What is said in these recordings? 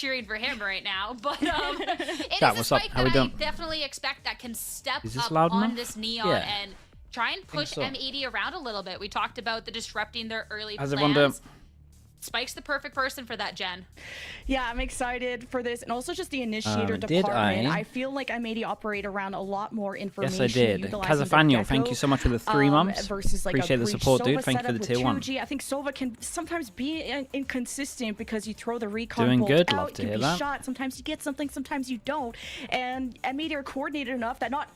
cheering for him right now. But it Chat, is a what's up? spike How that we I doing? definitely expect that can step Is this up loud on enough? this Neon Yeah. and try and push so. M80 around a little bit. We talked about the disrupting their early How's everyone doing? plans. Spike's the perfect person for that, Jen. Yeah, I'm excited for this, and also just the initiator did department. I? I feel like M80 operate around a lot more information. Yes, I did. utilizing the Kazafaniel, thank gecko, you so much for the 3 months. Versus like Appreciate a the breach support, dude. Sova Thank you for setup the with tier 1. 2G. I think Sova can sometimes be inconsistent because you throw the recon Doing bolt good, out, love to you hear be that. shot. Sometimes you get something, sometimes you don't. And M80 are coordinated enough that not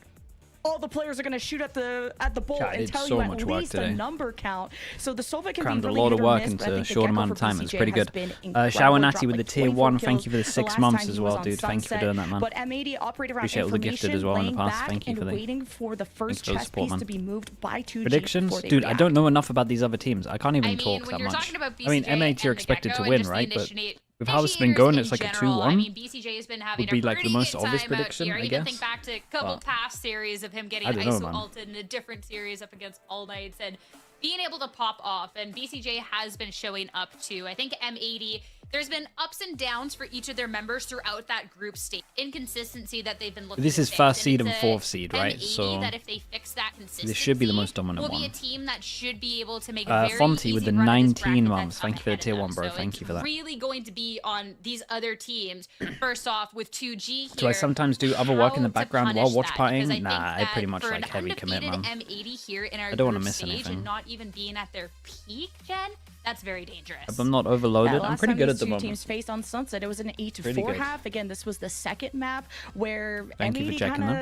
all the players are going to shoot at the bolt Chat, I and did tell so you at much work least today. a number count. So the Sova can Crammed be a really lot hit of or work miss, into but I a think the short Gecko amount for of time. It was BCJ pretty has good. been incredible. Shawanati Dropped, with the like, tier 24 1. Thank you for the kills 6 last months time as he well, was on dude. Thank you for Sunset. doing that, man. But M80 operate around Appreciate all the gifted as well in the laying past. back Thank you and for the waiting for the first for the chess support, piece man. to be moved by 2G. Predictions? before they Dude, I react. don't know enough about these other teams. I can't even I mean, talk when that you're much. talking about I mean, BCJ M80 are and the expected Gecko to win, and just the right? But initiate- with how it's been initiators going, in it's like a general, 2-1. I mean, BCJ has been having Would be a like the pretty most good obvious time prediction, out here. I Even guess. think back to a couple But past series of him getting I don't know, ISO man. ulted in a different series up against All Knights and being able to pop off. And BCJ has been showing up too. I think M80, there's been ups and downs for each of their members throughout that group state. Inconsistency that they've been looking This to is fix. first seed it's and a fourth seed, right? M80 So that if they fix that consistency, this should be the most dominant will be one. a team that should be able to make a very Fonty easy with the run in 19 this bracket months. that's Thank you for the up tier ahead 1, of bro. them. So Thank it's you for that. really going to be on these other teams. First off, with 2G here. Do I sometimes do other work in the how to background while punish watch that, because partying? I Nah, think I pretty that much for like an heavy commit, man. undefeated M80 here in our I don't wanna group miss stage anything. and not even being at their peak, Jen, that's very dangerous. If I'm not overloaded, I'm Last pretty time good these at the two moment. teams faced on Sunset, it was an 8-4 Pretty good. half. Again, this was the second map where Thank you for M80 checking kind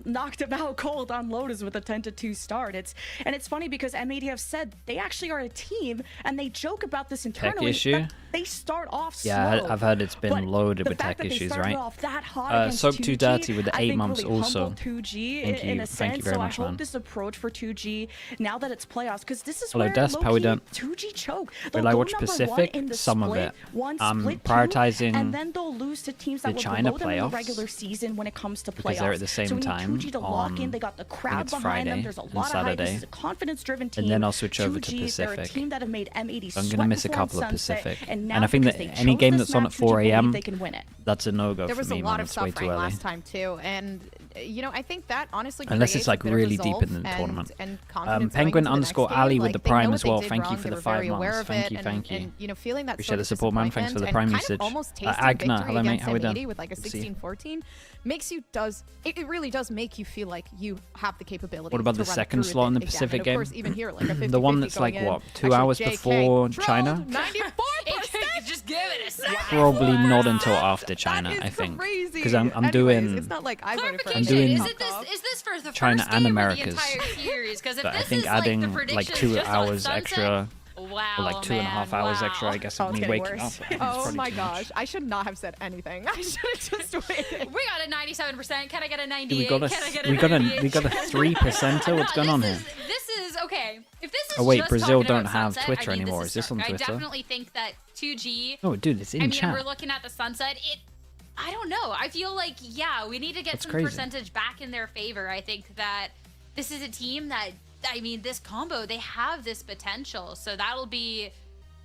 of knocked him out cold on Lotus with a 10-2 start. It's funny because M80 have said they actually are a team, and they joke about this internally. issue? that They start off Yeah, slow. I've heard it's been But loaded the with fact tech that they issues, started right? off that hot against Soak Too 2G, Dirty with the I 8 think months really also. humbled 2G Thank in you. a Thank you sense. very So much, I hope man. this approach for 2G now that it's playoffs, because this is Hello, where Desp, how we doing? 2G choke. Will They'll I go watch number one Pacific? in the Some of split, it. one I'm split two, prioritizing and then they'll lose to teams that the would China below them in the playoffs, regular season when it comes to playoffs. because they're at the same so we need time 2G to lock on, in. They got the I think crowd it's behind them. Friday There's a and lot of hype. This Saturday. is a confidence-driven team. And then I'll switch over to 2G, they're a Pacific. team that have made M80 So I'm sweat gonna miss a before on couple of Sunset, Pacific. and now And I think because that they any chose game this that's on map, at 2G 4 believe a.m. they can win it. That's a no-go There for was a me, lot man. of It's way suffering too early. last time too, and you know I think that honestly Unless creates it's, like, a bit of really deep resolve in the tournament. and confidence Penguin going into the next _Ali game. with the Like, they know Prime what as they well. did Thank you wrong, for they the were 5 very aware months. of Thank it, you, and- thank you. and, you know, feeling that Appreciate sort the of support, man. Thanks for the disappointment Prime and usage. kind of almost tasting Agna, victory hello mate, against how we doing? M80 with like a Good to see you. 16-14 makes you it really does make you feel like you have the capability. What about to the run second through slot in the it again. Pacific And game? of course, even here, like a 50-50 The one that's like, going in. what, 2 Actually, hours JK before trolled China? 94%. Just give it a second. Probably not until after China, That is I think. crazy. Because I'm Anyways, doing It's not like I voted for Clarification, doing- is this for the China first and game or Americas. the entire series? Because if But this I think is adding like the like predictions 2 just on hours Sunset, extra, wow, or like 2.5 hours extra, I guess, Oh, of it's me getting waking worse. up. It's Oh probably my too much. gosh, I should not have said anything. I should have just waited. We got a 97%. Can I get a 98? Dude, we got Can I get a a we got a 98? we got a 3%er. What's going on here? This is okay. If this is Oh, wait, just Brazil talking don't about have Sunset, Twitter I mean, anymore. This Is this on stark. Twitter? I definitely think that 2G. Oh, dude, it's in I mean, chat. we're looking at the Sunset. I don't know. I feel like, yeah, we need to get That's some crazy. percentage back in their favor. I think that this is a team that, I mean, this combo, they have this potential. So that'll be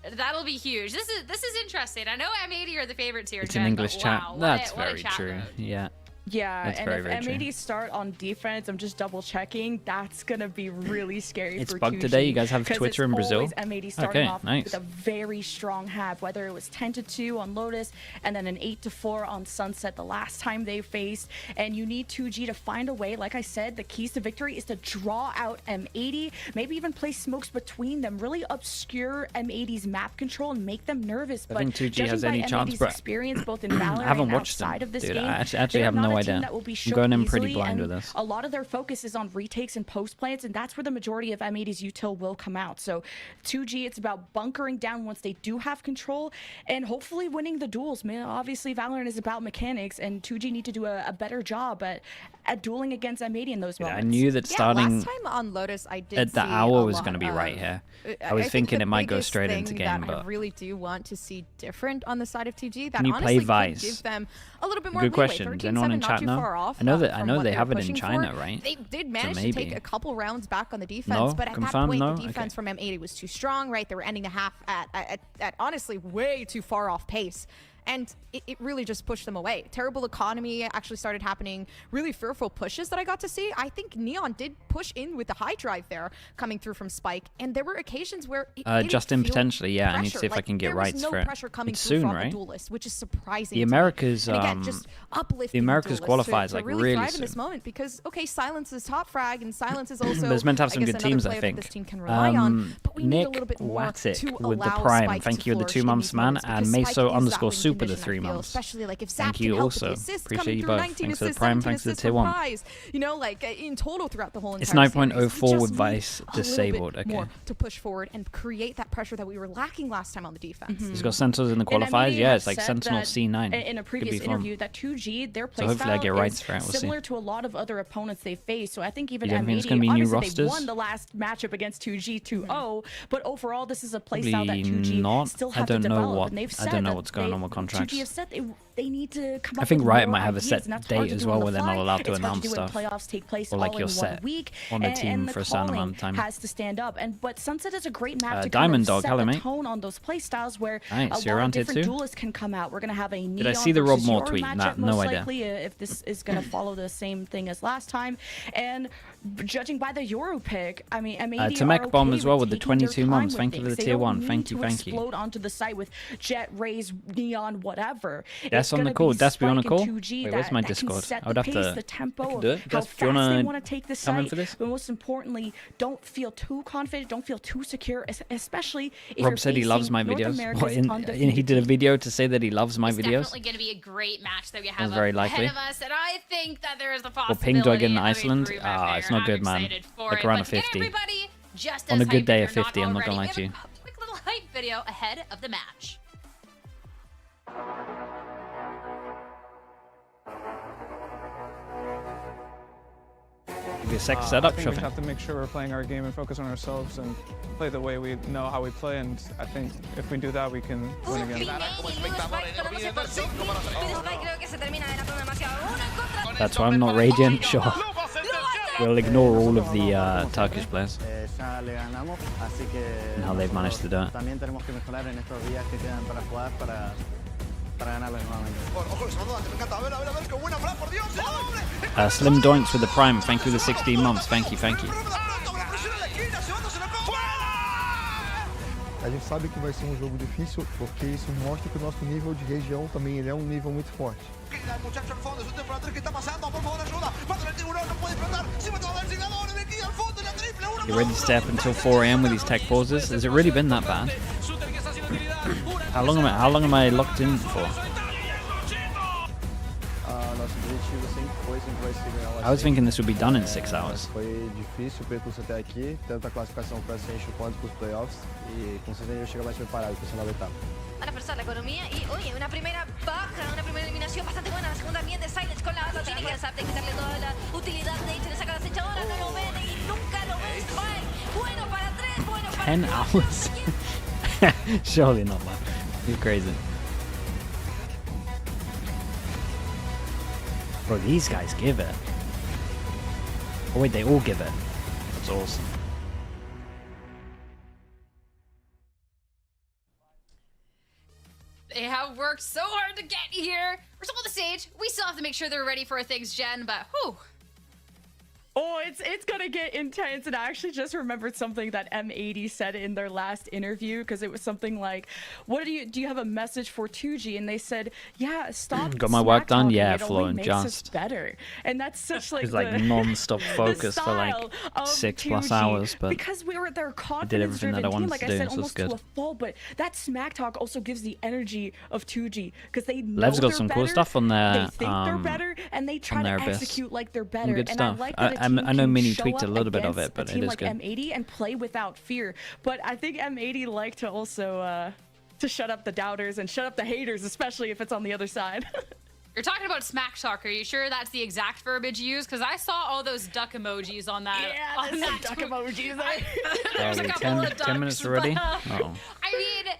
huge. This is interesting. I know M80 are the favorites here, It's Jen, an but English chat. wow, That's what a very chat true. mode. Yeah. Yeah, That's and very, if very true. M80 start on defense, I'm just double checking. That's gonna be really scary. It's for bugged 2G, today. You guys have 'cause Twitter it's in Brazil? always M80 starting Okay, off nice. with a very strong half, whether it was 10-2 on Lotus and then an 8-4 on Sunset the last time they faced. And you need 2G to find a way. Like I said, the keys to victory is to draw out M80, maybe even place smokes between them, really obscure M80's map control and make them nervous. I think 2G has any chance, bro. bro. Experience both in Valorant I haven't and watched them, outside of this dude. game. I actually They're have not no a team idea. that will be I'm shook going in pretty easily, blind and with this. a lot of their focus is on retakes and post plants, and that's where the majority of M80's util will come out. So 2G, it's about bunkering down once they do have control and hopefully winning the duels. Man, obviously Valorant is about mechanics, and 2G need to do a better job at dueling against M80 in those Yeah, moments. I knew that Yeah, starting last time on Lotus, I did at the see hour a was lot going to be right of- here. I was think thinking the it might go biggest straight into thing game, that but I really do want to see different on the side of 2G. That Can you play honestly Vice? could give them a little bit more Good leeway. question. 13-7, Does anyone in not chat too know? far off, I know that from what they were have it in pushing China, for. right? They did manage to maybe. take a couple rounds back on the defense, No? but at that Confirmed, point, no? the defense Okay. from M80 was too strong, right? They were ending the half at honestly way too far off pace. and it really just pushed them away. Terrible economy actually started happening. Really fearful pushes that I got to see. I think Neon did push in with the high drive there coming through from Spike, and there were occasions where it Justin didn't feel potentially, yeah. pressure. I need to see if I can get rights there for was it. no pressure coming It's through soon, from right? the Duelist, which is surprising. The to me. Americas, And again, just uplifting the Americas Duelists qualifies to like really really thrive in soon. this moment, because okay, Silence is top frag, and Silence is also There's meant to have some I guess, good another teams, I player that think. this team can rely on, but we need a Nick little bit more Watic to with the allow Prime. Spike Thank to you with the flourish 2 in months, these man. moments, And because Spike Meso is that _super wing the condition, 3 I feel, months. especially like if Zap Thank can you help also. with the assists Appreciate coming you through, both. 19 Thanks for the assists, Prime, 17 thanks for the assists tier for 1. Prize, you know, like in total throughout the whole It's entire series. 9.04 We with just Vice need a little disabled. bit Okay. more to push forward and create that pressure that we were lacking last time on the defense. He's got Sentinels in the And qualifiers. M80 Yeah, has it's like said Sentinel that C9. in a Could previous be fun. interview that 2G, their So hopefully I playstyle get rights is for it. We'll see. similar to a lot of other opponents they face. So I think even You don't think M80, it's gonna be new obviously they rosters? won the last matchup against 2G 2-0, but overall this is a playstyle that Probably 2G not. still I have don't to know develop. what- And they've I said don't know that what's going on with contracts. 2G have said they need to come up I think with Riot more might have a ideas, set and that's hard date to as do well on the where they're not fly. allowed to It's hard announce do when stuff. playoffs take place Or like all you're in set 1 week, on the and team the for a certain amount calling of time. has to stand up. But Sunset is a great map to Diamond kind Dog, of set hello, the mate. tone on those playstyles where Nice, a you're lot around of here different too? duelists can come out. We're gonna have a Did I Neon see the Rob versus Moore your tweet? matchup, No most idea. likely, if this is gonna follow the same thing as last time. And judging by the Euro pick, I mean, M80 Tamek are Bomb okay as well with the taking their 22 time months. with Thank you for things. the They tier don't 1. need Thank you, to thank you. explode onto the site with Jet, Rays, Neon, whatever. Des It's on the gonna call. be Des, be on a Spike call? and 2G Wait, where's that- my that can Discord? set I would the have to- pace, the tempo, I can do it. how Des, do you fast they wanna want to take the come in site. for this? But most importantly, don't feel too confident, don't feel too secure, especially if Rob you're said he loves facing my North videos. America's What, he did a undefeated video to say that he loves my It's videos. definitely going to be a great match that we That's have very ahead likely. of us, and I think that there is the Well, possibility ping do I get in of a Iceland? group Ah, out it's there. not good, I'm man. excited for Like it, around a but get 50. everybody just On as a good hyped day if of you're 50, I'm not gonna already. lie to We you. have a quick little hype video ahead of the match. Give you a sec I setup, think we shuffle. have to make sure we're playing our game and focus on ourselves and play the way we know how we play. And I think if we do that, we can win again. That's why I'm not radiant, sure. We'll ignore all of the Turkish players and how they've managed to do it. Slim Doinks with the Prime, thank you for the 16 months, thank you, thank you. A gente sabe que vai ser jogo difícil, porque isso mostra que o nosso nível de região também ele é nível muito forte. You ready to stay up until 4 AM with these tech pauses? Has it really been that bad? How long am I locked in for? I was thinking this would be done in 6 hours. Foi difícil o percurso até aqui, tanto a classificação para Ascension quanto para os playoffs, e com certeza eu chego mais preparado para essa nova etapa. Para forzar la economía y, oye, una primera baja, una primera eliminación bastante buena, la segunda bien de Silence con la otra, tiene que saber quitarle toda la utilidad de hecho, le saca la acechadora, no lo ven y nunca lo ven, Spike, bueno para 3, bueno para 10 hours? Surely not, man. You're crazy. Bro, these guys give it. Oh wait, they all give it. That's awesome. They have worked so hard to get here. We're still on the stage. We still have to make sure they're ready for things, Jen, but whew. Oh, it's gonna get intense, and I actually just remembered something that M80 said in their last interview, because it was something like, "What do you have a message for 2G?" And they said, "Yeah, stop." Got my work done? smack-talking. Yeah, it Flo, only and makes us just. better." And that's such like It's like the, non-stop focus the for like style of 6+ 2G, hours, but because we were their everything that I confidence-driven wanted team, like to I do, said, so it's almost to good. a fault. But that smack talk also gives the energy of 2G, because they know Lev's got they're some cool better, stuff on their, they think they're better, and they try to their Abyss. execute like they're Some better. good And stuff. I like that a I team know can Mini show tweaked a up little bit of against it, but a it team is like good. M80 and play without fear. But I think M80 like to also to shut up the doubters and shut up the haters, especially if it's on the other side. You're talking about smack talk. Are you sure that's the exact verbiage used? Because I saw all those duck emojis on that. Yeah, on there's that some duck tweet. emojis. There's a Probably couple 10 of ducks, minutes already? but, Uh-oh. I mean,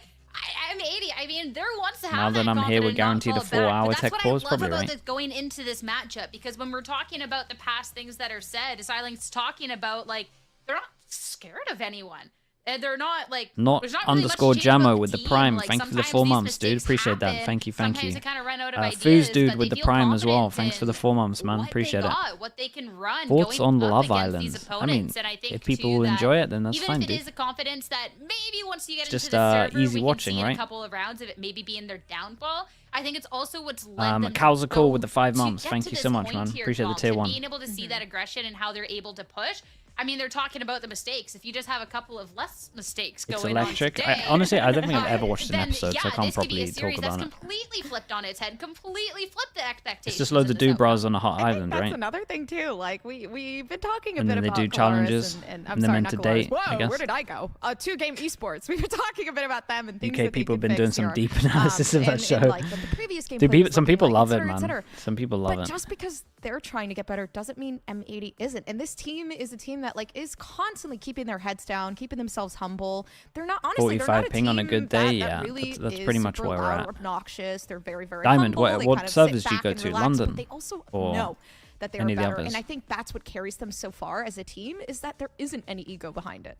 I'm 80. I mean, there wants to have Now that that I'm here, we're confidence, not guaranteed a fall back. 4-hour But tech that's pause, what I love probably, about right? this going into this matchup, because when we're talking about the past things that are said, Silence talking about, like, they're not scared of anyone. And they're not like Not there's not really much underscore change about Jamo the with the team. prime. Like, Thank you for the sometimes 4 these months, dude. mistakes Appreciate that. happen. Thank you. Sometimes they kind of run out of ideas. Foos dude but with they the feel prime as well. confident Thanks for the in 4 months, man. what Appreciate they it. got, what they can run Thoughts going on up Love against Island? these I opponents. mean, And I think if people too, will that enjoy it, then that's even fine, if it dude. is a confidence that maybe once you get Just, into the server, easy we watching, can see in right? a couple of rounds of it maybe being their downfall. I think it's also what's led them Calza to Call go with the 5 to months. get Thank to you this so much, point man. here, Appreciate the Tom, tier to 1. being able to see that aggression and how they're able to push. I mean, they're talking about the mistakes. If you just have a couple of less mistakes It's going electric. on today, Honestly, I don't think I've ever watched an then, episode, so I can't this could be properly a series talk about that's it. completely flipped on its head, completely flipped the expectations. It's just loads of do-bras on a hot I think island, that's right? another thing too. Like we've been talking a And bit then they about do GLRS challenges, and and they're meant to not GLRS. date, Whoa, I guess. where did I go? 2Game esports. We've been talking a bit about them and things UK that they people have can been doing fix some here. deep analysis of that and, show. like the previous game. Dude, some people love it, et man. cetera. Some people love But it. just because they're trying to get better doesn't mean M80 isn't. And this team is a team that like is constantly keeping their heads down, keeping themselves humble. They're not honestly. They're 45 not a ping on a team good day, that yeah, really that's is pretty much super where we're loud at. or obnoxious. They're very, very Diamond, humble. They what kind of servers sit do you back go and to? relax, London? But they also Or know that they are any of the better. others? And I think that's what carries them so far as a team is that there isn't any ego behind it.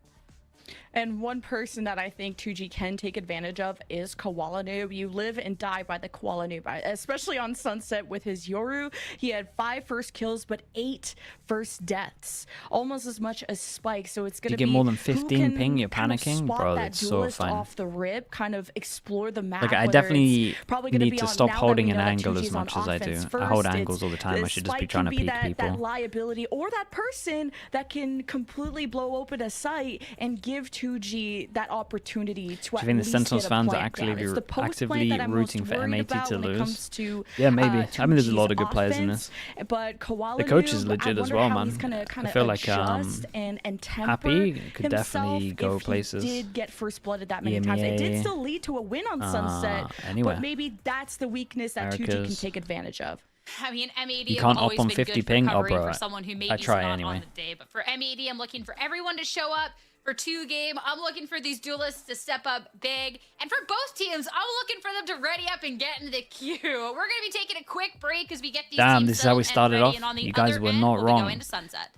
And one person that I think 2G can take advantage of is Koala Noob. You live and die by the Koala Noob, especially on Sunset with his Yoru. He had 5 first kills, but 8 first deaths, almost as much as Spike. So it's going to be get more than who 15 can ping, you're kind of panicking? swap Bro, that that's so duelist fine. off the rip, kind of explore the map. Like, I whether definitely it's probably gonna need be to on, stop now that holding we an know that angle 2G as is on much as I do. offense I first, hold angles all the time. I the should just be Spike trying can to peek that people. liability or that person that can completely blow open a site and give 2G that opportunity to Do you think the Sentinels get a fans are plant actually down. It's the post actively plant that I'm rooting most for worried M80 about to when it lose? comes to, Yeah, maybe. I mean, there's a 2G's lot of good players in offense, this. But Koala The coach is Noob, legit I as wonder well, how man. he's gonna kind I of feel like adjust and temper Happy could himself definitely go if places. He did get first blooded that many times. It did EMEA. still lead to a win on Sunset, anywhere. but maybe that's the weakness that 2G can Americas. take advantage of. I mean, M80 You have can't up always on been 50 good for ping? Oh, covering bro, for someone who maybe I try not anyway. on the day. But for M80, I'm looking for everyone to show up. For 2 game, I'm looking for these duelists to step up big. And for both teams, I'm looking for them to ready up and get into the queue. We're going to be taking a quick break because we get these Damn, teams this is how we settled and started ready, off. and on the You guys other were end, not we'll be wrong. going to Sunset.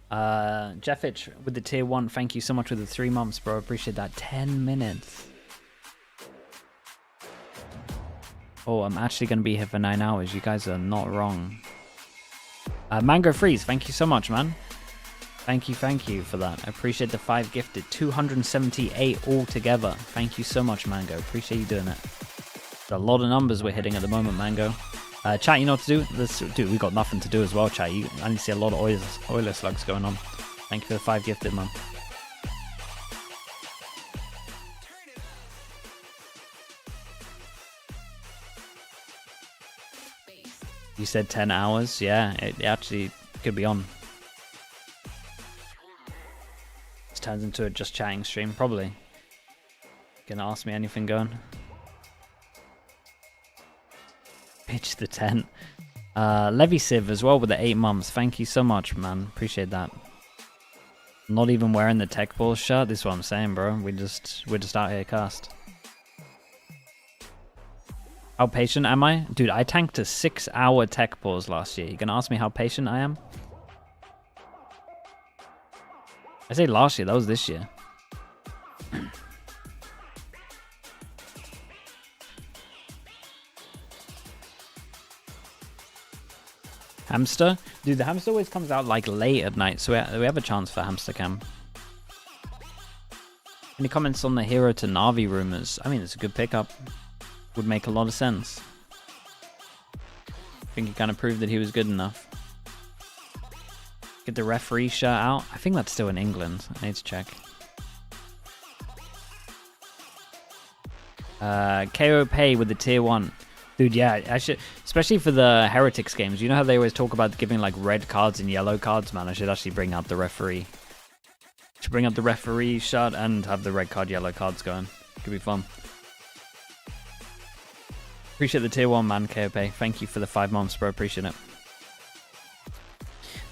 Jeffitch with the tier 1. Thank you so much for the 3 months, bro. Appreciate that. 10 minutes. Oh, I'm actually going to be here for 9 hours. You guys are not wrong. Mango Freeze, thank you so much, man. Thank you for that. I appreciate the 5 gifted. 278 altogether. Thank you so much, Mango. Appreciate you doing it. There's a lot of numbers we're hitting at the moment, Mango. Chat, you know what to do? Dude, we got nothing to do as well, chat. I need to see a lot of Oiler slugs going on. Thank you for the 5 gifted, man. You said 10 hours? Yeah, it actually could be on. This turns into a just chatting stream, probably. Gonna ask me anything going? Pitch the tent. Levy Civ as well with the 8 months. Thank you so much, man. Appreciate that. Not even wearing the tech balls shirt. This is what I'm saying, bro. We're just out here cast. How patient am I? Dude, I tanked a 6-hour tech pause last year. You gonna ask me how patient I am? I say last year, that was this year. Hamster? Dude, the hamster always comes out like late at night, so we have a chance for hamster cam. Any comments on the hero to Na'Vi rumors? I mean, it's a good pickup. Would make a lot of sense. I think he kind of proved that he was good enough. Get the referee shirt out. I think that's still in England. I need to check. KO Pay with the tier 1. Dude, yeah, I should, especially for the Heretics games. You know how they always talk about giving like red cards and yellow cards? Man, I should actually bring out the referee. Should bring out the referee shirt and have the red card, yellow cards going. Could be fun. Appreciate the tier 1, man, KOP. Thank you for the 5 months, bro. Appreciate it.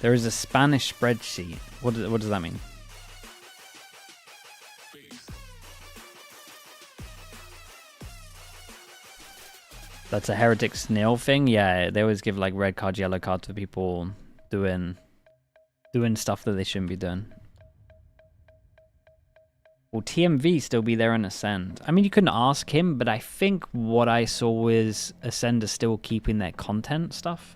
There is a Spanish spreadsheet. What does that mean? That's a Heretics nil thing? Yeah, they always give like red cards, yellow cards for people doing stuff that they shouldn't be doing. Will TMV still be there in Ascend? I mean, you couldn't ask him, but I think what I saw was Ascend are still keeping their content stuff.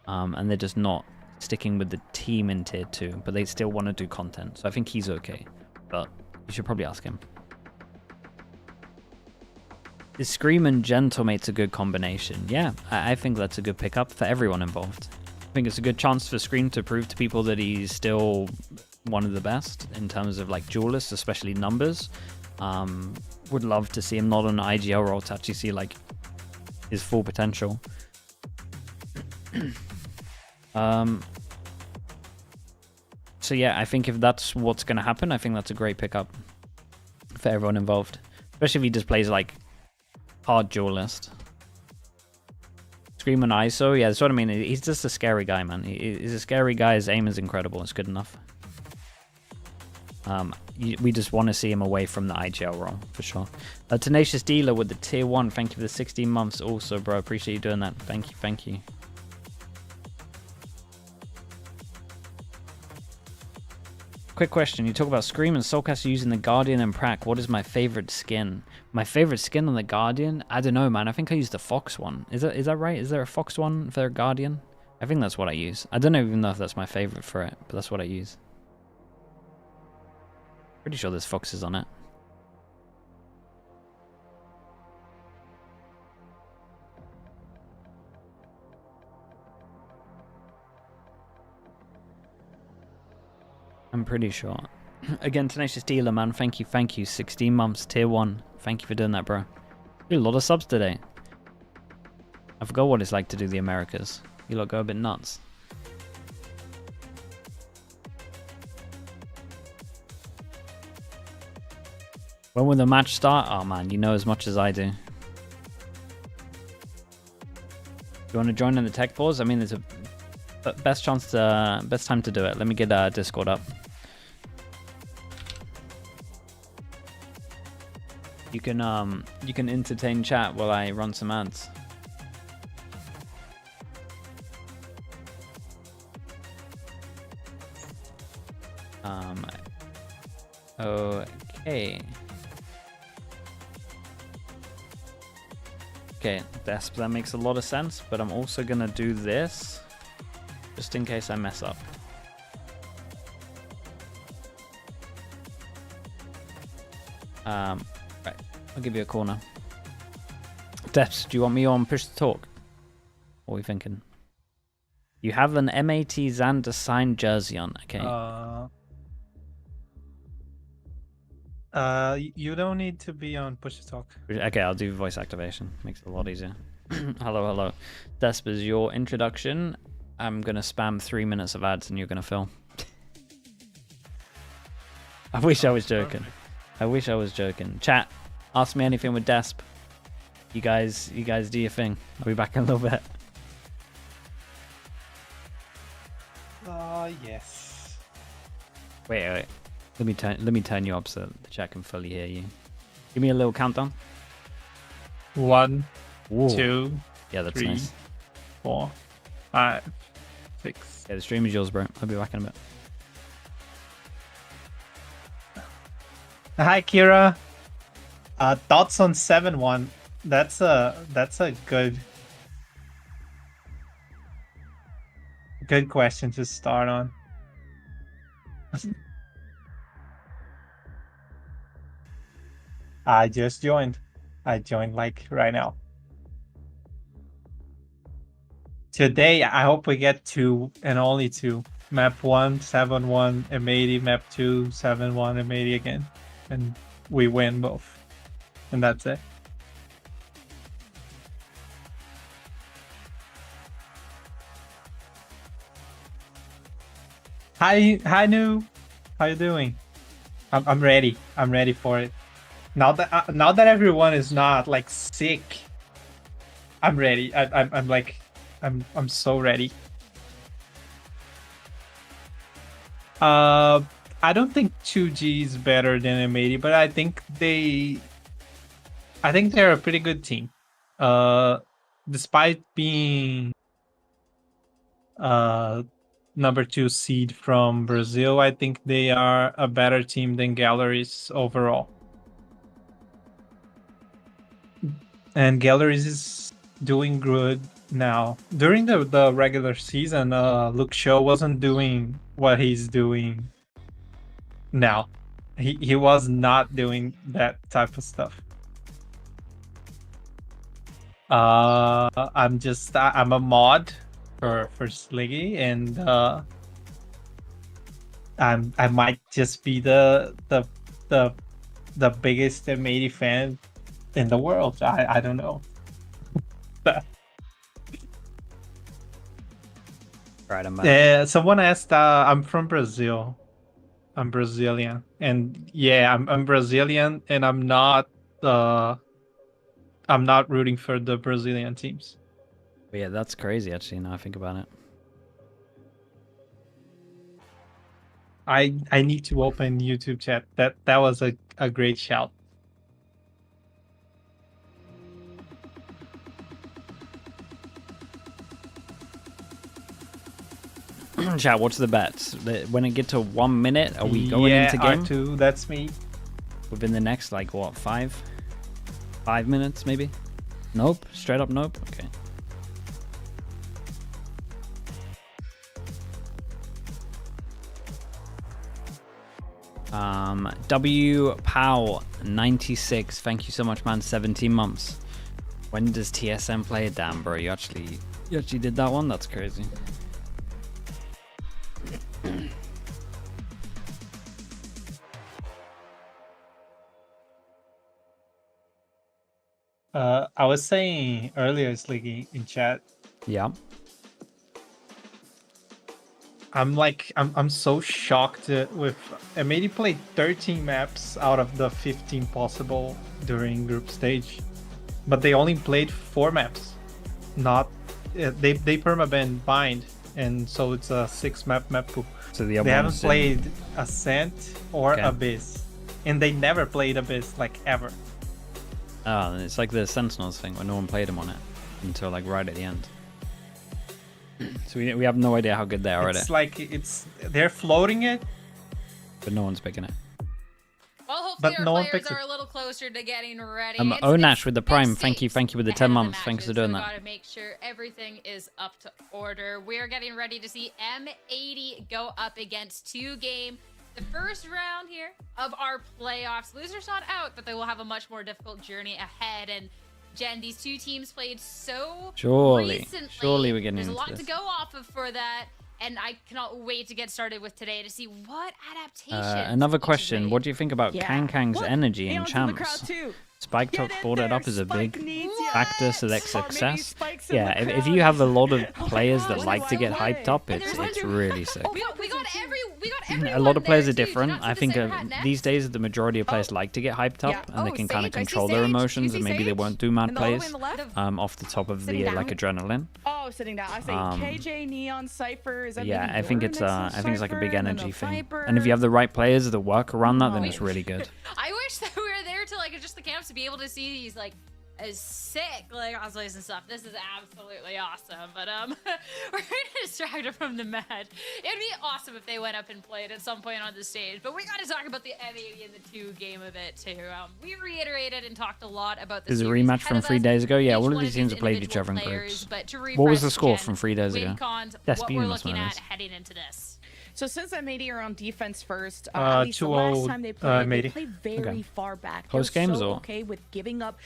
And they're just not sticking with the team in tier 2, but they still want to do content. So I think he's okay, but you should probably ask him. Is Scream and Gentlemate's a good combination? Yeah, I think that's a good pickup for everyone involved. I think it's a good chance for Scream to prove to people that he's still one of the best in terms of like duelists, especially numbers. Would love to see him not on an IGL role to actually see like his full potential. So yeah, I think if that's what's going to happen, I think that's a great pickup for everyone involved, especially if he just plays like hard duelist. Scream and ISO, yeah, that's what I mean. He's just a scary guy, man. He's a scary guy. His aim is incredible. It's good enough. We just want to see him away from the IGL role, for sure. Tenacious Dealer with the tier 1. Thank you for the 16 months also, bro. Appreciate you doing that. Thank you, thank you. Quick question. You talk about Scream and Soulcaster using the Guardian and Prac. What is my favorite skin? My favorite skin on the Guardian? I don't know, man. I think I used the Fox one. Is that right? Is there a Fox one for a Guardian? I think that's what I use. I don't even know if that's my favorite for it, but that's what I use. Pretty sure there's foxes on it. I'm pretty sure. Again, Tenacious Dealer, man. Thank you. 16 months, tier 1. Thank you for doing that, bro. Did a lot of subs today. I forgot what it's like to do the Americas. You lot go a bit nuts. When will the match start? Oh man, you know as much as I do. You want to join in the tech pause? I mean, there's a best time to do it. Let me get Discord up. You can entertain chat while I run some ads. Okay. Okay, that makes a lot of sense, but I'm also gonna do this just in case I mess up. Right, I'll give you a corner. Deps, do you want me on push to talk? What are we thinking? You have an M80 Xander signed jersey on, okay? You don't need to be on push to talk. Okay, I'll do voice activation. Makes it a lot easier. Hello. Despers, your introduction. I'm gonna spam 3 minutes of ads and you're gonna film. I wish I was joking. Chat, ask me anything with Desp. You guys do your thing. I'll be back in a little bit. Yes. Wait. Let me turn you up so the chat can fully hear you. Give me a little countdown. 1, Whoa. 2, Yeah, that's 3, nice. 4, 5, 6. Yeah, the stream is yours, bro. I'll be back in a bit. Hi, Kira. Thoughts on 7-1? That's a good question to start on. I just joined. I joined like right now. Today, I hope we get 2 and only 2. Map 1, 7-1, M80. Map 2, 7-1, M80 again. And we win both. And that's it. Hi, New. How you doing? I'm ready. I'm ready for it. Now that everyone is not like sick, I'm ready. I'm so ready. I don't think 2G is better than M80, but I think they're a pretty good team. Despite being number 2 seed from Brazil. I think they are a better team than GLRS overall. And GLRS is doing good now. During the regular season, Luke Shaw wasn't doing what he's doing now. He was not doing that type of stuff. I'm a mod for Sliggy, and I might just be the biggest M80 fan in the world. I don't know. Right, I'm back. Someone asked, I'm from Brazil. I'm Brazilian, and yeah, I'm Brazilian, and I'm not rooting for the Brazilian teams. But yeah, that's crazy actually, now I think about it. I need to open YouTube chat. That was a great shout. Chat, what's the bets? When it get to 1 minute, are we going into game? R2, that's me. Within the next, like, what, 5 minutes, maybe? Nope. Straight up nope? Okay. W Pow 96. Thank you so much, man. 17 months. When does TSM play? Damn, bro. You actually did that one? That's crazy. I was saying earlier, Sliggy, in chat. Yeah. I'm so shocked with M80 played 13 maps out of the 15 possible during group stage, but they only played 4 maps. Not they permaban bind, and so it's a 6 map pool. So they haven't played Ascent or Okay. Abyss, and they never played Abyss like ever. Oh, it's like the Sentinels thing where no one played them on it until like right at the end. So we have no idea how good they are at it. It's like they're floating it, but no one's picking it. Well, hopefully But no our one players picks are it. a little closer to getting ready. Onash with the Prime. Thank you with the 10 ahead of months. Thanks for matches, doing so we that. gotta make sure everything is up to order. We're getting ready to see M80 go up against 2Game. The first round here of our playoffs. Losers not out, but they will have a much more difficult journey ahead. And Jen, these two teams played so recently. Surely we're getting There's a into lot this. to go off of for that. And I cannot wait to get started with today to see what adaptations. Another each question. made. What do you think about Yeah. Kang's What? energy in Neon's in the crowd champs? too. Spike Get Talk in brought it there, up as a Spike big needs ya. factor to their Or maybe success. Spike's in Yeah, the if crowd. you have a lot of Oh my players God, that what like is to get going hyped up, And it's there's really sick. We got A everyone lot of players there are too. Do different. not see I the think same hat next. these days the majority of players like to get hyped up, Yeah. and they can kind of Sage, I see control their Sage. emotions, You see and maybe they Sage? won't do mad In the hallway plays on the left? off the top of Sitting the like down. adrenaline. Oh, sitting down. I say KJ, Neon, Cypher. Is that Yeah, maybe I think your it's next to I think it's like a Cypher, big and then energy a thing. Viper? And if you have the right players that work around that, then Oh. it's really good. I wish that we were there to like adjust the camps to be able to see these like as sick like cosplays and stuff. This is absolutely awesome. But we're gonna distract from the match. It'd be awesome if they went up and played at some point on the stage. But we got to talk about the M80 and the 2Game of it too. We reiterated and talked a lot about the There's a series rematch ahead from of 3 us. days ago. Yeah, Each all of one these teams have played each individual other in players, groups. But to What was the refresh score again, from 3 days win ago? cons, That's what we're beautiful, looking man. at heading into this. So since M80 are on defense first, at least the last time they played, they played very far back. Close They were games so or? okay with giving up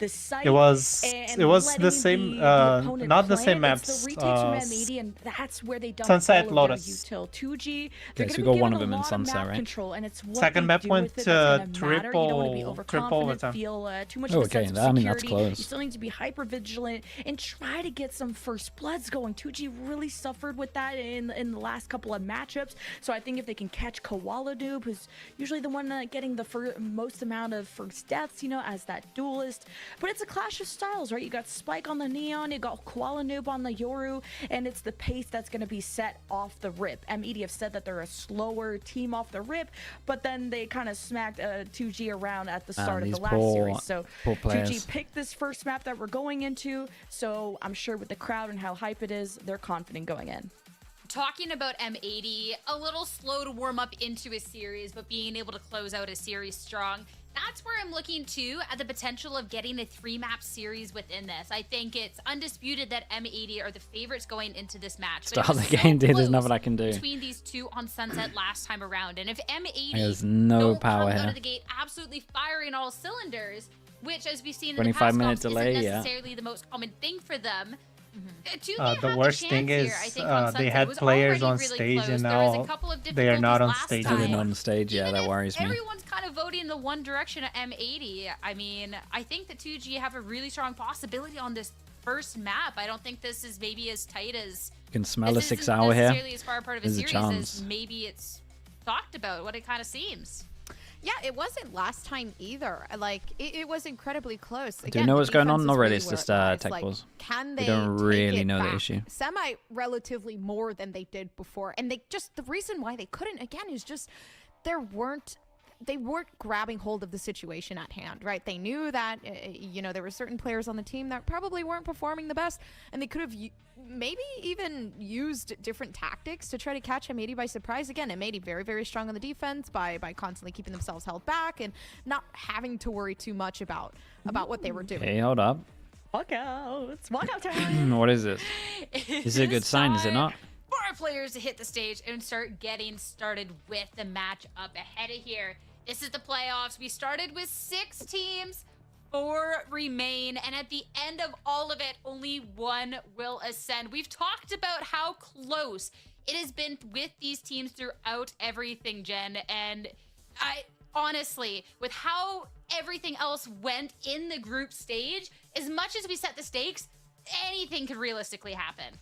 the site. It was and the letting same, the opponent not the play same it. maps. It's the retakes from M80, and that's where they dump Sunset all of Lotus. their util. 2G, Okay, so we got one of them in Sunset, right? Control, and it's what Second they map do went with it that's gonna to matter. You don't want to be triple overconfident, overtime. feel too much Oh, of a okay, sense of I mean, that's security. close. You still need to be hyper vigilant and try to get some first bloods going. 2G really suffered with that in the last couple of matchups. So I think if they can catch Koala Noob, who's usually the one getting the most amount of first deaths, you know, as that duelist. But it's a clash of styles, right? You got Spike on the Neon, you got Koala Noob on the Yoru, and it's the pace that's going to be set off the rip. M80 have said that they're a slower team off the rip, but then they kind of smacked 2G around at the start of these the last poor- series. So poor players. 2G picked this first map that we're going into, so I'm sure with the crowd and how hype it is, they're confident going in. talking about M80, a little slow to warm up into a series, but being able to close out a series strong. That's where I'm looking too at the potential of getting a 3-map series within this. I think it's undisputed that M80 are the favorites going into this match. Start the game, dude. There's nothing I can do. Between these two on Sunset last time around, and if M80 there's no don't power come here. out of the gate absolutely firing all cylinders, which as we've seen in the 25 past minute comps, delay, isn't yeah. necessarily the most common thing for them. The worst thing is they had players on stage and now they are not on stage They're anymore. not on stage, yeah, that worries me. Everyone's kind of voting in the one direction at M80. I mean, I think that 2G have a really strong possibility on this first map. I don't think this is maybe as tight as... You can smell a this 6 isn't hour here. necessarily as far part of a There's a series chance. as maybe it's talked about, what it kind of seems. Yeah, it wasn't last time either. Like, it was incredibly close. Do you know what's going on? Not really, it's just tech like, balls. Can they We don't take really it know the back issue. relatively more than they did before? And they just, the reason why they couldn't, again, is just they weren't grabbing hold of the situation at hand, right? They knew that, you know, there were certain players on the team that probably weren't performing the best, and they could have maybe even used different tactics to try to catch M80 by surprise. Again, M80 very, very strong on the defense by constantly keeping themselves held back and not having to worry too much about what they were doing. Hey, hold up. Walk out. It's walkout time. What is this? Is it a good sign, is it not? For our players to hit the stage and start getting started with the match up ahead of here. This is the playoffs. We started with 6 teams, 4 remain, and at the end of all of it, only 1 will ascend. We've talked about how close it has been with these teams throughout everything, Jen, and I honestly, with how everything else went in the group stage, as much as we set the stakes, anything could realistically happen.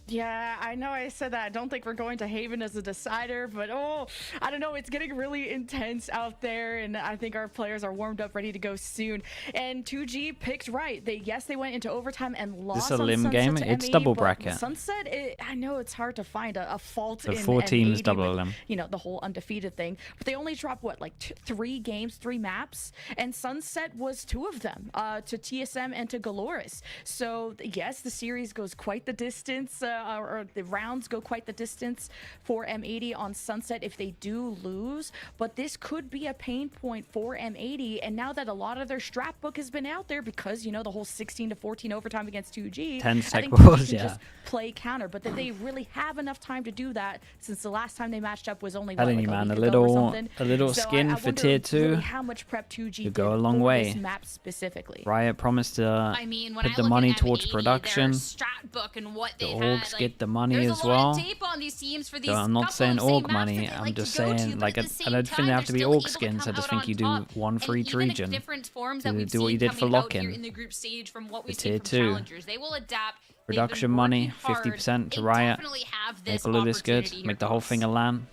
Yeah, I know I said that. I don't think we're going to Haven as a decider, but I don't know. It's getting really intense out there, and I think our players are warmed up, ready to go soon. And 2G picked right. They went into overtime and lost. This a on lim Sunset game? to It's M80, double but bracket. Sunset, I know it's hard to find a fault So in 4 teams, M80 double with, lim. you know, the whole undefeated thing. But they only dropped, what, like 3 games, 3 maps? And Sunset was 2 of them, to TSM and to GLRS. So, yes, the series goes quite the distance, or the rounds go quite the distance for M80 on Sunset if they do lose, but this could be a pain point for M80. And now that a lot of their strat book has been out there because, you know, the whole 16-14 overtime against 2G, 10 I tech think 2G balls, can yeah. just play counter, but that they really have enough time to do that since the last time they matched up was only Telling like you, man, week a ago or little something. So skin I for wonder tier 2 really how much prep 2G could go did a long for way. this map specifically. Riot promised to I mean, when put I the look money at towards M80, production. their strat book and what The they orgs had, like, get the money there's as a lot well. of tape on these teams for these So I'm not couple saying of same org maps money, that they I'm like just to go to, saying, but like, at I the same don't think they time, have to be they're org still able to skins, I come just out think on you do top. 1 for And each even if region. different forms Do that we've what you seen did for coming out here lock-in. in the group stage from what we've For seen tier from 2. challengers, they will adapt. They've Production been money, working 50% hard. to They Riot. definitely have this Make all of this good, opportunity make here, the whole folks. thing a LAN.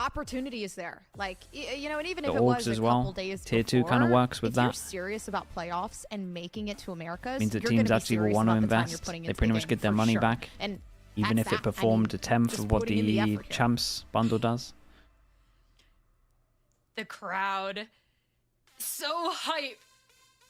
Opportunity is there, like, you know, and even The if it orgs was a as well. couple days Tier 2 before, kinda works with if you're that. serious about playoffs and making it to Americas, Means that you're teams gonna be actually will serious want to about the time you're invest. putting They into pretty the much game get their for money sure. back, And even that's if it that. I performed mean, a tenth just of what putting in the the effort here. champs bundle does. The crowd so hyped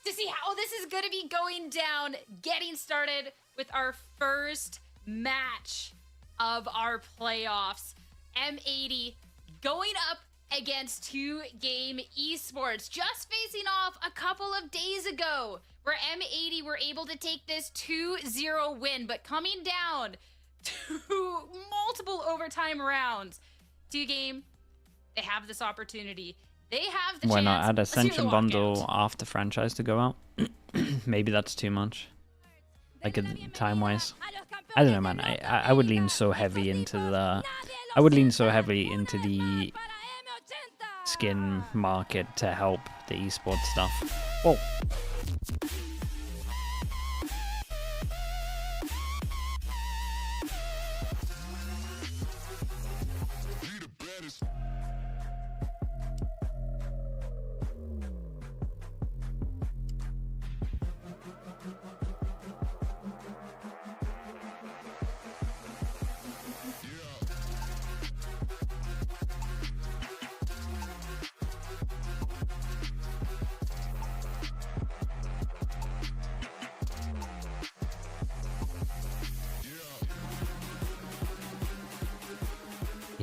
to see how this is going to be going down. Getting started with our first match of our playoffs. M80 going up against 2 Game Esports, just facing off a couple of days ago where M80 were able to take this 2-0 win, but coming down to multiple overtime rounds. 2 Game, they have this opportunity. They have the Why chance. not add Let's hear the Ascension bundle walkout. after franchise to go out? Maybe that's too much. Like time wise. I don't know, man. I would lean so heavy into the skin market to help the esports stuff. Whoa.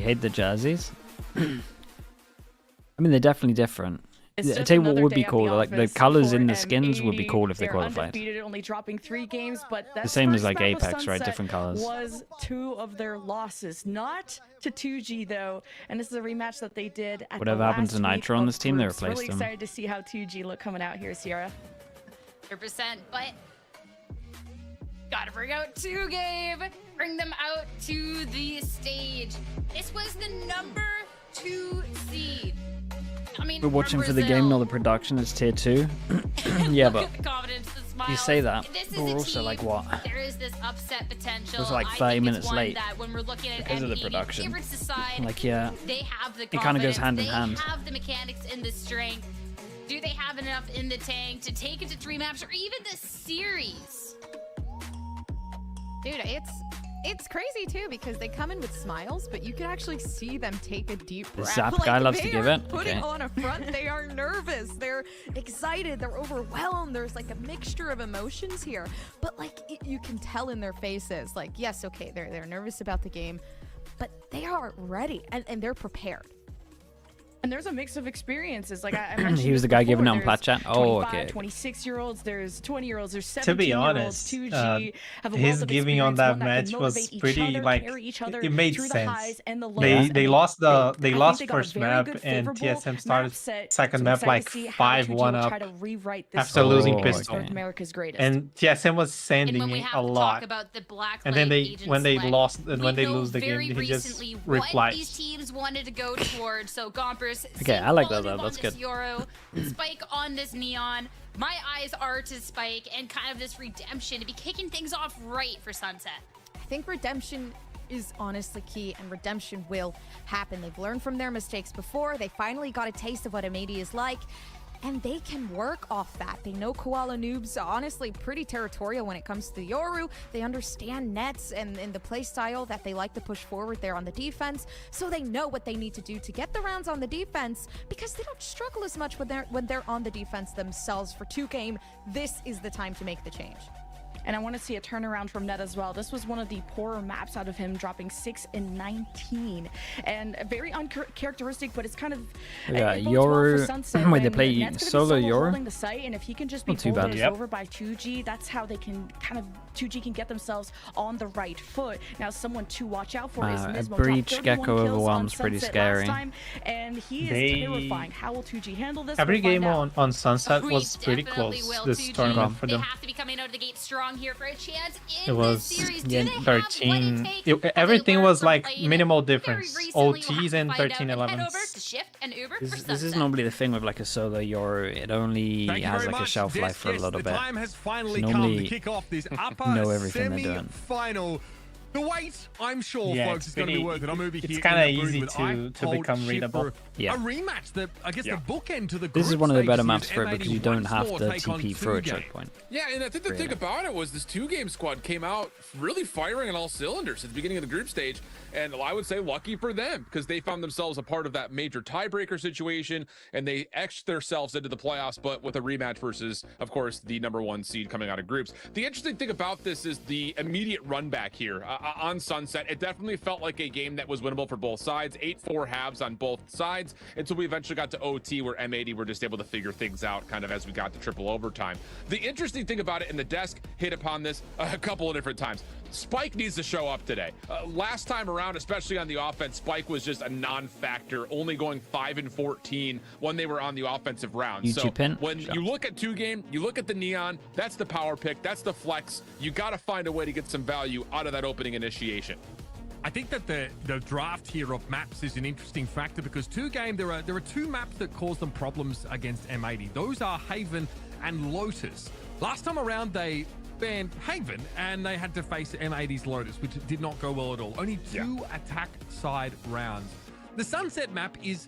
hate the jerseys. I mean, they're definitely different. It's I just tell you what another would day be at cool. Like the office colors for in the skins would be M80. cool if they They're qualified. undefeated, only dropping 3 games, but The that same as first like map of Apex, right? Sunset Different colors. Was 2 of their losses, not to 2G though, and this is a rematch that they did at Whatever the happened to last week Nitro on of this team, they groups. replaced Really him. excited to see how 2G look coming out here, Sierra. 100%, but gotta bring out 2 game, bring them out to the stage. This was the number 2 seed. I mean, We're watching for the game, not the production. It's tier 2. Yeah, but the confidence, the smiles. you say that. This is We're a also team. like what? There is this upset potential. It was like I 30 think it's minutes one late that when we're looking at because of the M80 production. favorites aside, Like, yeah, they have the it kind of goes hand in confidence, hand. They have the mechanics and the strength. Do they have enough in the tank to take it to 3 maps or even the series? Dude, it's crazy too because they come in with smiles, but you can actually see them take a deep The breath. Zap guy loves to they give are it. Putting Okay. on a front, they are nervous, they're excited, they're overwhelmed. There's like a mixture of emotions here, but like you can tell in their faces. Like, yes, okay, they're nervous about the game, but they are ready and they're prepared. And there's a mix of experiences. Like I mentioned He was this the guy before, giving it on there's plat chat? Oh, 25, okay. 26-year-olds, there's 20-year-olds, there's To be 17-year-olds, honest, 2G, have a his wealth of giving on experience, that one can match was motivate each pretty, other, like, carry each other it made through the sense. highs and the lows, They and lost I the think lost they got a first very map good, and favorable TSM started map set. second So map excited like to see how 2G will 5-1 try up to rewrite this after losing story pistol. as Okay. North America's greatest. and TSM was And when sending we it have a to lot. talk about the black And then when they select, lost and when we they know lose the game, very he just recently what replies. these teams wanted to go towards. So Gompers, Okay, I like that though. That's this good. Euro, Spike on this Neon. My eyes are to Spike and kind of this redemption to be kicking things off right for Sunset. I think redemption is honestly key, and redemption will happen. They've learned from their mistakes before. They finally got a taste of what M80 is like, and they can work off that. They know Koala Noob's honestly pretty territorial when it comes to the Yoru. They understand nets and the play style that they like to push forward there on the defense, so they know what they need to do to get the rounds on the defense because they don't struggle as much when they're on the defense themselves. For 2 game, this is the time to make the change. And I want to see a turnaround from Net as well. This was one of the poorer maps out of him, dropping 6 and 19. And very uncharacteristic, but it's kind of Yeah, it bodes well for Yoru. Sunset Wait, they when play Net's gonna be solo Yoru? holding the site, and if he can just be Not too bowled bad. as over by 2G, that's how they can kind of 2G can get themselves on the right foot. Now, someone to watch out for is A Nismo. breach Top 31 Gecko kills on overwhelm's pretty Sunset scary. last time, and he is terrifying. How will 2G handle this? Every We'll find game out. on Sunset We was pretty definitely close will, this 2G. tournament for They them. have to be coming out of the gate strong here for a chance It in was this series. Do yeah, they have 13. what it takes? Have they Everything learned was from like playing minimal very difference. recently? We'll have OTs to and find out. 13 And head 11s. over to Shift and Uber for This is Sunset. normally the thing with like a solo Yoru. It only Thank you has very like a much. shelf life for a Yes, little the bit. time has finally Normally, come to kick off this upper know everything they're doing. semi-final. The wait, I'm sure, Yeah, folks, it's is going to be pretty- worth it. I'm over it's here. kinda in the booth easy with to iPod become Shift readable. for Yeah. A rematch that I guess the bookend to the This is group one of the better stages maps is for it because you M80 don't once have more to take on TP through a 2G. checkpoint. Yeah, and I think the thing about it was this 2-game squad came out really firing on all cylinders at the beginning of the group stage, and I would say lucky for them because they found themselves a part of that major tiebreaker situation, and they etched themselves into the playoffs, but with a rematch versus, of course, the #1 seed coming out of groups. The interesting thing about this is the immediate run back here on Sunset. It definitely felt like a game that was winnable for both sides. 8-4 halves on both sides until we eventually got to OT, where M80 were just able to figure things out kind of as we got to triple overtime. The interesting thing about it, and the desk hit upon this a couple of different times, Spike needs to show up today. Last time around, especially on the offense, Spike was just a non-factor, only going 5 and 14 when they were on the offensive round. So when you look at 2-game, you look at the Neon, that's the power pick, that's the flex. You got to find a way to get some value out of that opening initiation. I think that the draft here of maps is an interesting factor because 2-game, there are 2 maps that cause them problems against M80. Those are Haven and Lotus. Last time around, they banned Haven and they had to face M80's Lotus, which did not go well at all. Only 2 attack side rounds. The Sunset map is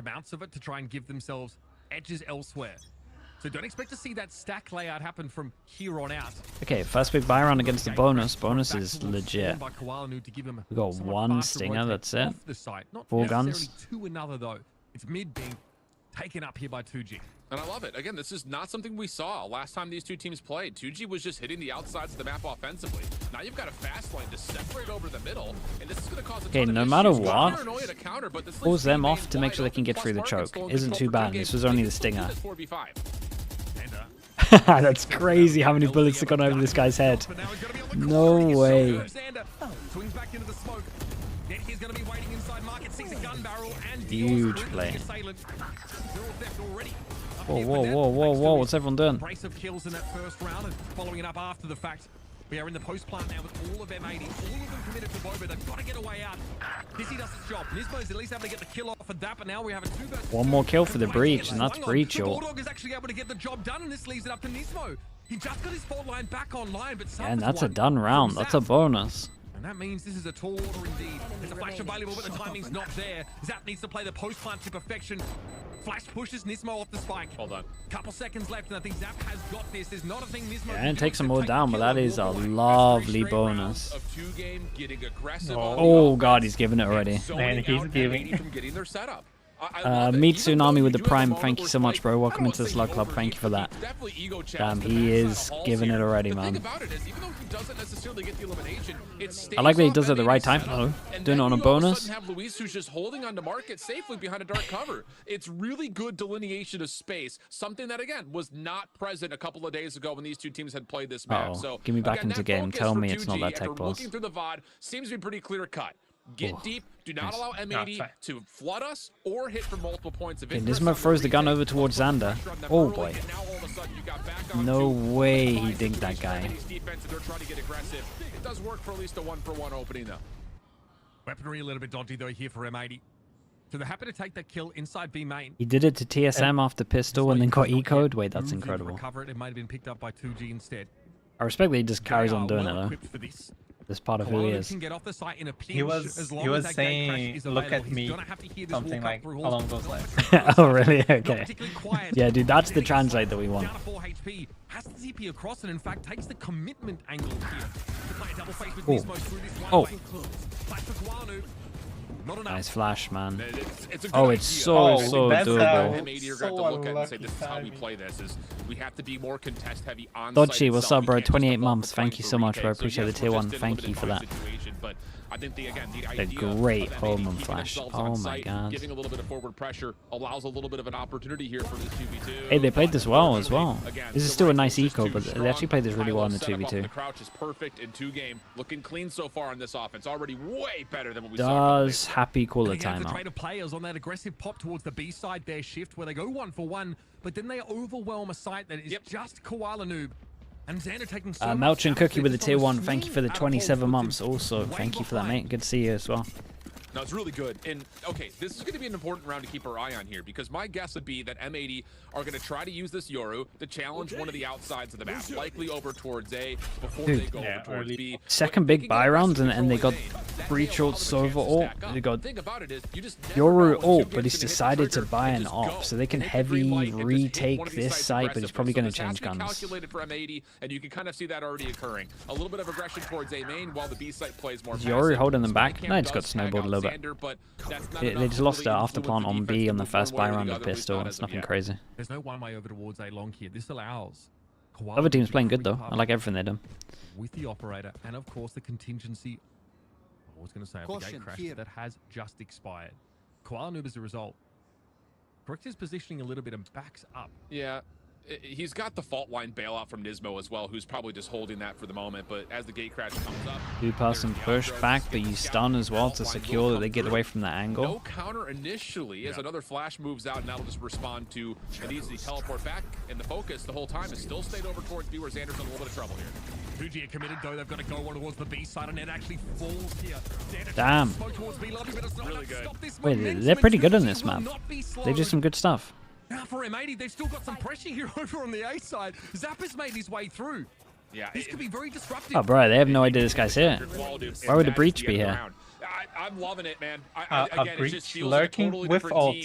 large amounts of it to try and give themselves edges elsewhere. So don't expect to see that stack layout happen from here on out. Okay, first big buy round against the bonus. Bonus is legit. We got one stinger, that's it. 4 guns. 2 another though. It's mid being taken up here by 2G. And I love it. Again, this is not something we saw last time these two teams played. 2G was just hitting the outsides of the map offensively. Now you've got a fast lane to separate over the middle, and this is going to cause a Okay, ton no of matter issues. what, Paranoia to counter, but this pulls them lane's off to make sure they can get plus through the Marcus choke. going Isn't control too for bad. two This games. was only the This stinger. is 4v5. That's crazy how many bullets have gone over this guy's head. No way. Swings back into the smoke. Then he's going to be waiting inside market, sees a gun barrel and Huge play. Whoa, whoa, whoa, whoa, whoa, what's everyone doing? Brace of kills in that first round and following it up after the fact. We are in the post plant now with all of M80. All of them committed to Boba. They've got to get a way out. Dizzy does his job. Nismo's at least able to get the kill off of that, but now we have a 2 versus 1 more kill for the breach, and that's breach, The y'all. Bulldog is actually able to get the job done, and this leaves it up to Nismo. He just got his fault line back online, but And that's a done round. That's a bonus. and that means this is a tall order indeed. There's a flash available, but the timing's not there. Zap needs to play the post plant to perfection. Flash pushes Nismo off the spike. Hold on. Couple seconds left, and I think Zap has got this. There's not a thing Nismo And takes some more down, but that is a lovely bonus. Of 2 game getting aggressive Oh god, he's giving it already. Man, he's giving. from getting their setup. Meet Tsunami with the Prime. Thank you so much, bro. Welcome into the Slug Club. Thank you for that. Damn, he is giving it already, man. I like that he does it at the right time, though. Doing it on a bonus. Have Luis, who's just holding onto market safely behind a dark cover. It's really good delineation of space, something that again was not present a couple of days ago when these two teams had played this map. So give me back again, into that game. focus Tell for me it's not 2G that tech after boss. looking through the VOD seems to be pretty clear cut. Get deep. Do not allow M80 to flood us or hit for multiple points of interest. Nismo throws the gun over towards Xander. Oh boy. No way he dinked that guy. It does work for at least a 1-for-1 opening though. Weaponry a little bit dodgy though here for M80. So they're happy to take that kill inside B main. He did it to TSM after pistol and then got eco'd. Wait, that's incredible. Recover it. It might have been picked up by 2G instead. I respect that he just carries on doing it though. That's part of who he is. He was saying, "Look at me," something like along those lines. Oh really? Okay. Yeah, dude, that's the translate that we want. Down to 4 HP, has the TP across and in fact takes the commitment angle here. To play a double face with Nismo through this one. Oh. Flash for Kwanu. Not enough. Nice flash, man. It's a good Oh, it's idea. so that's doable. M80 are going to look at and say, this is how we play this. Is we have to be more contest heavy on Dodgy, what's up, bro? 28 months. Thank you so much, bro. Appreciate the tier 1. Thank you for that. But I think the A great home and flash. Oh my god. Giving a little bit of forward pressure allows a little bit of an opportunity here for this 2v2. Hey, they played this well as well. This is still a nice eco, but they actually played this really well in the 2v2. The crouch is perfect in 2 game. Looking clean so far on this offense. Already way better than what we saw. Does Happy call a The timeout? trade of players on that aggressive pop towards the B side, their shift where they go 1-for-1, but then they overwhelm a site that is just Koala Noob. And Xander taking so much Melchin damage Cookie there with the just tier on 1. swing Thank you for the out of 27 hold months. footage. Also, thank you for that, mate. Good to see you as well. No, it's really good. And okay, this is going to be an important round to keep our eye on here because my guess would be that M80 are going to try to use this Yoru to challenge one of the outsides of the map, likely over towards A before they go over towards B. Second big buy round, and they got breach ult, Sova ult. They got Yoru ult, but he's decided to buy an op, so they can heavy retake this site, but he's probably going to change guns. Calculated for M80, and you can kind of see that already occurring. A little bit of aggression towards A main while the B site plays more. Is Yoru holding them back? No, he just got snowballed a little bit. They just lost their after plant on B on the first buy round of pistol. It's nothing crazy. There's no one way over towards A long here. This allows Other teams playing good though. I like everything they do. with the operator and of course the contingency. I was going to say of the gate crash that has just expired. Koala Noob as a result corrects his positioning a little bit and backs up. Yeah. He's got the fault line bailout from Nismo as well, who's probably just holding that for the moment. But as the gate crash comes up, 2-person push back, but you stun as well to secure that they get away from the angle. no counter initially as another flash moves out, and that'll just respond to an easy teleport back. And the focus the whole time has still stayed over towards B, where Xander's in a little bit of trouble here. 2G are committed though. They've got to go on towards the B side, and it actually falls here. Damn. Really good. Wait, they're pretty good on this map. They do some good stuff. Now for M80, they've still got some pressure here over on the A side. Zap has made his way through. Yeah, this could be very disruptive. Oh, bro, they have no idea this guy's here. Why would the breach be here? I'm loving it, man. A breach lurking with ult.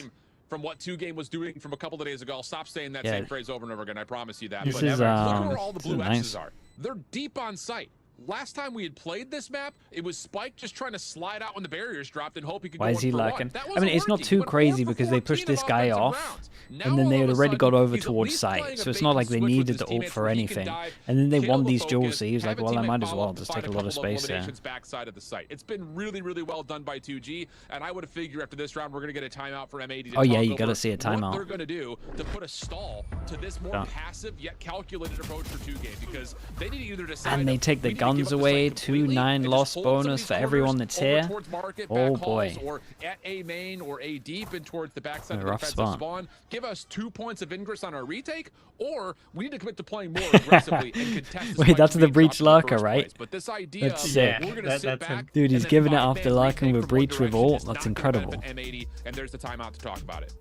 from what 2Game was doing from a couple of days ago. I'll stop saying that Yeah. same phrase over and over again. I promise you that. This But is, look where all the this is blue X's nice. are. They're deep on site. Last time we had played this map, it was Spike just trying to slide out when the barriers dropped and hope he could Why go is he one for one. lurking? That I mean, wasn't it's not working. too Went 4 crazy for because they 14 pushed this of guy offensive off, rounds. and Now then they all had of a already got sudden, over he's at towards least site. playing a So it's bait not and like they switch with needed his the ult teammates for where he can anything. dive, And then they kill won the these focus, duels, so he was have like, a well, I teammate might as follow well up to just find take a lot of couple space here. eliminations backside of the site. It's been really, really well done by 2G, and I would figure after this round we're going to get a timeout for M80 to Oh, yeah, talk you gotta over see a what timeout. they're going to do to put a stall to this more passive yet calculated approach for 2Game, because they need to either decide And they take the we need to give guns up the away, site completely 2-9 and just loss hold some of bonus these for everyone corners that's over here. towards market, Oh, back boy. halls, or at A main or A deep and towards the backside of the Rough defensive spot. spawn. Give us 2 points of ingress on our retake, or we need to commit to playing more aggressively and contest this Wait, fight that's to the being breach dropped in the lurker, first right? place. But this idea That's of sick. we're gonna sit That's him. back Dude, he's and then giving it five-man after lurking retake with from breach one with direction ult. is That's not gonna incredible. benefit M80, and there's the timeout to talk about it.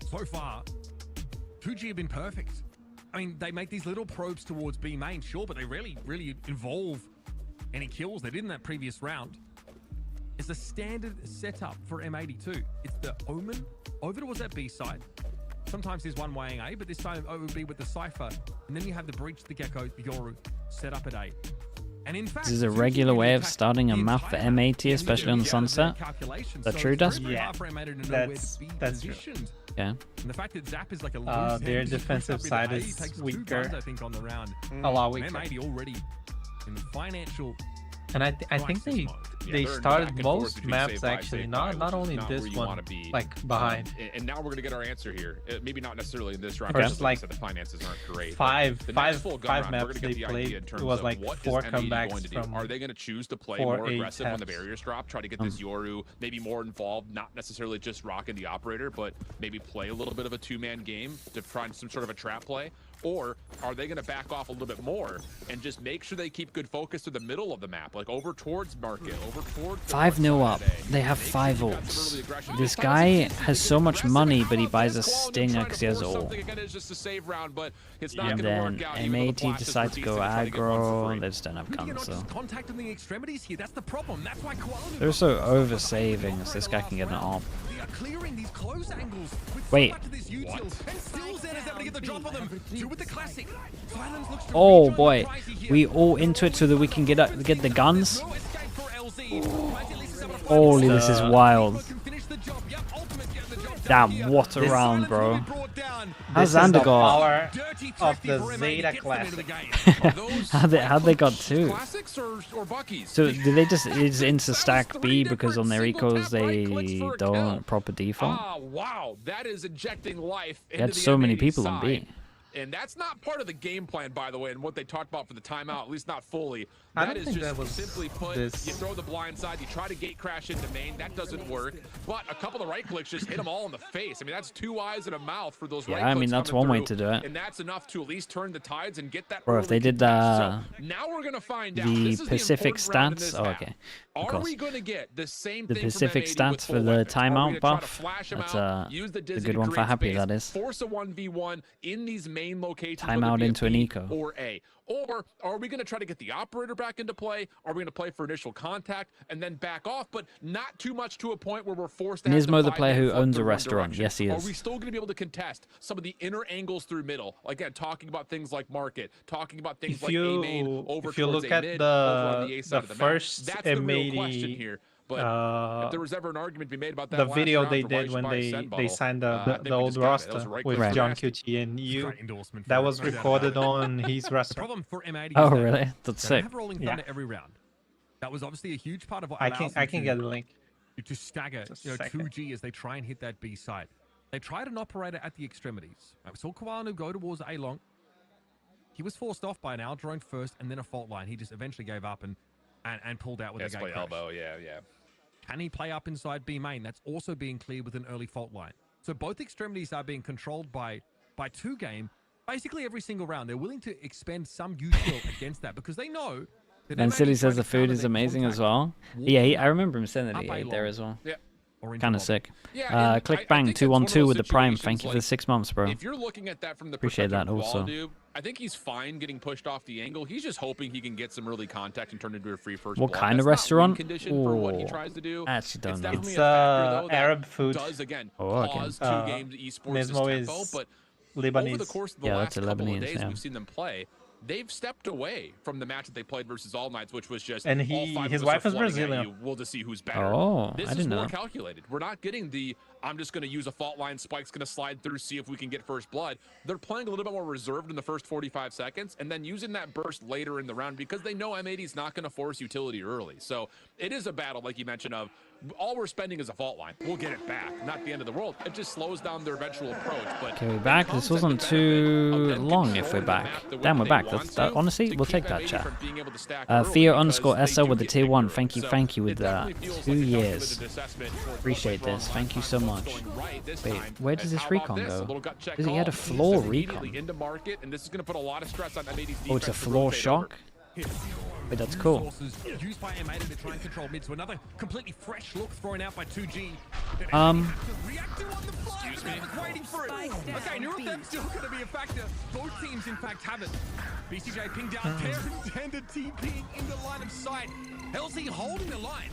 So far, 2G have been perfect. I mean, they make these little probes towards B main, sure, but they really involve any kills they did in that previous round. It's a standard setup for M82. It's the Omen over towards that B side. Sometimes there's one weighing A, but this time it would be with the Cypher. And then you have the Breach, the Gecko, the Yoru set up at A. And in fact, This is a regular way of starting a map for M80, especially on Sunset. That true, Dust? Yeah, that's true. Yeah. And the fact that Zap is like a loose Their end, defensive push up side into A, is takes 2 weaker. guns, I think, on the round. A lot And weaker. M80 already in the financial And I think crisis they mode. they they're started back and forth most between maps save by, actually, save not by, which only is not this where you one, wanna be. like behind. And now we're gonna get our answer here. Maybe not necessarily in this round. Okay. Just like I said, the finances aren't great. Five but the next full gun round, we're maps gonna they get the idea played. in terms It was of like what 4 is M80 comebacks going to do. from Are they going to choose to play 4 more A aggressive when the taps. barriers drop? Try to get this Yoru maybe more involved, not necessarily just rocking the operator, but maybe play a little bit of a 2-man game to find some sort of a trap play? Or are they going to back off a little bit more and just make sure they keep good focus to the middle of the map, like over towards market, over towards the 5-0 north up. side of A? They have Make sure 5 you've got some ults. early aggression. This Sometimes guy it's easy to has be so much aggressive. money, I but he love buys a this call and Stinger trying to because he has force ult. something. Again, it's just a save round, but it's not And going to then work out. even though the M80 flashes decides were to go decent, try to get one for aggro. free. They just don't have You're guns, not so. just contacting the extremities here. That's the problem. That's why Koala They're so over-saving, so this guy can get an AWP. They are clearing these close angles with Wait. so much of this util, and still Zen is able to get the drop on them. 2 with the classic. Silence looks to Oh rejoin boy, the pricey here. we all into it so that we can get the guns. No escape for LZ. Pricey at least is able to find Holy, his this is way. wild. Can finish the job. Yep, Ultimate gets the job done Damn, here. what a This round, silence bro. will be brought down. How's This is the Xander got? power Dirty of thrifty the for M80 Zeta gets them into the Classic. game. Are those How'd they got Classics 2? Classics or Buckies? So did they just insta stack B three because on their different ecos single tap right clicks they for a don't kill. proper default? Ah, wow. That is injecting life They into had the so many M80 people on B. side. And that's not part of the game plan, by the way, and what they talked about for the timeout, at least not fully. I That don't is think just that was simply put, this. you throw the blind side, you try to gate crash into main, that doesn't work. But a couple of right clicks just hit them all in the face. I mean, that's 2 eyes and a mouth for those Yeah, right I clicks mean, that's coming one way through, to do it. And that's enough to at least turn the tides and get that Bro, if early they did contest. So now we're going to find out. the This is Pacific important round in stats. this Oh, map. okay. Of Are course. we going to get the same The thing from Pacific M80 stats with for full the weapons? Are we timeout gonna try to buff? flash 'em That's out, use the a Dizzy good to one for create Happy, space, that is. force a 1v1 in these main locations, Timeout whether it be a into an B eco. or A. Or are we going to try to get the operator back into play? Are we going to play for initial contact and then back off, but not too much to a point where we're forced to have Nismo, the five-man player who flood owns a through one restaurant. direction? Yes, he Are is. we still going to be able to contest some of the inner angles through middle? Again, talking about things like market, talking about things If like A main you over if you towards look A at mid, over on the A side of the first map. That's the real question M80 here. But if there was ever an argument to be made about that the last video round they for why did you should when buy a they Sen bottle, signed I think the we old just got it. That was roster a right with click. John QT and you, Great endorsement. that for was it, no doubt recorded about it. on his The restaurant. problem for M80 Oh, is that really? That's they sick. have Rolling Yeah. Thunder every round. That was obviously a huge part of what I allows can them get the link. to stagger Just a 2G as they try and hit that B side. They tried an operator at the extremities. We saw Kawanu go towards A long. He was forced off by an Al drone first and then a fault line. He just eventually gave up and pulled out with Yeah, a it's gate play crash. elbow, yeah. Can he play up inside B main? That's also being cleared with an early fault line. So both extremities are being controlled by 2Game. Basically every single round, they're willing to expend some util against that because they know that Man M80 City is trying says the to food counter is their amazing as contact. well. Yeah, I remember him saying that Up he A ate there long. as well. Yeah. Kind of sick. Yeah, and Click I bang think it's one of 212 those with the prime. situations, Thank you for the like, 6 months, bro. If you're looking at that from the Appreciate that perspective of also. Walladude, I think he's fine getting pushed off the angle. He's just hoping he can get some early contact and turn it into a free first What blood. kind of That's not win restaurant? condition for what he Ooh, tries to do. I actually don't know. Definitely It's a factor, though, that Arab food. does again Oh, okay. cause two games esports' Mesmo tempo, is but Lebanese. over the course of the Yeah, last that's a couple of Lebanese, days yeah. we've seen them play, they've stepped away from the match that they played versus All Knights, which was just And all five his of us wife are is flooding at Brazilian. you. We'll just see who's better. Oh, This I is didn't more know. calculated. We're not getting the I'm just going to use a fault line. Spike's going to slide through, see if we can get first blood. They're playing a little bit more reserved in the first 45 seconds and then using that burst later in the round because they know M80 is not going to force utility early. So it is a battle, like you mentioned, of all we're spending is a fault line. We'll get it back. Not the end of the world. It just slows down their eventual approach. But Okay, we're back. This wasn't too long if we're back. Damn, we're back. Honestly, we'll take that, chat. Theo_SL with the tier 1. Thank you with that. 2 years. Appreciate this. Thank you so much. Wait, where does this recon go? Because he had a floor recon. Oh, it's a floor shock? Wait, that's cool. Used by M80 to try and control mid, so another completely fresh look thrown out by 2G. Excuse me. Waiting for it. Okay, Neurothem's still going to be a factor. Both teams, in fact, have it. BCJ pinged down, Care intended TP in the line of sight. LZ holding the line.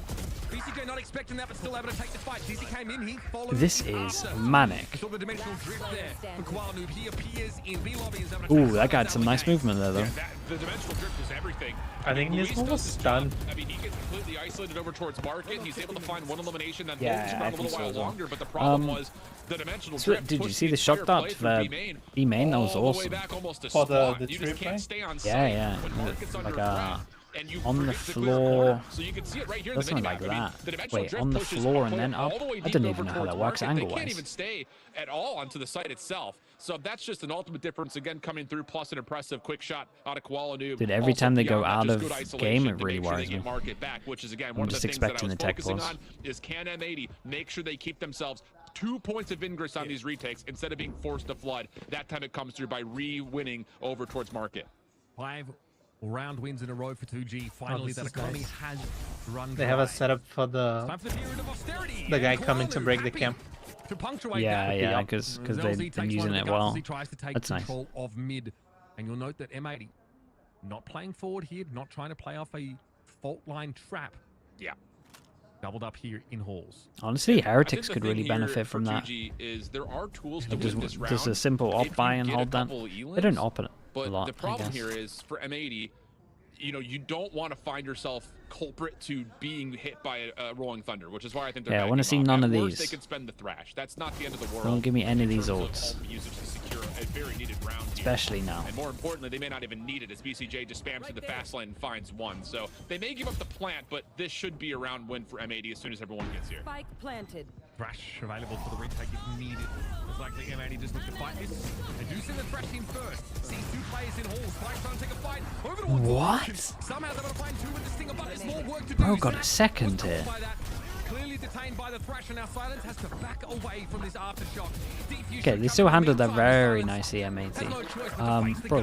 BCJ not expecting that, but still able to take the fight. Dizzy came in, he followed. This is manic. Saw the dimensional drift there. For Koala Noob, he appears in B lobby. Ooh, that guy had some nice movement there, though. The dimensional drift is everything. I think this one was stunned. I mean, he gets completely isolated over towards Market. He's able to find one elimination that Yeah, holds him I around a little think while so. longer, but the problem was the dimensional So, drift. did you pushed see the entire shot dart play for through B main? That was all the way awesome. back almost to For the spot. You just trip can't play? stay on Yeah, site yeah. when Market's Like under threat. And you on the forget to clear a floor. corner. So you can see it right here in the Something minimap. like I mean, that. the dimensional Wait, drift on the pushes floor a and then player up? all the way I deep don't over even know how towards that works Market. They angle-wise. can't even stay at all onto the site itself. So that's just an ultimate difference again coming through, plus an impressive quick shot out of Koala Noob. Dude, every Also time they go beyond that, out just of good game, isolation it to really make sure they worries get me. Market back, which is again I'm one of the just things that I expecting was the tech focusing pulse. on is can M80 make sure they keep themselves 2 points of ingress on these retakes instead of being forced to flood. That time it comes through by re-winning over towards Market. 5 round wins in a row for 2G. Finally, this that is economy nice. has run They have a dry. setup for Time for the period of austerity. the guy And coming to Koala break the happy camp. To punctuate Yeah, that. yeah, because Zelzy they've takes been one using of the it guts well. as he tries to take That's nice. control of mid. And you'll note that M80 not playing forward here, not trying to play off a fault line trap. Yeah. Doubled up here in halls. Honestly, I Heretics think the could thing really here benefit for from that. 2G is there are tools to Like win this round. just a simple if op you buy and get a hold that. couple They don't elims, op it a But lot, the I problem guess. here is for M80, you know, you don't want to find yourself culprit to being hit by a rolling thunder, which is why I think they're Yeah, I backing wanna see off. none At of worst, these. They could spend the thrash. That's not the end of the world. Don't give me any of in these terms ults. ult usage to secure a very needed round here. Especially now. And more importantly, they may not even need it as BCJ just spams through the fast lane and finds one. So they may give up the plant, but this should be a round win for M80 as soon as everyone gets here. Spike planted. Thrash available for the retake if needed. It's likely M80 just look to fight this. They do send the Thrash in first. See 2 players in halls. Spike's trying to take a fight. Over towards What? Vulcan. Somehow they're able to find 2 with the stinger, but there's more work to do. Bro got a Zach second was caught here. by that. Clearly detained by the Thrash, and now Silence has to back away from this aftershock. Okay, they still handled that very nicely, M80. Bro,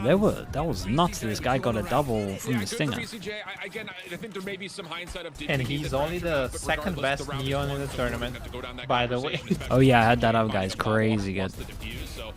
that was nuts. This guy got a double from the Good for stinger. BCJ. I think there may be some hindsight of And did he he's get only the but second regardless, best the round is Neon won, in the so tournament, we're gonna have to go down that by the way. conversation, especially Oh yeah, I heard if that BCJ other guy's finds the follow-up crazy plus good. the defuse, so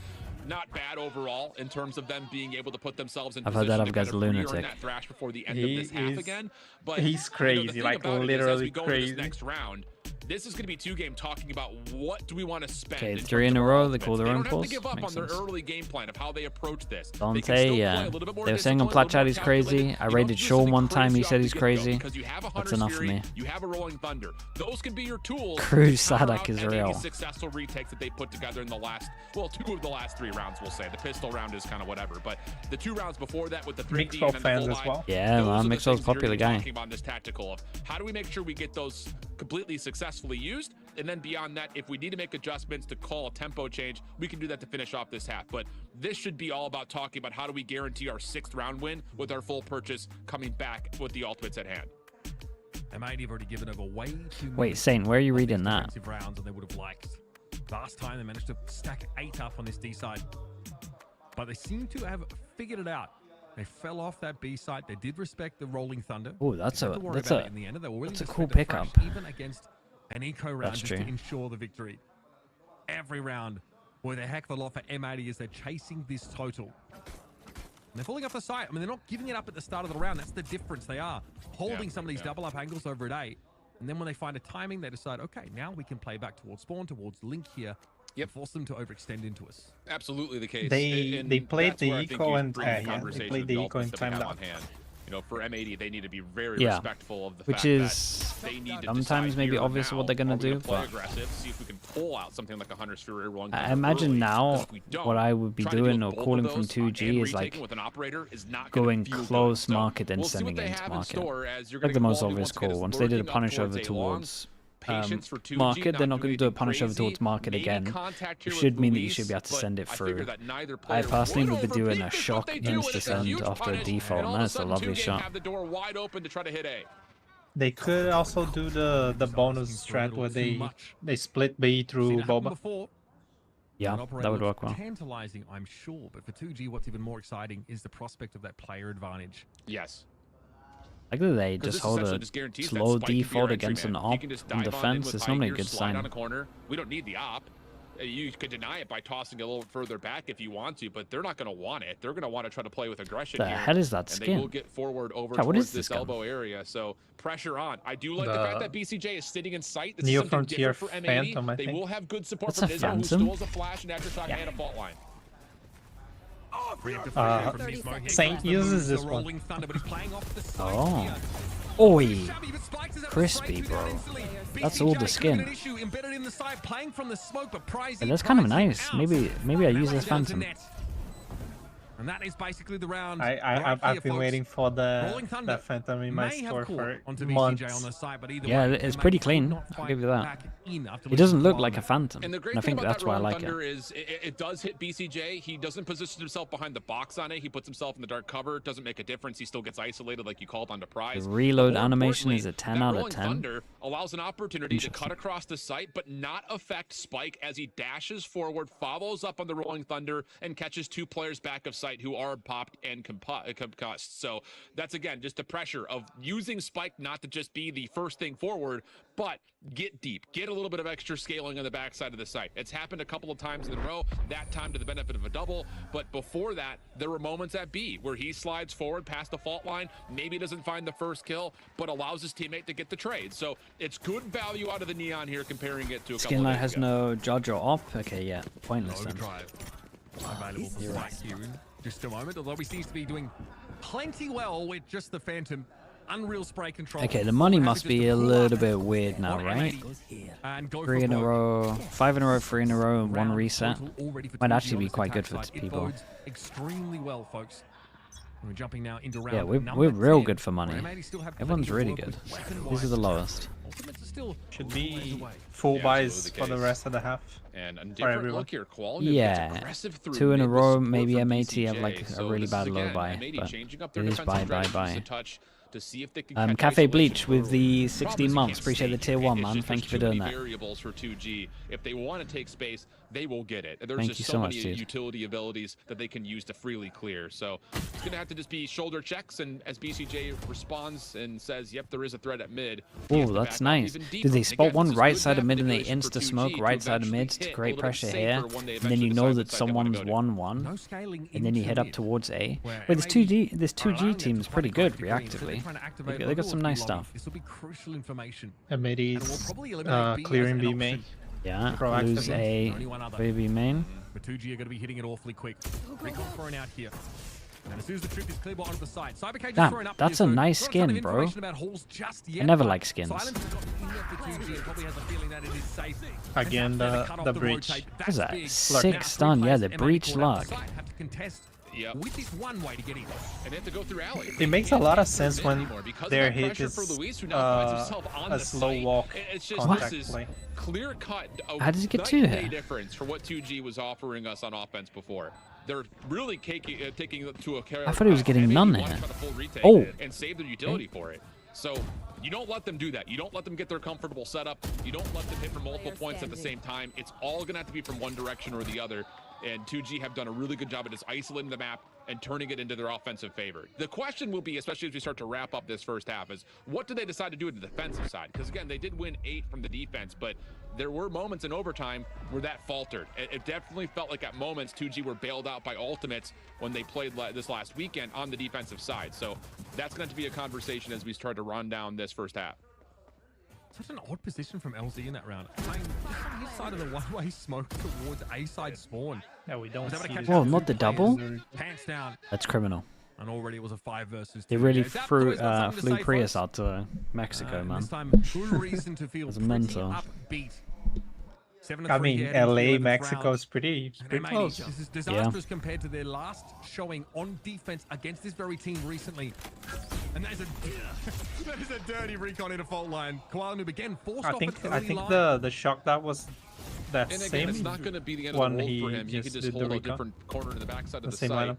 not bad overall in terms of them being able to put themselves in I've heard that position other to guy's kind of re-earn lunatic. that thrash before the end of He this half is- again. But he's you know, the crazy, thing like about it is, as literally we go into crazy. this next round, this is going to be 2 game talking about what do we want to spend. Okay, in 3 terms in a of row, our they call their offense. own They don't pulls. have to give up Makes on their sense. early game plan of how they approach this. They can Dante, still play yeah. a little bit more They were saying on disciplined, a little Platchat more he's crazy. calculated. I You don't rated do Shaw something one time, he crazy said off he's the get-go crazy. because you have a That's Hunter's enough for Fury, me. you have a Rolling Thunder. Those can be your tools. Cruz to counter Sadak out is any real. successful retakes that they put together in the last, well, 2 of the last 3 rounds, we'll say. The pistol round is kind of whatever, but the 2 rounds before that with the 3D Mixed and then fans the as full well. Yeah, those man, are the Mixwell's things that you're popular gonna be guy. talking about in this tactical of how do we make sure we get those completely successfully used, and then beyond that, if we need to make adjustments to call a tempo change, we can do that to finish off this half. But this should be all about talking about how do we guarantee our 6th round win with our full purchase coming back with the ultimates at hand. M80 have already given over way too Wait, many Saint, where are you of these reading that? defensive rounds than they would have liked. Last time they managed to stack 8 up on this D side, but they seem to have figured it out. They fell off that B side. They did respect the Rolling Thunder. Oh, that's They a didn't have to worry that's about a it in the end. They were willing that's a to cool respect the Thrash pickup. even against an eco round just to ensure the victory. Every round with a heck of a lot for M80 as they're chasing this total. And they're falling off the site. I mean, they're not giving it up at the start of the round. That's the difference. They are holding some of these double up angles over at A. And then when they find a timing, they decide, okay, now we can play back towards spawn, towards Link here. Yep. Force them to overextend into us. Absolutely the case. They played the eco and they played the eco and timed out. You know, for M80, they need to be very respectful of the fact that they need to sometimes maybe obvious what they're gonna do. But aggressive, see if we can pull out something like a Hunter's Fury rolling. I imagine now what I would be doing or calling from 2G is like going close market and sending into market. Like the most obvious call. Once they did a punish over towards market, they're not going to do a punish over towards market again, which should mean that you should be able to send it through. I personally would be doing a shock insta send after a default, and that's a lovely shot. They could also do the bonus strat where they split B through Boba. Yeah, that would work well. Tantalizing, I'm sure, but for 2G, what's even more exciting is the prospect of that player advantage. Yes. Like that they just hold a slow default against an op in defense. It's normally a good sign. On a corner. We don't need the op. You could deny it by tossing it a little further back if you want to, but they're not going to want it. They're going to want to try to play with aggression. The hell is that skin? And they will get forward over towards this elbow area. So pressure on. I do like the fact that BCJ is sitting in sight. This is something different for M80. Phantom, I they think. will have good support from Nizzo, who stole a flash and aftershock and a fault line. Saint uses this one. Oh. Oi. Crispy, bro. That's all the skin. And that's kind of nice. Maybe I use this Phantom. And that is basically the round. I've been waiting for the Phantom in my store for months. Yeah, it's pretty clean. I'll give you that. It doesn't look like a Phantom, and I think that's why I like it. It does hit BCJ. He doesn't position himself behind the box on it. He puts himself in the dark cover. It doesn't make a difference. He still gets isolated like you called on to Prize. The reload animation is a 10 out of 10. Thunder allows an opportunity to cut across the site, but not affect Spike as he dashes forward, follows up on the Rolling Thunder, and catches two players back of sight who are popped and concussed. So that's, again, just the pressure of using Spike not to just be the first thing forward, but get deep, get a little bit of extra scaling on the backside of the site. It's happened a couple of times in a row, that time to the benefit of a double, but before that, there were moments at B where he slides forward past the fault line, maybe doesn't find the first kill, but allows his teammate to get the trade. So it's good value out of the Neon here, comparing it to a couple of days has ago. no judge or op? Okay, yeah, pointless then. Available for Spike here in just a moment, although he seems to be doing plenty well with just the Phantom. Unreal spray control. Okay, the money must be a little bit weird now, right? 3 in a row, 5 in a row, 3 in a row, and 1 reset. Might actually be quite good for people. Extremely well, folks. We're jumping now into round. Yeah, we're real good for money. Everyone's really good. These are the lowest. Should be full buys for the rest of the half. And a different look here. Quality yeah, 2 in a row. Maybe M80 have like a really bad low buy, but it is buy. To see if they can Cafe Bleach with the 16 months. Appreciate the tier 1, man. Thank you for doing that. Variables for 2G. If they want to take space, they will get it. There's Thank just you so many much, dude. utility abilities that they can use to freely clear. So it's going to have to just be shoulder checks. And as BCJ responds and says, yep, there is a threat at mid. Oh, that's nice. Did they spot one right side of mid and they insta smoke right side of mid to create pressure here? And then you know that someone's 1-1. And then you head up towards A. Wait, this 2G team is pretty good reactively. They got some nice stuff. This will be crucial information. M80's clearing B main. Yeah, lose A, baby main. But 2G are going to be hitting it awfully quick. Recon thrown out here. And as soon as the trip is clear onto the side, Cybercage is thrown up. That's a nice skin, bro. I never like skins. Again, the breach. What is that? 6 stun. Yeah, the breach luck. Yep. With this one way to get in. And they have to go through alley. It makes a lot of sense when their hit is a slow walk contact play. Clear cut. How does it get to here? Difference for what 2G was offering us on offense before. They're really taking it to a I thought he was getting none here. Oh. And save their utility for it. So you don't let them do that. You don't let them get their comfortable setup. You don't let them hit from multiple points at the same time. It's all going to have to be from one direction or the other. And 2G have done a really good job of just isolating the map and turning it into their offensive favor. The question will be, especially as we start to wrap up this first half, is what do they decide to do at the defensive side? Because again, they did win 8 from the defense, but there were moments in overtime where that faltered. It definitely felt like at moments 2G were bailed out by ultimates when they played this last weekend on the defensive side. So that's going to be a conversation as we start to run down this first half. Such an odd position from LZ in that round. Playing just on his side of the one-way smoke towards A-side spawn. Yeah, we don't see this. Whoa, not the double? Pants down. That's criminal. And already it was a 5 versus 2. They really Flew flew Prius out to Mexico, man. This time, good reason to feel That's pretty mental. upbeat. I mean, LA, Mexico is pretty close. This is disastrous compared to their last showing on defense against this very team recently. And that is a dirty recon in a fault line. Koala Noob again forced off an early I think line. the shock that was that And again, same it's not going to be the end one of the he world for him. He can just just did the hold a recon. different corner in the backside of the same site. lineup.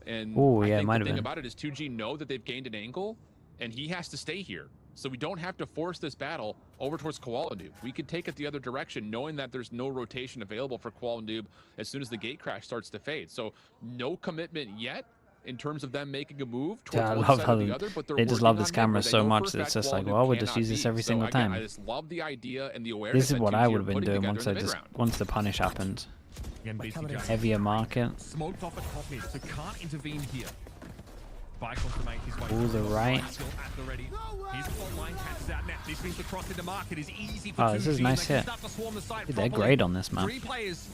And Oh, yeah, I it think might the have thing been. about it is 2G know that they've gained an angle, and he has to stay here. So we don't have to force this battle over towards Koala Noob. We could take it the other direction, knowing that there's no rotation available for Koala Noob as soon as the gate crash starts to fade. So no commitment yet in terms of them making a move towards Yeah, I one love side how or the other, but they're they just working love on this it, camera but they so know for much a that it's fact just like, Koala well, Noob we'll just cannot use this beat. every So single again, time. I just love the idea and the awareness This is that what 2G I are would have been putting doing together in the once the mid-round. punish happened. Again, BCJ. Heavier market. Smoked off at top mid, so can't intervene here. Bike wants to make his way All the through. right. Still at the ready. His fault line catches out now. This means the cross into market is easy for Oh, this is 2G. nice They can hit. start to swarm the site Dude, they're properly. great on this map. 3 players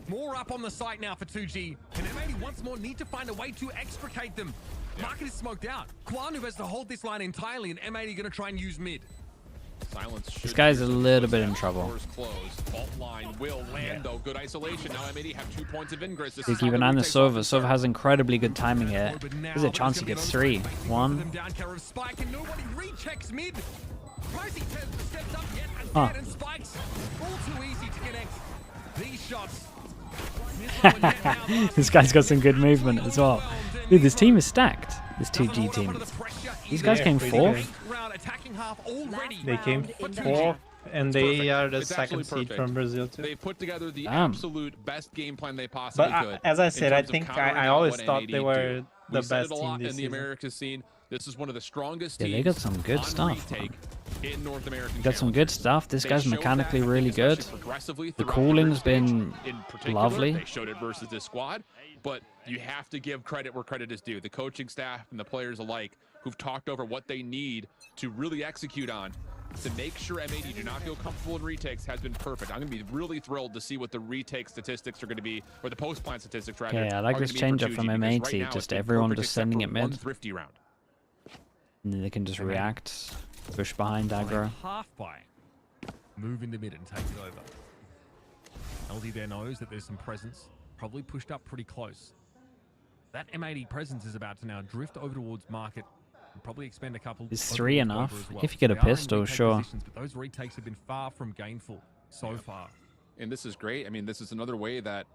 more up on the site now for 2G. And M80 once more need to find a way to extricate them. Market is smoked out. Koala Noob has to hold this line entirely, and M80 going to try and use mid. Silence This guy's a little bit in now. trouble. Doors closed. Fault line will land though. Good isolation. Now M80 have 2 points of ingress. This They is keep how an the eye on the retakes Sova. often Sova start. has incredibly good timing here. But now There's a chance he there's gets gonna be 3. no space to put 1. them down care of Spike, and nobody rechecks mid. Pricey steps up yet Huh. again, and Spike's all too easy to connect these shots. This one yet now, This guy's got some good movement as well. Dude, this team is stacked. This doesn't 2G hold up team. under the pressure These either. guys came pretty 4th. good. Round attacking half already. They came Round in 4th, and they perfect. are the It's second absolutely seed perfect. from Brazil too. They've put together the Damn. absolute best game plan they possibly But could. as I in said, I terms of think countering I out always what thought M80 they were do. the We've said best it a lot team this in the season. Americas scene. This is one of the strongest Yeah, teams they got some good on stuff, retake in North American. Got some good stuff. This They guy's showed mechanically that, I really think, good. especially progressively The throughout cooling's group stage. been In particular, lovely. They showed it versus this squad, but you have to give credit where credit is due. The coaching staff and the players alike who've talked over what they need to really execute on to make sure M80 do not feel comfortable in retakes has been perfect. I'm going to be really thrilled to see what the retake statistics are going to be, or the post-plant statistics rather. Okay, I like are this gonna be for change-up from 2G, because M80, right now just it's been everyone perfect just except sending for it mid. one thrifty round. And then they can just react. Push behind aggro. Half by. Move in the mid and take it over. LD there knows that there's some presence. Probably pushed up pretty close. That M80 presence is about to now drift over towards market. And probably expend a couple. Is over 3 towards enough? Cobra as well. If you get a They are in pistol, retake sure. positions, but those retakes have been far from gainful so far. And this is great. I mean, this is another way that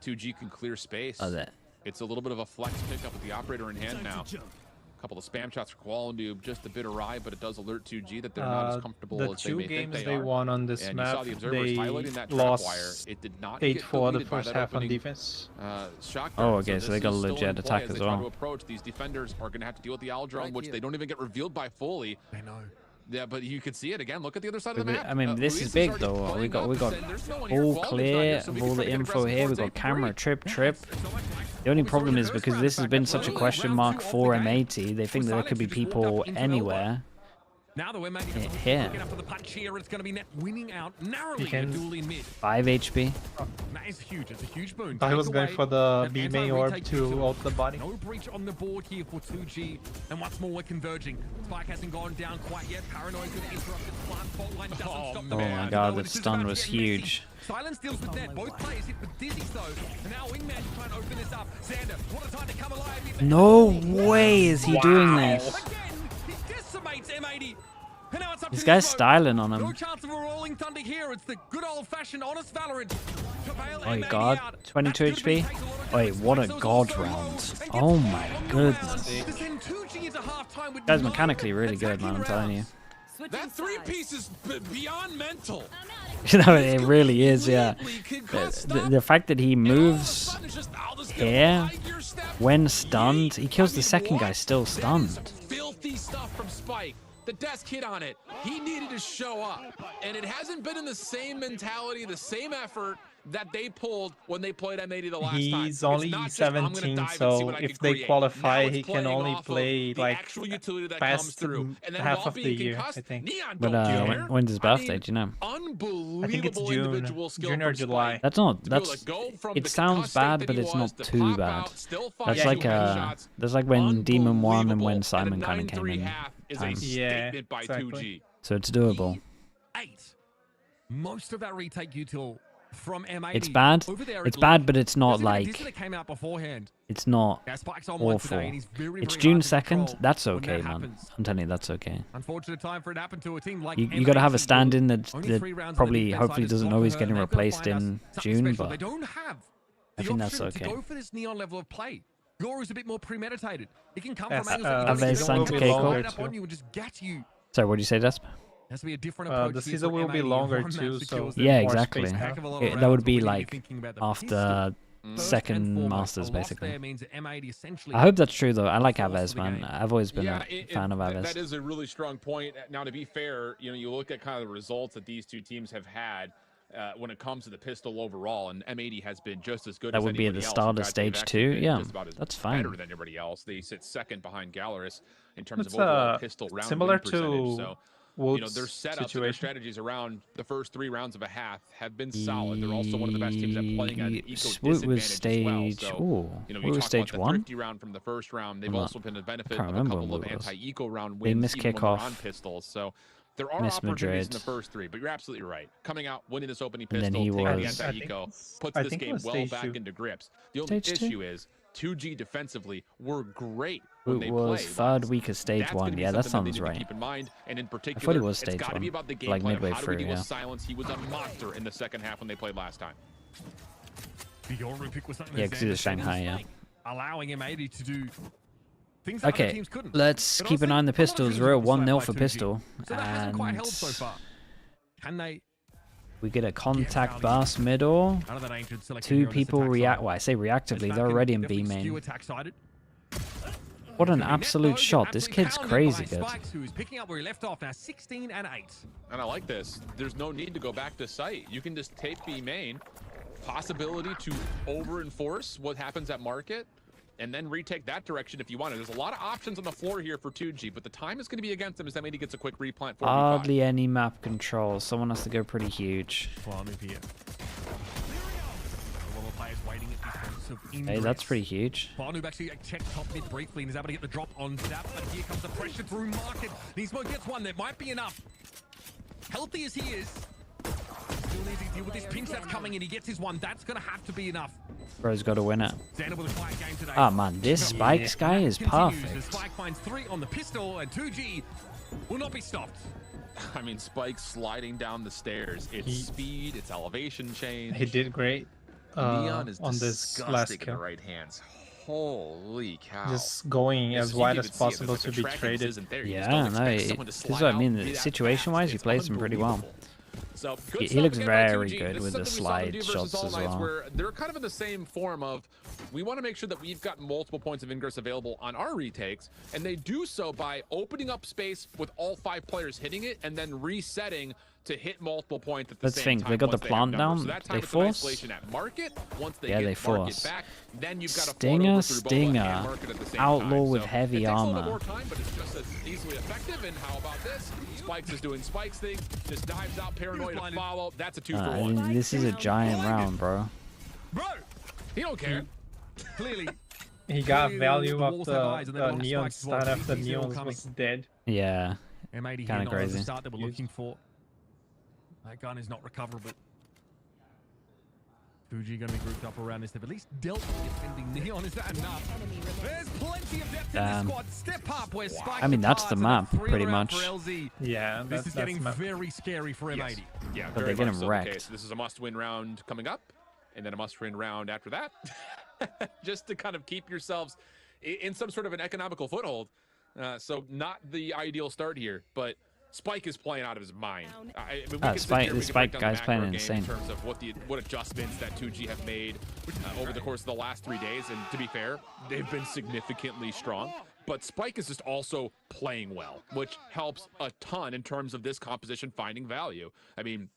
2G can clear space. Oh, that. It's a little bit of a flex pickup with the operator in hand now. A couple of spam shots for Koala Noob, just a bit awry, but it does alert 2G that they're not as comfortable The as they 2 may think games they are. won on this And you saw map, the observers they highlighting that trap lost wire. It did not get 8-4 the deleted by first that half on opening, defense. shotgun. Oh, okay, so this they got a is still legit in play attack as as they try well. to approach. These defenders are going to have to deal with the Aldrome, which they don't even get revealed by fully. They know. Yeah, but you can see it again. Look at the other side of the map. I mean, this Luis is big already though. playing We got up, and there's no one here. all Quality's not clear here, so we of can all the try to get info aggressive here. We towards got camera, A3. trip. The only problem is because this has been such a question mark for M80, they think that there could be people anywhere. Now the M80 Here. get up for the punch here. It's going to be net winning out narrowly. You can- A duel in mid. 5 HP. That is huge. It's a huge boon. Thought he Take was going away for the that B main anti-retake orb pixel. to ult the body. No breach on the board here for 2G. And once more, we're converging. Spike hasn't gone down quite yet. Paranoid going to interrupt the plant. Fault line doesn't stop the Oh man. my god, No, that this is stun about to was get messy. huge. Silence deals with that. Both players hit with dizzies though. And now Wingman trying to open this up. Xander, what a time to come alive. No way is he doing this. Again, he decimates M80. And now it's up This to guy's Nismo. styling on No him. chance of a rolling thunder here. It's the good old-fashioned honest Valorant. To bail Oh M80 god, out. 22 That could have been HP. taken a lot of Wait, damage. what a Spikes god also round. low and gets Oh my on the round. goodness. To send 2G into halftime with Guy's no mechanically really good, man, I'm attacking telling you. rounds. That three-piece is beyond mental. You know, it really is, yeah. The fact that he moves here when stunned, he kills the second guy still stunned. Filthy stuff from Spike. The desk hit on it. He needed to show up. And it hasn't been in the same mentality, the same effort that they pulled when they played M80 the last time. He's only 17, so if they qualify, he can only play like past half of the year, I think. But when's his birthday? Do you know? I think it's June or July. That's not. That's. It sounds bad, but it's not too bad. That's like that's like when Demon won and when Simon kind of came in. Yeah, exactly. So it's doable. Most of that retake util from M80. It's bad. It's bad, but it's not like. It's not awful. It's June 2nd. That's okay, man. I'm telling you, that's okay. Unfortunate time for it happened to a team like You got to have a stand-in that probably, hopefully, doesn't know he's getting replaced in June, but I think that's okay. Go for this Neon level of play. GLRS is a bit more premeditated. It can come from right up on you and just get you. Sorry, what did you say, Desp? Has to be a different approach. The season will be longer too, so yeah, exactly. That would be like after second Masters, basically. I hope that's true, though. I like Aves, man. I've always been a fan of Aves. That is a really strong point. Now, to be fair, you know, you look at kind of the results that these two teams have had when it comes to the pistol overall, and M80 has been just as good. That would be at the start of stage 2. Yeah, that's fine. Better than everybody else. They sit second behind GLRS in terms of overall pistol round similar to. So, you know, their setups and their strategies around the first 3 rounds of a half have been solid. They're also one of the best teams at playing at eco disadvantage as well. So, you know, you talk stage about the thrifty round from the first round. They've also been a benefit of a couple of anti-eco round wins even when they're on pistols. So there are opportunities in the first 3, but you're absolutely right. Coming out, winning this opening pistol, taking the anti-eco, puts this game well back into grips. The only issue is 2G defensively were great when they played. Third week of stage 1. Yeah, that sounds right. Keep in mind, and in particular, I thought it was stage it's got to 1, be about the game like plan. midway How do through. we deal Yeah. with silence? He was a monster in the second half when they played last time. Yeah, because he was Shanghai. Yeah. Allowing M80 to do things that other teams couldn't. Let's keep an eye on the pistols. We're at 1-0 for pistol, so that hasn't quite held so far. Can they? We get a contact burst middle. 2 people react. Well, I say reactively. They're already in B main. What an absolute shot. This kid's crazy good. Who's picking up where he left off now, 16 and 8. And I like this. There's no need to go back to site. You can just take B main. Possibility to over-enforce what happens at market, and then retake that direction if you want it. There's a lot of options on the floor here for 2G, but the time is going to be against them as M80 gets a quick replant. Hardly any map control. Someone has to go pretty huge. Hey, that's pretty huge. Warmup actually checked top mid briefly and is able to get the drop on Zap, but here comes the pressure through market. Nismo gets one. That might be enough. Healthy as he is, still needs to deal with this pinch that's coming in. He gets his one. That's going to have to be enough. Bro's got to win it. Oh ah, man, this Spikes guy is perfect. Spike finds 3 on the pistol, and 2G will not be stopped. I mean, Spike sliding down the stairs. It's speed, it's elevation change. He did great. Neon is on this last kill. in the right hands. Holy cow. Just going as wide as possible to be traded. Yeah, no, this is what I mean. Situation-wise, he plays him pretty well. So he looks very good with the slide shots as well. Where they're kind of in the same form of, we want to make sure that we've got multiple points of ingress available on our retakes, and they do so by opening up space with all 5 players hitting it and then resetting to hit multiple points at the same time. They got the plant down. So that time they force. At market. Once they they force. Back, then you've got Stinger. Outlaw with heavy armor. More time, but it's just as easily effective. And how about this? Spikes is doing Spikes thing. Just dives out, paranoid to follow. That's a 2 for 1. I mean, this is a giant round, bro. Bro, he don't care. Clearly. He got value of the Neon start after Neon was dead. Yeah. M80 kind of crazy. The start that we're looking for. That gun is not recoverable. 2G going to be grouped up around this. They've at least dealt with defending Neon. Is that enough? There's plenty of depth in this squad. Step up where Spike. I mean, that's the map, pretty much. Yeah, this is getting very scary for M80. Yes. Yeah, but they're getting wrecked. Okay, so this is a must-win round coming up, and then a must-win round after that, just to kind of keep yourselves in some sort of an economical foothold. So not the ideal start here, but Spike is playing out of his mind. I mean, we Spike guy's playing insane. in terms of what adjustments that 2G have made over the course of the last 3 days. And to be fair, they've been significantly strong. But Spike is just also playing well, which helps a ton in terms of this composition finding value. I mean,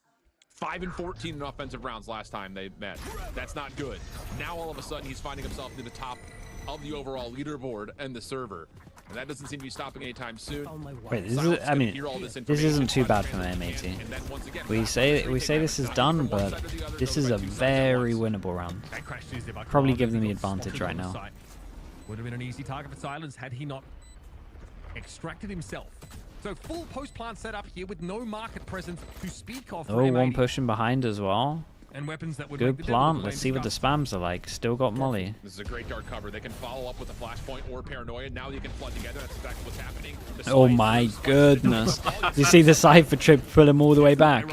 5 and 14 in offensive rounds last time they met. That's not good. Now all of a sudden he's finding himself near the top of the overall leaderboard and the server. And that doesn't seem to be stopping anytime soon. Wait, this is, I mean, this isn't too bad for M80. We say this is done, but this is a very winnable round. Probably give them the advantage right now. Would have been an easy target for Silence had he not extracted himself. So full post-plant setup here with no market presence to speak of. Oh, one pushing behind as well. And weapons that would good plant. Let's see what the spams are like. Still got Molly. This is a great dark cover. They can follow up with a flashpoint or paranoia. Now you can flood together. That's exactly what's happening. Oh my goodness. You see the Cypher trip pull him all the way back.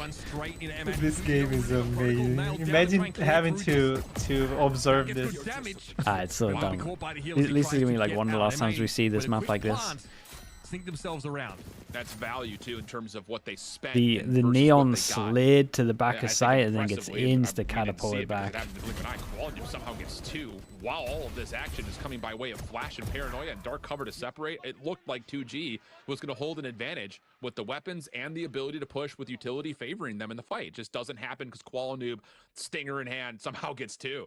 This game is amazing. Imagine having to observe this. It's so dumb. At least it's gonna be like one of the last times we see this map like this. Think themselves around. That's value too in terms of what they spent. The neon slid to the back of sight and then gets insta catapulted back. Quality somehow gets 2 while all of this action is coming by way of flash and paranoia and dark cover to separate. It looked like 2G was going to hold an advantage with the weapons and the ability to push with utility favoring them in the fight. It just doesn't happen because Noob, stinger in hand, somehow gets 2.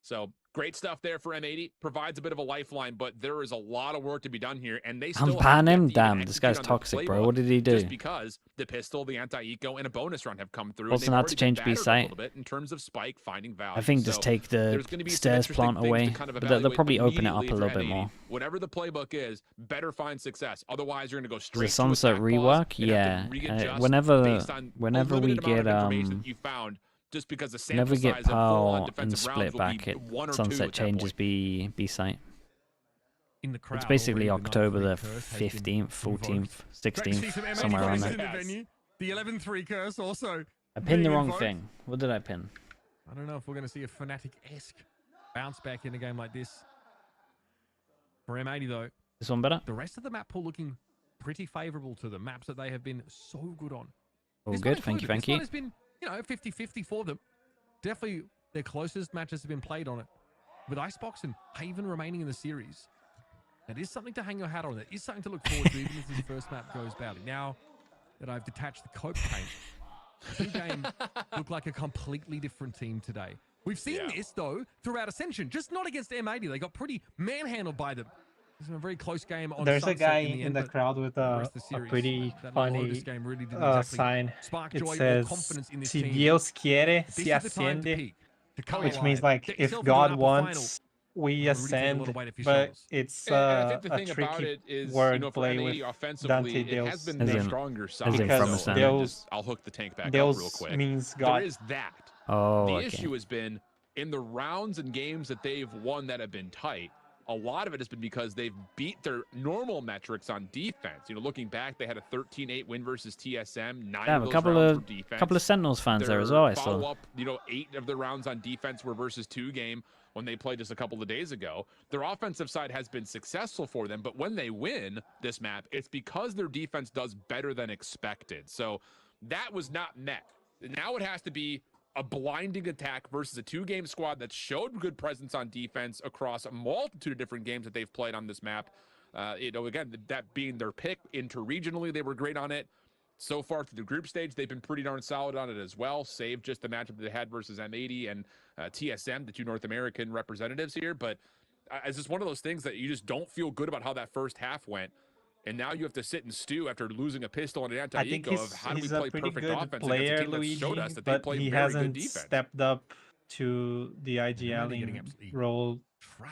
So great stuff there for M80. Provides a bit of a lifeline, but there is a lot of work to be done here, and they still ban him. Damn, this guy's toxic, bro. What did he do? Just because the pistol, the anti-eco, and a bonus run have come through. Also not to change B site. A little bit in terms of Spike finding value. I think just take the stairs plant away, but they'll probably open it up a little bit more. Whatever the playbook is, better find success. Otherwise, you're going to go straight. The sunset rework, yeah. Whenever we get just because the never sample get size of Pearl and split back, sunset changes B site. It's basically October the 15th, 14th, 16th, somewhere around there. The 11-3 curse also. I pinned the wrong thing. What did I pin? I don't know if we're going to see a Fnatic-esque bounce back in a game like this. For M80 though. This one better? The rest of the map pool looking pretty favorable to the maps that they have been so good on. All good, thank you, thank you. This one has been, 50-50 for them. Definitely their closest matches have been played on it. With Icebox and Haven remaining in the series. That is something to hang your hat on. That is something to look forward to even as this first map goes badly. Now that I've detached the cope paint, two game look like a completely different team today. We've seen this though throughout Ascension, just not against M80. They got pretty manhandled by them. It's a very close game on There's Sunset a guy in the crowd with a pretty funny sign. It says, "Si Dios quiere, si asciende," which means like if God wants, we ascend. But it's a tricky wordplay with Dante Deus. Because I'll hook the tank back up real quick. Means God. There is that. Oh, the issue has been in the rounds and games that they've won that have been tight. A lot of it has been because they've beat their normal metrics on defense. Looking back, they had a 13-8 win versus TSM. 9 Damn, of those a couple rounds of were defense. couple of Sentinels fans there as well. I saw. Follow-up, 8 of the rounds on defense were versus 2 game when they played just a couple of days ago. Their offensive side has been successful for them, but when they win this map, it's because their defense does better than expected. So that was not met. Now it has to be a blinding attack versus a 2-game squad that showed good presence on defense across a multitude of different games that they've played on this map. Again, that being their pick interregionally, they were great on it. So far through the group stage, they've been pretty darn solid on it as well, save just the matchup they had versus M80 and TSM, the 2 North American representatives here. But it's just one of those things that you just don't feel good about how that first half went. And now you have to sit and stew after losing a pistol and an anti-eco of how do we play perfect offense against a team that showed us that they play very good defense. Stepped up to the IGL role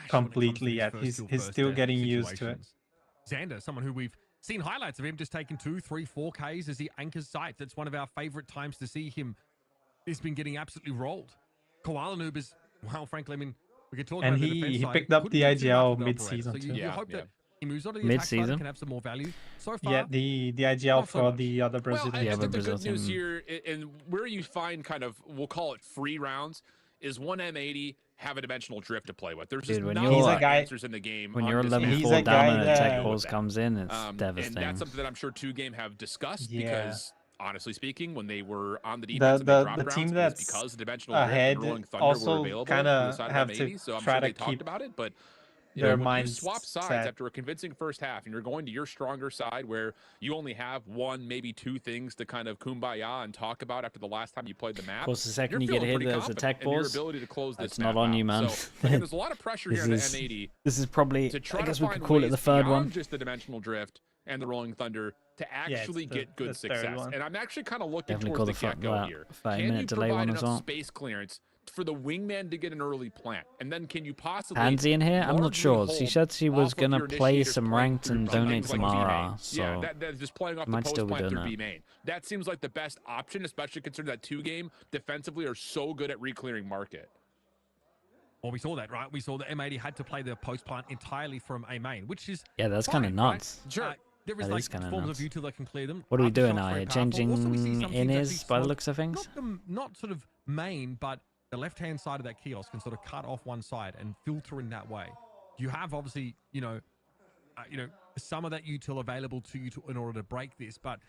completely yet. He's still getting used to it. Xander, someone who we've seen highlights of him just taking 2, 3, 4Ks as he anchors sight. That's one of our favorite times to see him. He's been getting absolutely rolled. Koala Noob is, well, frankly, I mean, we could talk about the defense he picked up the IGL mid-season too. You hope that he moves on to the mid-season can have some more value. So far, yeah, the IGL for the other Brazilian. I think the good news here, and where you find kind of, we'll call it free rounds, is one M80 have a dimensional drift to play with. There's just Dude, when not you're a He's lot a of guy- answers in the game. When on you're this 11 map. He's 4 a down guy and a that- tech pulse comes in, it's And devastating. that's something that I'm sure 2Game have discussed Yeah. because, honestly speaking, when they were on the defense and they The dropped rounds, team it was that's because the dimensional drift ahead and Rolling Thunder also were available kinda for the side have of to M80, so I'm try sure to they talked keep about it, but their when you minds swap sides set. after a convincing first half and you're going to your stronger side where you only have one, maybe two things to kind of kumbaya and talk about after the last time you played the map. Of course, the second you're you get feeling hit, pretty there's a confident tech in your pause. ability to close this That's not map on out. you, man. So, again, there's a lot of pressure here This to is- M80 This is probably, to try I guess to we could find call it ways the third beyond one. just the dimensional drift and the Rolling Thunder to actually the- get good the third success. one. And I'm actually kind of looking Definitely towards call the the get-go here. 30-minute Can you delay provide one as enough well. space clearance for the wingman to get an early plant? And then can you possibly Handsy in here? I'm not largely sure. She hold said she was off of gonna your play initiators some playing ranked through and something donate like some B main? RR, so yeah, that's just playing off the might post still be plant doing through that. B main. That seems like the best option, especially considering that 2Game defensively are so good at re-clearing market. Well, we saw that, right? We saw that M80 had to play the post plant entirely from A main, which is Yeah, that's kind of fine, right? nuts. Sure. There is That like is kinda forms nuts. of util that can clear them. What are we doing Aftershocks now? very Here? powerful. Also, we see some Changing teams in actually is by the smoke looks of things. not sort of main, but the left-hand side of that kiosk can sort of cut off one side and filter in that way. You have obviously, some of that util available to you in order to break this, but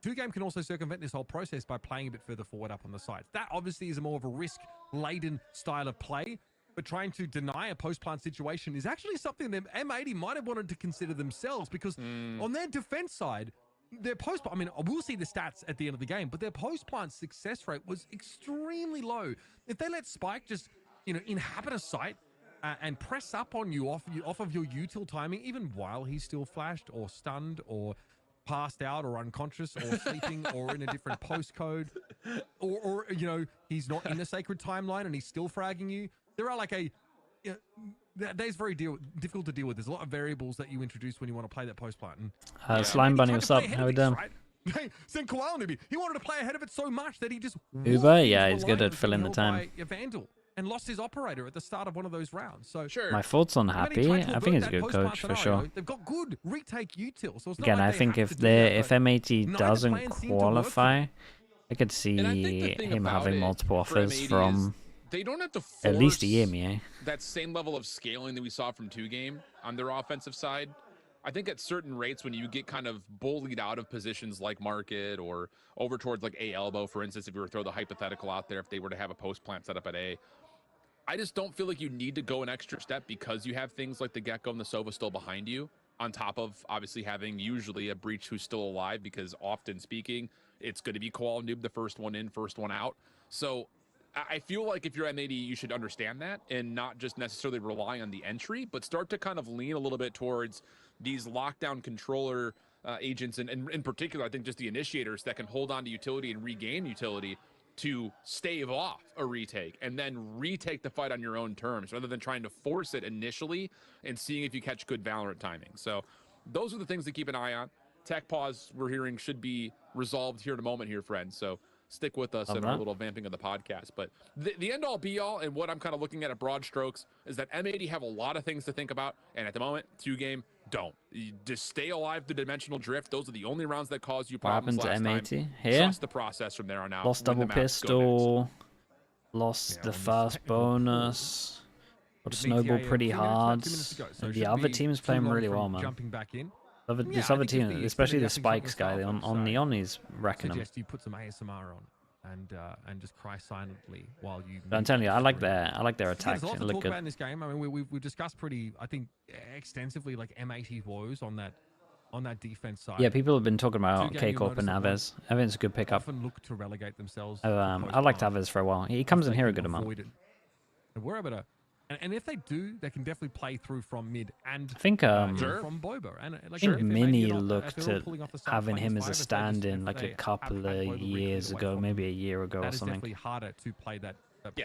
2Game can also circumvent this whole process by playing a bit further forward up on the sides. That obviously is a more of a risk-laden style of play, but trying to deny a post-plant situation is actually something that M80 might have wanted to consider themselves, because on their defense side, their post, I mean, we'll see the stats at the end of the game, but their post-plant success rate was extremely low. If they let Spike just, inhabit a site and press up on you off of your util timing, even while he's still flashed or stunned or passed out or unconscious or sleeping or in a different postcode, or he's not in a sacred timeline and he's still fragging you. There are that is very difficult to deal with. There's a lot of variables that you introduce when you want to play that post plant. Slime Bunny, what's up? How we doing? Sent Koala to me. He wanted to play ahead of it so much that he just Uber? Yeah, he's good at filling the time. Vandal and lost his operator at the start of one of those rounds. So Sure. My thoughts on when he Happy? tried to I avert think he's a that good post-plant coach for scenario, sure. They've got good retake util. So it's not Again, like I they think have if to do that, if but M80 neither doesn't plan seemed to work for qualify, them. I could see And I think the thing him about having it multiple for offers M80 is from they don't have to force at least a year, me. that same level of scaling that we saw from 2Game on their offensive side. I think at certain rates, when you get kind of bullied out of positions like market or over towards like A elbow, for instance, if you were to throw the hypothetical out there, if they were to have a post plant set up at A, I just don't feel like you need to go an extra step because you have things like the Gecko and the Sova still behind you, on top of obviously having usually a Breach who's still alive, because often speaking, it's going to be Koala Noob, the first one in, first one out. So I feel like if you're M80, you should understand that and not just necessarily rely on the entry, but start to kind of lean a little bit towards these lockdown controller agents, and in particular, I think just the initiators that can hold on to utility and regain utility to stave off a retake and then retake the fight on your own terms rather than trying to force it initially and seeing if you catch good Valorant timing. So those are the things to keep an eye on. Tech pause, we're hearing, should be resolved here in a moment here, friends. So stick with us in our little vamping of the podcast. But the end all be all, and what I'm kind of looking at broad strokes, is that M80 have a lot of things to think about. And at the moment, 2Game, don't. You just stay alive to dimensional drift. Those are the only rounds that caused you What problems happened to last M80? time. Here? Trust the process from there on out. Lost when the double maps go pistol. Lost the first bonus. Got snowball pretty hard. The other team's playing really well, man. Jumping back in. This other team, especially the Spikes guy on Neon, he's wrecking them. Suggest you put some ASMR on and just cry silently while you. But I'm telling you, I like their There's attacks. a lot It to look talk good. about in this game. I mean, we've discussed pretty, I think, extensively like M80 woes on that defense side. Yeah, people have been talking about 2Game, K-Corp and you'll notice Aves. Aves a good pickup. often look to relegate themselves. I liked Aves for a while. He comes in here a good amount. And we're able to, and if they do, they can definitely play through from mid and I think from Boba. And I think if Mini you're not- looked if they're all at pulling off the side having playing him as a five, if they just- stand-in if like they a couple have of Boba years away ago, from maybe a year ago that or is something. definitely harder to play that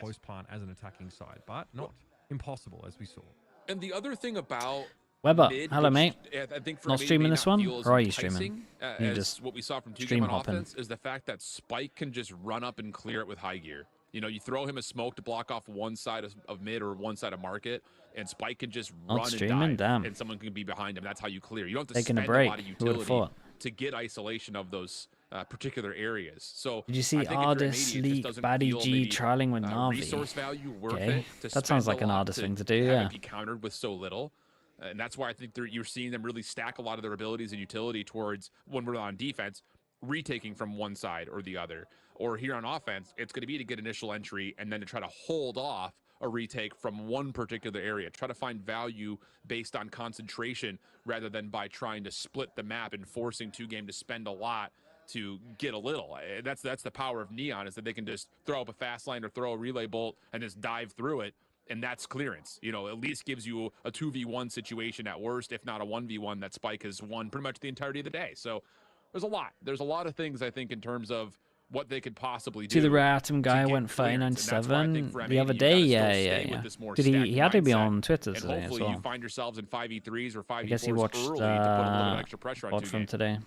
post plant as an attacking side, but not impossible as we saw. And the other thing about Weber, mid, hello which mate. I think for Not M80 streaming may this not one, feel as or are you enticing, streaming? You as just what we saw from 2Game stream on hopping. offense, is the fact that Spike can just run up and clear it with high gear. You know, you throw him a smoke to block off one side of mid or one side of market, and Spike can just Not run streaming? and dive, Damn. and someone can be behind him. That's how you clear. You don't have to Taking a spend break. a lot of Who would've utility thought? to get isolation of those particular areas. So Did you see I think if you're Ardis, M80, it just Leak, doesn't Baddie feel G maybe, trialing with Navi? resource value worth Okay. it to That spend sounds like a an lot Ardis to thing to do, have yeah. it be countered with so little. And that's why I think you're seeing them really stack a lot of their abilities and utility towards, when we're on defense, retaking from one side or the other. Or here on offense, it's going to be to get initial entry and then to try to hold off a retake from one particular area. Try to find value based on concentration rather than by trying to split the map and forcing 2Game to spend a lot to get a little. That's the power of Neon, is that they can just throw up a fast line or throw a relay bolt and just dive through it. And that's clearance. You know, at least gives you a 2v1 situation at worst, if not a 1v1 that Spike has won pretty much the entirety of the day. So there's a lot. There's a lot of things, I think, in terms of what they could possibly do. See the Rare Atom guy get went clearance, and that's where I 39.7 think for the other M80, you day. gotta still Yeah, stay yeah. with this more Did stacked he had to be mindset, on Twitter and today as hopefully well. you find yourselves in 5v3s or 5v4s I guess he watched early to put a little bit of extra pressure on VOD from 2Game. today.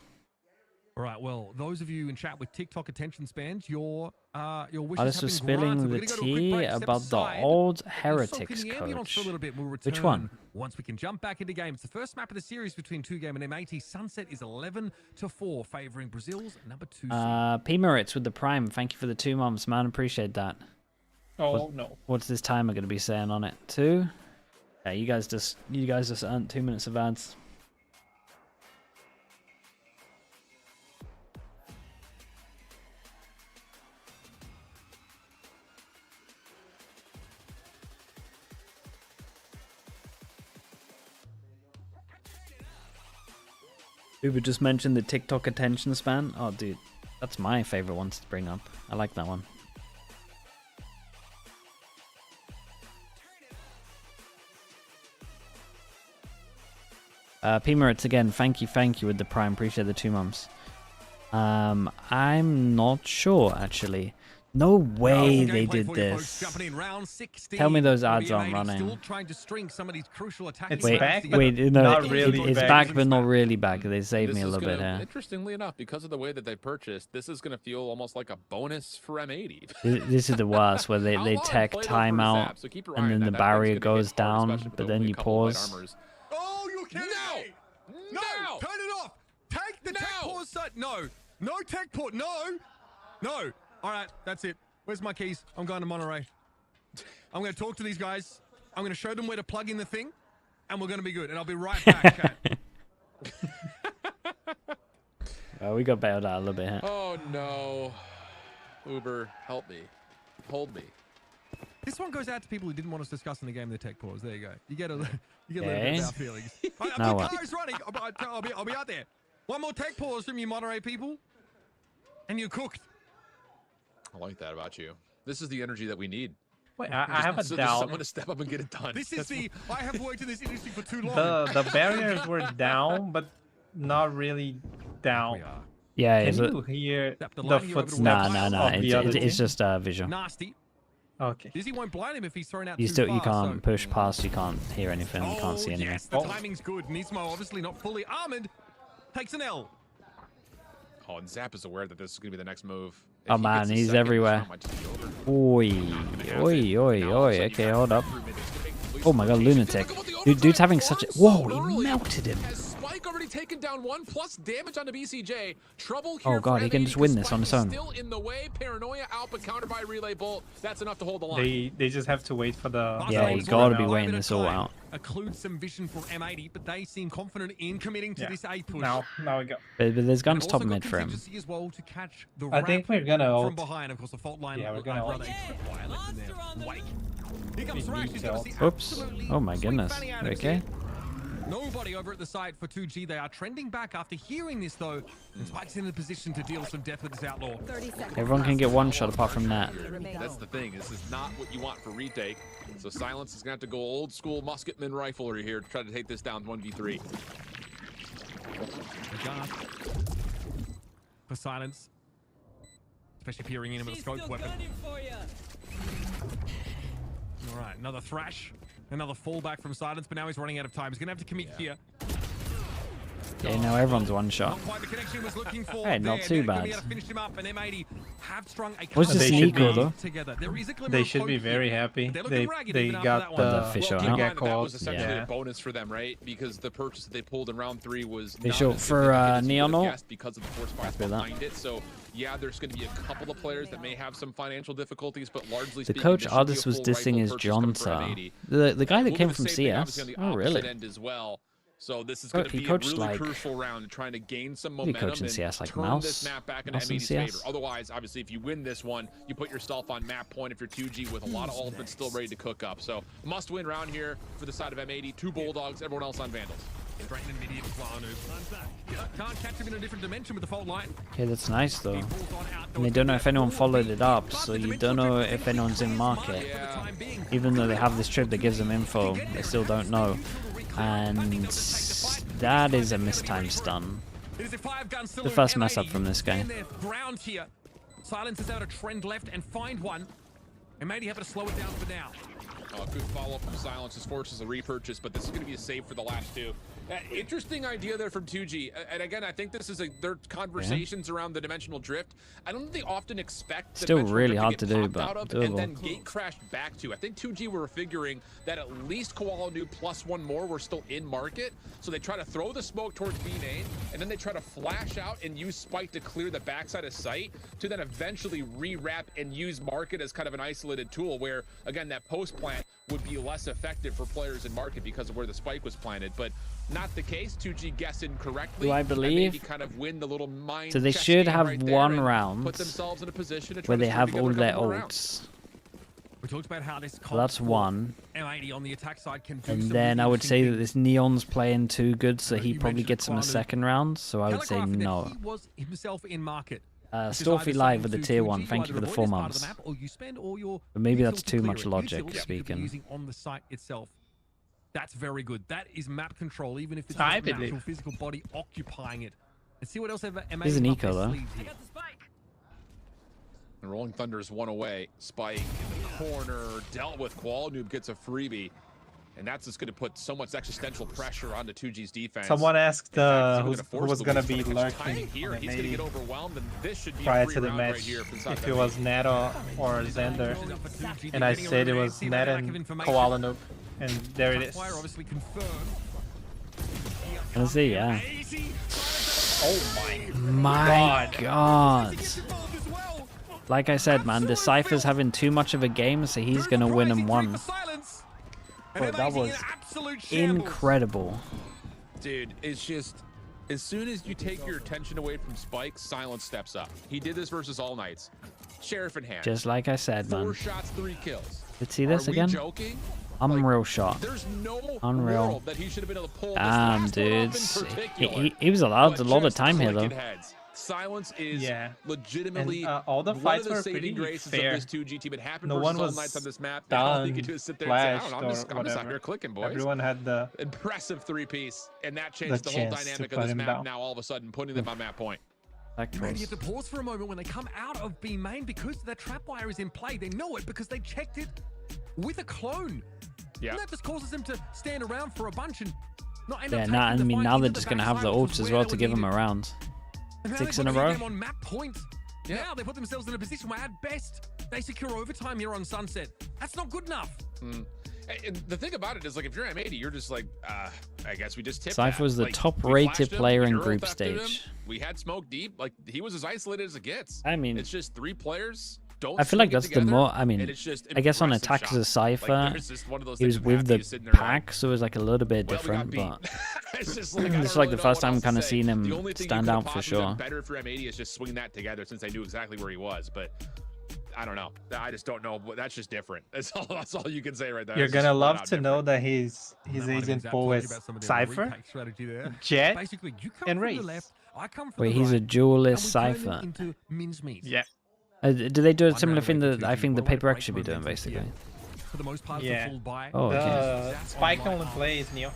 All right, well, those of you in chat with TikTok attention spans, your wishes Ardis have was been granted. spilling We're the gonna go to a quick tea break, step about the aside, old and soak in Heretics the ambience coach. for a little bit. We'll Which return one? once we can jump back into game. It's the first map of the series between 2Game and M80. Sunset is 11-4, favoring Brazil's number 2 seed. P Moritz with the Prime. Thank you for the 2 months, man. Appreciate that. Oh no. What's this timer going to be saying on it? 2? Yeah, you guys just earned 2 minutes of ads. Uber just mentioned the TikTok attention span. Oh, dude, that's my favorite one to bring up. I like that one. P Moritz again, thank you with the Prime. Appreciate the 2 months. I'm not sure actually. No way they did this. Tell me those ads aren't running. It's back, but Wait, no, not really it's back, but not really back. They saved This me a is little bit gonna, here. interestingly enough, because of the way that they purchased, this is going to feel almost like a bonus for M80. This is the worst, where they How tech long played timeout, over so keep your eye and on then that. the That barrier thing's gonna goes hit hard, down, especially with but then only you a couple of light pause. armors. Oh, you kidding me? No! Turn it off! Take the tech pause set! No! No tech pause! No! No! Alright, that's it. Where's my keys? I'm going to Monterey. I'm going to talk to these guys. I'm going to show them where to plug in the thing, and we're going to be good. And I'll be right back, chat. We got bailed out a little bit here. Oh no. Uber, help me. Hold me. This one goes out to people who didn't want us discussing the game the tech pause. There you go. You get a little bit of our feelings. Now The what? car is running. I'll be out there. One more tech pause from you Monterey people, and you're cooked. I like that about you. This is the energy that we need. Wait, I have a There's doubt. someone to step up and get it done. This is I have worked in this industry for too long. The barriers were down, but not really down. Yeah, Can is it? you hear Step the the line here over footsteps to Nah. of the other It's team? just visual. Nasty. Okay. Dizzy won't blind him if he's thrown out You too still far, you can't so- push past. You can't hear anything. You can't see anything. Yes, the timing's good. Nismo obviously not fully armored. Takes an L. Oh, and Zap is aware that this is going to be the next move. If Oh he man, gets a he's second, everywhere. this round might just be over. Oi. Okay, hold up. Oh my god, Lunatic. Dude's having such a... Whoa, he melted him. Spike already taken down 1 plus damage on the BCJ. Trouble here Oh god, for he can M80 just win because this on his Spike is own. Still in the way. Paranoia out, but countered by Relay Bolt. That's enough to hold the line. They just have to wait for the... Yeah, you gotta be waiting this all out. Occludes some vision from M80, but they seem confident in committing to this A push. Now we go. But there's guns And top also got mid for him. contingency as well to catch the I think we're gonna from ult. behind. Of course, the fault line. Yeah, we're gonna ult. Wake. Here comes Thrash. He's gonna see Oops. absolutely Oh my sweet goodness. fanny out of Okay. here. Nobody over at the side for 2G. They are trending back after hearing this, though. And Spike's in a position to deal some death with this outlaw. Everyone can get one shot apart from that. That's the thing. This is not what you want for retake. So Silence is going to have to go old school musketman riflery here to try to take this down 1v3. For Silence. Especially peering in him with a scope weapon. All right, another Thrash. Another fallback from Silence, but now he's running out of time. He's going to have to commit here. Yeah, now everyone's one shot. Hey, not too bad. Was this Nico though? They should be very happy. They got the fish out. That was essentially a bonus for them, right? Because the purchase that they pulled in round 3 was Fish out for Neon because of the force bias behind it. So yeah, there's going to be a couple of players that may have some financial difficulties, but largely the coach Ardis was dissing his Jonta. The guy that came from CS. Oh really? So this is going to be a really crucial round, trying to gain some momentum and CS like turn Mouse. this map back into M80's favor. Otherwise, obviously, if you win this one, you put yourself on map point if you're 2G with a lot of ultimates still ready to cook up. So must-win round here for the side of M80. 2 Bulldogs, everyone else on Vandals. Can't catch him in a different dimension with the fault line. Okay, that's nice though. And they don't know if anyone followed it up, so you don't know if anyone's in market. Even though they have this trip that gives them info, they still don't know. And that is a mistimed stun. The first mess up from this guy. Silence is out a trend left and find one. And maybe have to slow it down for now. Good follow-up from Silence. His forces a repurchase, but this is going to be a save for the last 2. Interesting idea there from 2G. And again, I think this is their conversations around the dimensional drift. I don't think they often expect the still really hard to do, but doable. And then gate crashed back to. I think 2G were figuring that at least Koala Noob plus 1 more were still in market. So they try to throw the smoke towards B main, and then they try to flash out and use Spike to clear the backside of sight to then eventually re-wrap and use market as kind of an isolated tool where, again, that post plant would be less effective for players in market because of where the spike was planted. But not the case. 2G guessed incorrectly. Do I believe? Kind of win the little mind so they should have right one round put themselves in a position where they have all their ults. We talked about how this so that's one. M80 on the attack side can do and then I would say that this Neon's playing too good, so he probably gets him a second round. So I would say no. He was himself in market. Storfy Live with the tier 1. Thank you for the 4 months. But maybe that's too much logic speaking. On the site itself. That's very good. That is map control, even if it's not an actual physical body occupying it. Let's see what else ever M80 is an eco though. And Rolling Thunder is 1 away. Spike in the corner, dealt with. Koala Noob gets a freebie. And that's just going to put so much existential pressure onto 2G's defense. Someone asked who was going to be lurking here. He's going to get overwhelmed, and this should be prior to the match, if it was Neto or Xander. And I said it was Net and Koala Noob. And there it is. Let's see, yeah. Oh my god. Like I said, man, the Cypher's having too much of a game, so he's going to win them 1. Bro, that was incredible. Dude, it's just, as soon as you take your attention away from Spike, Silence steps up. He did this versus All Knights. Sheriff in hand. Just like I said, man. 4 shots, 3 kills. Let's see this again. Joking? Unreal shot. There's no unreal. That he should have been able to pull dudes. He was allowed a lot of time here, though. Silence is legitimately and, all the fights one of the were saving graces fair. Of this 2G team. It happened no versus one was All Knights on this map. Done, all you can do is sit there and say, I'm just out here clicking, boys. Everyone had the impressive 3-piece, and that changed the whole dynamic of this map. Down. Now all of a sudden putting them on map point. Maybe you have to pause for a moment when they come out of B main because the trap wire is in play. They know it because they checked it with a clone. Yeah. And that just causes them to stand around for a bunch and not end up I mean, now they're just going to have the ults as well to give them a round. 6 in a row. On map point. Yeah. Now they put themselves in a position where at best they secure overtime here on Sunset. That's not good enough. And the thing about it is, like, if you're M80, you're just like, I guess we just tipped. Cypher was the top-rated player in group stage. We had smoke deep. Like, he was as isolated as it gets. I mean, it's just 3 players. I feel like that's the more. I mean, I guess on attack as a Cypher, he was with the pack, so it was like a little bit different. But it's just like the first time kind of seeing him stand out for sure. Better for M80 is just swing that together since they knew exactly where he was. But I don't know. I just don't know. That's just different. That's all you can say right there. You're gonna love to know that his agent pool is Cypher, Jet, and Raze. Wait, he's a duelist Cypher. Yeah. Do they do a similar thing that I think the Paper X should be doing, basically? For the most part, yeah. Oh, okay. Spike only plays Neo.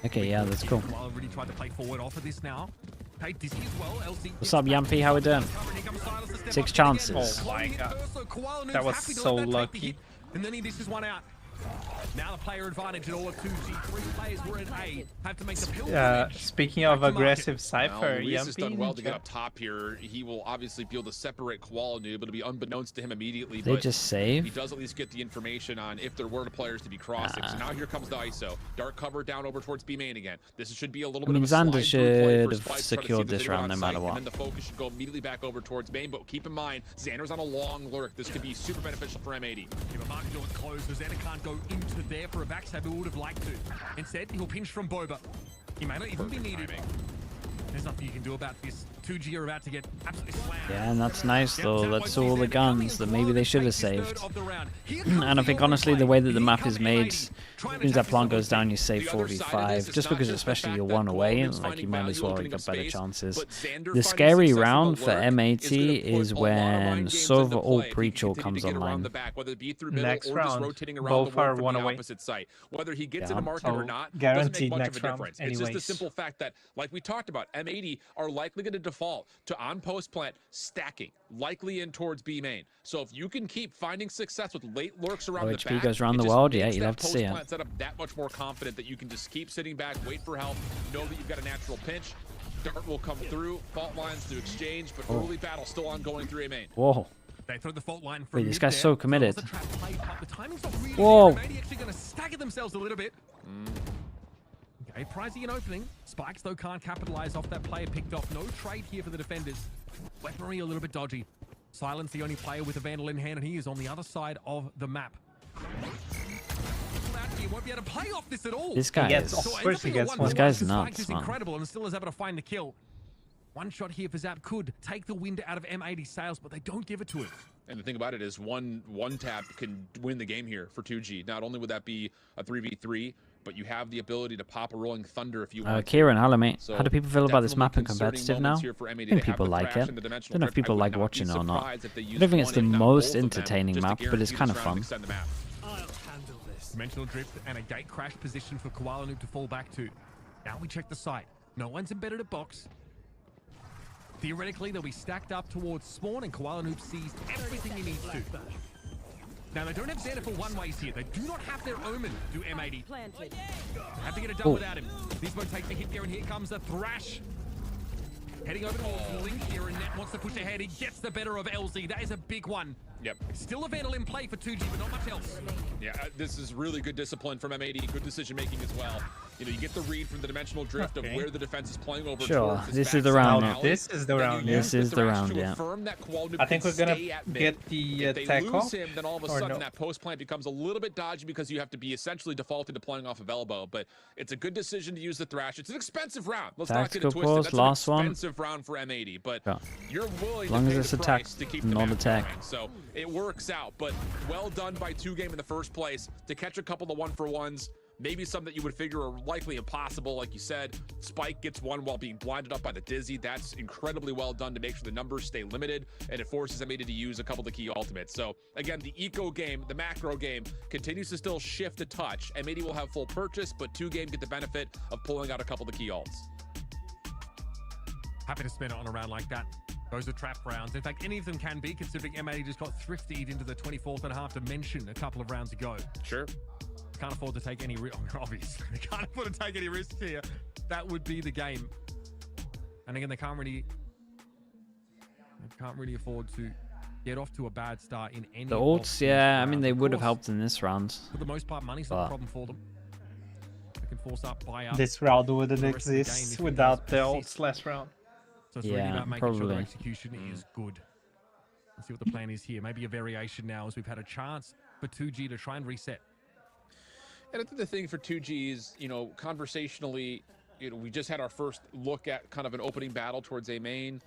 Okay, yeah, that's cool. Already tried to play forward off of this now. Hey, Dizzy as well. What's up, Yampy? How we doing? 6 chances. Oh my god. That was so lucky. And then he dishes one out. Now the player advantage in all of 2G. 3 players were at A. Have to make the pilgrimage. Speaking of aggressive Cypher, Well, Luis has done Yumpy, well to get up top here. He will obviously be able to separate Koala Noob. It'll be unbeknownst to him immediately. They but just save? He does at least get the information on if there were players to be crossing. So now here comes the ISO. Dark cover down over towards B main again. This should be a little bit of a Xander slide-through play should for have Spike, secured trying to see if this there's round anyone no on matter site, what. And then the focus should go immediately back over towards main. But keep in mind, Xander's on a long lurk. This could be super beneficial for M80. Yeah, but market door is closed, so Xander can't go into there for a backstab. He would have liked to. Instead, he'll pinch from Boba. He may not even be needed. There's nothing you can do about this. 2G are about to get absolutely slammed. Yeah, and that's nice though. That's all the guns that maybe they should have saved. And I think honestly the way that the map is made, as soon as that plant goes down, you save 4v5. Just because especially you're one away, like you might as well get better chances. The scary round for M80 is when Sova or Breachel comes online. Next round, both are one away. Whether he gets into market or not, guaranteed doesn't make much next of a round difference. It's just the anyways. simple fact that, like we talked about, M80 are likely going to default to on post plant stacking, likely in towards B main. So if you can keep finding success with late lurks around the OHP back, goes around it the just world, yeah, makes you'd that have to see it. post-plant setup that much more confident that you can just keep sitting back, wait for help, know that you've got a natural pinch. Dart will come through, fault lines to exchange, but early battle still ongoing through A main. Whoa. They throw the fault line from Wait, this mid guy's there. so committed. The trap play pop. The timing's not really Whoa. there. Maybe actually going to stagger themselves a little bit. Okay, prizing an opening. Spikes, though, can't capitalize off that player picked off. No trade here for the defenders. Weaponry a little bit dodgy. Silence, the only player with a Vandal in hand, and he is on the other side of the map. He won't be able to play off this at all. This guy Yes, is... of course he gets one. This guy's Spikes nuts, is man. incredible and still is able to find the kill. One shot here for Zap could take the wind out of M80 sails, but they don't give it to him. And the thing about it is one tap can win the game here for 2G. Not only would that be a 3v3, but you have the ability to pop a Rolling Thunder if you want. Kieran, hello mate. So How do people feel about this map in definitely competitive now? moments here for I M80. think They have people the like crash it. and the I dimensional don't know if drift. people would like not be watching or not. surprised if they I used don't think it's one, the if not most both of them, entertaining just to map, but it's guarantee kind of this round fun. to extend the map. Dimensional drift and a gate crash position for Koala Noob to fall back to. Now we check the site. No one's embedded a box. Theoretically, they'll be stacked up towards spawn, and Koala Noob sees everything he needs to. Now, they don't have Xander for one-ways here. They do not have their Omen do M80. Have to get it done without him. Nismo takes the hit there, and here comes the Thrash. Heading over towards Link here, and Net wants to push ahead. He gets the better of LZ. That is a big one. Yep. Still a Vandal in play for 2G, but not much else. Yeah, this is really good discipline from M80. Good decision making as well. You know, you get the read from the dimensional drift of where the defense is playing over. Sure, this is the round. This is the round. This is the round, yeah. I think we're gonna get the tech off. Him, then all of a sudden that post plant becomes a little bit dodgy because you have to be essentially defaulted to playing off of elbow. But it's a good decision to use the Thrash. It's an expensive round. Let's not get it Tactical twisted. That's last an one. expensive round for M80, but Yeah. you're willing As long to as pay it's the attack, price to keep the not map attack. going. So it works out, but well done by 2Game in the first place to catch a couple of 1-for-1s. Maybe some that you would figure are likely impossible, like you said. Spike gets one while being blinded up by the Dizzy. That's incredibly well done to make sure the numbers stay limited, and it forces M80 to use a couple of the key ultimates. So again, the eco game, the macro game, continues to still shift a touch. M80 will have full purchase, but 2Game get the benefit of pulling out a couple of the key ults. Happy to spend it on a round like that. Those are trap rounds. In fact, any of them can be, considering M80 just got thriftied into the 24th and a half dimension a couple of rounds ago. Sure. Can't afford to take any obviously. They can't afford to take any risks here. That would be the game. And again, they can't really afford to get off to a bad start in any The of ults, these yeah, I rounds. mean, they Of would have course, helped in this round. For the most part, money's not a problem for them. They can force up, buy up. This round wouldn't for the rest of the game exist if it without the does ults last round. So it's really Yeah, about making sure probably. their execution is good. Let's see what the plan is here. Maybe a variation now as we've had a chance for 2G to try and reset. And I think the thing for 2G is, you know, conversationally, you know, we just had our first look at kind of an opening battle towards A main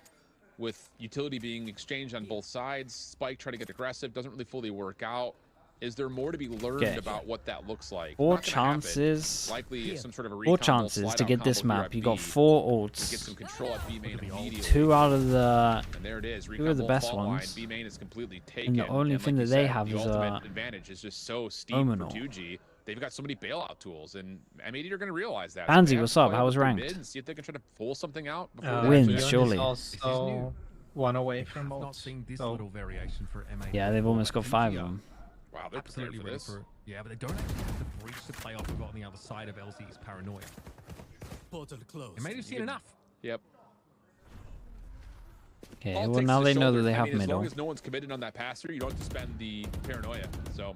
with utility being exchanged on both sides. Spike trying to get aggressive, doesn't really fully work out. Is there more to be learned Okay. about what that looks like? Four Not gonna happen. chances. Likely some sort of a Four recombo, chances slide to out get this combo here map. at You got B. 4 To get ults. some control at B main immediately. 2 out of the... And there it is. Two of the Recombo best fault line. ones. B main is completely taken. And the only like thing you that they said, have the is ultimate advantage is just so steep Omenal. for 2G. They've got so many bailout tools, and M80 are going to realize that. Pansy, they have what's to up? play How with was their ranked? mid and see if they can try to pull something out before they Wins, actually- Leon surely. is also one away from Not ults. seeing this So little variation for M80. Yeah, they've almost got 5 of them. Wow, they're absolutely prepared ready for for this. it. Yeah, but they don't actually have the breach to play off we've got on the other side of LZ's paranoia. It may have seen enough. Yep. Okay, All it well takes now is they a know shoulder. that they I have mean, as long middle. as no one's committed on that pass through, you don't have to spend the paranoia. So,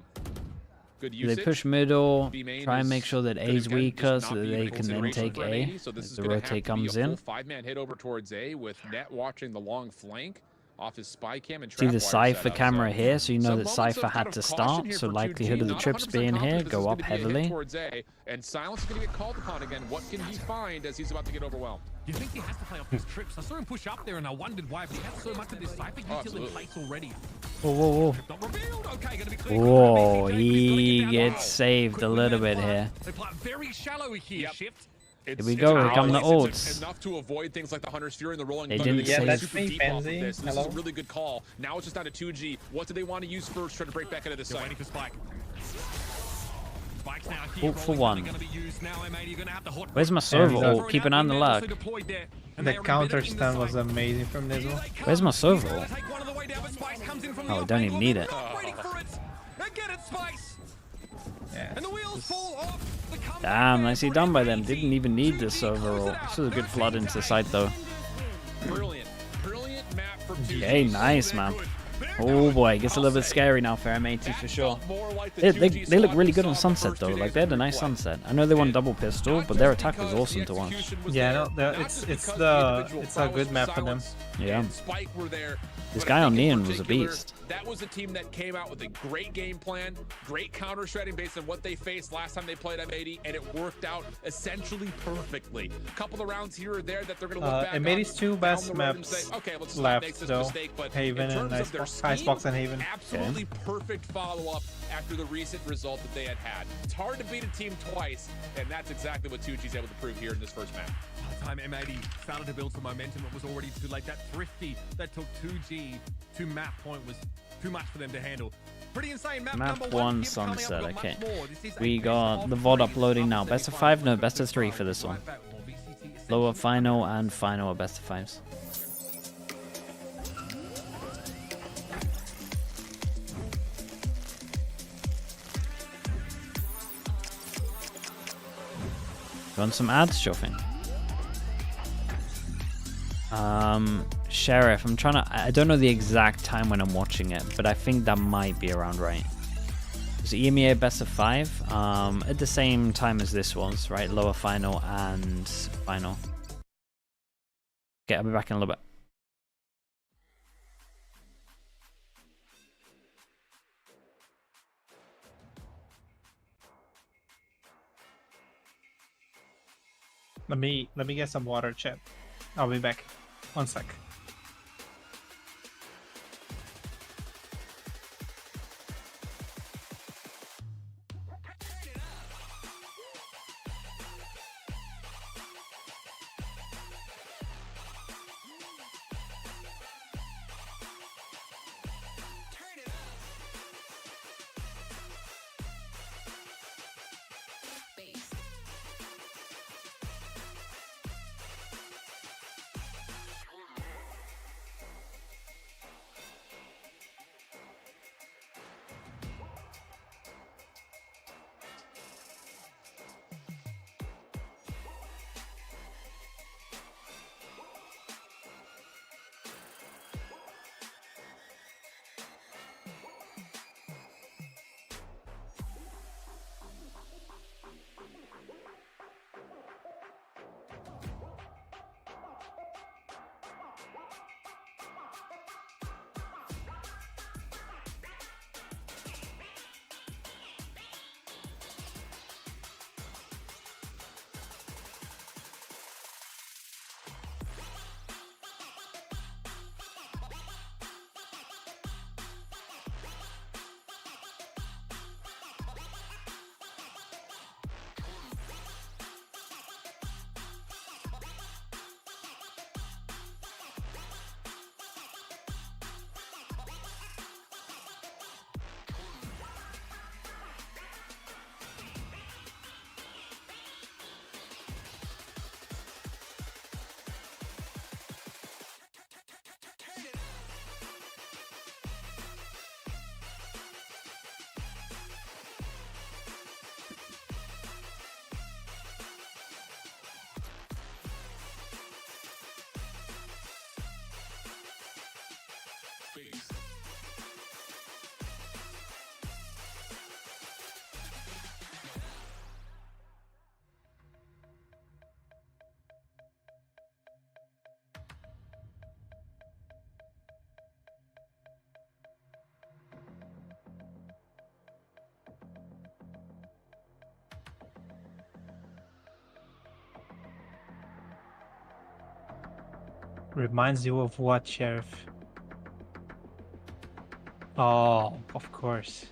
good They usage. push middle, B main try and make is sure that could, A's again, weaker just so not that be in they can then consideration take for A M80. So this as is the gonna have rotate to be comes a in. full 5-man hit over towards A with Net watching the long flank off his spy cam and See the trapwire Cypher setup. camera So here, so you know some that moments Cypher of kind had of to caution start, here so for likelihood 2G. of the Not trips 100% being here confident this go is up gonna be a hit heavily. towards A, and Silence is going to get called upon again. What can he find as he's about to get overwhelmed? Do you think he has to play off his trips? I saw him push up there and I wondered why, but he has so much of this Cypher util in place already. Whoa, whoa, Trip not revealed. Okay, gonna be whoa. clear. Whoa, BCJ, but he's gotta he get down. gets saved a Quick with little that bit plan. here. They play very shallow here. Yep. Shift. Here we go, here come the ults. Enough to avoid things like the Hunter's Fury and the Rolling They Thunder. didn't They get save- super That's me, deep off of Pansy. this. This Hello? is a really good call. Now it's just down to 2G. What do they want to use first? Try to break back into the They're site. waiting for Spike. Spike's now here. Ult for one. Gonna be used now. M80, you're gonna have to hot Where's my break. server Yeah, ult? Keep an eye on the lag. The counter stun was amazing from Nizzle. Where's my server ult? Oh, don't even need it. Yeah. And the wheels fall off. The comeback Damn, there nicely for done by them. M80. Didn't even need this server ult. This was a good flood into the site though. Brilliant. Brilliant map for 2G. Hey, nice man. Oh boy, it gets a little bit scary now for M80 for sure. They look really good on Sunset though, like they had a nice Sunset. I know they won double pistol, but their attack was awesome to watch. Yeah, no, it's a good map for them. Yeah. Spike were there. This But guy I on think in Neon was a particular, beast. That was a team that came out with a great game plan, great counter strategy based on what they faced last time they played M80, and it worked out essentially perfectly. A couple of rounds here or there that they're going to look back M80's on two down best the road and maps say, okay, let's not left make this though. mistake, but Haven in and terms of their Icebox and Haven. absolutely perfect follow-up after the recent result that they had had. It's hard to beat a team twice, and that's exactly what 2G's able to prove here in this first match. By the time M80 started to build some momentum, it was already too late. That thrifty that took 2G to map point was too much for them to handle. Pretty insane map, Map number 1 Here coming up, Sunset, we've got okay. much more. This is a We best got of the VOD 3 uploading now. Best of 5? No, best of 3 for this one. Right back, more VCT Lower Ascension. final and final are best of 5s. Want some ads, Shopping? Sheriff, I'm trying to. I don't know the exact time when I'm watching it, but I think that might be around right. It's EMEA best of 5, at the same time as this was, right? Lower final and final. Okay, I'll be back in a little bit. Let me get some water, chat. I'll be back. 1 sec. Reminds you of what, Sheriff? Oh, of course.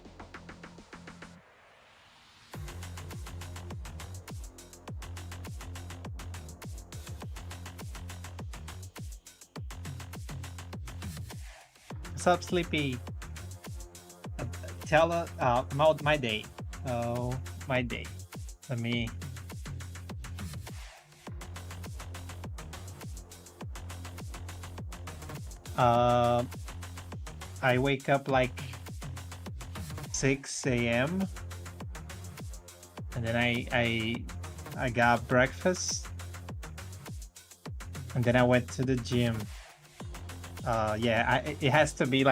What's up, Sleepy? Tell about my day. Oh, my day. Let me. I wake up like 6 a.m. and then I got breakfast, and then I went to the gym. Yeah, it has to be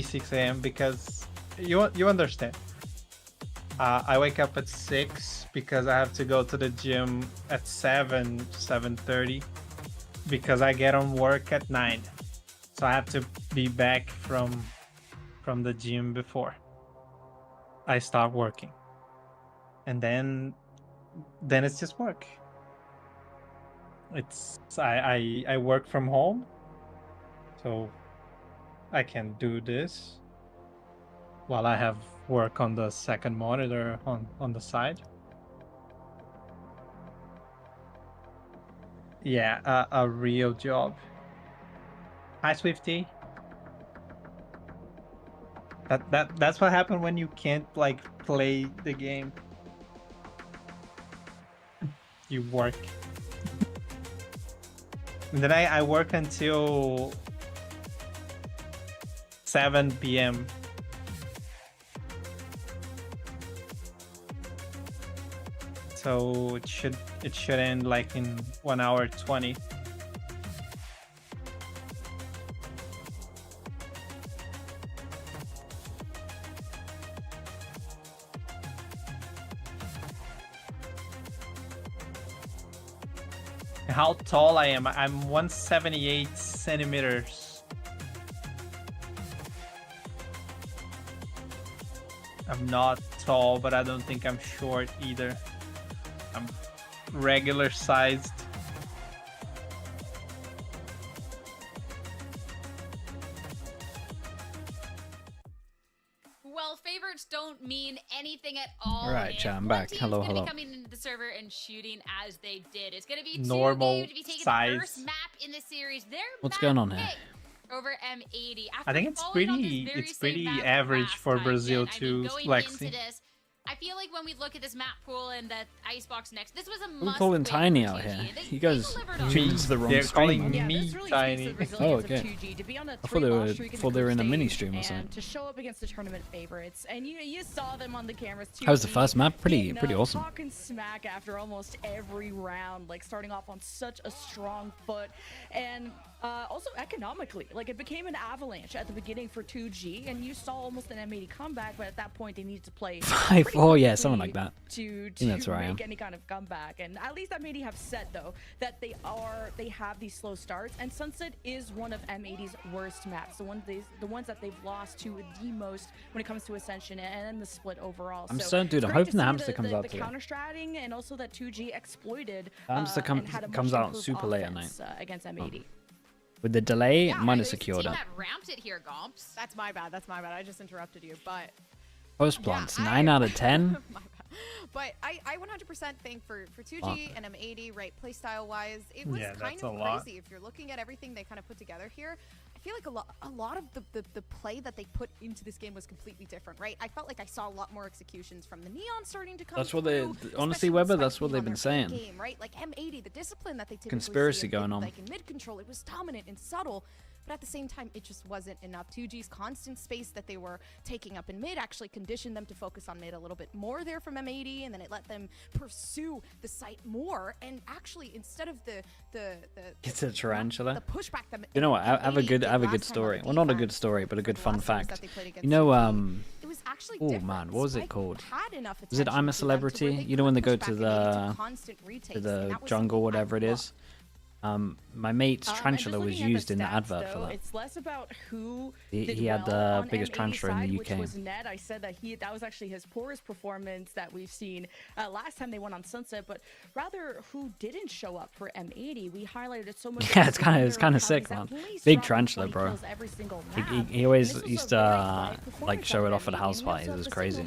6 a.m. because you understand. I wake up at 6 because I have to go to the gym at 7:30 because I get on work at 9. So I have to be back from the gym before I start working. And then it's just work. I work from home. So I can do this while I have work on the second monitor on the side. Yeah, a real job. Hi, Swifty. That's what happened when you can't like play the game. You work. And then I work until 7 p.m. So it should end like in 1 hour 20. How tall I am? I'm 178 centimeters. I'm not tall, but I don't think I'm short either. I'm regular sized. Well, favorites don't mean anything at all. All right, chat, I'm back. Hello, hello. Be coming into the server and shooting as they did. It's going to be normal to be taking size. the first map in the series. What's going on here? Over M80. I think it's pretty average for Brazil too, Lexi. I feel like when we look at this map pool and that icebox next, this was a We're must calling win Tiny for out 2G. here. They You guys delivered on tuned that. to the wrong They're calling stream. me Tiny. Oh, okay. I thought they were in a mini stream or something. To show up against the tournament favorites, and you saw them on the cameras too. How was the first map? Pretty awesome. Talking smack after almost every round, like starting off on such a strong foot, and also economically, like it became an avalanche at the beginning for 2G, and you saw almost an M80 comeback, but at that point they needed to play 5-4, yeah, something like that. To that's where I am. make any kind of comeback, and at least M80 have said though that they have these slow starts, and Sunset is one of M80's worst maps, the ones that they've lost to the most when it comes to Ascension and the split overall. I'm so so dude. I'm hoping the hamster comes out the today. counter stratting, and also that 2G exploited. The hamster and had a comes much out improved super late at night. offense, against M80. With the delay, Yeah, might have the secured team it. that ramped it here, Gomps. That's my bad. That's my bad. I just interrupted you, but Post plants, Yeah, 9 out of 10. my bad. But I 100% think for 2G and M80, right, playstyle wise, it was kind of crazy. If you're looking at everything they kind of put together here, I feel like a lot of the play that they put into this game was completely different, right? I felt like I saw a lot more executions from the Neon starting to come. That's what through, honestly, especially Weber, with that's Spike what being they've on been their saying. game, right? Like M80, the discipline that they typically Conspiracy see in, going on. like in mid control, it was dominant and subtle. But at the same time, it just wasn't enough. 2G's constant space that they were taking up in mid actually conditioned them to focus on mid a little bit more there from M80, and then it let them pursue the site more. And actually, instead of the It's a tarantula. the pushback that You know what? I have a M80 good did good last time on story. the Well, not a defense, good story, but a good the fun last times that fact. they played against You know, 2G, it was actually oh different. man, what was it Spike called? had enough Was it attention I'm a to them to where Celebrity? they You know when they could go push to back and get into the constant retakes, to and the that was jungle, something I whatever it is. loved. My mate's And tarantula just was looking at the used in the stats, advert for though, that. It's less about who He did had well the on biggest M80 tarantula in the side, UK. Which was Ned. I said that that was actually his poorest performance that we've seen last time they won on Sunset, but rather who didn't show up for M80. We highlighted it so much. Yeah, it's kind of sick, man. Big tarantula, bro. He always used to like show it off at house parties. It was crazy.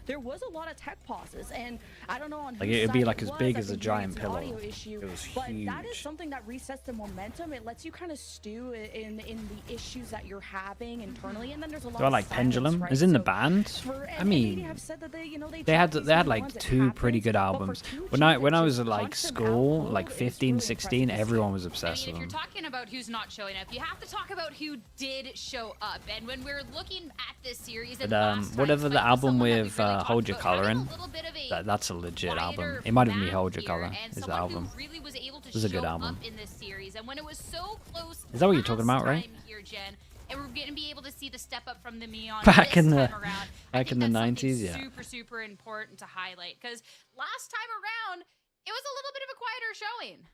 There was a lot of tech pauses, and I don't know on Like whose it'd be side like it as was. big I as a think maybe giant it's an pillow. audio issue, It was but huge. that is something that resets the momentum. It lets you kind of stew in the issues that you're having internally, and then there's a lot. Do I of like silence, Pendulum? right? Is in the So band. for I M80 mean, have said that they they tried had these they had new like ones, it 2 pretty happens, good but for albums. 2G When to I was just at like punch them out school, cold like is 15, really 16, impressive to see. everyone was I obsessed mean, with if them. you're talking about who's not showing up, you have to talk about who did show up. And when we're looking at this series, and But last time, whatever the Spike was album someone that we with really talked Hold Your about Color having in, a little bit of a that's a legit album. wider It might have been map Hold Your here, Color. and Is the someone album? who really was able to This is a good show album. up in this series. And when it was so close, Is that what you're talking last about, right? time here, Jen, and we're going to be able to see the step up from the Neon Back this in the- time around. back in the 90s, yeah. Super important to highlight, because last time around it was a little bit of a quieter showing.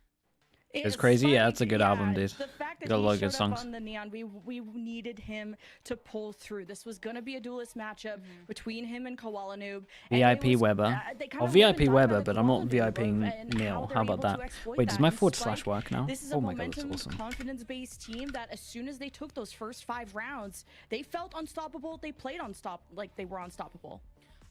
It's crazy. Yeah, it's a good album, dude. The fact that Got a he lot of good showed up songs. on the Neon, we needed him to pull through. This was gonna be a duelist matchup between him and Koala Noob. And it VIP was- Weber. they kind Or of live and VIP die by Weber, the but I'm not Koala Noob VIPing and Neil. they're How about able to that? exploit Wait, does that. my And forward Spike, slash work now? This is a Oh my god, that's momentum, awesome. confidence-based team that as soon as they took those first 5 rounds, they felt unstoppable. They played like they were unstoppable.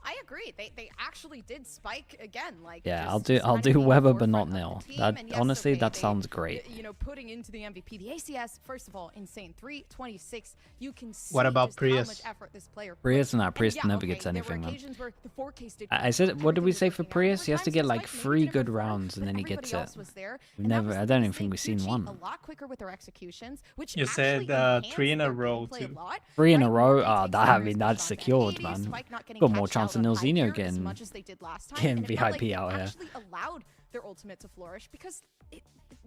I agree. They actually did Spike again. Like Yeah, just I'll do kind of being Weber, the but not forefront Nil. of the team. That And yes, honestly, okay, that they- sounds great. You know, putting into the MVP, the ACS. First of all, insane. 326. You can see What about just Prius? how much effort this player. Prius, put. nah, Prius yeah, never okay, gets there were anything, man. occasions where the 4Ks did I said, what did we say for everything was Prius? working He has out. to There get were like times Spike 3 maybe good didn't perform, rounds and but then he everybody gets it. else was there, We've and that never, was I the don't even biggest think we've thing. seen 2G one. A lot quicker with their executions, which You actually said 3 in a enhanced their row, gameplay too. a lot. 3 in a Right, row? Morgan Oh, takes that, the I mean, first that's shot secured, at man. 80, Spike not getting Got more catched chance out than of Nilzinho high gear as getting much as they did last time, getting and it felt VIP like out it here. actually allowed their ultimate to flourish, because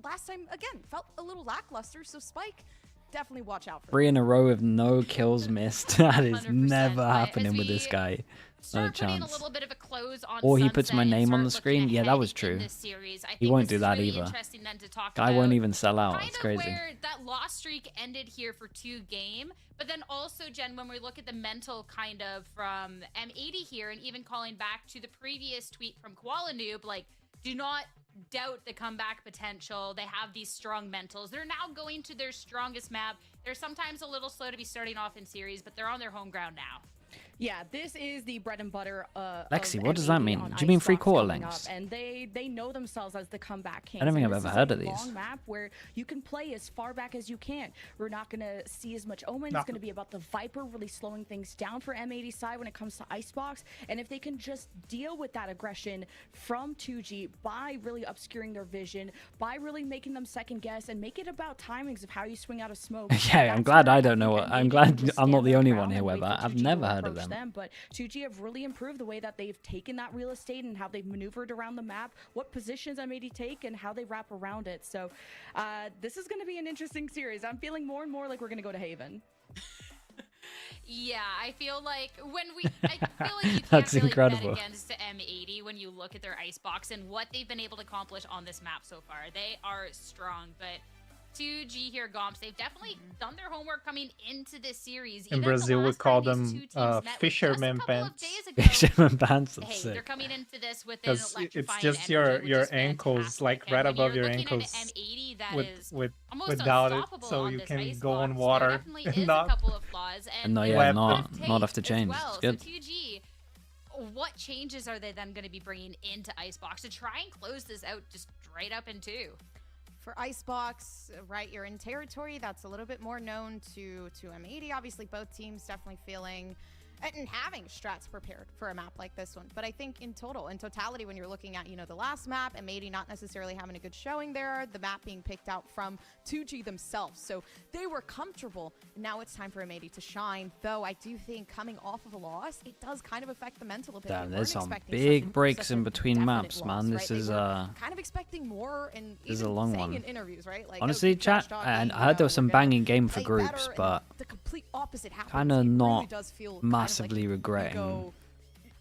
last time again felt a little lackluster. So Spike, definitely watch out for 3 in that. a row with no kills missed. That is 100%, never but happening as with this we guy. Not a Start putting a chance. little bit of a close on Or he puts my Sunset and name on the start screen. looking Yeah, that ahead was in true. this series. I He think won't this do is that really either. interesting then to talk Guy won't about even sell out. kind It's of crazy. where that loss streak ended here for 2 game, but then also, Jen, when we look at the mental kind of from M80 here, and even calling back to the previous tweet from Koala Noob, like, do not doubt the comeback potential. They have these strong mentals. They're now going to their strongest map. They're sometimes a little slow to be starting off in series, but they're on their home ground now. Yeah, this is the bread and butter Lexi, of what does that M80 mean? on Do you mean Icebox 3 quarter coming lengths? up, and they know themselves as the comeback kings. I don't think and I've this ever is heard a of these. long map where you can play as far back as you can. We're not going to see as much Omen. No. It's going to be about the Viper really slowing things down for M80 side when it comes to Icebox. And if they can just deal with that aggression from 2G by really obscuring their vision, by really making them second guess and make it about timings of how you swing out of smoke. Yeah, I'm that's glad where I don't know think what. I'm M80 glad will I'm not stand the their only ground one here, and wait Weber. for I've 2G to never heard of approach them. But 2G have really improved the way that they've taken that real estate and how they've maneuvered around the map, what positions M80 take, and how they wrap around it. So this is going to be an interesting series. I'm feeling more and more like we're going to go to Haven. Yeah, I feel like I feel like you can't That's really incredible. bet against M80 when you look at their Icebox and what they've been able to accomplish on this map so far. They are strong, but 2G here, Gomps, they've definitely done their homework coming into this series. In Even the Brazil, we last call time these them two teams met was just a fisherman couple of pants. days ago. Fisherman pants, that's Hey, they're sick. coming into this with an Because it's electrifying just energy, which your is ankles, fantastic. like And right when above you're your looking at ankles, an M80 that is almost without it, unstoppable so on you this can Icebox. go on There water definitely and is not. a couple of flaws, and No, they yeah, have not Tate have to as change. well. It's good. So 2G, what changes are they then going to be bringing into Icebox to try and close this out just straight up in 2? For Icebox, right, you're in territory that's a little bit more known to M80. Obviously, both teams definitely feeling and having strats prepared for a map like this one. But I think in totality, when you're looking at, the last map, M80 not necessarily having a good showing there, the map being picked out from 2G themselves. So they were comfortable. Now it's time for M80 to shine. Though I do think coming off of a loss, it does kind of affect the mental a bit. Damn, We there's weren't some expecting big such a- breaks such in a between definite maps, loss, man. right? This They is were kind of expecting more, and this is even a long saying one. in interviews, right? Like, Honestly, keep trash chat, and talking, I heard there was we're some gonna banging game for play groups, better, but and the complete opposite happens. kind of It really not does feel kind of like massively you regretting go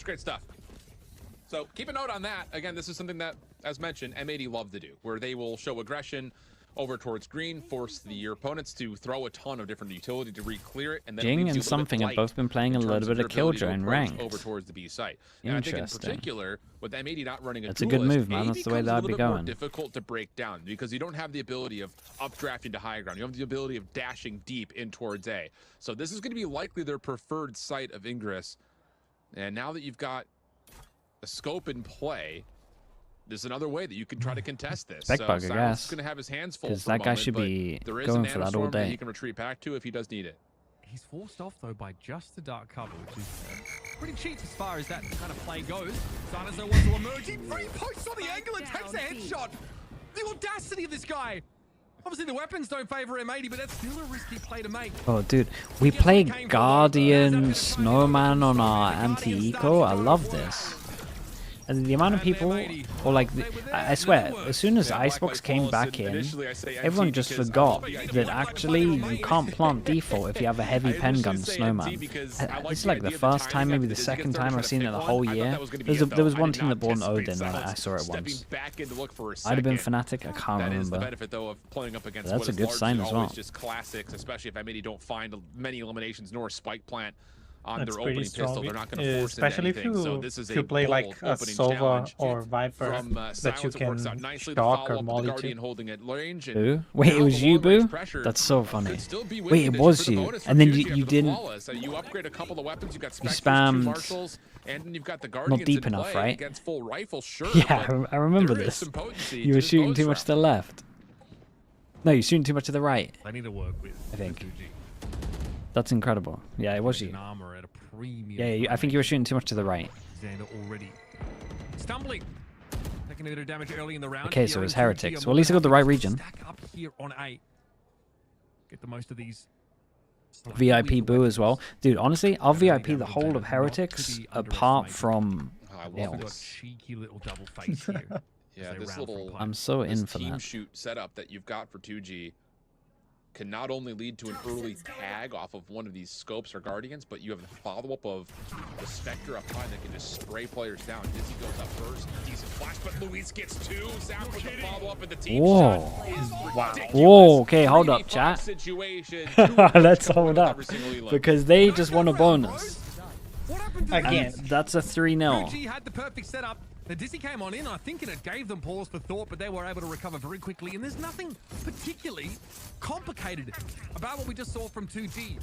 It's great stuff. So keep a note on that. Again, this is something that, as mentioned, M80 love to do, where they will show aggression over towards green, force your opponents to throw a ton of different utility to re-clear it, and then Jing and Something have both been playing a little bit of Killjoy in ranked. over towards the B site. And I think in Interesting. particular, with M80 not running a That's a good duelist, move, man. A That's the way becomes that a I'd little be bit more going. difficult to break down because you don't have the ability of updrafting to high ground. You don't have the ability of dashing deep in towards A. So this is going to be likely their preferred site of ingress. And now that you've got a scope in play, there's another way that you can try to contest this. Spec bug, I Silence guess. is going to have his hands full Because for a that guy moment, should but be there is going a for that all nanostorm that day. he can retreat back to if he does need it. He's forced off though by just the dark cover, which is pretty cheap as far as that kind of play goes. Sarnazo wants to emerge. He free posts on the angle and takes a headshot. The audacity of this guy. Obviously the weapons don't favor M80, but that's still a risky play to make. Oh, dude, we play Guardian Snowman on our anti-eco. I love this. And the amount of people, or like, I swear, as soon as Icebox came back in, everyone just forgot that actually you can't plant default if you have a heavy pen gun Snowman. It's like the first time, maybe the second time I've seen it the whole year. There was one team that bought an Odin and I saw it once. I'd have been Fnatic, I can't remember. But that's a good sign as well. Just classics, especially if M80 don't find many eliminations nor a spike plant on That's their pretty opening strong, pistol. They're not going to force especially into anything. if you, So this is if you play bold like a opening Sova challenge or Viper from that you Silence. It works out can nicely. shock The or follow-up with the molly Guardian to. holding at range. And Who? Wait, it now was the you, long-range Boo? pressure That's so funny. could still be Wait, it winning was for the you. bonus And then for you Tucci after the didn't... flawless. You upgrade a couple of weapons. You've got You Spectres, 2 spammed... Marshals, and then you've got the Guardians deep in enough, play right? against full rifle. Sure, Yeah, but I remember there is this. some potency You to were this shooting bonus too much round. to the left. No, you're shooting too much to the right, Plenty to work with. I think. Tucci. That's incredible. Yeah, it was you. An armor at a premium. Yeah, I think you were shooting too much to the right. Xander already stumbling. Taking a bit of damage early in the round. Okay, so here, it's and Heretics. Tucci Well, at least I got the right region. Stack up here on A. Get the most of these. VIP Boo as well. Dude, honestly, I'll VIP the whole of Heretics apart from... I love Nails. Got this. cheeky little double face here. Yeah, They this ran little from pipe. I'm so this in for team that. shoot setup that you've got for 2G can not only lead to an early tag off of one of these scopes or guardians, but you have the follow-up of the Spectre up high that can just spray players down. Dizzy goes up first, decent flash, but Luis gets 2. Sound with the follow-up and the team Whoa. shot is ridiculous. Whoa, okay, hold up, 3v5 chat. situation. Let's Two hold with up. every single elo. Because they just won a bonus. What happened to Again. Dizzy? That's a 3-0. 2G had the perfect setup. The Dizzy came on in, I think, and it gave them pause for thought, but they were able to recover very quickly. And there's nothing particularly complicated about what we just saw from 2G.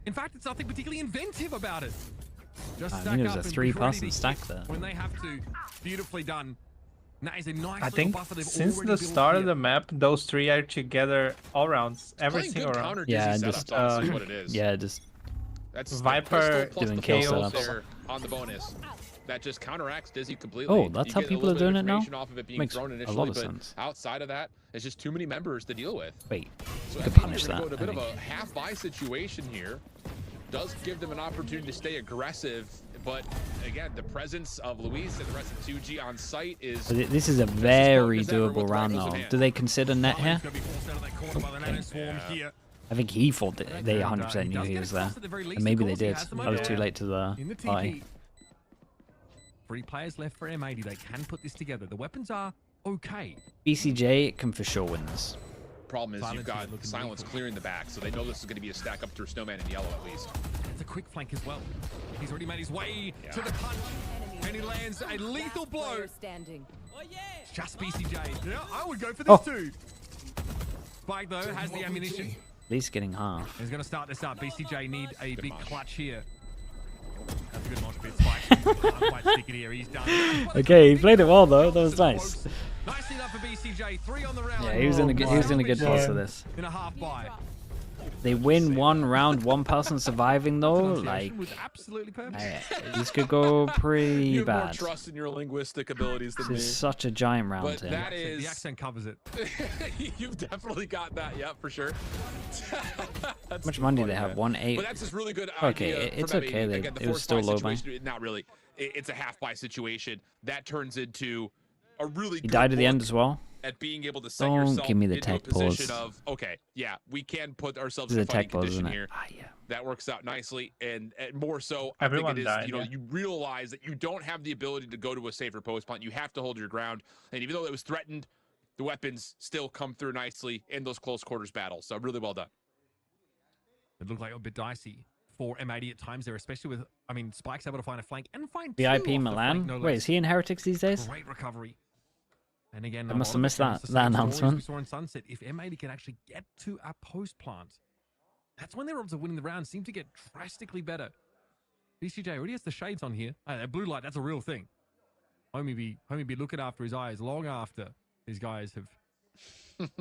In fact, it's nothing particularly inventive about it. Just I stack mean, it was up a and be three-person ready to stack hit there. when they have to. Beautifully done. And that is a nice I little think buffer they've since already the built start of here. the map, those three are together all rounds, every Playing single good round. counter Yeah, Dizzy and setups, just, honestly, what it is. Yeah, just... That's Viper the pistol plus doing the kill pulse setups. there on the bonus. That just counteracts Dizzy completely. Oh, that's You how get a people little are bit of doing it now? information Off of it being Makes thrown a initially, lot of but sense. outside of that, it's just too many members to deal with. Wait, So you could M80 punish are gonna that, go to a bit I of a half-buy situation here. Does give them an opportunity to stay aggressive, but again, the presence of Luis and the rest of 2G on site is... This is a very doable round, though. Do they consider net here? He's gonna be forced out of that corner by the nano swarm here. I think he thought that they 100% knew he was there. And maybe they did. I was too late to the In the party. TP. 3 players left for M80. They can put this together. The weapons are okay. BCJ can for sure win this. Problem is Silence you've got is looking Silence lethal. clearing the back, so they know this is going to be a stack up through Snowman and Yellow at least. It's a quick flank as well. He's already made his way to the punch. And he lands a lethal blow. Standing. It's just BCJ. Yeah, I would go for this Oh. too. Spike, though, has the ammunition. At least getting half. He's going to start this up. BCJ need a big clutch here. That's a good mosh pit, Spike. Can't quite stick it here. He's done. Okay, he played it well, though. That was nice. Nicely done for BCJ. 3 on the round. Yeah, he was in a good place for this. In a half buy. They win one round, one person surviving, though. Like, Was absolutely perfect. this could go pretty You have more bad. trust in your linguistic abilities than This me. is such a giant round But here. that The is... accent covers it. You've definitely got that, yeah, for sure. How much money do they have? 1-8. But that's just really good Okay, idea it's from okay, M80. they- Again, the it was force still buy low buy. situation, not really. It's a half buy situation. That turns into a really He good died at the end look as well. at being able to set Don't yourself give me the into a tech position pause. of, okay, yeah, we can put ourselves This in is a a fighting tech pause, condition isn't it? here. Ah, yeah. That works out nicely, and more so, Everyone I think it is, died, you know, yeah. you realize that you don't have the ability to go to a safer post plant. You have to hold your ground, and even though it was threatened, the weapons still come through nicely in those close quarters battles. So really well done. It looked like a bit dicey for M80 at times there, especially with, I mean, Spike's able to find a flank and find two off VIP the Milan. flank, no Wait, less. is he in Heretics these days? Great recovery. And again, I a must lot have of missed it comes that the that same story as announcement. we saw in Sunset. If M80 can actually get to a post plant, that's when their odds of winning the round seem to get drastically better. BCJ already has the shades on here. That blue light, that's a real thing. Homie be looking after his eyes long after these guys have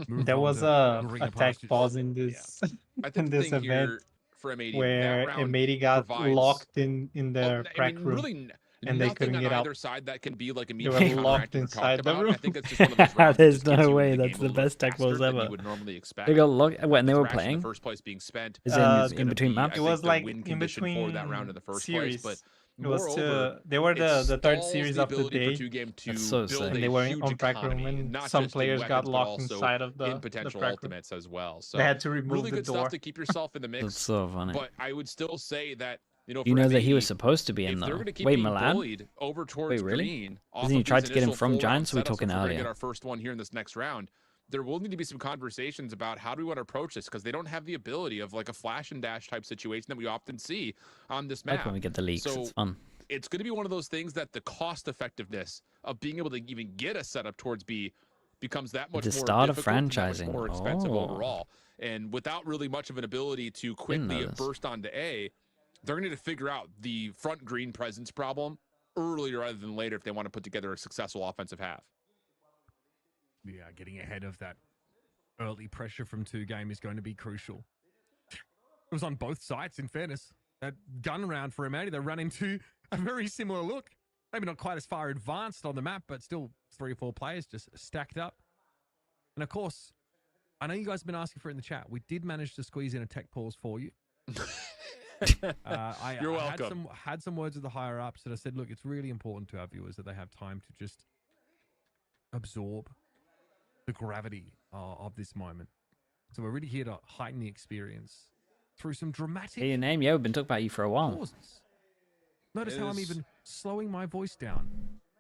moved There on was to a greener tech pastures. pause in this I in think the this thing event here for M80 where that round M80 got provides, locked in their I prac mean, room. really and they nothing couldn't on get out. either side that can be like They immediately were locked counteracted or inside talked the about. room. I think that's just one of those rounds that There's just gives no you way the that's game a the little best bit tech balls faster than ever. you would normally expect. They got locked when they were Interaction in playing. the first place being spent. Is is in gonna between be, I maps? It think, was the like win in condition between for that round in the first series. place. But It was moreover, they were the third stalls series the of the ability for day. 2Game to That's so build sick. a And they were huge on prac room, economy, and not some just in players got weapons, but locked also inside of in the potential prac room. ultimates as well. So They had to remove really the good door. stuff to keep yourself in the That's mix. so funny. But I would still say that You for know that he was M80, supposed to be in if they're though. going to keep Wait, being Milan? bullied over towards Wait, really? green, Isn't he off of tried these to get him initial from full Giants? round We were talking setups, if we're gonna earlier. get our first one here in this next round. There will need to be some conversations about how do we want to approach this, because they don't have the ability of like a flash and dash type situation that we often see on this map. Like when we get the leaks, So it's fun. it's going to be one of those things that the cost effectiveness of being able to even get a setup towards B becomes that much The more start of difficult and that much franchising. more expensive Oh. overall. And without really much of an ability to know quickly this. burst onto A, they're going to need to figure out the front green presence problem earlier rather than later if they want to put together a successful offensive half. Yeah, getting ahead of that early pressure from 2Game is going to be crucial. It was on both sides, in fairness. That gun round for M80, they run into a very similar look. Maybe not quite as far advanced on the map, but still 3 or 4 players just stacked up. And of course, I know you guys have been asking for it in the chat. We did manage to squeeze in a tech pause for you. You're welcome. Had some words with the higher ups that I said, look, it's really important to our viewers that they have time to just absorb the gravity of this moment. So we're really here to heighten the experience through some dramatic Hey, your name? Yeah, we've been talking about you for a while. pauses. Notice how I'm Is- even slowing my voice down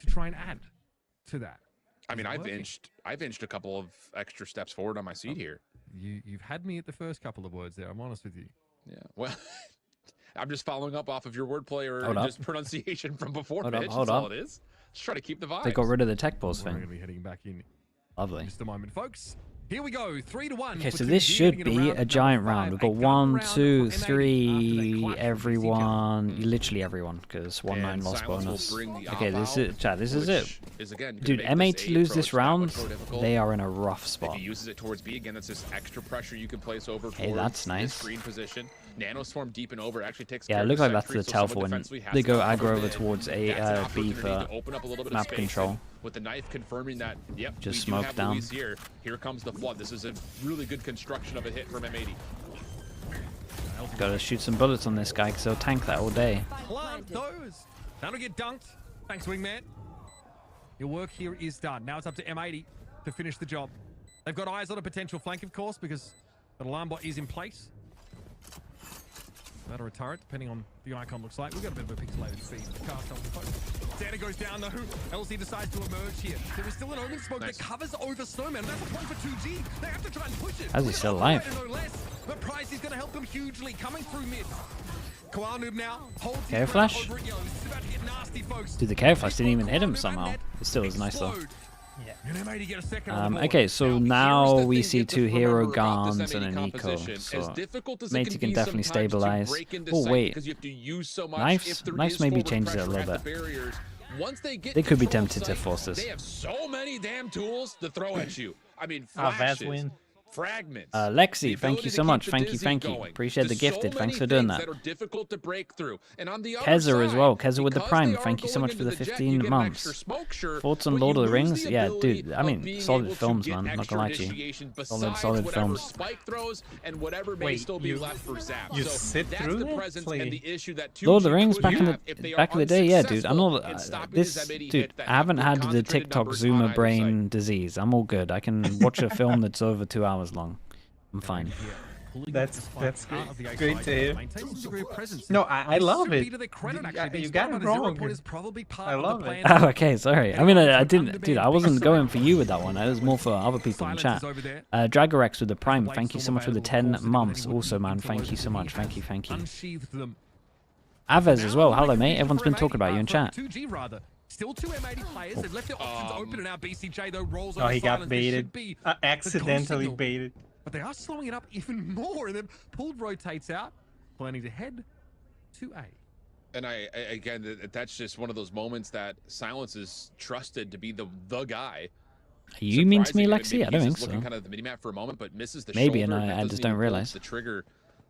to try and add to that. I mean, Is it I've working? inched a couple of extra steps forward on my seat here. You've had me at the first couple of words there. I'm honest with you. Yeah. Well, I'm just following up off of your wordplay or Hold up. just pronunciation from before. Hold up, Mitch. hold That's all up. it is. Just try to keep the vibe. They got rid of the tech balls We're going thing. to be heading back in Lovely. just a moment, folks. Here we go, 3-1. Okay, for so this 2G, should heading into be round a giant number round. We've 5, got a gun 1, round 2, for M80 after they 3, clash with everyone. VCT. Literally everyone, because 1-9 And lost Silence will bonus. bring the Okay, this off is chat. This is it, which is, again, gonna dude. make this M80 A lose approach this that round, much more difficult. they are in a rough If spot. he uses it towards B, again, that's just extra pressure you can place over Okay, towards that's nice. this green position. Nanoswarm deep and over actually takes Yeah, care it of looks like that's sentry, the so tell someone for when defensively has they to go come aggro in. over towards A, That's an B opportunity for to open up a little bit of map space, control. and with the knife confirming that, yep, Just we do smoke have down. Luis here. Here comes the flood. This is a really good construction of a hit from M80. Gotta shoot some bullets on this guy, because he'll tank that all day. Plant those. That'll get dunked. Thanks, Wingman. Your work here is done. Now it's up to M80 to finish the job. They've got eyes on a potential flank, of course, because the alarm bot is in place. That or a turret, depending on the icon looks like. We've got a bit of a pixelated feed. Cast off the post. Santa goes down though. LC decides to emerge here. There is still an Omen smoke that covers over Snowman. That's a point for 2G. They have to try and push it. How's he still alive? No less. The price is going to help them hugely. Coming through mid. Koala Noob now holds his Care ground flash? over at Yellow. This is about to get nasty, folks. Dude, the care flash didn't even hit him somehow. It still was nice though. Explode. And M80 get a second on the board. Okay, so now here's the we thing see you have to 2 hero remember about this guns and M80 an eco. composition. So As difficult as it Matey can can be definitely sometimes to stabilize. break into Oh sight wait, because you have to use so much Knives? if there Knives is maybe forward changes it a pressure little at the bit. barriers. Once they get They could be control of tempted to sight, force this. They have so many damn tools to throw at you. I mean, Vaz flashes, win. fragments. Lexi, thank you so much. Thank you, thank you. Going. Appreciate the There's gifted. so Thanks many for doing things that. that are difficult to break through. And on the other Keza as side, well. Keza with the because Prime. they are Thank you so going much for the into jet, 15 you get an months. extra smoke, sure, Thoughts on but Lord you of the lose Rings? the Yeah, ability dude. I of mean, being solid able to films, get man. Not extra gonna lie to you. initiation Solid besides films. whatever Spike throws and whatever may Wait, still be you- left for Zap. you So sit that's through the that? presence Like- and the issue that 2G Lord of the Rings could back in have if they back are in the day, yeah, dude. I'm unsuccessful not in stopping this this M80 dude. hit that I haven't have had the concentrated TikTok numbers on Zoomer either brain disease. I'm all good. I can watch a film that's over 2 hours long. I'm fine. That's great to hear. No, I love it. You got it wrong. I love it. Oh, okay, sorry. I mean, I didn't, dude. I wasn't going for you with that one. It was more for other people in chat. Dragorex with the Prime. Thank you so much for the 10 months. Also, man, thank you so much. Thank you. Aves as well. Hello, mate. Everyone's been talking about you in chat. 2G rather. Still two M80 players. They've left their options open, and now BCJ though rolls. Oh, he got baited. Accidentally baited. But they are slowing it up even more, and then pulled rotates out, planning to head to A. And again, that's just one of those moments that Silence is trusted to be the guy. You mean to me, Lexi? I don't think so. Looking kind of the minimap for a moment, but misses the maybe, shoulder, and I just don't realize the trigger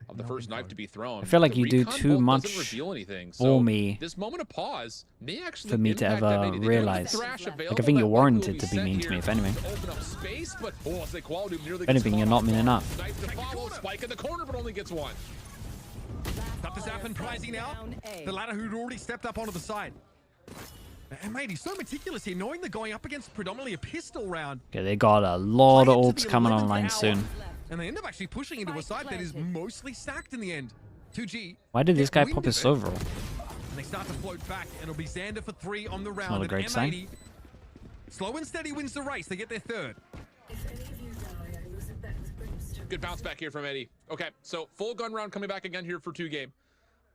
of the first knife to be thrown. I feel like you do too much for me this moment of pause may actually for me to ever realize. Like, I think you're warranted to be mean to me, if anything. If anything, you're not mean enough. Spike in the corner, but only gets one. Up to Zap and Pricey now. The ladder who'd already stepped up onto the side. M80 so meticulous here, knowing they're going up against predominantly a pistol round. Okay, they got a lot of orbs coming online soon. And they end up actually pushing into a side that is mostly stacked in the end. 2G. Why did this guy pop his silver? And they start to float back, and it'll be Xander for 3 on the round. Not a great sign. M80, slow and steady wins the race. They get their third. Good bounce back here from Eddie. Okay, so full gun round coming back again here for 2 game.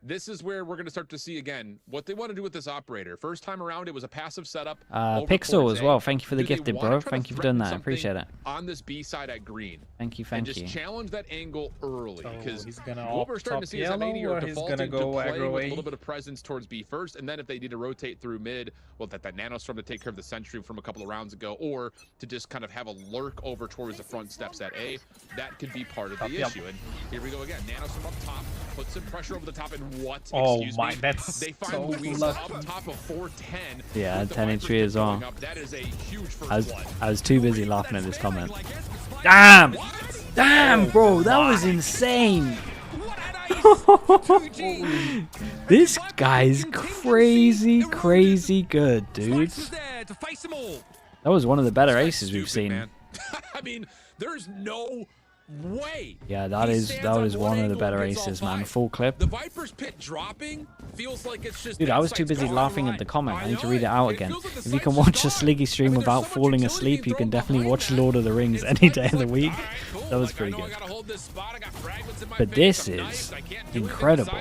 This is where we're going to start to see again what they want to do with this operator. First time around, it was a passive setup. Pixel as well. Thank you for the gifted, bro. Thank you for doing that. I appreciate it. On this B side at green. Thank you. And just challenge that angle early, because what we're starting to see is M80 are defaulting to play with a little bit of presence towards B first, and then if they need to rotate through mid, well, that nanostorm to take care of the sentry from a couple of rounds ago, or to just kind of have a lurk over towards the front steps at A, that could be part of the issue. And here we go again. Nanostorm up top, put some pressure over the top, and what? Oh my, that's they find so Luis lucky. up top of 410. Yeah, 10 entry as well. That is a huge first I was too busy laughing at this comment. Damn! Damn, bro, that was insane. This guy's crazy good, dude. That was one of the better aces we've seen. I mean, there's no way. Yeah, that is one of the better aces, man. Full clip. The Viper's pit dropping feels like it's just. Dude, I was too busy laughing at the comment. I need to read it out again. If you can watch a Sliggy stream without falling asleep, you can definitely watch Lord of the Rings any day of the week. That was pretty good. But this is incredible.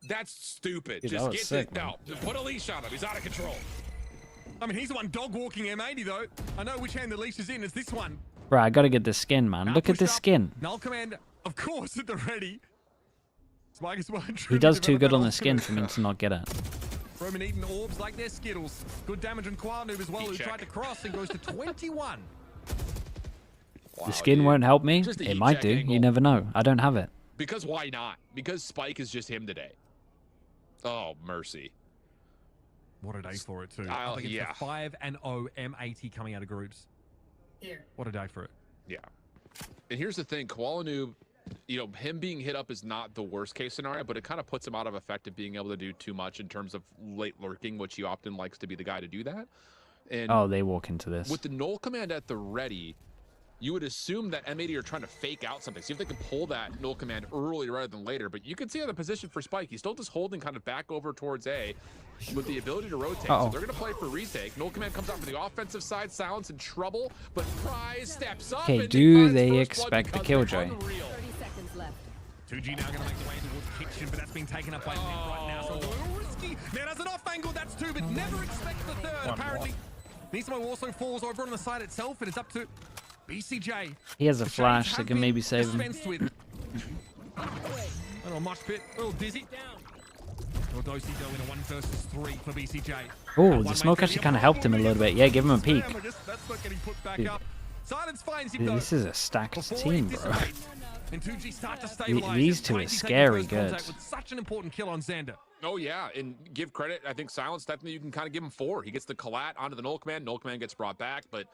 That's stupid. Dude, just that was get sick, it now. Put a leash on him. He's out of control. I mean, he's the one dog walking M80 though. I know which hand the leash is in. It's this one. Bro, I gotta get this skin, man. Look at this skin. Null command, of course, at the ready. He does too good on the skin for me to not get it. Roman eating orbs like they're Skittles. Good damage on Quanoob as well, who tried to cross and goes to 21. The skin won't help me. It might do. You never know. I don't have it. Because why not? Because Spike is just him today. Oh, mercy. What a day for it, too. I think it's the 5-0 M80 coming out of groups. Here. What a day for it. Yeah. And here's the thing, Quanoob, you know, him being hit up is not the worst case scenario, but it kind of puts him out of effect of being able to do too much in terms of late lurking, which he often likes to be the guy to do that. And oh, they walk into this. With the null command at the ready, you would assume that M80 are trying to fake out something. See if they can pull that null command early rather than later. But you can see on the position for Spike, he's still just holding kind of back over towards A with the ability to rotate. So they're going to play for retake. Null command comes out for the offensive side. Silence in trouble, but Prize steps up. Okay, do they expect the killjoy? 2G now going to make the way towards Kitchen, but that's being taken up by Nick right now. So a little risky. Now there's an off angle. That's 2, but never expects the third. Apparently, Nismo also falls over on the side itself, and it's up to BCJ. He has a flash that can maybe save him. A little mosh pit, a little dizzy. Dosi though in a 1 versus 3 for BCJ. Oh, the smoke actually kind of helped him a little bit. Yeah, give him a peek. Dude, this is a stacked team, bro. These two are scary good. Such an important kill on Xander. Oh yeah, and give credit. I think Silence definitely you can kind of give him 4. He gets the collat onto the null command. Null command gets brought back, but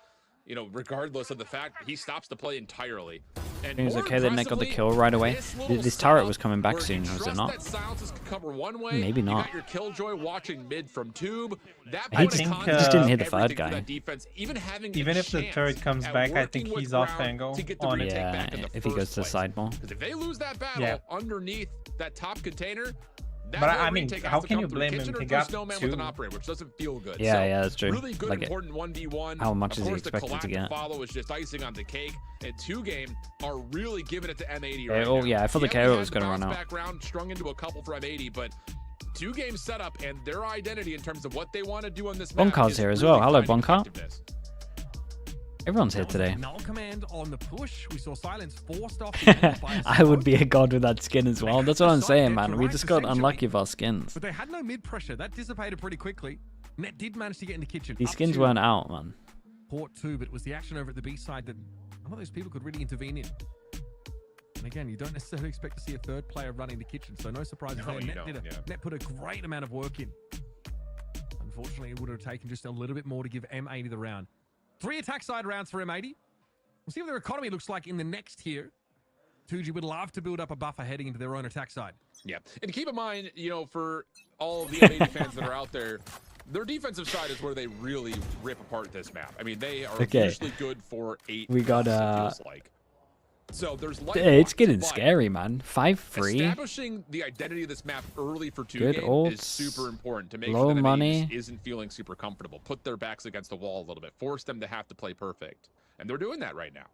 you know, regardless of the fact he stops the play entirely. And It was more okay that Nick got the impressively, kill right away. little This turret setup was coming back where soon, you was it trust not? that Silences can cover one way. Maybe You not. got your Killjoy watching mid from tube. That He point of just contact didn't hit the everything third for guy. that defense, even having Even a if the chance turret comes at back, I working think with he's off ground angle to get the on it. retake Yeah, back in the if he goes first to place. side more. Because if they lose that battle underneath that top container, that But whole I mean, retake has how to can come you through blame him? Kitchen or He through got Snowman with an 2. operator, which doesn't feel good. Yeah, So, yeah, that's true. Really good, Like, important 1v1. how much Of is he course, the expected to collab get? follow is just icing on the cake. And 2Game are really giving it to M80 Yeah, right oh, now. yeah, I thought the He only KO had was the gonna run bounce out. back round, strung into a couple for M80, but 2Game setup and their identity in terms of what they want to do on this map. Bonkar's is here as really well. Hello, finding Bonkar. effectiveness. Everyone's here today. Null command on the push. We saw Silence forced off the angle by his I would squad. be a god with that skin as well. That's what I'm saying, man. We just got unlucky with our skins. But they had no mid pressure. That dissipated pretty quickly. Net did manage to get in the kitchen. These up skins to weren't out, man. Port 2, but it was the action over at the B side that none of those people could really intervene in. And again, you don't necessarily expect to see a third player running the kitchen, so no surprise No, there. you Net, don't, yeah. Net put a great amount of work in. Unfortunately, it would have taken just a little bit more to give M80 the round. 3 attack side rounds for M80. We'll see what their economy looks like in the next tier. 2G would love to build up a buffer heading into their own attack side. Yeah, and keep in mind, you know, for all of the M80 fans that are out there, their defensive side is where they really rip apart this map. I mean, they are Okay. usually good for 8. We got, plus, it feels like. So there's light It's blocks, getting but scary, man. 5-3. establishing the identity of this map early for 2 Good game ults, is super important to make low sure that money. M80 isn't feeling super comfortable. Put their backs against the wall a little bit. Force them to have to play perfect. And they're doing that right now.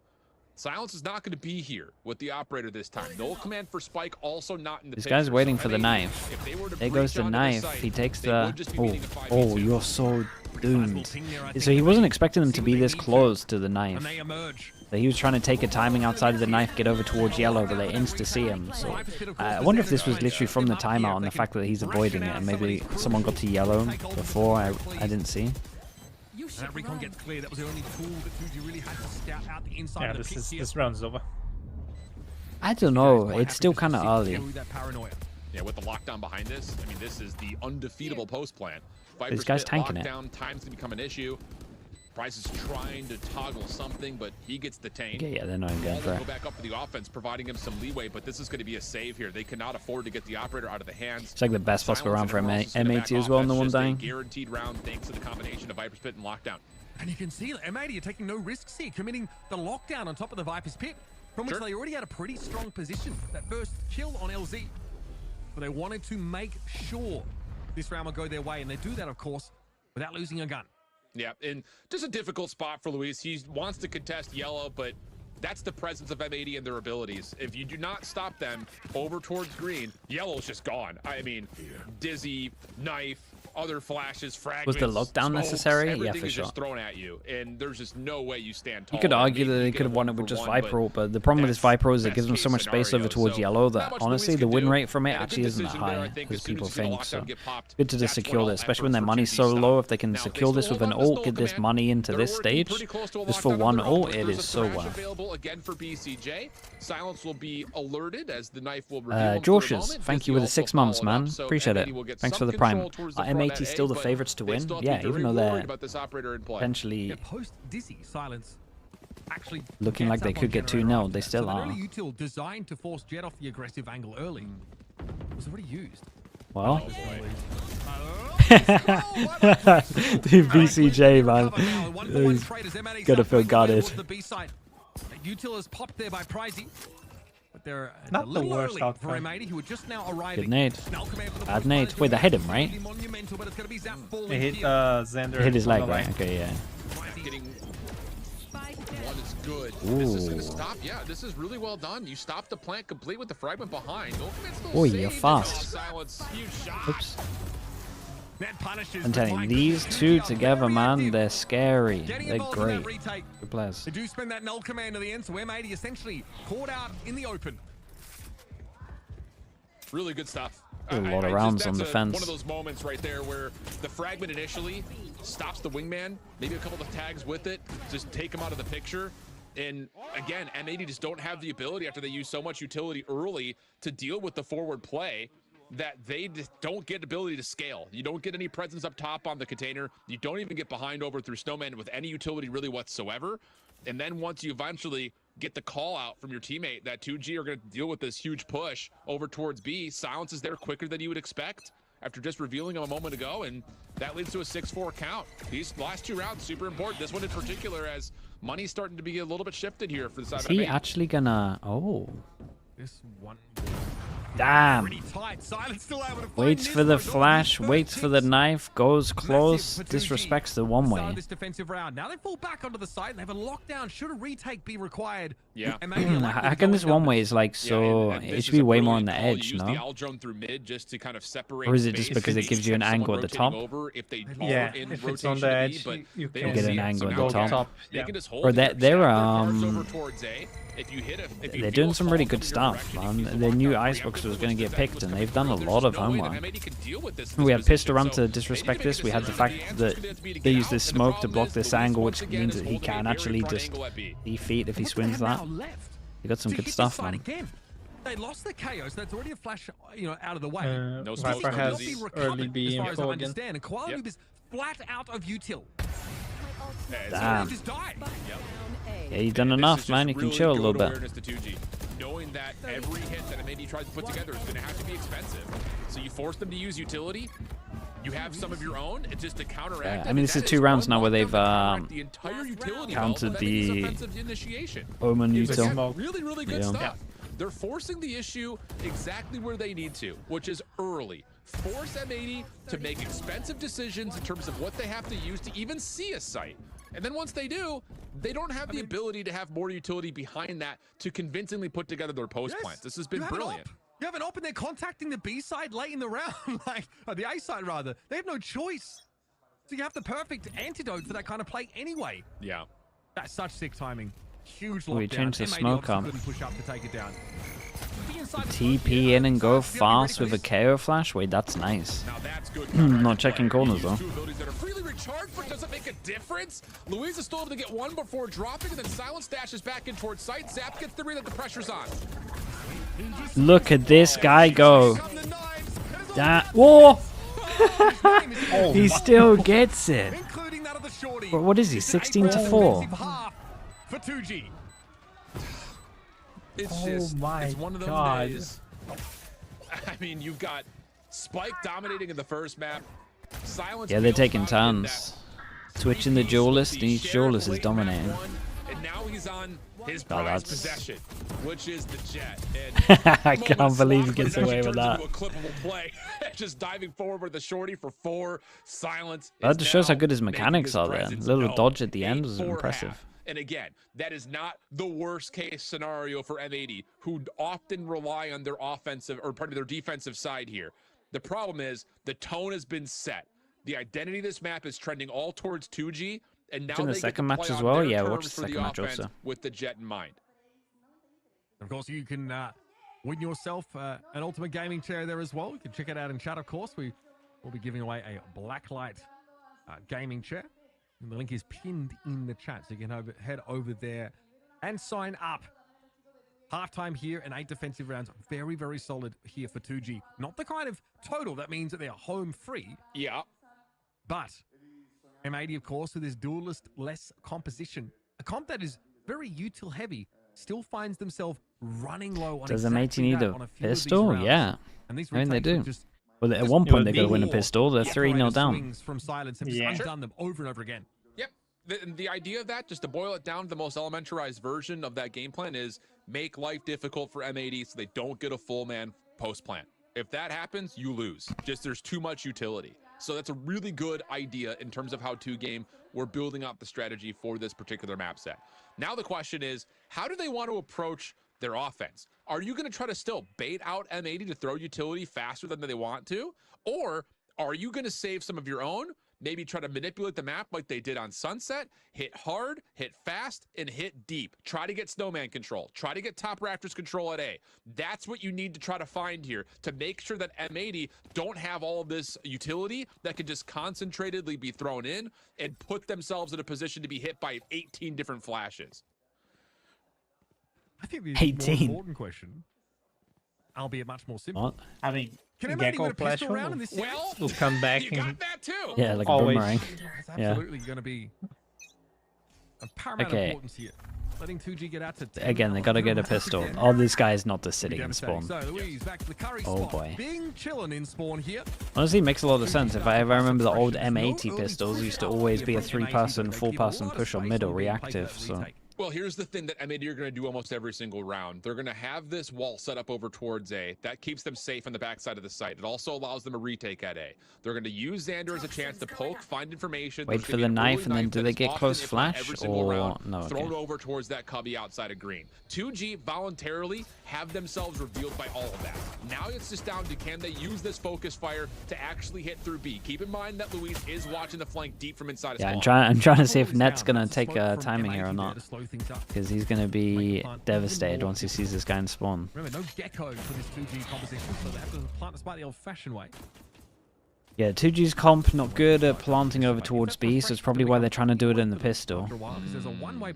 Silence is not going to be here with the operator this time. Null command for Spike also not in the This picture. guy's waiting So for the M80, knife. if they were to There goes breach the onto knife. site, He takes they the... would just be Oh, beating a oh, 5v2. you're so doomed. So he wasn't expecting them to be this close to the knife. And they emerge. So he was trying to take a timing outside of the knife, get over towards yellow, but they insta-see him. So I wonder if this was literally from the timeout and the fact that he's avoiding it, and maybe someone got to yellow before I didn't see. And that recon gets clear. That was the only tool that 2G really had to scout out the inside Yeah, of the pit here. this round's over. I don't know. Quite It's happy still just to kind of see early. through that paranoia. Yeah, with the lockdown behind this, I mean, this is the undefeatable post plan. This guy's tanking it. Lockdown times to become an issue. Price is trying to toggle something, but he gets detained. Okay, yeah, they're not even going Ball for will it. go back up for the offense, providing him some leeway, but this is going to be a save here. They cannot afford to get the operator out of the hands. It's like the best possible round for Silence and M80 as well in the one That's just a dying. guaranteed round thanks to the combination of Viper's Pit and lockdown. And you can see that M80 are taking no risks here, committing the lockdown on top of the Viper's Pit, from which Sure. they already had a pretty strong position. That first kill on LZ. But they wanted to make sure this round would go their way, and they do that, of course, without losing a gun. Yeah, and just a difficult spot for Luis. He wants to contest yellow, but that's the presence of M80 and their abilities. If you do not stop them over towards green, yellow's just gone. I mean, dizzy, knife, other flashes, fragments. Was the lockdown smokes, necessary? Yeah, everything for is sure. just thrown at you, and there's just no way you stand tall. You could argue that Maybe they you could get have a won it with 1-for-1, just Viper, but the problem with this that's Viper is it gives them best so case much space scenario. over towards So yellow not that much honestly Luis the can win do, rate from it and a actually good isn't that decision there, I high think, as as soon people as you see the think. So lockdown get popped, good to just that's when secure all this, especially when their efforts for money's 2G so stop. low. If they can Now, they secure this still with an hold on to ult, Null get this command. money into They're this working stage, pretty close to a just for lockdown of one their own, ult, but it there's is a so thrash worth. available again for BCJ. Silence will be alerted as the knife will reveal him for a Josh's, moment. thank you Dizzy with the also 6 months, followed up, man. so Appreciate it. M80 will get Thanks for some the prime. control towards the Are front M80 at still A, the but favorites to they win? still have to be Yeah, even very though worried they're about this operator in play. potentially Yeah, post Dizzy Silence actually looking like gets they up on could get Generator 2-0. after They that. still So that are. early util designed to force Jet off the aggressive angle early was already used. Well, Oh, dude, BCJ, man. Cover now, 1 for 1 He's trade as M80 gotta start feel making their way guarded. towards the B side. Util is popped there by Pricey. But they're Not a the little worst early for outcome. M80 who are just now arriving. Good nade. Snell command for the Bad most nade. part. Wait, that hit him, right? Really monumental, but it's gonna be Zap It falling hit here. Xander. It hit his on leg, the right? line. Okay, yeah. Getting one is good. This is gonna Ooh. stop. Yeah, this is really well done. You stop the plant complete with the fragment behind. No command still Oh, saved. you're It's fast. all Silence. Huge shot. Oops. Net punishes I'm the telling you, Mike. these 2G two are together, very man, active. they're scary. Getting They're involved in that great. retake. Good players. They do spend that null command at the end, so M80 essentially caught out in the open. Really good stuff. A lot of rounds on the fence. One of those moments right there where the fragment initially stops the wingman, maybe a couple of tags with it, just take him out of the picture. And again, M80 just don't have the ability after they use so much utility early to deal with the forward play. that they just don't get ability to scale. You don't get any presence up top on the container. You don't even get behind over through Snowman with any utility really whatsoever. And then once you eventually get the call out from your teammate that 2G are going to deal with this huge push over towards B, Silence is there quicker than you would expect after just revealing him a moment ago, and that leads to a 6-4 count. These last 2 rounds, super important. This one in particular, as money's starting to be a little bit shifted here for the side Is of he M80. actually gonna... Oh. This one. Damn. Pretty tight. Silence still able to find Waits this for the one. flash, waits for the knife, goes close, Massive for 2G. disrespects the one way. Start this defensive round. Now they fall back onto the side and they have a lockdown. Should a retake be required? Yeah. How can this one way is like so... and it this should is be a way more on brilliant the call. edge, You use the no? owl drone through mid just to kind of separate Or is it just space. because it gives you an Someone angle at the top? rotating over if they Yeah, are in if it's rotation on the to B, edge, but you they can don't get see an it. angle So at now the they top. They Yeah. can just hold Or it. they're Cars over towards A. If you hit a, if you They're feel doing a some call really from good your stuff, direction, you man. feel Their new lockdown, icebox was preemptively going to once get the picked, was and coming they've done a through, lot there's of no way that homework. M80 can deal with this We have pissed position. around So to disrespect they need this. to We make had a the decision fact at that the end to be to they get use out, this and the smoke to problem block is this Luis angle, once which again means is that he holding a can very actually front just angle at B. defeat if he What do they swings have that. now left You got some to good hit this stuff, side man. again? They lost the KO, so that's already a flash, out of the way. No Viper smoke, no has disease. early B as far as I info again. understand, and Koala Yep. Noob is flat out of util. Damn. Just died. Yeah, you've done This enough, is man. just You can really chill a good little bit. awareness to 2G, knowing that every hit that M80 tries to put together is going to have to be expensive. So you force them to use utility. You have some of your own, and just to counteract. Yeah, that, I mean, this that is 2 is rounds one now where lockdown they've to counteract the entire utility countered belt of M80's the offensive initiation. Omen It's util. again, really, really good Yeah. stuff. They're forcing the issue exactly where they need to, which is early. Force M80 to make expensive decisions in terms of what they have to use to even see a site. And then once they do, they don't have the ability to have more utility behind that to convincingly put together their post plants. This has been brilliant. You have an op and they're contacting the B side late in the round, or the A side rather. They have no choice. So you have the perfect antidote for that kind of play anyway. Yeah. That's such sick timing. Huge lockdown. We changed the M80 smoke obviously up. couldn't push up to take it down. TP in and go fast with a KO flash? Wait, that's nice. Now that's good. Not checking corners, though. Two abilities that are freely recharged, but does it make a difference? Louise is still able to get one before dropping, and then Silence dashes back in towards sight. Zap gets the read that the pressure's on. Look at this guy go. Whoa! He still gets it. Including that of the shorty. What is he, It's an 16 to 8 4? defensive half for 2G. It's Oh just, my it's one of those God. days. I mean, you've got Spike dominating in the first map. Silence. Yeah, they're feels taking dominant in turns. that. Switching the duelist, and each Sheriff duelist is late in map dominating. one, and now he's on his Oh, prized that's- possession, which is the jet. And I can't believe he gets away with that. A clippable play, just diving forward with the shorty for 4. Silence. That is just shows how now good his making mechanics his are there. presence Little known. dodge at the end was 8-4 impressive. half. And again, that is not the worst case scenario for M80, who often rely on their offensive, or part of their defensive side here. The problem is the tone has been set. The identity of this map is trending all towards 2G, and now In the they second get to match play as on well? their Yeah, watch terms the for second match offense also. with the jet in mind. Of course, you can win yourself an Ultimate Gaming chair there as well. You can check it out in chat, of course. We will be giving away a Blacklight gaming chair. And the link is pinned in the chat, so you can head over there and sign up. Halftime here and 8 defensive rounds. Very, very solid here for 2G. Not the kind of total that means that they're home free. Yeah. But M80, of course, with this duelist-less composition, a comp that is very util heavy, still finds themselves running low on Does exactly M80 need that a on a few of these pistol? rounds. Yeah. And these I mean, they retakes do. are just Well, at one point, they're going to win a more pistol. They're 3-0 operator down. swings from Silence have just Yeah. undone them over and over again. Yep. The idea of that, just to boil it down to the most elementarized version of that game plan, is make life difficult for M80 so they don't get a full man post plant. If that happens, you lose. Just there's too much utility. So that's a really good idea in terms of how 2Game we're building up the strategy for this particular map set. Now the question is, how do they want to approach their offense? Are you going to try to still bait out M80 to throw utility faster than they want to? Or are you going to save some of your own, maybe try to manipulate the map like they did on Sunset, hit hard, hit fast, and hit deep. Try to get Snowman control. Try to get Top Raptors control at A. That's what you need to try to find here to make sure that M80 don't have all of this utility that can just concentratedly be thrown in and put themselves in a position to be hit by 18 different flashes. I think the 18. more important question, albeit much more simple. What? I mean, Can M80 Gecko win a flash pistol round in will- this series? Well, will come back you got and that too. Yeah, like Always. a boomerang. It's Yeah. absolutely going to be of paramount Okay. importance here. Letting 2G get out to 10. Again, they gotta get a pistol. Again. Oh, this guy is not just Pretty sitting in devastating. spawn. So Louise back to the curry Oh, spot. boy. Bing chillin' in spawn here. Honestly, it makes a lot of sense. If I ever remember the old M80 pistols, used to always be a 3-person, 4-person push on middle reactive. So Well, here's the thing that M80 are going to do almost every single round. They're going to have this wall set up over towards A. That keeps them safe on the backside of the site. It also allows them a retake at A. They're going to use Xander as a chance to poke, find information. wait There's for gonna the be an early knife, and then do that they is get often, close if not flash, every single or round, no? thrown Okay. over towards that cubby outside of green. 2G voluntarily have themselves revealed by all of that. Now it's just down to can they use this focus fire to actually hit through B. Keep in mind that Luis is watching the flank deep from inside his Yeah, spawn. I'm trying to see if Net's gonna take timing here or not, because he's gonna be devastated once he sees this guy in spawn. Remember, no gecko for this 2G composition, so they have to plant the spike the old-fashioned way. Yeah, 2G's comp not good at planting over towards B, so it's probably why they're trying to do it in the pistol.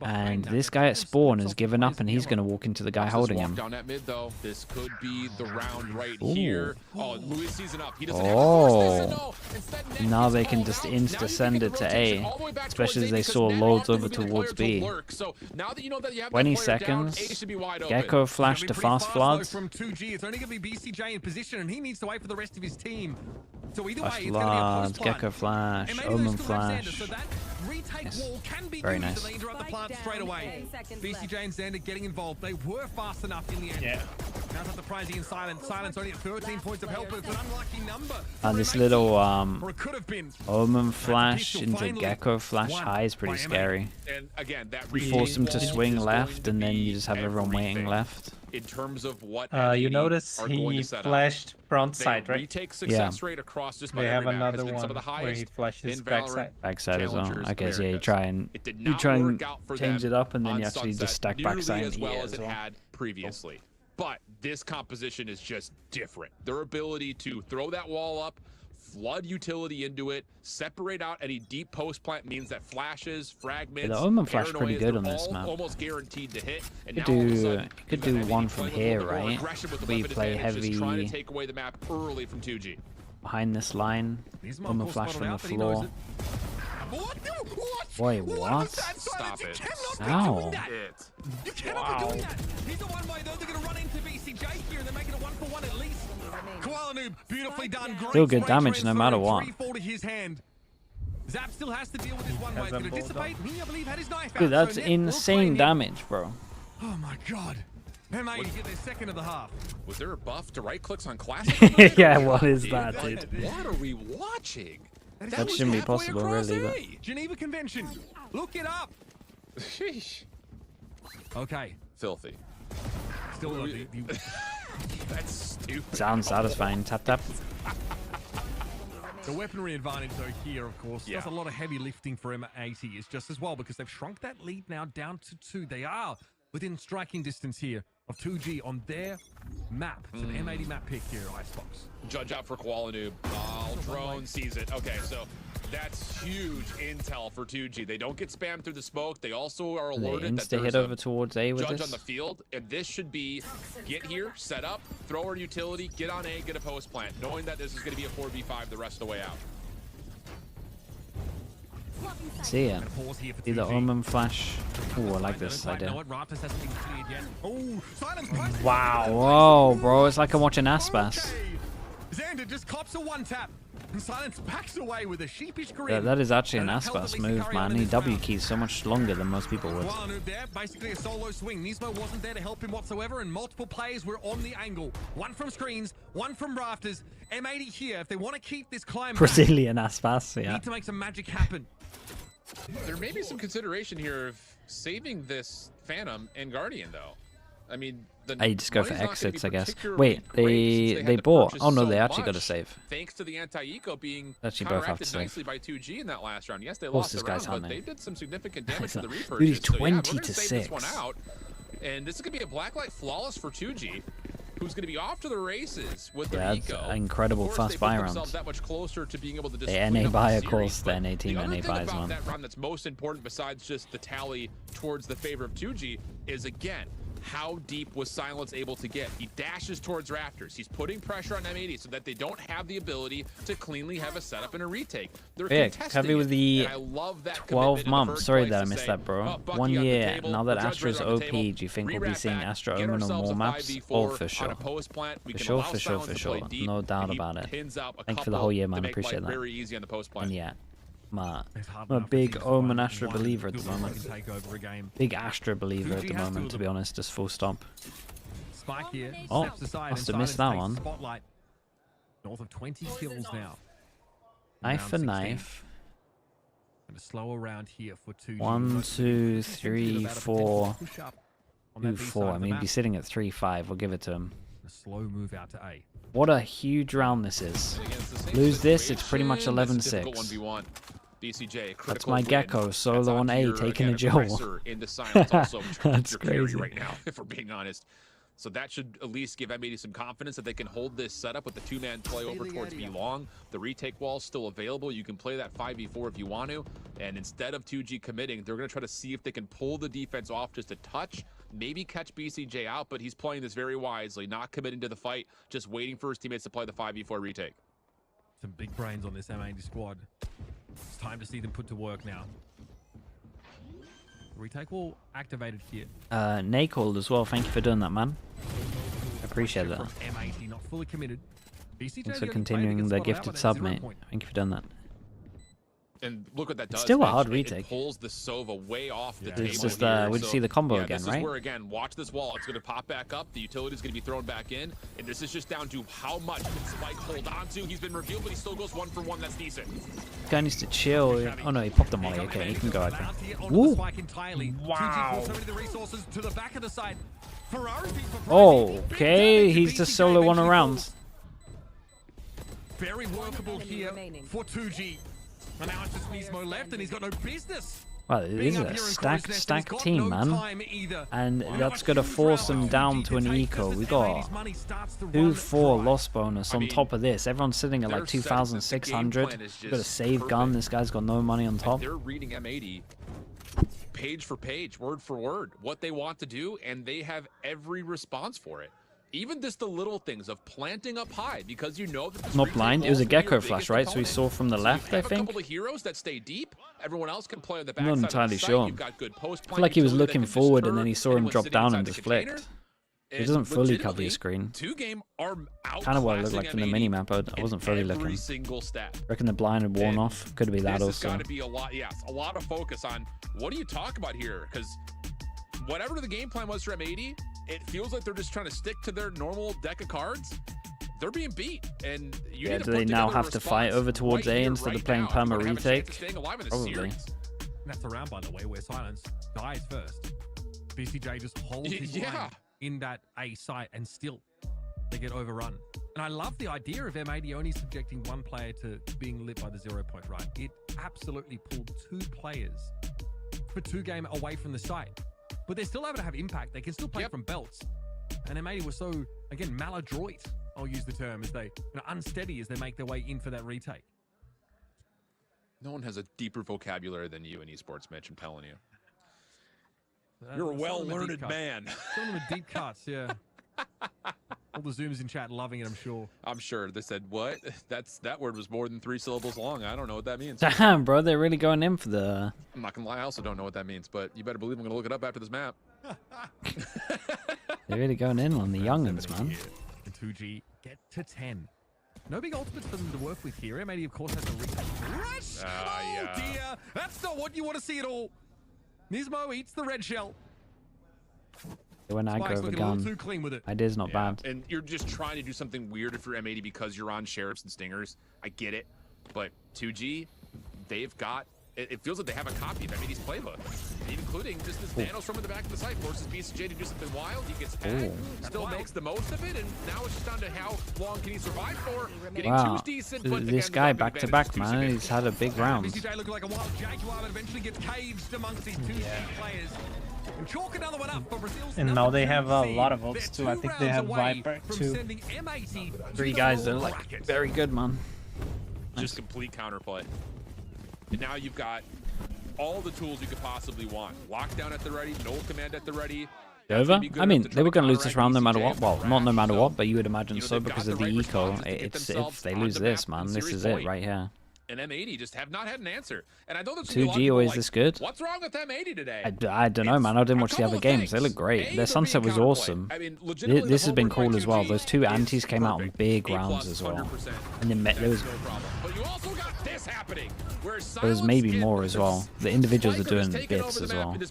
And this guy at spawn has given up, and he's going to walk into the guy holding him. Down at mid though, this could be the round right Ooh. here. Oh, Luis sees it up. He doesn't Oh, now they can just insta send it to A, especially as they saw loads over towards B. 20 seconds. Gecko flash to fast flood. From 2G, it's only going to be BCJ in position, and he needs to wait for the rest of his team. So either way, Flash it's going to be a flood, post plant. Gecko flash, And maybe Omen they still have Xander, flash. so that retake Yes. wall can be Very used, nice. and they interrupt the plant straight away. BCJ and Xander getting involved. They were fast enough in the end. Yeah. Now that the Prezi in silence. Silence only at 13 points of help, but it's an unlucky number. And this for little or it could have been. Omen flash into Gecko flash high is pretty by M80. scary. And again, that You force him to wall swing is left, going to and then be you just have everyone waiting everything left. In terms of what You M80 notice are going he to set up. flashed front Their side, right? retake success rate across just about They have every map has another been some of one the where he highest flashes in backside. Valorant Backside as well. Challengers Okay, so yeah, you Americas. try and It did you not try work and out for change them it up, and then on you actually Sunset just stack nearly backside as and well EA as as it well. had previously. But this composition is just different. Their ability to throw that wall up, flood utility into it, separate out any deep post plant means that flashes, fragments, the Omen flash pretty paranoias, good they're on this all map. almost guaranteed to hit. And You now all of a could sudden, you could you've do got one M80 from playing a here, little bit more right? aggression with the We weapon play advantage, just trying heavy to take away the map early from 2G. behind this line. Nismo, of Omen course, flash spotted from the out, but he knows floor. it. What? Wait, was what? that? Stop You it. cannot be Ow. doing that. You cannot be doing that. He's a one-way though. They're going to run into BCJ here, and they're making it 1-for-1 at least. Koala Noob, beautifully done. Great Still good spray damage transfer no matter and what. 3-4 to his hand. Zap still has to deal with his one-way. It's has going a to dissipate. He, I believe, had his knife out. Dude, that's so Net will claim insane him. damage, bro. Oh my god. M80 get their second of the half. Was there a buff to right clicks on classic? Yeah, what is that, dude? What are we watching? That shouldn't be possible, really. But Geneva Convention. Look it up. Sheesh. Okay. Filthy. Still love the That's stupid. sounds satisfying. Tap tap. The weaponry advantage, though, here, of course, Yeah. does a lot of heavy lifting for M80 is just as well because they've shrunk that lead now down to 2. They are within striking distance here of 2G on their map. It's an M80 map pick here, Icebox. Judge out for Koala Noob. Drone sees it. Okay, so that's huge intel for 2G. They don't get spammed through the smoke. They also are They alerted that insta there's hit a over towards A with judge this. on the field, and this should be get here, set up, throw our utility, get on A, get a post plant, knowing that this is going to be a 4v5 the rest of the way out. See ya. Pause here for See the 2G. Omen flash. Ooh, I like Don't this quite idea. know it. Raptors hasn't been cleared yet. Oh, silence price. Wow, whoa, bro, it's like I'm watching Aspas. Okay. Xander just cops a one-tap, and Silence backs away with a sheepish grin. Yeah, that is actually an And that held at Aspas least move, carry on man. in He this W round. keys so much longer than most people would. Koala Noob there, basically a solo swing. Nismo wasn't there to help him whatsoever, and multiple players were on the angle. One from screens, one from rafters. M80 here, if they want to keep this climb back, Brazilian Aspas, yeah. need to make some magic happen. There may be some consideration here of saving this Phantom and Guardian, though. I mean, the I just go for money's not gonna be exits, I guess. particularly Wait, great since they had to bought. purchase Oh no, so they actually got a much, save. Thanks to the anti-eco being Actually both have to counteracted save. nicely by 2G in that last round. Yes, they course lost this the guy's round, but hunting. they did some significant damage to the Dude, repurchase. he's So yeah, we're 20 gonna to save this one 6. out, and this is gonna be a blacklight flawless for 2G, who's gonna be off to the races with Yeah, their that's eco. an incredible Of course, fast they put buy themselves round. that much closer to being able to just They clean NA up buy, the of course, series, the but NA team the other NA thing buys about one. that round that's most important besides just the tally towards the favor of 2G is, again, how deep was Silence able to get? He dashes towards Raptors. He's putting pressure on M80 so that they don't have the ability to cleanly have a setup and a retake. They're contesting Heavy with the and I love that 12 commitment in the months. first Sorry place that I to missed say, that, bro. "Oh, Bucky 1 on the year. table, Now that the judge Astra's on the OP, table, do you think we'll be re-wrap seeing back, Astra get Omen on ourselves a more maps? 5v4 Oh, for on sure. a post plant. We For can sure, allow for sure, Silence for to play sure. deep, No doubt and he about it. pins out a Thank you for the couple whole year, to man. make Appreciate life that. very easy on the post plant. And yeah, It's hard I'm a enough for big teams to Omen find Astra one believer at the good one that moment. can take over a game. Big Astra believer at Fuji the has moment, to be honest, just full stop. Spike here. Oh, Steps aside must and have missed Silence that takes one. Spotlight. North of 20 kills now. Knife Round for 16. knife. And a slower round here for 2G. 1, 2, 3, 4. Push up on that 2, B 4. side I of the mean, he'd map. be sitting at 3-5. We'll give it to him. A slow move out to A. What a huge round this is. And again, it's the same Lose this, it's pretty much situation. It's a difficult 11-6. 1v1. BCJ, That's critical my win. Gecko, solo That's on A, here, taking again, a Joel. aggressor into Silence also. That's your carry crazy. right now, if we're being honest. So that should at least give M80 some confidence that they can hold this setup with the two-man play over towards B long. The retake wall is still available. You can play that 5v4 if you want to. And instead of 2G committing, they're going to try to see if they can pull the defense off just a touch, maybe catch BCJ out, but he's playing this very wisely, not committing to the fight, just waiting for his teammates to play the 5v4 retake. Some big brains on this M80 squad. It's time to see them put to work now. Retake wall activated here. Nacalled as well. Thank you for doing that, man. Appreciate that. From M80, not fully committed. BCJ Thanks for continuing the gifted sub, mate. Thank you for doing that. And look what that does. Still a Mitch. hard It retake. pulls the Sova way off the Yeah. table. It's just, here. we'd see the combo again, this right? is where, again, watch this wall. It's going to pop back up. The utility's going to be thrown back in. And this is just down to how much can Spike hold on to. He's been revealed, but he still goes 1 for 1. That's decent. Guy needs to chill. Oh no, he popped the molly. Okay, he can go, I think. Woo! Wow. Okay, he's just solo one around. Very workable here for 2G. And now it's just Nismo left, and he's got no business. Wow, it is a stacked team, man. And that's going to force them down to an eco. We got 2-4 loss bonus on top of this. Everyone's sitting at like 2,600. Got a save gun. This guy's got no money on top. They're reading M80 page for page, word for word, what they want to do, and they have every response for it. Even just the little things of planting up high, because you know that this Not retake blind. It was a wall is gonna be Gecko your flash, biggest right? So we opponent. saw from the So you left, I have a think. couple of heroes that stay deep. Everyone else can play on the I'm not backside entirely of the site. sure. You've got good post I feel like he was utility that looking can just forward and turn then he saw him anyone drop sitting down and inside the just flicked. container. He And doesn't fully cover legitimately, your screen. 2Game are Kind of what it looked like outclassing from the M80 mini map. I wasn't fully in looking. every single stat. Reckon the blind had worn And off. Could be that This has also. got to be a lot, yes, a lot of focus on what do you talk about here? Because whatever the game plan was for M80, it feels like they're just trying to stick to their normal deck of cards. They're being beat, and you Yeah, need to do put they now together a have to fight response over towards right A here, instead of right playing now if you perma wanna have a chance retake? of staying alive in this Probably. series. And that's the round, by the way, where Silence dies first. BCJ just holds his Yeah. line in that A site, and still they get overrun. And I love the idea of M80 only subjecting one player to being lit by the 0 point, right? It absolutely pulled 2 players for 2 game away from the site. But they're still able to have impact. They can still play from belts. And M80 was so, again, maladroit, I'll use the term, as they, unsteady as they make their way in for that retake. No one has a deeper vocabulary than you in esports, Mitch. I'm telling you. You're a Some of them are well-learned deep cuts. man. Some of them are deep cuts, yeah. All the Zooms in chat loving it, I'm sure. I'm sure they said, what? That word was more than 3 syllables long. I don't know what that means. Damn, bro, they're really going in for the... I'm not gonna lie, I also don't know what that means, but you better believe I'm gonna look it up after this map. They're really going in on the youngins, man. And 2G get to 10. No big ultimates for them to work with here. M80, of course, has a retake. Rush! Oh, dear. That's not what you want to see at all. Nismo eats the red shell. They went Spike's aggro of a looking a little gun. too clean with it. Idea's not bad. And you're just trying to do something weird if you're M80 because you're on Sheriffs and Stingers. I get it. But 2G, they've got... It feels like they have a copy of M80's playbook, including just this Nanos from in the back of the site forces BCJ to do something wild. He gets tagged, still makes the most of it, and now it's just down to how long can he survive for. Getting Wow, two's decent, but this again, guy the back to advantage back, is too man. significant. He's had a big round. BCJ looking like a wild jaguar, but eventually gets caged amongst these 2 players. And chalk another one up for Brazil's And now they have a lot of ults too. I think they have Viper too. 3 guys that are like very good, man. Just complete counterplay. And now you've got all the tools you could possibly want. Lockdown at the ready, null command at the ready. Over? I mean, they were going to lose this round no matter what. Well, not no matter what, but you would imagine so because of the eco. It's if they lose this, man, this is it right here. And M80 just have not had an answer. And I know there's 2G always this good. What's wrong with M80 today? I don't know, man. I didn't watch the other games. They look great. Their sunset was awesome. I mean, This has been cool as well. Those two antis came out in big rounds as well. And then there was maybe more as well. The individuals are doing bits as well. Look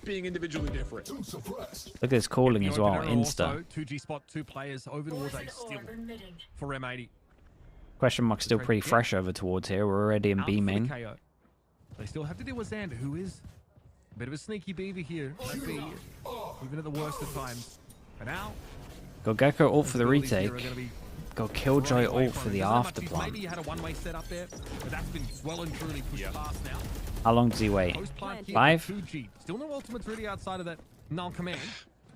at this calling as well. Insta. 2G spot 2 players over towards A still for M80. Question mark still pretty fresh over towards here. We're already in B main. They still have to deal with Xander, who is a bit of a sneaky beaver here. Even at the worst of times. For now, Got Gecko ult for the retake. Got Killjoy ult for the afterplant. Maybe you had a one-way setup there, but that's been well and truly pushed past now. How long does he wait? 5? 2G. Still no ultimates really outside of that null command.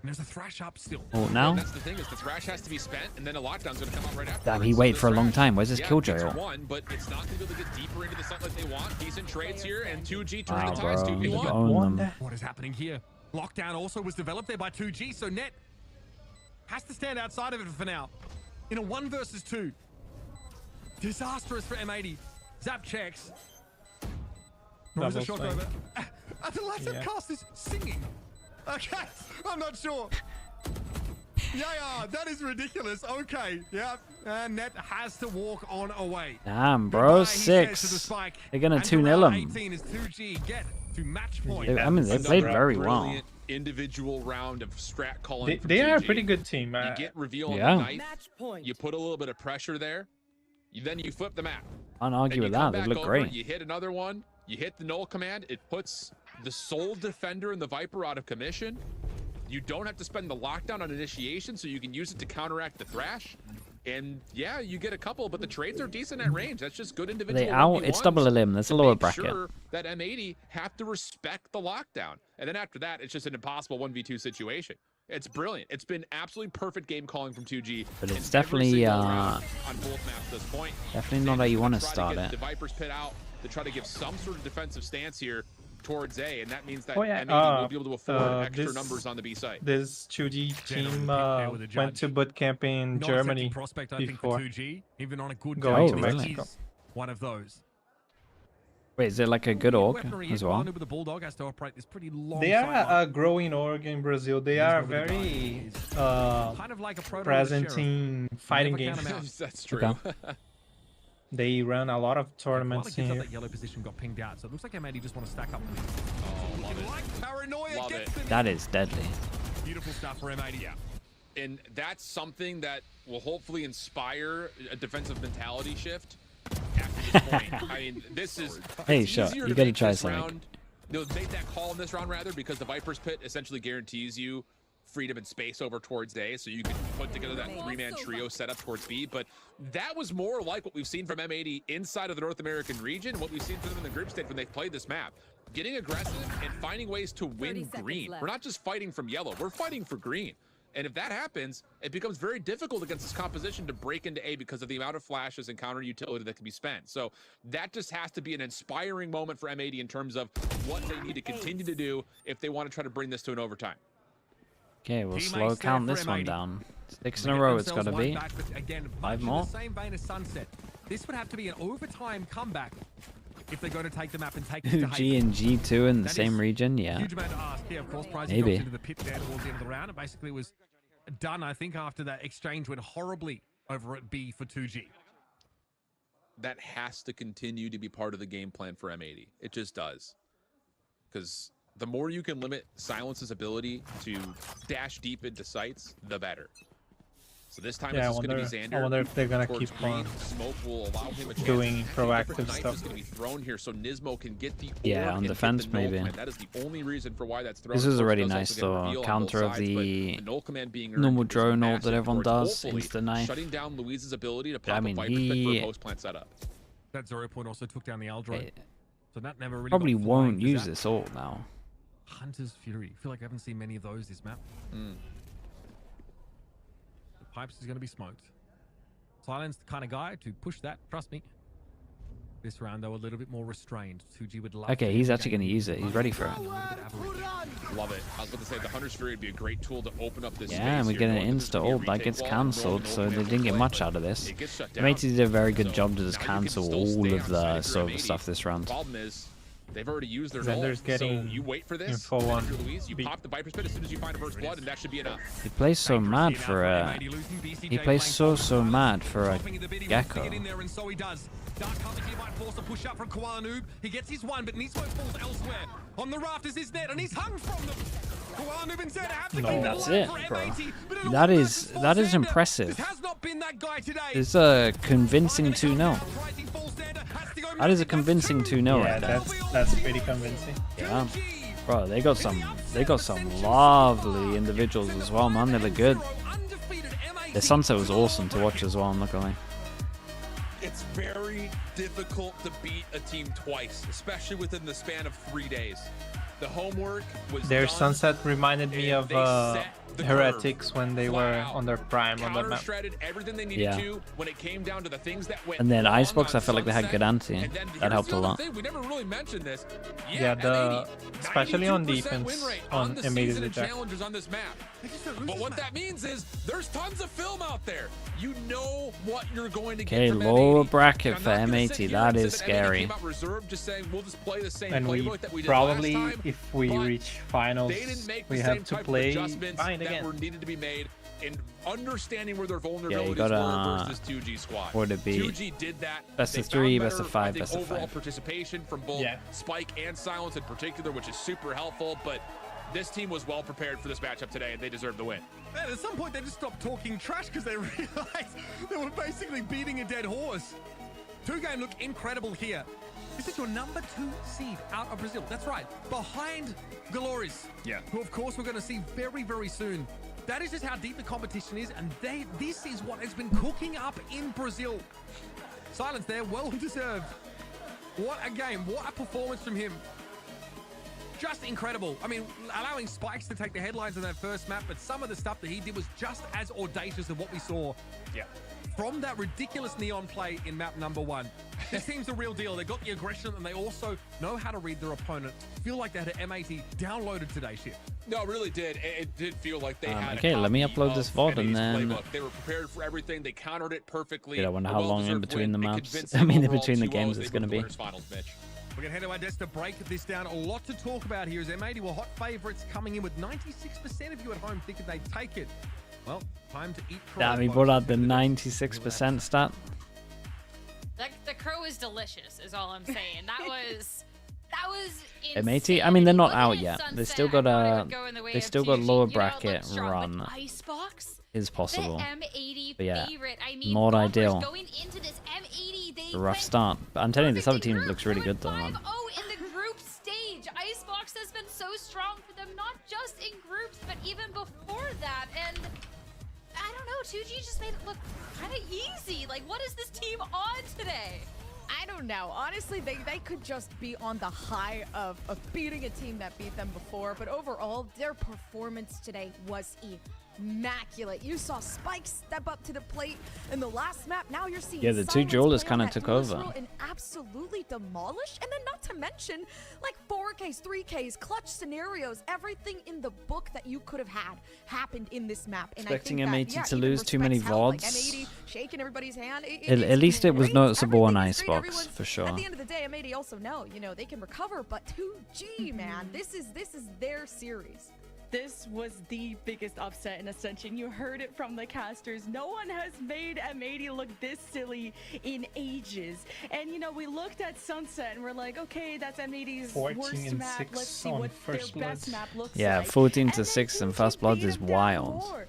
And there's a thrash up still. Oh, now? That's the thing is the thrash has to be spent, and then a lockdown's going to come out right after. Damn, he waited for a long time. Where's his Killjoy ult? But it's not going to be able to get deeper into the site like they want. Decent trades here, and 2G turning Wow, the ties. bro. 2v1. You own them. What is happening here? Lockdown also was developed there by 2G, so Net has to stand outside of it for now. In a 1 versus 2. Disastrous for M80. Zap checks. Nor is a shot over. And the left cast is singing. Okay, I'm not sure. Yeah, that is ridiculous. Okay, yeah. And Net has to walk on away. Damn, bro. 6. They're going to 2-0 him. 18 is 2G. Get to match point. I mean, they played very well. Individual round of strat calling. They are a pretty good team. You get reveal on the knife. You put a little bit of pressure there. Then you flip the map. Can't argue with that. They look great. You hit another one. You hit the null command. It puts the Soul Defender and the Viper out of commission. You don't have to spend the lockdown on initiation, so you can use it to counteract the thrash. And yeah, you get a couple, but the trades are decent at range. That's just good individual. They out. It's double elim. There's a lower bracket. Sure that M80 have to respect the lockdown, and then after that, it's just an impossible 1v2 situation. It's brilliant. It's been absolutely perfect game calling from 2G. But it's definitely on both maps at this point. Definitely not how you want to start it. The Viper's pit out to try to give some sort of defensive stance here towards A, and that means that M80 will be able to afford extra numbers on the B side. This 2G team went to boot camp in Germany prospect, I think, before for 2G, even on a good going day. to Mexico. He's one of those. Wait, is it like a good org as well? The Bulldog has to operate this pretty long they are a growing org in Brazil. They are very kind of like a present in fighting games. That's true. Okay. They run a lot of tournaments here. That yellow position got pinged out, so it looks like M80 just want to stack up. Oh, love it. Paranoia love it. That is deadly. Beautiful stuff for M80. Yeah. And that's something that will hopefully inspire a defensive mentality shift after this point. I mean, this is Hey, sure. You gotta try something. They'll make that call in this round rather because the Viper's Pit essentially guarantees you freedom and space over towards A, so you can put together that 3-man trio setup towards B. But that was more like what we've seen from M80 inside of the North American region, what we've seen from them in the group stage when they've played this map. Getting aggressive and finding ways to win green. We're not just fighting from yellow, we're fighting for green. And if that happens, it becomes very difficult against this composition to break into A because of the amount of flashes and counter utility that can be spent. So that just has to be an inspiring moment for M80 in terms of what they need to continue to do if they want to try to bring this to an overtime. Okay, we'll slow count this one down. 6 in a row it's got to be. Again, 5 more. The same vein as Sunset. This would have to be an overtime comeback if they're going to take the map and take it to G and G2 in the same region, yeah. Huge amount to ask. Yeah, of course, Prize Maybe. into the pit there towards the end of the round. It basically was done, I think, after that exchange went horribly over at B for 2G. That has to continue to be part of the game plan for M80. It just does. Because the more you can limit Silence's ability to dash deep into sites, the better. So this time it's going to be Xander. I wonder if they're going to keep on Smoke will allow him a chance. doing proactive stuff. Is going to be thrown here so Nismo can get the on defense maybe. That is the only reason for why that's thrown. This is already nice though. Counter of the normal drone ult that everyone does. Insta knife. Shutting down Louise's ability to pop I mean, a Viper pit for a post-plant setup. That 0 point also took down the Aldro. So that never really probably got won't flying. use this ult now. Hunter's Fury. I feel like I haven't seen many of those this map. The Pipes is going to be smoked. Silence the kind of guy to push that, trust me. This round, though, a little bit more restrained. 2G would love Okay, he's actually going to use it. He's ready for it. Love it. I was about to say the Hunter's Fury would be a great tool to open up this space. Yeah, and we here. get an Going to this insta near ult that retake gets wall, cancelled, no so they momentum didn't get play, much but out of this. it gets shut down. M80 did a very good job to just now you can cancel still all stay of on the side for silver M80. stuff this round. Problem is, they've already used their Xander's ult, getting so you wait for this. info and on if you're Louise, you B. pop the Viper's Pit as soon as you find a first blood, and that should be enough. He plays so mad for a... He plays so mad for a Gecko. And so he does. Dark Color here might force a push up from Koala Noob. He gets his one, but Nismo falls elsewhere. On the rafters is net, and he's hung from them. Koala Noob and Zed have to keep That's alive it, for bro. M80, but it'll That work is for Xander. impressive. This has not been that guy today. It's a convincing 2-0. That is a convincing 2-0 Yeah, right there. that's pretty convincing. Yeah. Bro, they got some lovely individuals as well, man. They look good. The sunset was awesome to watch as well, I'm not gonna lie. It's very difficult to beat a team twice, especially within the span of 3 days. The homework was Their done, sunset reminded me and of they set the Heretics curve when they flat were out. on their prime on that map. Counter-shredded everything they needed Yeah. to when it came down to the things that went And then wrong Icebox, on I felt like they had Sunset. good anti. And then That here's helped the a other lot. thing, we never really mentioned this. Yeah, M80, especially on 92% defense win rate on the M80's season and attack. challengers on this map. But what that means is there's tons of film out there. You know what you're going to get Okay, from lower M80. bracket And for I'm not gonna M80. sit here That and say is that M80 scary. came out reserved, just saying we'll just play the same And we playbook that we did probably, last time, if we but reach finals, they didn't make we the have same to type play of adjustments fine that again. were needed to be made in understanding where their Yeah, vulnerabilities you gotta, were versus 2G squad. would it be 2G did that. best They of 3, found best of better, 5, I think, best of overall 5. participation from both Yeah. Spike and Silence in particular, which is super helpful. But this team was well prepared for this matchup today, and they deserve the win. Man, at some point, they just stopped talking trash because they realized they were basically beating a dead horse. 2Game look incredible here. This is your number 2 seed out of Brazil. That's right, behind GLRS. Yeah. Who, of course, we're going to see very, very soon. That is just how deep the competition is, and this is what has been cooking up in Brazil. Silence there, well deserved. What a game, what a performance from him. Just incredible. I mean, allowing Spikes to take the headlines in that first map, but some of the stuff that he did was just as audacious as what we saw. Yeah. From that ridiculous Neon play in map number 1. This team's the real deal. They got the aggression, and they also know how to read their opponent. Feel like they had an M80 downloaded today's ship. No, it really did. It did feel like they had okay, a let me copy upload this of VOD and M80's then- playbook. They were prepared for everything. They countered it perfectly. Dude, I wonder A how long in well-deserved between the win, a maps. convincing I mean, in overall between the 2-0 games as it's they gonna move be. to Finals, Mitch. We're going to head to our desk to break this down. A lot to talk about here as M80 were hot favorites coming in with 96% of you at home thinking they'd take it. Well, time to eat crow. Damn, he brought out the 96% stat. The crow is delicious, is all I'm saying. That was M80, insane. I mean, they're not Looking out at yet. Sunset, They still I got thought it a, would go in the way they of still got 2G. lower You know, it bracket looked strong, run but Icebox, is possible. the M80 But yeah, favorite. I mean, not Bombers ideal. Going into this M80, they It's a rough went start. But I'm telling you, this other team perfectly looks really grouped. good though, man. 5-0 in the group stage. Icebox has been so strong for them, not just in groups, but even before that. And I don't know, 2G just made it look kind of easy. Like, what is this team on today? I don't know. Honestly, they could just be on the high of beating a team that beat them before. But overall, their performance today was immaculate. You saw Spike step up to the plate in the last map. Now you're seeing Yeah, the two Silence Jewelers play on kinda that took duelist over. role and absolutely demolish. And then not to mention, like 4Ks, 3Ks, clutch scenarios, everything in the book that you could have had happened in this map. And Expecting I think M80 that, to even lose too many respects how, like, VODs. M80 shaking everybody's hand. At least it was great. noticeable on Everything is great. Icebox, Everyone's- for sure. At the end of the day, M80 also know, they can recover, but 2G, man, this is their series. This was the biggest upset in Ascension. You heard it from the casters. No one has made M80 look this silly in ages. And we looked at Sunset and we're like, okay, that's M80's 14 worst and map. 6 Let's see on what their First best Blood. map looks Yeah, like. 14 to And then 6 in 2G First Blood beat is them down wild. more.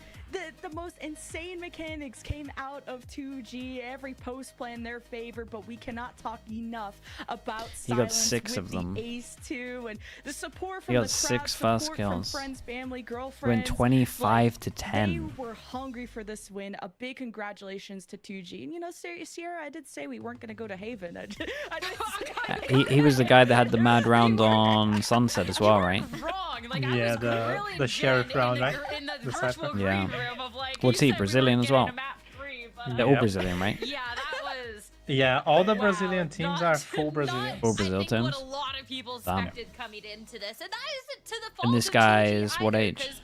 The most insane mechanics came out of 2G. Every post plan their favor, but we cannot talk enough about He got Silence 6 with of them. the Ace 2 and the support from He got the 6 crowd, first support from kills. friends, family, Went girlfriends. 25 to They 10. were hungry for this win. A big congratulations to 2G. And Sierra, I did say we weren't going to go to Haven. I didn't say He was the guy that had the mad round on Sunset as well, right? Wrong. Like, I Yeah, was the grilling sheriff Jen round, in the, right? in the The virtual cypher. green Yeah. room of like. What's you he, said we Brazilian weren't as well? getting a map free, but, They're all Yep. Brazilian, right? yeah, that was Yeah, all the Wow, Brazilian teams are full not Brazilian. Full Brazil I think what teams? a lot of people Damn. expected coming into this, and that isn't to the fault And this of guy 2G is what either, age? 'cause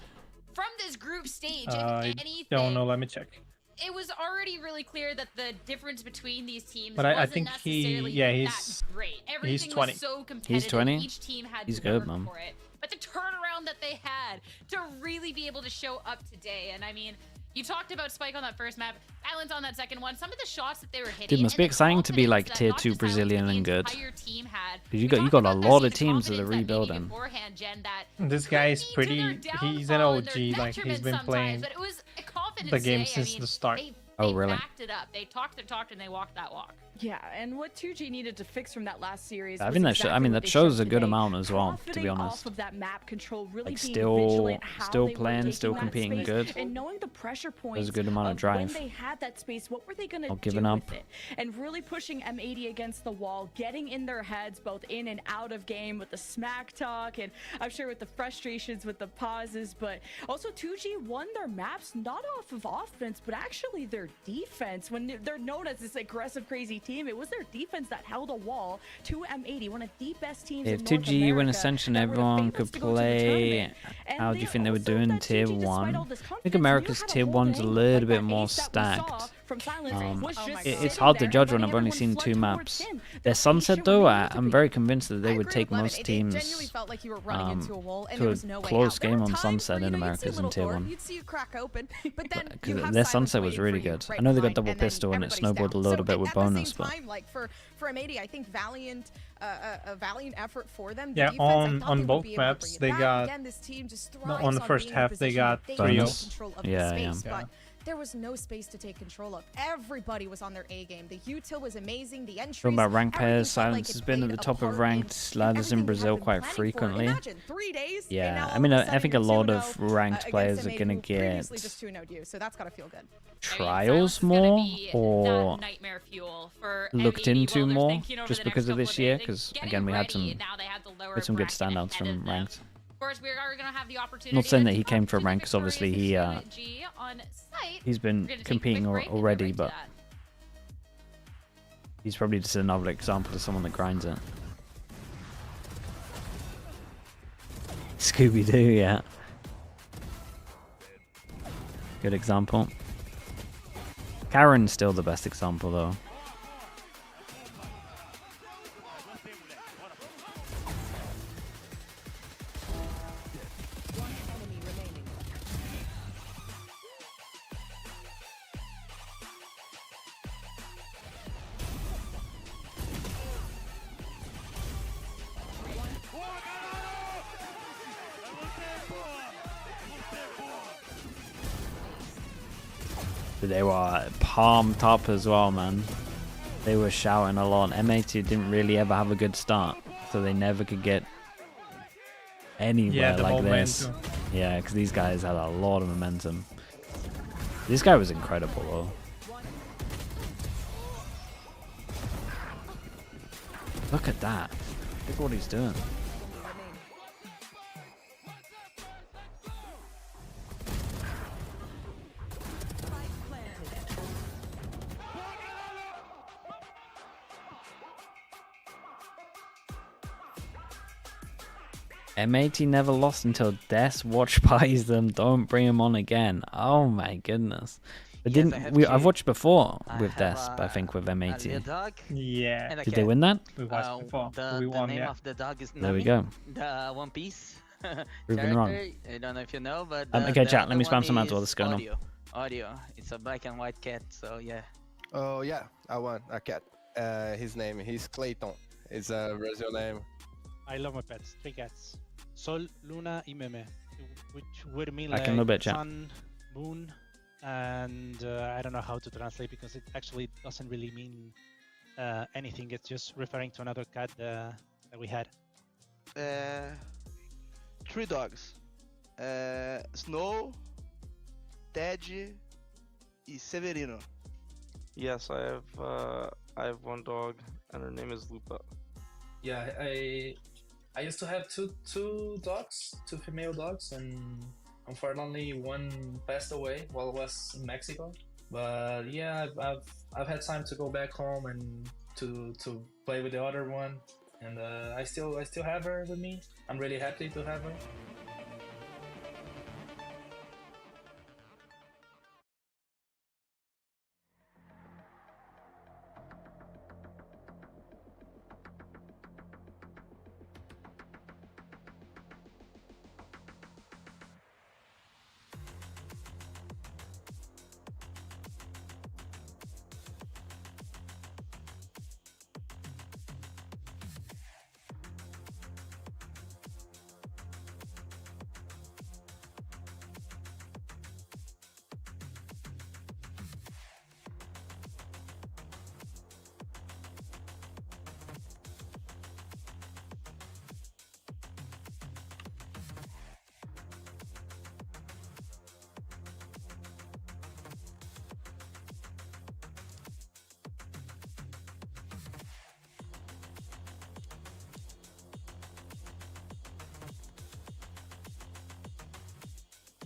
from this group stage, I if anything, don't know. Let me check. it was already really clear that the difference between these teams But I wasn't think necessarily he's that great. Everything 20. was so competitive. He's 20? Each team had He's to good, work man. for it. But the turnaround that they had to really be able to show up today, and I mean, you talked about Spike on that first map, Silence on that second one. Some of the shots that they were hitting. Dude, must and be the exciting to be like confidence that tier not 2 just Silence, Brazilian but the and good. entire team had. You We got talked a about this, lot the of teams that are confidence that maybe rebuilding. beforehand, Jen, that This could guy is be to pretty. their He's an downfall and their OG. Like he's detriment been sometimes, playing but it was a confidence the game today. I since mean, the start. Oh, they really? backed it up. They talked the talk and they walked that walk. Yeah, and what 2G needed to fix from that last series. I was think that exactly I mean what that they shows showed a good today. amount as well, to be Profiting honest. off of that map control, really Like being still vigilant how still they were playing, taking still that competing space, good. and knowing the pressure points. There's a good amount of When drive. they had that space, what were they gonna Not do giving up. with it? And really pushing M80 against the wall, getting in their heads both in and out of game with the smack talk, and I'm sure with the frustrations with the pauses, but also 2G won their maps not off of offense, but actually their defense. When they're known as this aggressive, crazy team, it was their defense that held a wall to M80, one of the best teams If in North 2G win America Ascension, that were the everyone favorites could to go to the play. tournament. And How do you think they were also doing that tier 2G, despite 1? all this I think confidence, America's knew how to tier hold 1's a in, little like bit that more ace that we saw stacked. from Silence was just It's sitting hard to there judge and when I've letting only everyone seen flood 2 towards maps. him. Their They're Sunset patient when though, they need to I'm be. very convinced that they I would agree take with Lemon. most It genuinely teams felt like you were running into a wall and to there a was no way close out. There game were on times Sunset where, in you'd see a Americas in little tier door, 1. You'd see it crack open, but then Because you have their Silence Sunset was waiting really for you good. right I know they got behind, double and then pistol and it everybody's snowballed down. a little So bit with at the same bonus, but time, like for M80, I think valiant, a valiant effort for them. The Yeah, defense, I on- thought on they would both be able to maps, bring it they back. got- Again, this team just No, thrives on the first being in a half, they position got that 3-0. take control of Yeah, the yeah. space, Yeah. but there was no space to take control of. Everybody was on their A game. The util was amazing. The entries. talking about ranked everything pairs, felt like Silence it has been at played the a top part of in ranked ladders in everything we Brazil had been quite planning for. frequently. Imagine 3 days. and now Yeah, all I of mean, a I sudden think a you're lot 2-0, of ranked against players are M80 gonna who previously get just 2-0'd you, so that's gotta feel good. trials Silence is gonna more be or that nightmare fuel for looked M80 into while they're more thinking over just the next because of couple this days. year? They're Because getting again, we had ready, some and now they have the lower good bracket standouts ahead of from them. ranked. Of course, we are going to have the opportunity. Not saying to that he talk came to from the rank, 'cause obviously victorious he, 2G on site. He's been We're gonna take a competing quick break and get already, right to but that. he's probably just another example of someone that grinds it. Scooby-Doo, yeah. Good example. Karen's still the best example, though. They were palmed up as well, man. They were shouting a lot. M80 didn't really ever have a good start, so they never could get anywhere the like this. momentum. Yeah, because these guys had a lot of momentum. This guy was incredible, though. Look at that. Look what he's doing. M80 never lost until Des watch buys them. Don't bring him on again. Oh my goodness. But Yes, didn't I have we? to- I've watched before I with Des, have but I think with a M80. little dog Yeah. and a Did cat. they win that? We watched before. The, We the won, name yeah. of the dog is There we Nami, go. the One Piece Proven wrong. character. I don't know if you know, but Okay, the chat, let other me spam one some ads while is this is going on. Audio. It's a black and white cat, so yeah. Oh yeah, I won a cat. His name, he's Clayton. It's a Brazil name. I love my pets. 3 cats. Sol, Luna, y Meme. Which would mean I like can a little bit, chat. sun, moon, and I don't know how to translate because it actually doesn't really mean anything. It's just referring to another cat that we had. 3 dogs. Snow, Ted, e Severino. Yes, I have 1 dog, and her name is Lupa. Yeah, I used to have two dogs, 2 female dogs, and unfortunately one passed away while I was in Mexico. But yeah, I've had time to go back home and to play with the other one, and I still have her with me. I'm really happy to have her.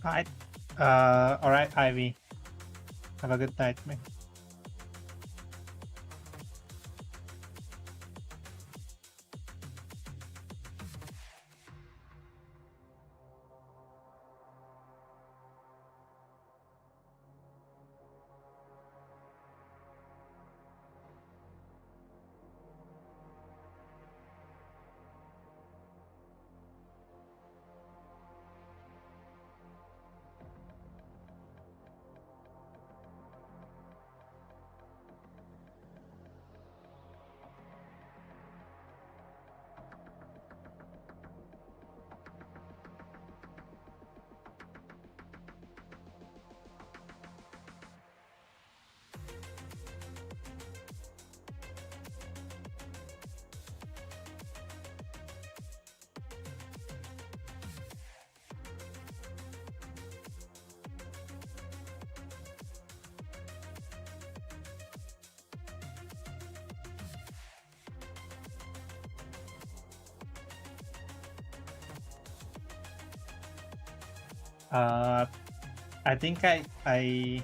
Alright. Alright, Ivy. Have a good night, man. I think I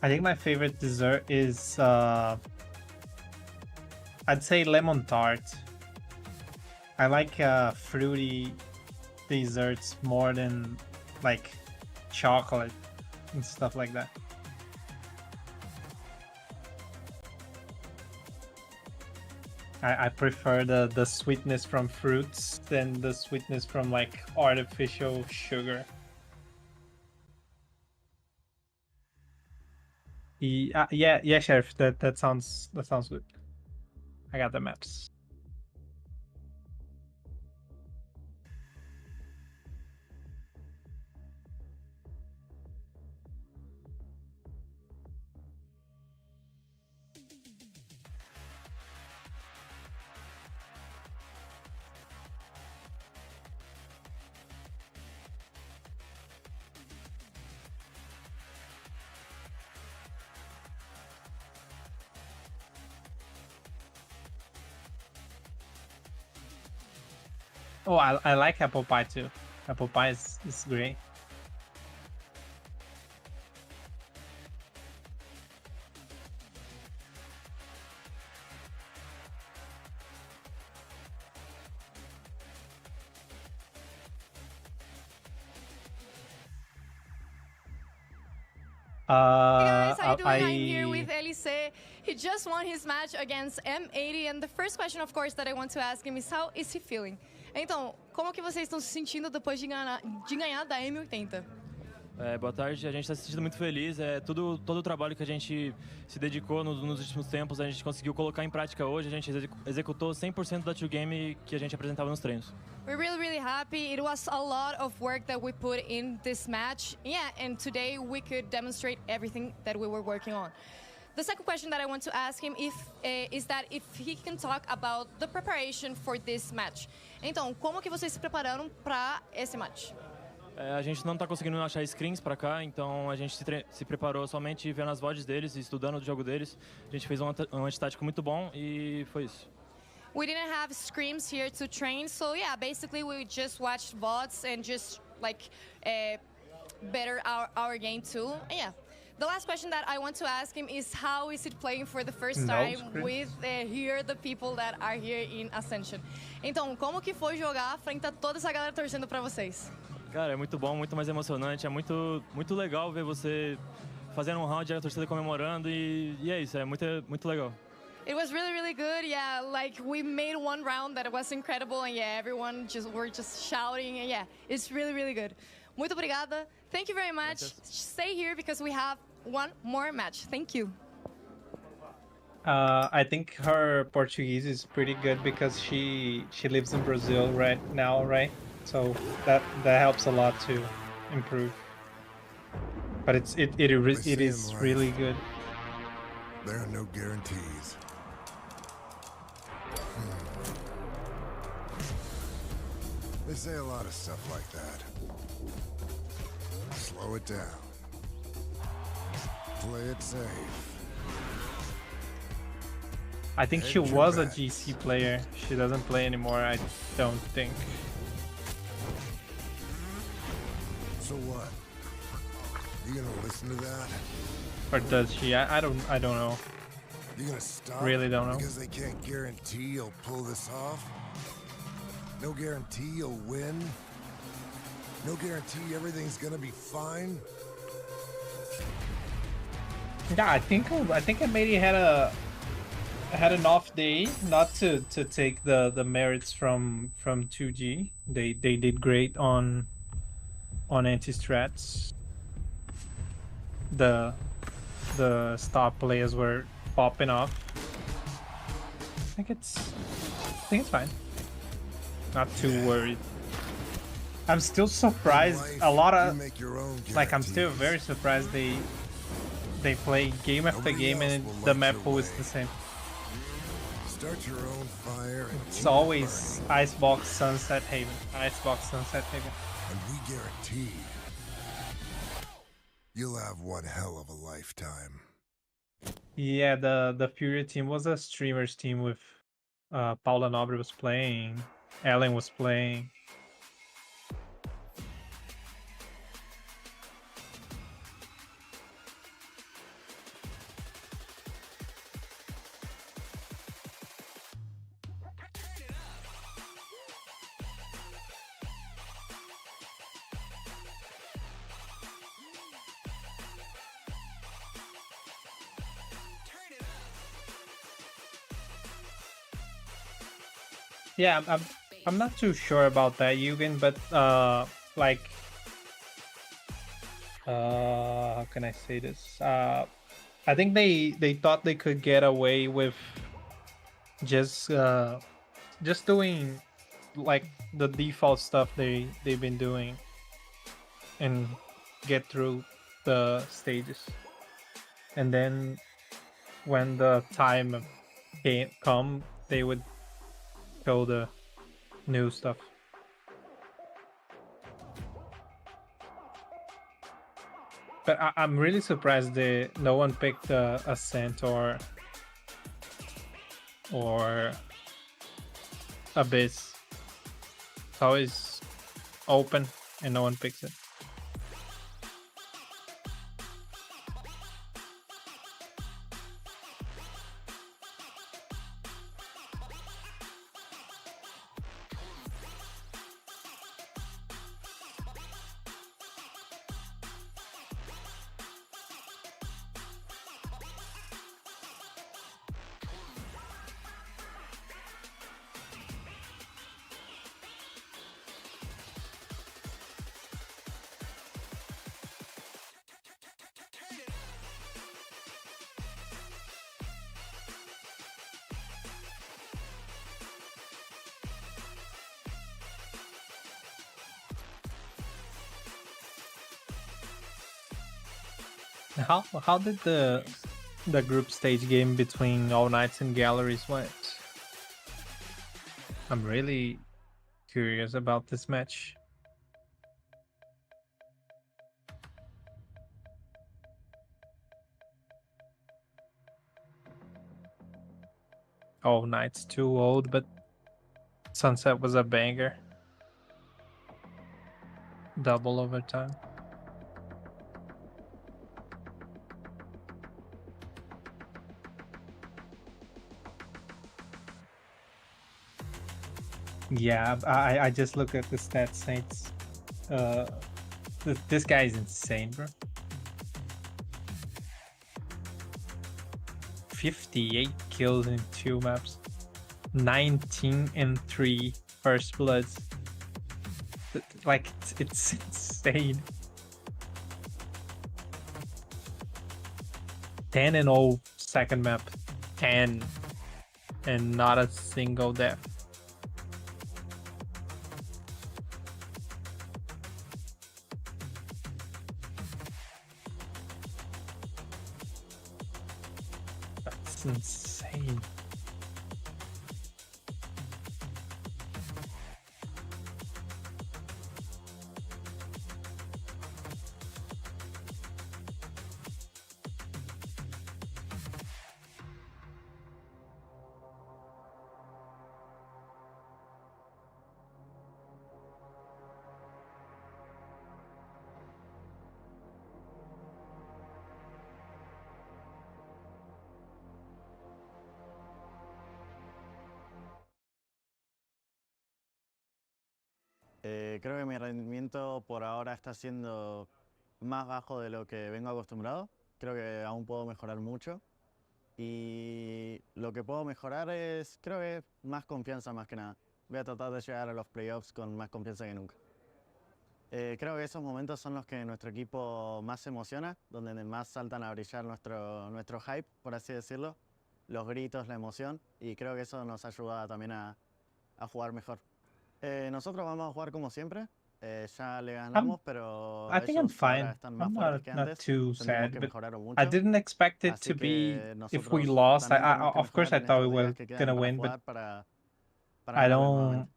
think my favorite dessert is I'd say lemon tart. I like fruity desserts more than like chocolate and stuff like that. I prefer the sweetness from fruits than the sweetness from like artificial sugar. Yeah, Sheriff. That sounds good. I got the maps. Oh, I like apple pie too. Apple pie is great. Hey guys, how you doing? I'm here with Elise. He just won his match against M80, and the first question, of course, that I want to ask him is how is he feeling? Então, como que vocês estão se sentindo depois de ganhar da M80? Boa tarde, a gente está se sentindo muito feliz. Todo o trabalho que a gente se dedicou nos últimos tempos, a gente conseguiu colocar em prática hoje. A gente executou 100% da 2-game que a gente apresentava nos treinos. We're really happy. It was a lot of work that we put in this match. Yeah, and today we could demonstrate everything that we were working on. The second question that I want to ask him is that if he can talk about the preparation for this match. Então, como que vocês se prepararam para esse match? A gente não está conseguindo achar screens para cá, então a gente se preparou somente vendo as VODs deles e estudando o jogo deles. A gente fez um antitático muito bom e foi isso. We didn't have screens here to train, so yeah, basically we just watched VODs and just like better our game too. And yeah. The last question that I want to ask him is how is it playing for the first No time script. with here the people that are here in Ascension? Então, como que foi jogar frente a toda essa galera torcendo pra vocês? Cara, é muito bom, muito mais emocionante. É muito legal ver você fazendo um round e a torcida comemorando. E é isso, é muito legal. It was really, really good. Yeah, like we made one round that was incredible, and yeah, everyone were just shouting, and yeah, it's really, really good. Muito obrigada. Thank you very much. Stay here because we have one more match. Thank you. I think her Portuguese is pretty good because she lives in Brazil right now, right? So that helps a lot to improve. But it is really good. There are no guarantees. They say a lot of stuff like that. Slow it down. Play it safe. I think she was a GC player. She doesn't play anymore, I don't think. So what? You gonna listen to that? Or does she? I don't know. You gonna stop? Really don't know. Because they can't guarantee you'll pull this off? No guarantee you'll win? No guarantee everything's gonna be fine? Yeah, I think M80 had an off day, not to take the merits from 2G. They did great on anti-strats. The star players were popping off. I think it's fine. Not too worried. I'm still surprised. A lot of like I'm still very surprised they play game after game and the map pool is the same. Start your own fire. It's always Icebox, Sunset Haven. Icebox, Sunset Haven. And we guarantee you'll have one hell of a lifetime. Yeah, the Fury team was a streamers team with Paula Nobre was playing, Ellen was playing. Yeah, I'm not too sure about that, Eugen, but like how can I say this? I think they thought they could get away with just doing like the default stuff they've been doing and get through the stages, and then when the time come, they would show the new stuff. But I'm really surprised no one picked Ascent or Abyss. It's always open and no one picks it. How did the group stage game between All Knights and Galleries went? I'm really curious about this match. All Knights too old, but Sunset was a banger. Double overtime. Yeah, I just looked at the stats, Saints. This guy is insane, bro. 58 kills in 2 maps. 19 and 3 first bloods. Like, it's insane. 10 and 0 second map. 10 and not a single death. That's insane. Creo que mi rendimiento por ahora está siendo más bajo de lo que vengo acostumbrado. Creo que aún puedo mejorar mucho. Y lo que puedo mejorar es, creo que más confianza más que nada. Voy a tratar de llegar a los playoffs con más confianza que nunca. Creo que esos momentos son los que nuestro equipo más se emociona, donde más saltan a brillar nuestro hype, por así decirlo. Los gritos, la emoción. Y creo que eso nos ayuda también a jugar mejor. Nosotros vamos a jugar como siempre. Ya le ganamos, pero I think I'm ellos ahora fine. están más I'm fuertes que not antes. too Tendremos sad, que but mejorar mucho. I didn't expect it Así to be que if we nosotros lost. también tenemos que Of course, I mejorar en thought we estos were días que quedan gonna para win, but jugar para I ganar don't. nuevamente.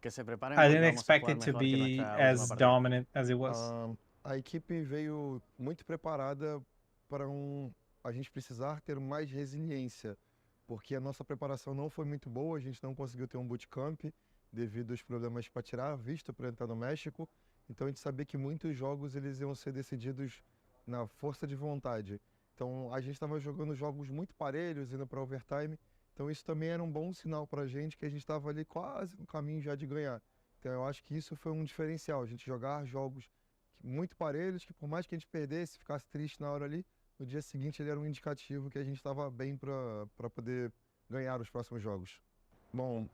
Que se preparen I porque didn't vamos a expect jugar it to mejor que be nuestra as última partida. dominant as it was. A equipe veio muito preparada para a gente precisar ter mais resiliência, porque a nossa preparação não foi muito boa, a gente não conseguiu ter um bootcamp devido aos problemas para tirar visto para entrar no México. Então a gente sabia que muitos jogos eles iam ser decididos na força de vontade. Então a gente estava jogando jogos muito parelhos, indo para overtime. Então isso também era um bom sinal para a gente que a gente estava ali quase no caminho já de ganhar. Então eu acho que isso foi um diferencial, a gente jogar jogos muito parelhos, que por mais que a gente perdesse, ficasse triste na hora ali, no dia seguinte ele era um indicativo que a gente estava bem para poder ganhar os próximos jogos. Bom,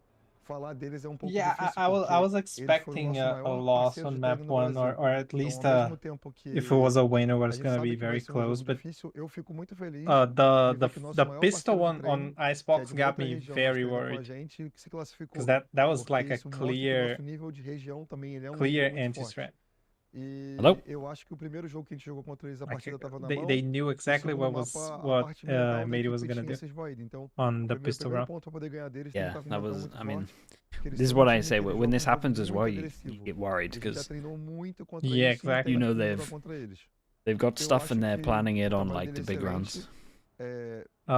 falar deles é um pouco Yeah, difícil I was porque expecting eles foram o a nosso maior loss parceiro on de map treino no 1, Brasil. or at least Então, ao mesmo tempo que if it was a win, it a was gente gonna sabe be que vai very ser um jogo close. But difícil, eu fico muito feliz the de ver que nosso the maior pistol parceiro de on treino, que é Icebox de uma got outra me região, mas very treina com a worried, gente, que se because classificou. that was Porque like a isso mostra que o clear nosso nível de região também ele é um clear nível muito forte. anti-threat. E Hello? eu acho que o primeiro jogo que a gente jogou contra eles, a Like partida estava na mão. they knew O exactly segundo what mapa, a what parte mental da M80 was equipe gonna tinha do se esvaído. Então, on o the pistol primeiro round. ponto para poder ganhar deles tem que Yeah, estar com um that mental was. muito I mean, forte. Porque eles this is são um what I time say. que eles When this jogam um happens jogo as muito well, you agressivo. get worried A gente já because treinou muito contra Yeah, eles, sim, exactly. you know temos que jogar they've contra eles. got Eu stuff acho and they're que planning it o on trabalho like the dele é big rounds. excelente.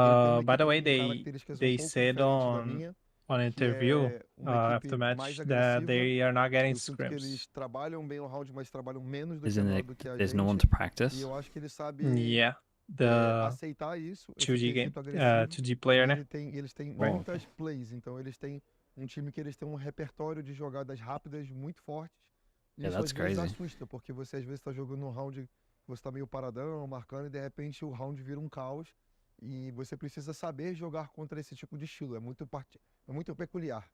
Ele tem uma By the equipe way, com características they pouco said diferentes da minha, on que interview é uma after equipe match mais that agressiva. they are not getting Eu sinto que eles scrims. trabalham bem o round, mas trabalham menos do que Isn't nós, it? do que a There's no one gente. to practice. E eu acho que ele sabe Yeah, the aceitar isso, esse 2G game, quesito agressivo. 2G player, E né? eles têm Right. muitas plays, então eles têm um time que eles têm um repertório de jogadas rápidas muito fortes. E Yeah, isso that's às vezes crazy. assusta, porque você às vezes está jogando um round, você está meio paradão, marcando, e de repente o round vira um caos. E você precisa saber jogar contra esse tipo de estilo. É muito peculiar.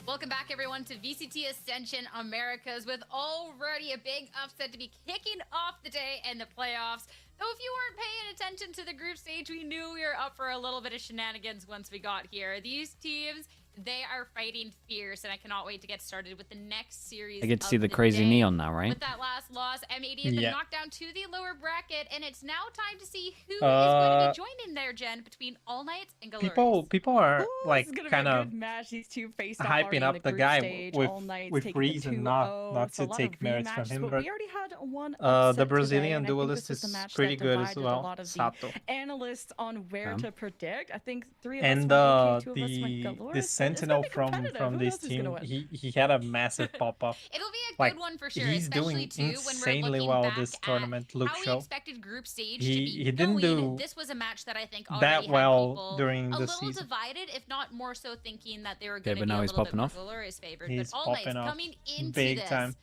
Welcome back, everyone, to VCT Ascension Americas, with already a big upset to be kicking off the day and the playoffs. Though if you weren't paying attention to the group stage, we knew we were up for a little bit of shenanigans once we got here. These teams, they are fighting fierce, and I cannot wait to get started with the next series. I get to see of the crazy day. neon now, right? With that last loss, M80 has been Yeah. knocked down to the lower bracket, and it's now time to see who is going to be Uh, joining there, Jen, between All Night and GLRS. People are like This is gonna kind be a of good match. These two faced off hyping already in up the the group guy stage. with All Nights with taking the reason, not 2-0. It's a to lot take of merits from rematches, him, but but we already had one the upset today, Brazilian and I think duelist this was is the match pretty that good as divided well, a lot of Sato. the analysts on where Yeah. to predict. I think 3 of us And went AK, 2 of us went the GLRS, but it's sentinel gonna be competitive. from Who this knows who's gonna team, win? he had a massive pop off. It'll be a Like, good one for sure, he's especially doing too when we're insanely looking well back this at tournament. Luke how we Shaw. expected group stage He- to be he didn't going, do this was a match that I think already that had well people during a the little season. divided, if not more so thinking that they were Okay, going to but be now a he's little bit popping more off. Glorious favored. He's But All Knights popping off coming into big this, time.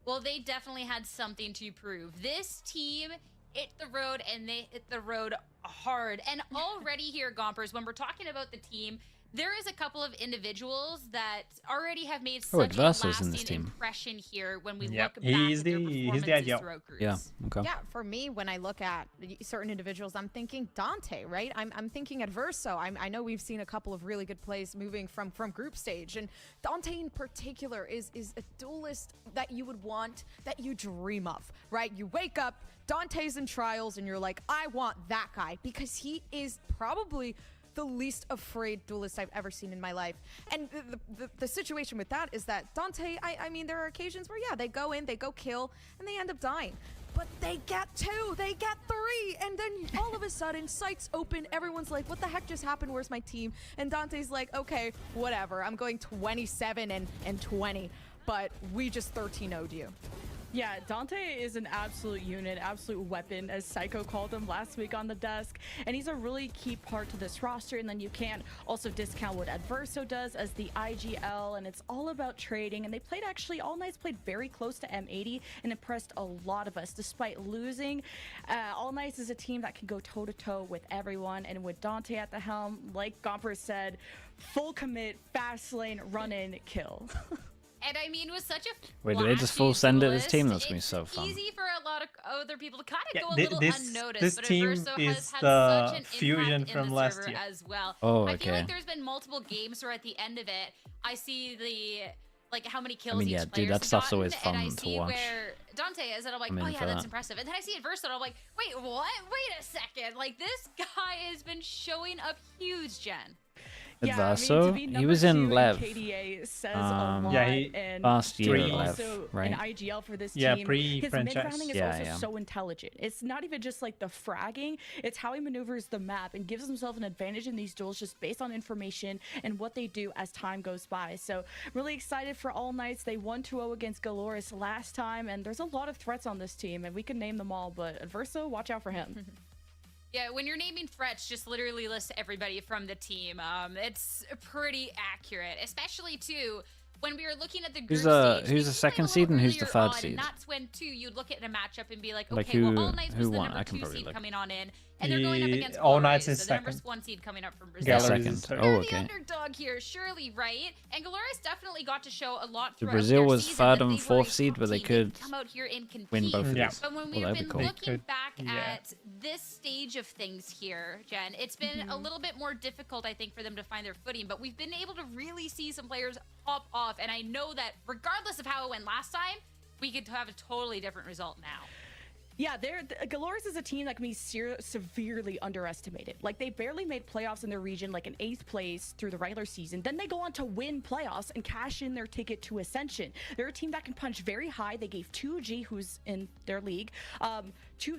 well, they definitely had something to prove. This team hit the road, and they hit the road hard. And already here, Gompers, when we're talking about the team, there is a couple of individuals that already have made Oh, such a Adversa's in this lasting team. impression here when we Yep. look back He's at their the- he's the performances ideal. throughout groups. Yeah. Okay. Yeah, for me, when I look at certain individuals, I'm thinking Dante, right? I'm thinking Adverso. I know we've seen a couple of really good plays moving from group stage, and Dante in particular is a duelist that you would want, that you dream of, right? You wake up, Dante's in trials, and you're like, I want that guy, because he is probably the least afraid duelist I've ever seen in my life. And the situation with that is that Dante, I mean, there are occasions where, yeah, they go in, they go kill, and they end up dying. But they get 2, they get 3, and then all of a sudden, sights open, everyone's like, what the heck just happened, where's my team? And Dante's like, okay, whatever, I'm going 27 and 20, but we just 13-0'd you. Yeah, Dante is an absolute unit, absolute weapon, as Psycho called him last week on the desk. And he's a really key part to this roster. And then you can't also discount what Adverso does as the IGL. And it's all about trading. And they played actually, All Knights played very close to M80 and impressed a lot of us despite losing. All Knights is a team that can go toe-to-toe with everyone. And with Dante at the helm, like Gomper said, full commit, fast lane, run in, kill. And I mean, with such a Wait, do they just full flashy send it this team? duelist, That's gonna be so fun. easy for a lot of other people to kind of Yeah, go a little unnoticed, this but team Adverso is has had the such an fusion impact from in the last server year. as well. Oh, I feel okay. like there's been multiple games where at the end of it, I see the like how many kills I mean, each yeah, dude, player's that stuff's gotten, always and fun I to see watch. where Dante is, and I'm like, I'm in oh yeah, for that's that. impressive. And then I see Adverso, and I'm like, wait, what? Wait a second, like this guy has been showing up huge, Jen. Adverso, he was in Lev. KDA says a yeah, lot, he- and last year he's Lev, also right? an IGL for this Yeah, team. His pre-franchise. mid-rounding is Yeah, also yeah. so intelligent. It's not even just like the fragging, it's how he maneuvers the map and gives himself an advantage in these duels just based on information and what they do as time goes by. So really excited for All Knights. They won 2-0 against GLRS last time, and there's a lot of threats on this team, and we can name them all, but Adverso, watch out for him. Yeah, when you're naming threats, just literally list everybody from the team. It's pretty accurate, especially too when we were looking at the group stage. Who's the second seed and who's the third seed? And that's when too you'd look at a matchup and be like, Like okay, well, who- All Knights was who the won? number I can 2 probably seed look. coming on in, and they're going up against All Glorious, Knights is so the number second. 1 seed coming up from Yeah, Brazil. second. So Oh, they're okay. the underdog here, surely, right? And Glorious definitely got to show a lot So throughout Brazil their was season third that and they were fourth a seed, top but they team. could come out here and compete. win both of Yeah. these. But when Well, we've that'd be been cool. looking back yeah. at this stage of things here, Jen, it's been a little bit more difficult, I think, for them to find their footing. But we've been able to really see some players pop off, and I know that regardless of how it went last time, we could have a totally different result now. Yeah, GLRS is a team that can be severely underestimated. Like, they barely made playoffs in their region, like in 8th place through the regular season. Then they go on to win playoffs and cash in their ticket to Ascension. They're a team that can punch very high. They gave 2G, who's in their league,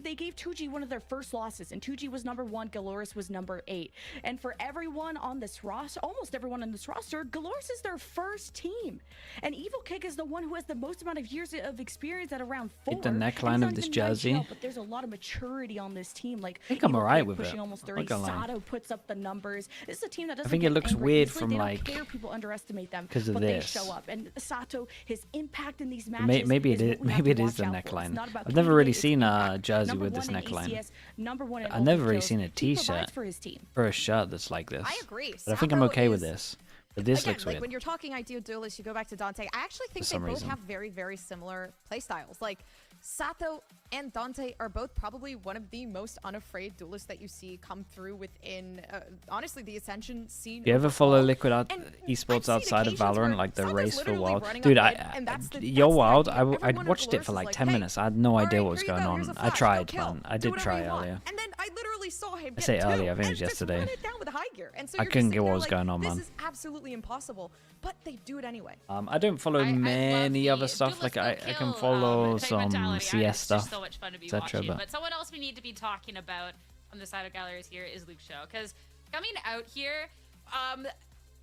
they gave 2G one of their first losses, and 2G was number 1, GLRS was number 8. And for everyone on this roster, almost everyone on this roster, GLRS is their first team. And Evil Kick is the one who has the most amount of years of experience at around 4. Get the And neckline he's not of this even an jersey. IGL, but there's a lot of maturity on this team. Like, I think I'm Evil alright Kick with pushing it. almost I'm 30. not gonna lie. Sato puts up the numbers. This is a team that doesn't think it get looks angry weird easily. from, They don't like, care people underestimate them 'cause of but this. they show up. And Sato, his impact in these matches Maybe it is is. what we have Maybe it to is watch the out for. It's neckline. not about I've never KDA, really it's seen a impact. jersey Number with this 1 in neckline. ACS, number 1 in I've never ultimate really kills. seen a He T-shirt provides for his team. or a shirt that's like this. I agree. But I think I'm Sato okay with is- this. But this Again, looks like weird. when you're talking ideal duelists, you go back to Dante. I actually think For they some both reason. have very, very similar playstyles. Like Sato and Dante are both probably one of the most unafraid duelists that you see come through within, honestly, the Ascension scene. Do you ever follow overall. Liquid And Esports I've seen outside of occasions Valorant, where like the Sato's race for literally Wild? running Dude, up mid, and that's Yo the Wild, idea. I Everyone in watched it Glorious for is like like, 10 hey, minutes. I had no idea what was here you going go, here's on. a I flash, go tried, kill. man. I Do did whatever try you want. earlier. And then I literally saw him I get say 2 earlier, I think it and was just yesterday. run it down with high gear. And so I you're couldn't just get what sitting was there going like, on, man. This is absolutely impossible, but they do it anyway. I don't follow many other stuff. Like I can follow type some mentality. CS It's just stuff, so much fun to be etc. watching. But But someone else we need to be talking about on the side of galleries here is Luke Shaw, because coming out here,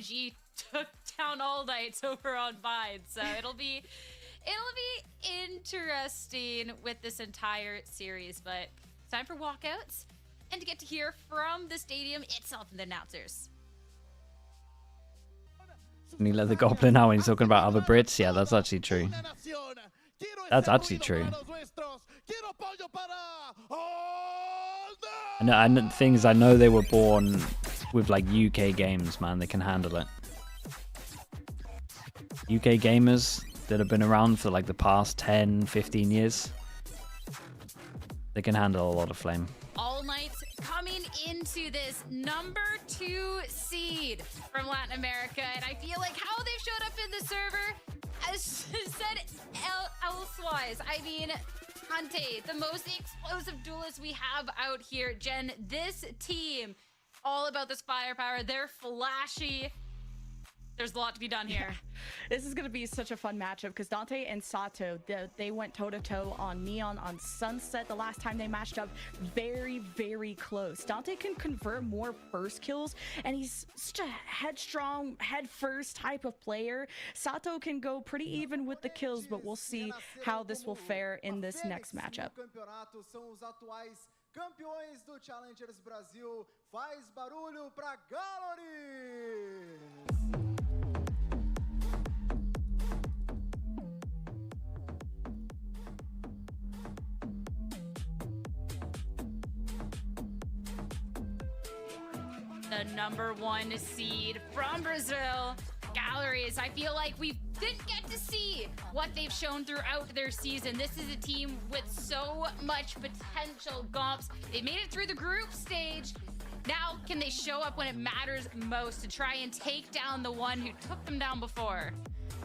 2G took down All Knights over on Vine. So it'll be It'll be interesting with this entire series, but it's time for walkouts and to get to hear from the stadium itself and the announcers. And he let the goblin out when he's talking about other Brits. Yeah, that's actually true. That's actually true. And the thing is, I know they were born with like UK games, man. They can handle it. UK gamers that have been around for like the past 10, 15 years. They can handle a lot of flame. All Knights coming into this number 2 seed from Latin America, and I feel like how they showed up in the server, as said elsewise. I mean, Hunte, the most explosive duelist we have out here. Jen, this team, all about this firepower. They're flashy. There's a lot to be done here. This is going to be such a fun matchup because Dante and Sato, they went toe-to-toe on Neon on Sunset the last time they matched up. Very, very close. Dante can convert more first kills, and he's such a headstrong, head-first type of player. Sato can go pretty even with the kills, but we'll see how this will fare in this next matchup. Campeões do Challengers Brasil, faz barulho pra GLRS! The number 1 seed from Brazil, GLRS. I feel like we didn't get to see what they've shown throughout their season. This is a team with so much potential. Gomps, they made it through the group stage. Now, can they show up when it matters most to try and take down the one who took them down before?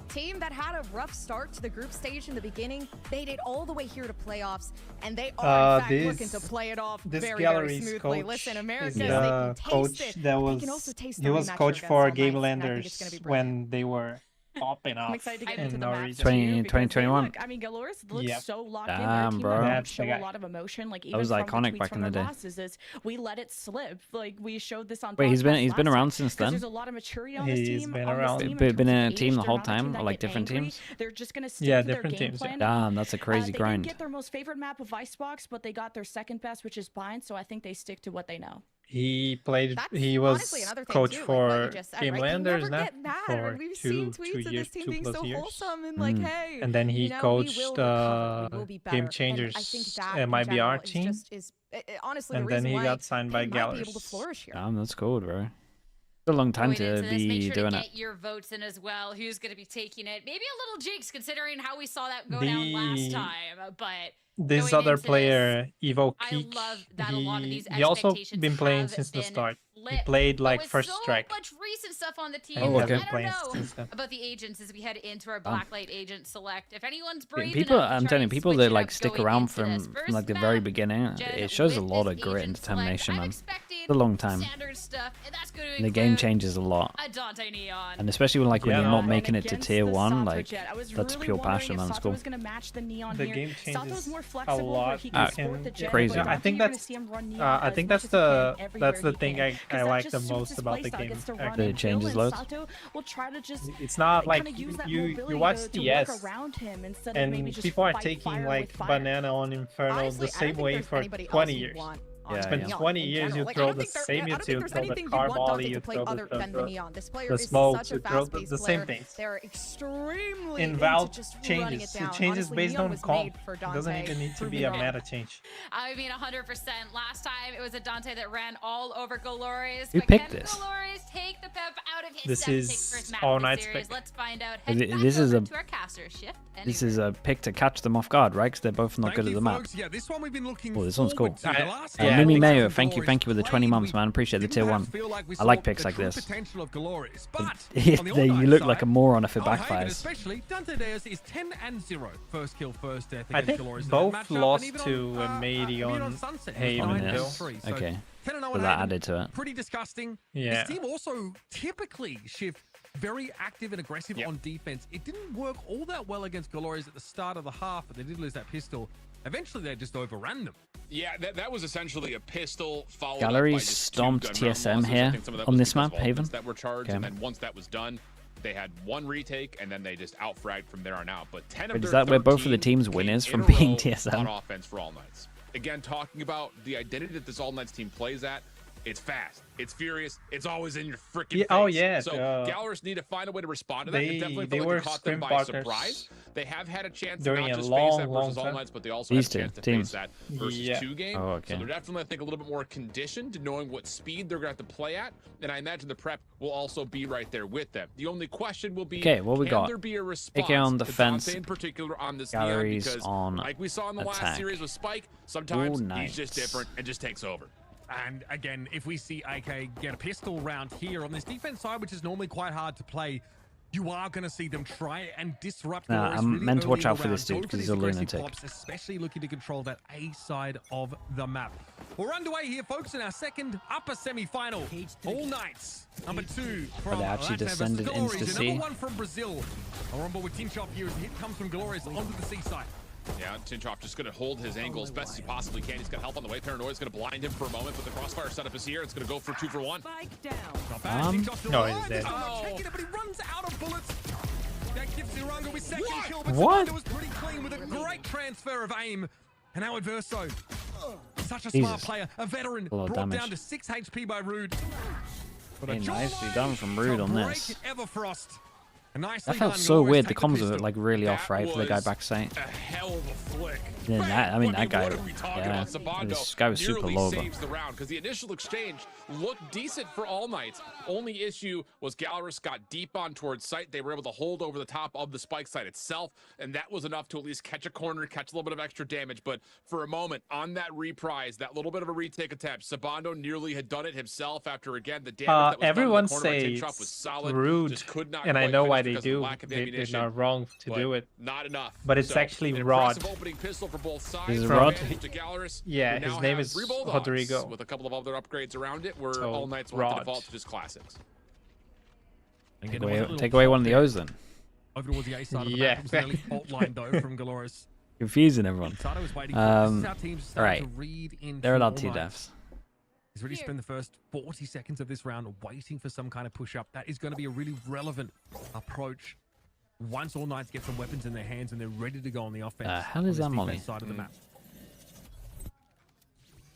Team that had a rough start to the group stage in the beginning, made it all the way here to playoffs, and they are in fact looking to play it off very, very smoothly. Listen, Americans, they can taste it. That was, they can also taste he was coach for GLRS when they were popping off. I'm excited to get in into the match 2021. I mean, GLRS looks so locked in. Damn, Their team bro. doesn't show a lot of emotion. Like, even That was from iconic the tweets back from in the their day. bosses is we let it slip. Like, we showed this on Wait, he's been broadcast last around time, since 'cause then? There's a lot of maturity on this He's team. been on this around. team in Been terms in of a team age. the They're whole not a team time, that or like get different angry. teams? They're just gonna stick Yeah, to their different game teams, plan. Damn, that's a crazy They grind. didn't get their most favorite map of Icebox, but they got their second best, which is Bind. So I think they stick to what they know. He played. That's He was honestly another thing coach too, like for what you just said, right? They GLRS never now get mad, for and we've 2 seen tweets of years, this team 2 being plus so years. wholesome and like, hey, And then he you know, coached we will recover, we will be better. Game And Changers I think that in MIBR general is team. honestly And the then reason he why got signed by they might be able to GLRS. flourish here. Damn, that's cool, bro. It's a long time Going to into this, make be sure doing to it. get your votes in as well. Who's going to be taking it? Maybe a little jinx considering how we saw that go down last time. But This going other into player, Evo I Keek, love that a lot of these he also expectations been playing have since the been start. He flipped. played like With first so strike. much recent stuff on the team. Oh, okay. I don't Playing know since then. about the agents as we head into our Blacklight agent select. If anyone's brave People, enough to I'm try telling you, and people switch that it like up stick going around into from this first like the very map, beginning, Jen, it shows a with lot this of grit and agent select, determination, I'm man. expecting It's a long time. standard stuff, and that's going to And the game changes a lot. a Dante Neon. And especially when like when Yeah, you're no. not making it to Against tier the 1, Sato like Jet. I was that's really pure wondering passion, if man. It's Sato cool. was going to match the Neon The here. game Sato's changes more a flexible where lot. he can You support the can- Jet. Crazy. but Yeah, I Dante, think you're gonna that's see him run Neon I as think much that's as he can the everywhere that's the he thing can, I 'cause that like just the suits most his about the playstyle. game. Gets to run actually. It and changes kill, and loads. Sato will try to just It's not like kinda use that you mobility watch to DS work around him instead of maybe and just people are fight taking fire like with fire. Banana on Inferno Honestly, the I don't same think way there's for anybody else 20 you'd years. want Yeah, It's been yeah. 20 in years general. you Like, I throw don't the think there- same I don't think you there's throw the anything you'd want car Dante volley, to you play throw other than the Neon. This player the is smoke, such a you throw fast-paced the player. same things. They're extremely In into Valve just running it changes. down. It changes Honestly, based Neon on was comp. made for It doesn't Dante, even need to be proving a that. meta change. I mean, 100%. Last time it was a Dante that ran all over GLRS. Who but picked can this? GLRS take the pep out of his This 7-pick is first map All of the Knights series? pick. Let's find out. Is Head it- back this is over a- to our caster shift. This is a pick to catch them off guard, right? Because they're both not Thank good at you, the map. folks. Yeah, this one we've been looking Oh, this one's cool. forward to. The last yeah, time Mimi we Mayo, saw thank you GLRS with the 20 played, months, man. Appreciate the didn't tier perhaps 1. feel like we I like saw picks the like true this. potential of GLRS, but Yeah, on the you All look Knights like a side, moron if it Hagen backfires. especially, Dante Deus is 10-0. First kill, first death I against think GLRS in that both matchup, and lost even to on, M80 even on Sunset, Haven. 9-3. So Okay. 10-0 So on that Hagen, added to it. pretty disgusting. Yeah. This team also typically shift very active and aggressive on defense. It didn't work all that well against GLRS at the start of the half, but they did lose that pistol. Eventually, they just overran them. Yeah, that was essentially a pistol followed up by GLRS just two stomped gun round TSM losses. I here think some of that on was this because map, of all Haven. that were charged, Okay. and then once that was done, They had one retake, and then they just out-fragged from there on out. But 10 of Is their that where both of the 13 teams came winners in from a being row TSM? on offense for All Knights. Again, talking about the identity that this All Knights team plays at, it's fast, it's furious, it's always in your freaking face. Oh yeah. So GLRS need to find a way to respond to that. It definitely They felt were like it caught them scrim by partners surprise. They have had a chance to during not a just face long, that long versus All time. Knights, but they also These have a two chance to teams. face that versus Yeah. 2 game. Oh, okay. So they're definitely, I think, a little bit more conditioned to knowing what speed they're going to have to play at. And I imagine the prep will also be right there with them. The only question will be, Okay, what we can got? there be a response AK on to defense, Dante in particular on this Neon? Galleries Because on like we saw in the last attack. series with Spike, sometimes Ooh, he's just nice. different and just takes over. And again, if we see AK get a pistol round here on this defense side, which is normally quite hard to play, you are going to see them try and disrupt. Nah, GLRS I'm really meant to watch early in out the for round. this dude Go 'cause for he's these a aggressive lunatic. pops, especially looking to control that A side of the map. We're underway here, folks, in our second upper semi-final. All Knights, number 2 from they actually Latin versus descended GLRS, into and sea. number 1 from Brazil. We're on board with Tinchop here as the hit comes from GLRS onto the seaside. Yeah, Tinchop just going to hold his angle as best as he possibly can. He's got help on the way. Paranoia's going to blind him for a moment, but the crossfire setup is here. It's going to go for 2 for 1. Not bad. Tinchop's still no, alive. he's dead. He's not taking it, but he runs out of bullets. That gives Ziranga with second kill, but What? Ziranga was pretty clean with a great transfer of aim. And now Adverso, such a Jesus. smart player, a veteran, A lot of brought damage. down to 6 HP by Rude. But Hey, a nicely jawline done from Rude to on break this. Everfrost. That felt so weird. The comms were like really off, right, for the guy backside. A hell of a flick. Yeah, that, I mean, that guy, What are we talking yeah, about? Sabando this guy was super nearly low, but saves the round because the initial exchange looked decent for All Knights. Only issue was GLRS got deep on towards site. They were able to hold over the top of the spike site itself, and that was enough to at least catch a corner, catch a little bit of extra damage. But for a moment, on that reprise, that little bit of a retake attempt, Sabando nearly had done it himself after, again, the damage that was Everyone done in the corner by says Tinchop was solid. Rude, Just could not and I quite know finish why they because of the do. lack of They're ammunition, not wrong to but do it. not enough. But it's So, actually an Rod. impressive opening pistol for both sides. Is it From Rod? advantage to GLRS, Yeah, who his now name have is 3 Bulldogs Rodrigo. with a couple of other upgrades around it, where So, All Knights want to Rod. default to just classics. take away one of the O's then. Over towards the A side of the Yeah. map. It was an early fault line, though, from GLRS. Confusing everyone. Sato was waiting for this. This is how teams All start right, to read into they're allowed All 2 Knights. deaths. He's really spent the first 40 seconds of this round waiting for some kind of push-up. That is going to be a really relevant approach once All Knights get some weapons in their hands and they're ready to go on the offense. Hell on is this that Molly? defense side of the map.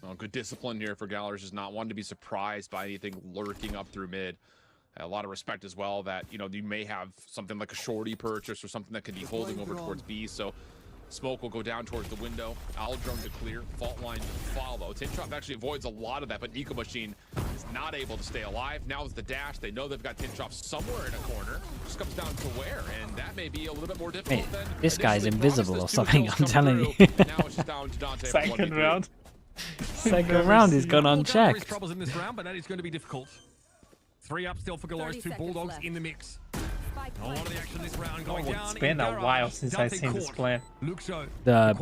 Well, good discipline here for GLRS, just not wanting to be surprised by anything lurking up through mid. A lot of respect as well that, you know, you may have something like a shorty purchase or something that could be holding over towards B. So smoke will go down towards the window. Owl drone to clear. Fault line to follow. Tinchop actually avoids a lot of that, but Nico Machine is not able to stay alive. Now is the dash. They know they've got Tinchop somewhere in a corner. Just comes down to where, and that may be a little bit more difficult Hey, than this guy's initially invisible promised. or There's 2 something, kills I'm coming telling through. you. Now it's just down to Dante. for Second 1v3. round. Second round, he's gone More unchecked. troubles in this round, but that is going to be difficult. 3 up still for GLRS, 2 Bulldogs in the mix. A lot of the action this round going down. It's been a while since I've seen this plan. The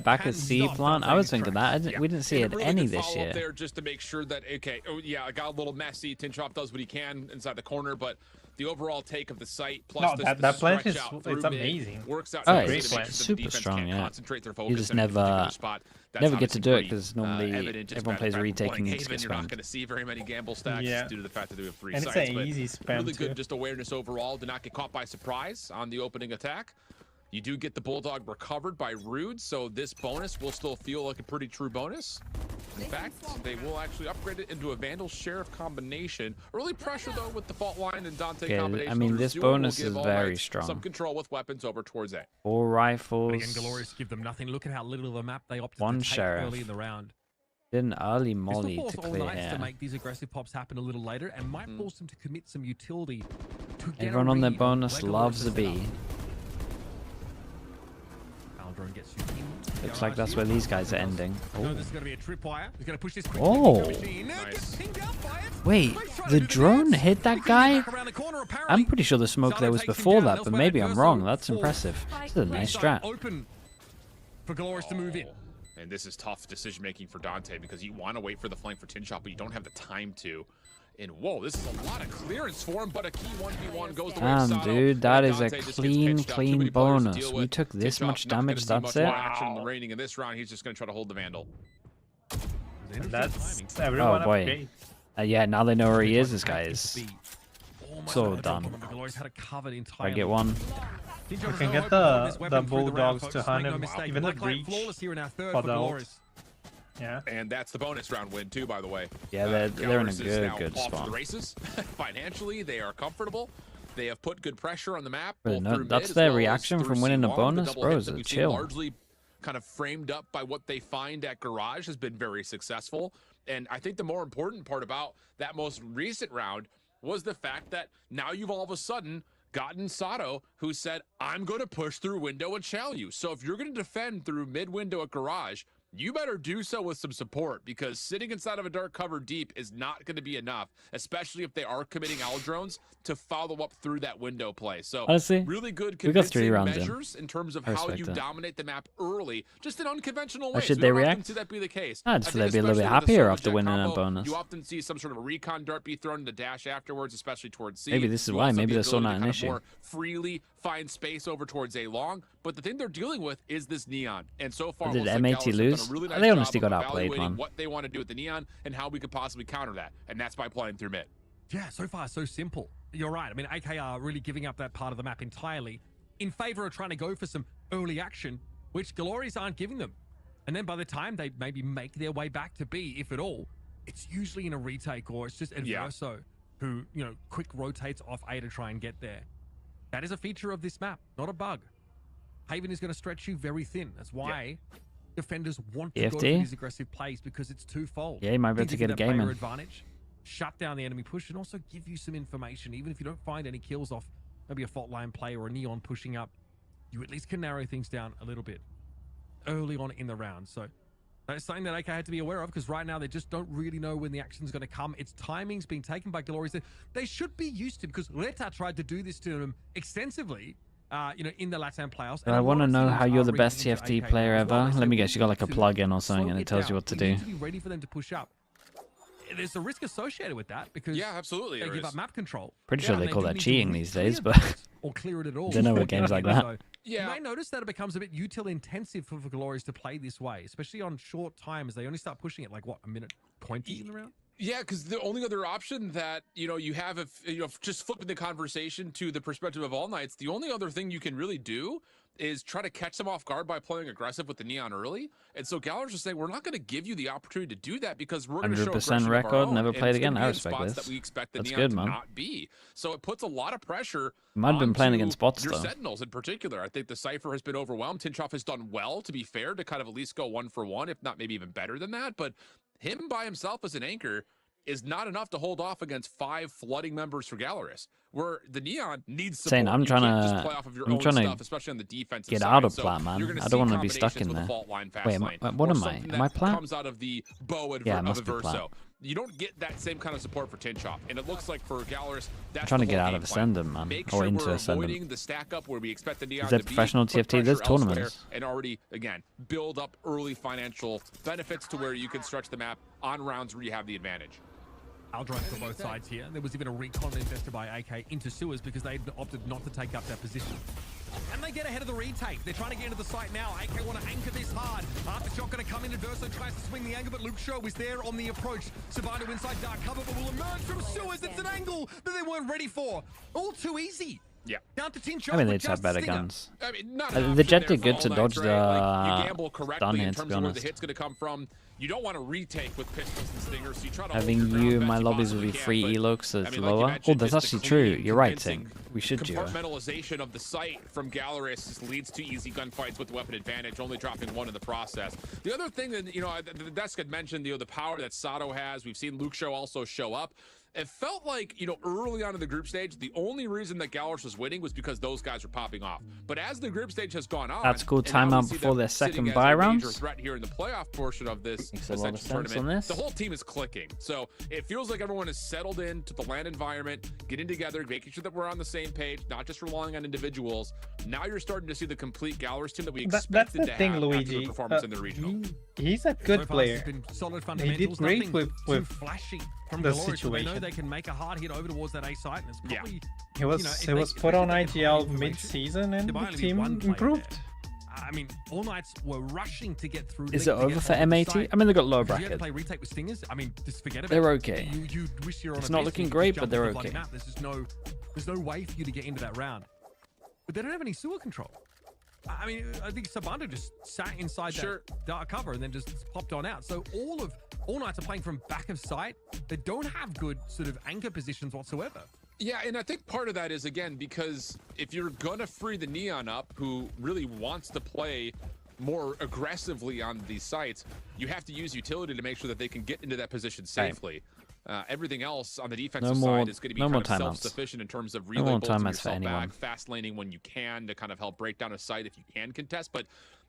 back at C plant, I was thinking that. We didn't see it any this Follow up year. there just to make sure that, okay, oh yeah, it got a little messy. Tinchop does what he can inside the corner, but the overall take of the site plus No, the that plan stretch is out through it's mid amazing. works out Oh, nicely it's to make sure the super defense strong, can't yeah. concentrate their You focus just in a particular never spot. That's get to obviously do it pretty, because normally evident just everyone by plays the fact of retaking playing and just Haven, gets you're not spammed. going to see very many gamble stacks Yeah. due to the fact that they have 3 And it's sites. an but easy spam really too. good just awareness overall. Did not get caught by surprise on the opening attack. You do get the Bulldog recovered by Rude, so this bonus will still feel like a pretty true bonus. In fact, they will actually upgrade it into a Vandal Sheriff combination. Early pressure, though, with the fault line and Dante Okay, combination. I mean, over this Zero will bonus give is All very Knights strong. Some control with weapons over towards A. 4 But rifles, again, GLRS give them nothing. Look at how little of the map they opted 1 to take sheriff. early in the round. Then early This molly will to force All clear Knights here. to make these aggressive pops happen a little later and might force them to commit some utility to get Everyone a on their read bonus where GLRS loves is the set up. B. Aldron gets you in. Looks like that's where these guys are ending. No, Oh. this is going to be a tripwire. He's going to push this quickly. Oh. Gets pinged out by it. Wait, the drone hit that guy? I'm pretty sure the smoke there was before that, but maybe I'm wrong. That's impressive. This is a nice strat. Open for GLRS to move in. And this is tough decision making for Dante because you want to wait for the flank for Tinchop, but you don't have the time to. And whoa, this is a lot of clearance for him, but a key 1v1 goes the way of Damn, Sato, dude, that and is a Dante just gets clean, pitched up. Too many clean players to bonus. deal We with. took this Tinchop much not gonna damage, see that's much it? more action remaining in this round. He's just going to try to hold the Vandal. That's everyone Oh boy. upgrade. Yeah, now they know where he is, this guy is. So done. Glorious had it covered I entirely. get one. We can get the bulldogs to hunt him, even the breach for the ult. Yeah. And that's the bonus round win too, by the way. Yeah, they're in a GLRS is now good off to spot. the races. Financially, they are comfortable. They have put good pressure on the map. Bro, both no, through that's mid as their well as reaction through from winning a C1. bonus, The double bro, hit is that a we've seen chill. largely kind of framed up by what they find at Garage has been very successful. And I think the more important part about that most recent round was the fact that now you've all of a sudden gotten Sato, who said, I'm going to push through window and shell you. So if you're going to defend through mid window at Garage, you better do so with some support, because sitting inside of a dark cover deep is not going to be enough, especially if they are committing owl drones to follow up through that window play. So honestly, really good we got 3 convincing rounds measures in terms of how you dominate the map early, just in unconventional Or ways. should We they don't often react? see that be the case. Nah, I just so think they'd be a little bit especially with the happier Solar after Jet winning a combo, bonus. You often see some sort of a recon dart be thrown in the dash afterwards, especially towards C. Maybe this is You why. also have Maybe the they saw ability not to an kind of issue. more freely find space over towards A long, but the thing they're dealing with is this neon. And so far, Did looks like M80 GLRS have done lose? a really nice They honestly job got of outplayed, evaluating man. what they want to do with the neon and how we could possibly counter that, and that's by playing through mid. Yeah, so far so simple. You're right. I mean, AK are really giving up that part of the map entirely in favor of trying to go for some early action, which GLRS aren't giving them. And then by the time they maybe make their way back to B, if at all, it's usually in a retake, or it's just Adverso who, you know, quick rotates off A to try and get there. That is a feature of this map, not a bug. Haven is going to stretch you very thin. That's why defenders want to go for EFD? these aggressive plays, because it's twofold. Yeah, you might be able to Give you get a that game player in. advantage, shut down the enemy push, and also give you some information. Even if you don't find any kills off maybe a fault line play or a neon pushing up, you at least can narrow things down a little bit early on in the round. So that's something that AK had to be aware of, because right now they just don't really know when the action's going to come. Its timing's being taken by GLRS that they should be used to, because Reta tried to do this to them extensively, you know, in the LATAM playoffs. I want to know how you're the best TFT player ever. Let me guess, you got like a plugin or something and it tells you what to We do. need to be ready for them to push up. There's a risk associated with that, because absolutely they there give is. up map control. Pretty sure and they call do that need to cheating these clear days, the but box or clear it at all. don't know with before games like getting that. it. So you may notice that it becomes a bit util intensive for GLRS to play this way, especially on short times. They only start pushing it like what, a minute 20 in the round? Yeah, because the only other option that, you know, you have, if you know, just flipping the conversation to the perspective of All Knights, the only other thing you can really do is try to catch them off guard by playing aggressive with the neon early. And so GLRS is saying, we're not going to give you the opportunity to do that, because we're going to show 100% aggression of our record, own, never and played it's again. gonna I be in respect spots this. that we expect the That's neon good, to man. not be. So it puts a lot of pressure Might have been playing onto against bots, your though. Sentinels in particular. I think the Cypher has been overwhelmed. Tinchoff has done well, to be fair, to kind of at least go 1-for-1, if not maybe even better than that. But him by himself as an anchor is not enough to hold off against 5 flooding members for GLRS, where the neon needs support. Saying I'm You can't trying just to, play off of your I'm own trying stuff, to especially on the defensive get side. out of So plat, you're man. gonna I see don't want to be stuck in combinations with there. the fault line fast Wait, lane, what or am I? something Am I that plat? comes out of the bow Yeah, it of must be Averso. plat. You don't get that same kind of support for Tinchoff, and it looks like for GLRS, that's I'm trying to the get whole out game of plan. Ascendant, man. Make Or sure into we're Ascendant. avoiding the stack up where we expect the neon Is there to be, professional put TFT? There's pressure elsewhere, tournaments. and already, again, build up early financial benefits to where you can stretch the map on rounds where you have the advantage. I'll drive for both sides here. There was even a recon invested by AK into sewers because they opted not to take up that position. And they get ahead of the retake. They're trying to get into the site now. AK want to anchor this hard. Aftershock going to come in. Adverso tries to swing the angle, but Luke Show is there on the approach. Savano inside dark cover, but will emerge from sewers. It's an angle that they weren't ready for. All too easy. Yeah. Down to Tin I mean, they just have better guns. I mean, not The Jet did good to dodge the you gamble correctly stun in hit, terms to be of where the honest. hit's going to come from. You don't want to retake with pistols and stingers, so you try to Having hold your you in ground my best you lobbies with possibly your can, free but, eloks I is mean, like you lower. Oh, mentioned, that's just the actually true. clean, You're right, convincing Tink. We should do it. Compartmentalization of the site from GLRS leads to easy gunfights with weapon advantage, only dropping 1 in the process. The other thing that, you know, the desk had mentioned, you know, the power that Sato has. We've seen Luke Show also show up. It felt like, you know, early on in the group stage, the only reason that GLRS was winning was because those guys were popping off. But as the group stage has gone on, That's cool. and now we Timeout see before them their sitting second as bye a major rounds. threat here in the playoff portion of this Makes a lot of Ascension sense on tournament. this. The whole team is clicking. So it feels like everyone is settled into the LAN environment, getting together, making sure that we're on the same page, not just relying on individuals. Now you're starting to see the complete GLRS team that we expected That's the to thing, have Luigi. after the performance in the regional. He's a good So far, player. it's been solid He fundamentals, did great nothing with too flashy from the GLRS, but they know situation. they can make a hard hit over towards that A site, and it's probably, He was you know, if he they- was if put they on get that high IGL information, mid-season and there the might only be team one player improved. there. I mean, All Knights were rushing to get through. Is it over for M80? I mean, they got lower If you had to bracket. play retake with Stingers, I mean, just forget about They're it. okay. You wish you're on It's a not best looking and you great, just but jump they're off the bloody okay. map. There's no way for you to get into that round. But they don't have any sewer control. I mean, I think Sabando just sat inside that dark cover and then just popped on out. So All Knights are playing from back of sight. They don't have good sort of anchor positions whatsoever. Yeah, and I think part of that is, again, because if you're going to free the Neon up, who really wants to play more aggressively on these sites, you have to use utility to make sure that they can get into that position safely. Everything else on the defensive side is going to be kind of self-sufficient in terms of relay bolting yourself back, fast laning when you can to kind of help break down a site if you can contest. But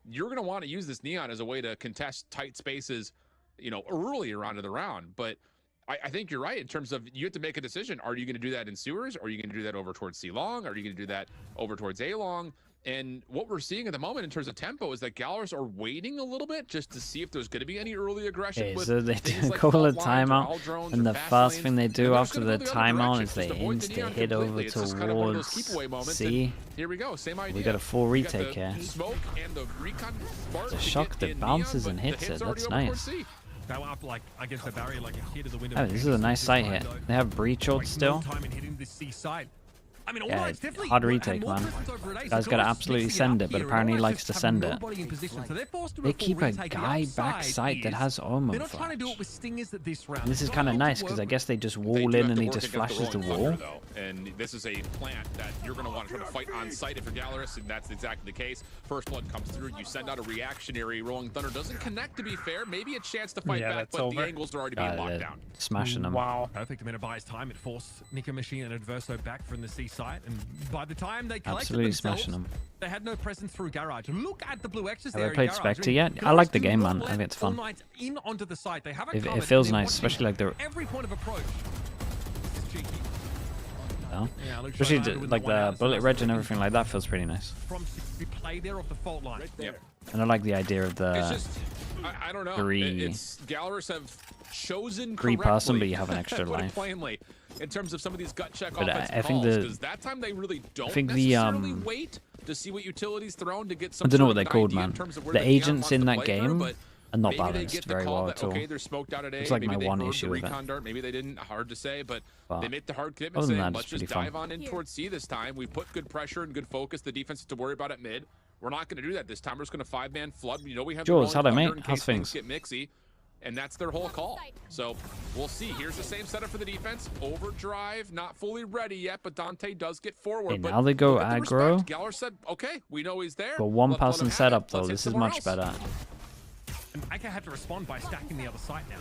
you're going to want to use this Neon as a way to contest tight spaces, you know, earlier on in the round. But I think you're right in terms of you have to make a decision. Are you going to do that in sewers? Or are you going to do that over towards C long? Are you going to do that over towards A long? And what we're seeing at the moment in terms of tempo is that GLRS are waiting a little bit just to see if there's going to be any early aggression. Okay, with so they call a timeout, and the first thing they do after the timeout is they insta-hit over towards C. Here we go, same idea. We got a full retake here. Smoke and the recon It's a shock that bounces and hits it. That's nice. Go up like against the barrier, like a hit of the window. Oh, this is a nice site here. They have breach ult still. I mean, Yeah, hard retake, man. Guy's got to absolutely send it, but apparently he likes to send it. They keep a guy back site that has Omen flash. This is kind of nice because I guess they just wall in and he just flashes the wall. And this is a plant that you're going to want to try to fight on site if you're GLRS, and that's exactly the case. First blood comes through, you send out a reactionary. Rolling Thunder doesn't connect, to be fair. Maybe a chance to fight back, but the angles are already being locked down. Smashing them. Wow. Perfect amount of buys time. It forced Intermission and Adverso back from the C site, and by the time they collected Absolutely themselves, smashing them. they had no presence through Garage. Look at the blue X's Have there. I played Spectre yet? I like the game, man. I think it's fun. In onto the site. They haven't It feels nice, especially like the every point of approach. especially like the bullet reg and everything like that feels pretty nice. From play there off the fault line. And I like the idea of the It's just, I don't know. It's GLRS have chosen free correctly, person, but you have an extra put it life. plainly, in terms of some of these gut check But offensive I think calls, the- because that time they really don't think the, necessarily wait to see what utilities thrown to get some I don't know sort what of they're called, idea in man. terms of where The Neon agents wants in to that play through, game but are not maybe they balanced get the very call well that, at all. okay, they're smoked out a day. It's like maybe my they one heard issue the with it. recon dart. Maybe they didn't. Hard to say, but But they make the hard commitment other than saying, that, let's it's just pretty dive fun. on in towards C this time. We put good pressure and good focus. The defense has to worry about at mid. We're not going to do that this time. We're just going to 5-man flood. You know we have Jaws, the how'd I, Rolling mate? Thunder in How's case things things? get mixy. And that's their whole call. So we'll see. Here's the same setup for the defense. Overdrive, not fully ready yet, but Dante does get forward. Okay, but now they go look at the aggro. respect. GLRS said, okay, we know he's there. Got one Let him person have setup it. though. Let's hit This is somewhere much else. better. And Aka had to respond by stacking the other side now.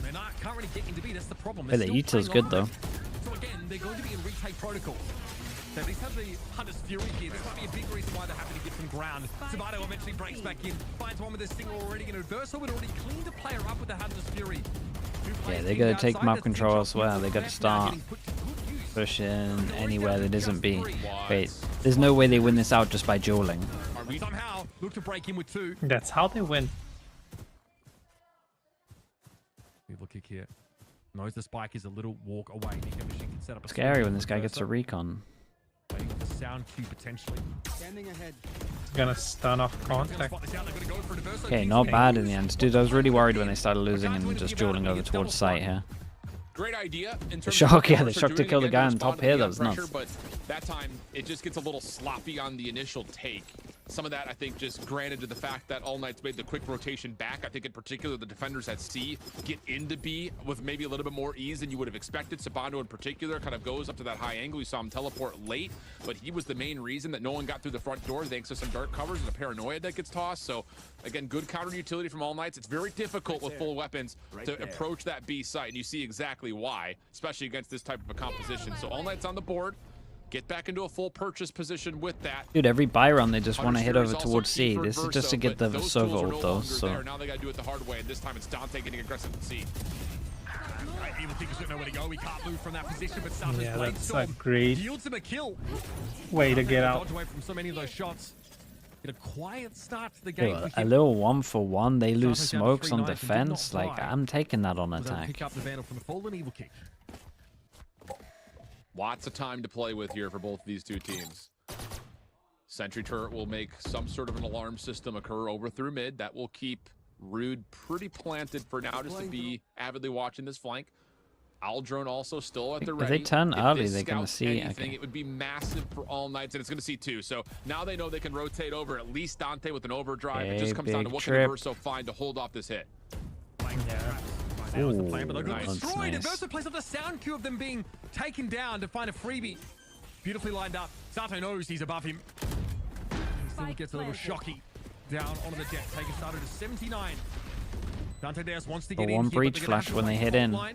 They're not can't really get into B. That's the problem. Hey, the They're still util's playing good though. on it. So again, they're going to be in retake protocol. So at least have the Hunter's Fury here. This might be a big reason why they're happy to get some ground. Sabato eventually breaks back in, finds one with this Stinger already, and Adverso had already cleaned a player up with the Hunter's Fury. Yeah, they gotta take map control elsewhere. They gotta start pushing anywhere that isn't B. Wait, there's no way they win this out just by dueling. Somehow look to break in with two. That's how they win. Little kick here. Knows the spike is a little walk away. Intermission can set up a Scary when this guy gets a recon. Waiting for the sound cue potentially. Standing ahead. Gonna stun off contact. Okay, not bad in the end. Dude, I was really worried when they started losing and just dueling over towards site here. Great idea. In The terms shock, of yeah, the what shock they're to doing kill the again, guy to on top respond to here, the that was pressure, nuts. But that time, it just gets a little sloppy on the initial take. Some of that, I think, just granted to the fact that All Knights made the quick rotation back. I think in particular, the defenders at C get into B with maybe a little bit more ease than you would have expected. Sabando in particular kind of goes up to that high angle. You saw him teleport late, but he was the main reason that no one got through the front door thanks to some dark covers and a paranoia that gets tossed. So again, good counter utility from All Knights. It's very difficult with full weapons to approach that B site, and you see exactly why, especially against this type of a composition. So All Knights on the board. Get back into a full purchase position with that. Dude, every buy run they just want to hit over also towards key C. for This is Adverso, just to get the but those Sova tools are no ult though, longer so... there. Now they got to do it the hard way, and this time it's Dante getting aggressive at C. Evil Thinkers don't know where to go. We can't move from that position, but Sava's Yeah, Blade that's Storm a great yields him a kill. way to get out. Dodge away from so many of those shots. Get a quiet start to the game. Yo, for a him. little 1-for-1, they lose Santos down to smokes 3 on knights and did defense, not like, fly. I'm taking that on Was able to attack. pick up the Vandal from the Fallen Evil Kick. Lots of time to play with here for both of these two teams. Sentry turret will make some sort of an alarm system occur over through mid. That will keep Rude pretty planted for now, just to be avidly watching this flank. Owl drone also still at the ready. If they turn early, this they're going to scouts see. anything, Okay. it would be massive for All Knights, and it's going to see two. So now they know they can rotate over at least Dante with an overdrive. It just comes down to what can Verso find to hold off this hit. Now is the plan, but they've got That's destroyed. nice. Verso plays off the sound cue of them being taken down to find a freebie. Beautifully lined up. Sato knows he's above him. He still gets a little shocky down onto the jet. Taking started to 79. Dante Diaz wants to The get in one here, but breach they're gonna have flash to when they wait hit for in. offline.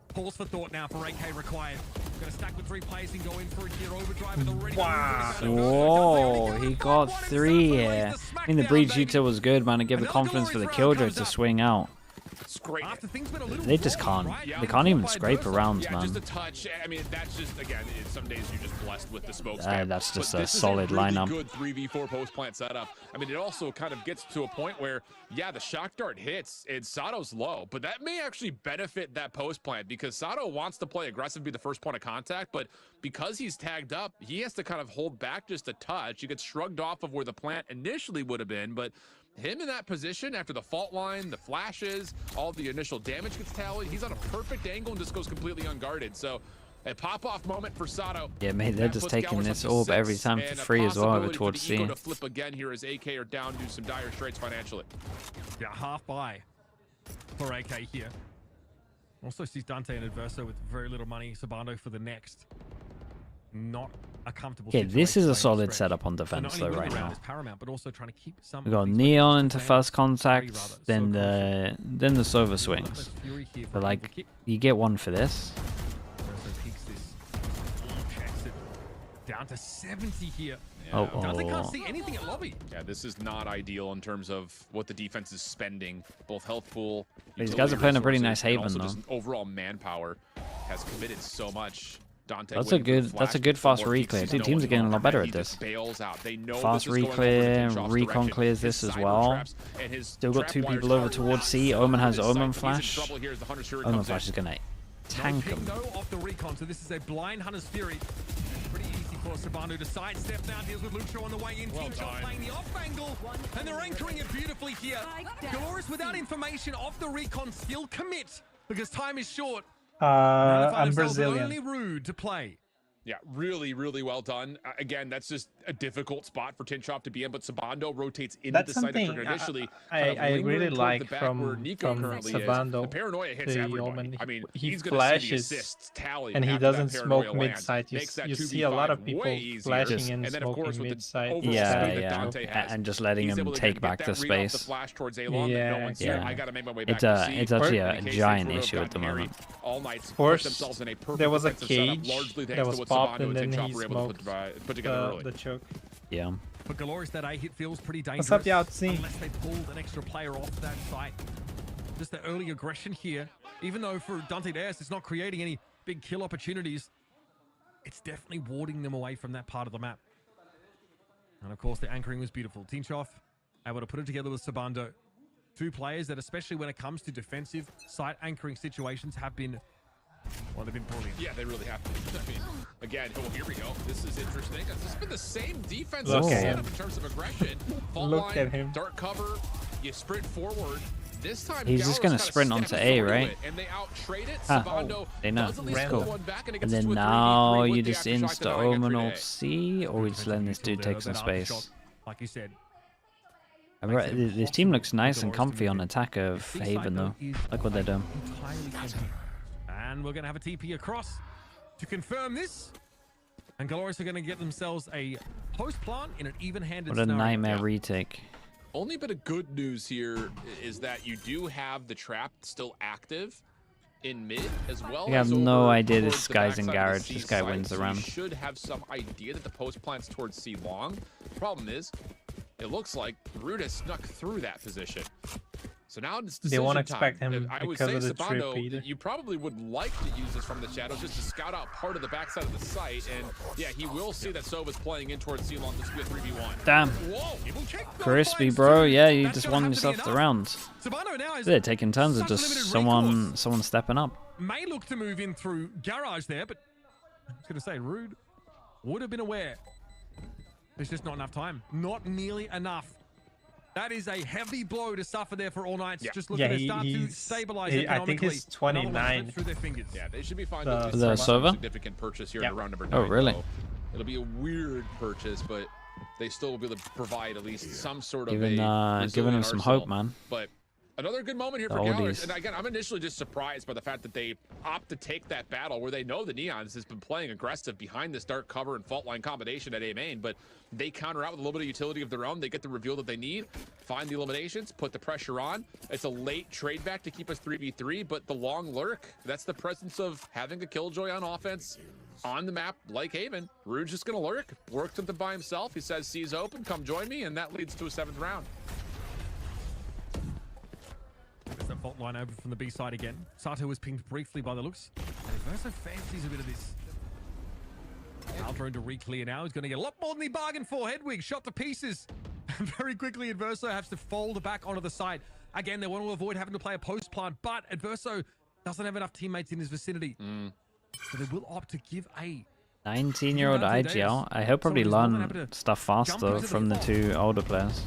Pause for thought now for AK required. Gonna stack with 3 players and go in for a gear overdrive and already. Wow. Whoa, he got 3 here. I mean, the breach util was good, man. It gave the confidence for the Killjoy to swing out. It's great. They just can't. They can't even scrape around, Yeah, just man. a touch. I mean, that's just, again, some days you're just blessed with the smoke screen. That's just But a this is solid really lineup. Good 3v4 post plant setup. I mean, it also kind of gets to a point where, yeah, the shock dart hits and Sato's low, but that may actually benefit that post plant because Sato wants to play aggressive, be the first point of contact, but because he's tagged up, he has to kind of hold back just a touch. He gets shrugged off of where the plant initially would have been, but him in that position after the fault line, the flashes, all the initial damage gets tallied, he's on a perfect angle and just goes completely unguarded. So a pop-off moment for Sato. Yeah, mate, they're That just puts taking Galvers this up to orb every 6, time for and a free as well over possibility for towards the Eco C. to flip again here as AK are down to some dire straits financially. Yeah, half by for AK here. Also sees Dante and Adverso with very little money. Sabando for the next. Not a comfortable Okay, this is a situation solid stretch. setup on So defense not though only right winning around now. is paramount, but also trying to keep some We of got these Neon players into playing first contact, rather. then the Sova Less swings. fury here But for like, Overkick. you get one for this. Adverso peeks this. Checks it. Down to 70 here. Oh, Dante oh. can't see anything at lobby. Yeah, this is not ideal in terms of what the defense is spending, both health pool. These utility guys are playing a pretty resources, nice and also Haven, just overall manpower has committed so much. Dante That's a waiting for the good. flash that's a good before fast more reclear. pieces, Dude, no teams one are getting a will lot better come. at He this. just bails out. They know Fast this is going over reclear, to Tinchoff's recon direction. clears His this as cyber well. traps and his Still got trap 2 wires people over are towards C. so Omen has into sight. Omen He's in flash. trouble here as the Hunter's Fury Omen comes in. flash is gonna tank him. No off the recon, so this is a blind Hunter's Fury. Pretty easy for Sabando to sidestep now. Deals with Lucho on the way in. Team shot playing the off angle, and they're anchoring it beautifully here. GLRS without information off the recon still commit because time is short. Now they find I'm themselves Brazilian. only Rude to play. Yeah, really, really well done. Again, that's just a difficult spot for Tinchoff to be in, but Sabando rotates into That's the side after something initially. I really like where Nico from currently Sabando. is. The paranoia hits the everybody. Omen. I mean, He he's going to see the flashes assists tally and he after doesn't that paranoia smoke mid lands. side. Makes that You see a lot of 2v5 people way easier. flashing and And then, of course, smoking with mid the side. overall Yeah, speed that yeah, Dante has, and just letting he's him able to take get back that the read off space. The flash towards Alon, knowing here, Yeah. I got to make my way back It's a to C. it's actually a In case giant they issue at the carried, moment. All Knights Of put course, themselves in a perfect there was a defensive setup, cage largely that thanks was to what popped Sabando and then Tinchoff he were able to smoked put together early. the choke. Yeah. For GLRS, that A hit feels pretty dangerous. What's up, Yahtzee? Unless they pulled an extra player off that site. Just the early aggression here. Even though for Dante Diaz, it's not creating any big kill opportunities, it's definitely warding them away from that part of the map. And of course, the anchoring was beautiful. Tinchoff able to put it together with Sabando. 2 players that, especially when it comes to defensive site anchoring situations, have been, well, they've been brilliant. Yeah, they really have to. I mean, again, oh, here we go. This is interesting. This has been the same defensive Look at setup him. in terms of aggression. Fault Look line, at him. dark cover, you sprint forward. This time, He's just Gallows gonna kinda sprint onto steps A, through right? it, and they out-trade it. Ah, Sabando they know. does at least Let's pull go. one back, and it And gets us then to a 3v3 now with you the just aftershock insta that I Omen entered ult A. C, or we just letting this dude take some That space. aftershock, like you said. This team looks nice and comfy on attack of Haven though. Look what they're doing. Entirely empty. And we're going to have a TP across to confirm this. And GLRS are going to get themselves a post plant in an even-handed What a scenario. nightmare retake. Only bit of good news here is that you do have the trap still active in mid as well. I have as no over idea towards this the guy's in backside of the garage. C This guy site, wins the so round. You should have some idea that the post plant's towards C long. Problem is, it looks like Rude has snuck through that position. So now it's They decision won't time. expect him I would because say of the trip Sabando, either. you probably would like to use this from the shadows just to scout out part of the backside of the site. And yeah, he will see that Sova's playing in towards C long. This will be a 3v1. Damn. Whoa, Crispy, bro. Yeah, you just won yourself the round. Sabando now is They're taking turns of such just limited someone stepping up. may look to move in through garage there, but I was going to say Rude would have been aware There's just not enough time. Not nearly enough. That is a heavy blow to suffer there for All Knights. Just looking to start to stabilize economically. I think he's 29. Through their fingers. Yeah, they should be fine. The server? Significant purchase here in round number 9. Oh, really? Though. It'll be a weird purchase, but they still will be able to provide at least some sort of Giving them some hope, man. But another good moment here for GLRS. And again, I'm initially just surprised by the fact that they opt to take that battle where they know the Neons has been playing aggressive behind this dark cover and fault line combination at A main, but they counter out with a little bit of utility of their own. They get the reveal that they need, find the eliminations, put the pressure on. It's a late trade back to keep us 3v3, but the long lurk, that's the presence of having a Killjoy on offense on the map like Haven. Rouge just gonna lurk, works something by himself. He says, C's open, come join me, and that leads to a 7th round. There's that fault line over from the B side again. Sato was pinged briefly by the looks. And Verso fancies a bit of this. Aldrone to re-clear now. He's going to get a lot more than he bargained for. Hedwig shot to pieces. Very quickly, Adverso has to fold back onto the side. Again, they want to avoid having to play a post plant, but Adverso doesn't have enough teammates in his vicinity. So they will opt to give a 19-year-old IGL. I hope probably learn stuff faster from the 2 older players.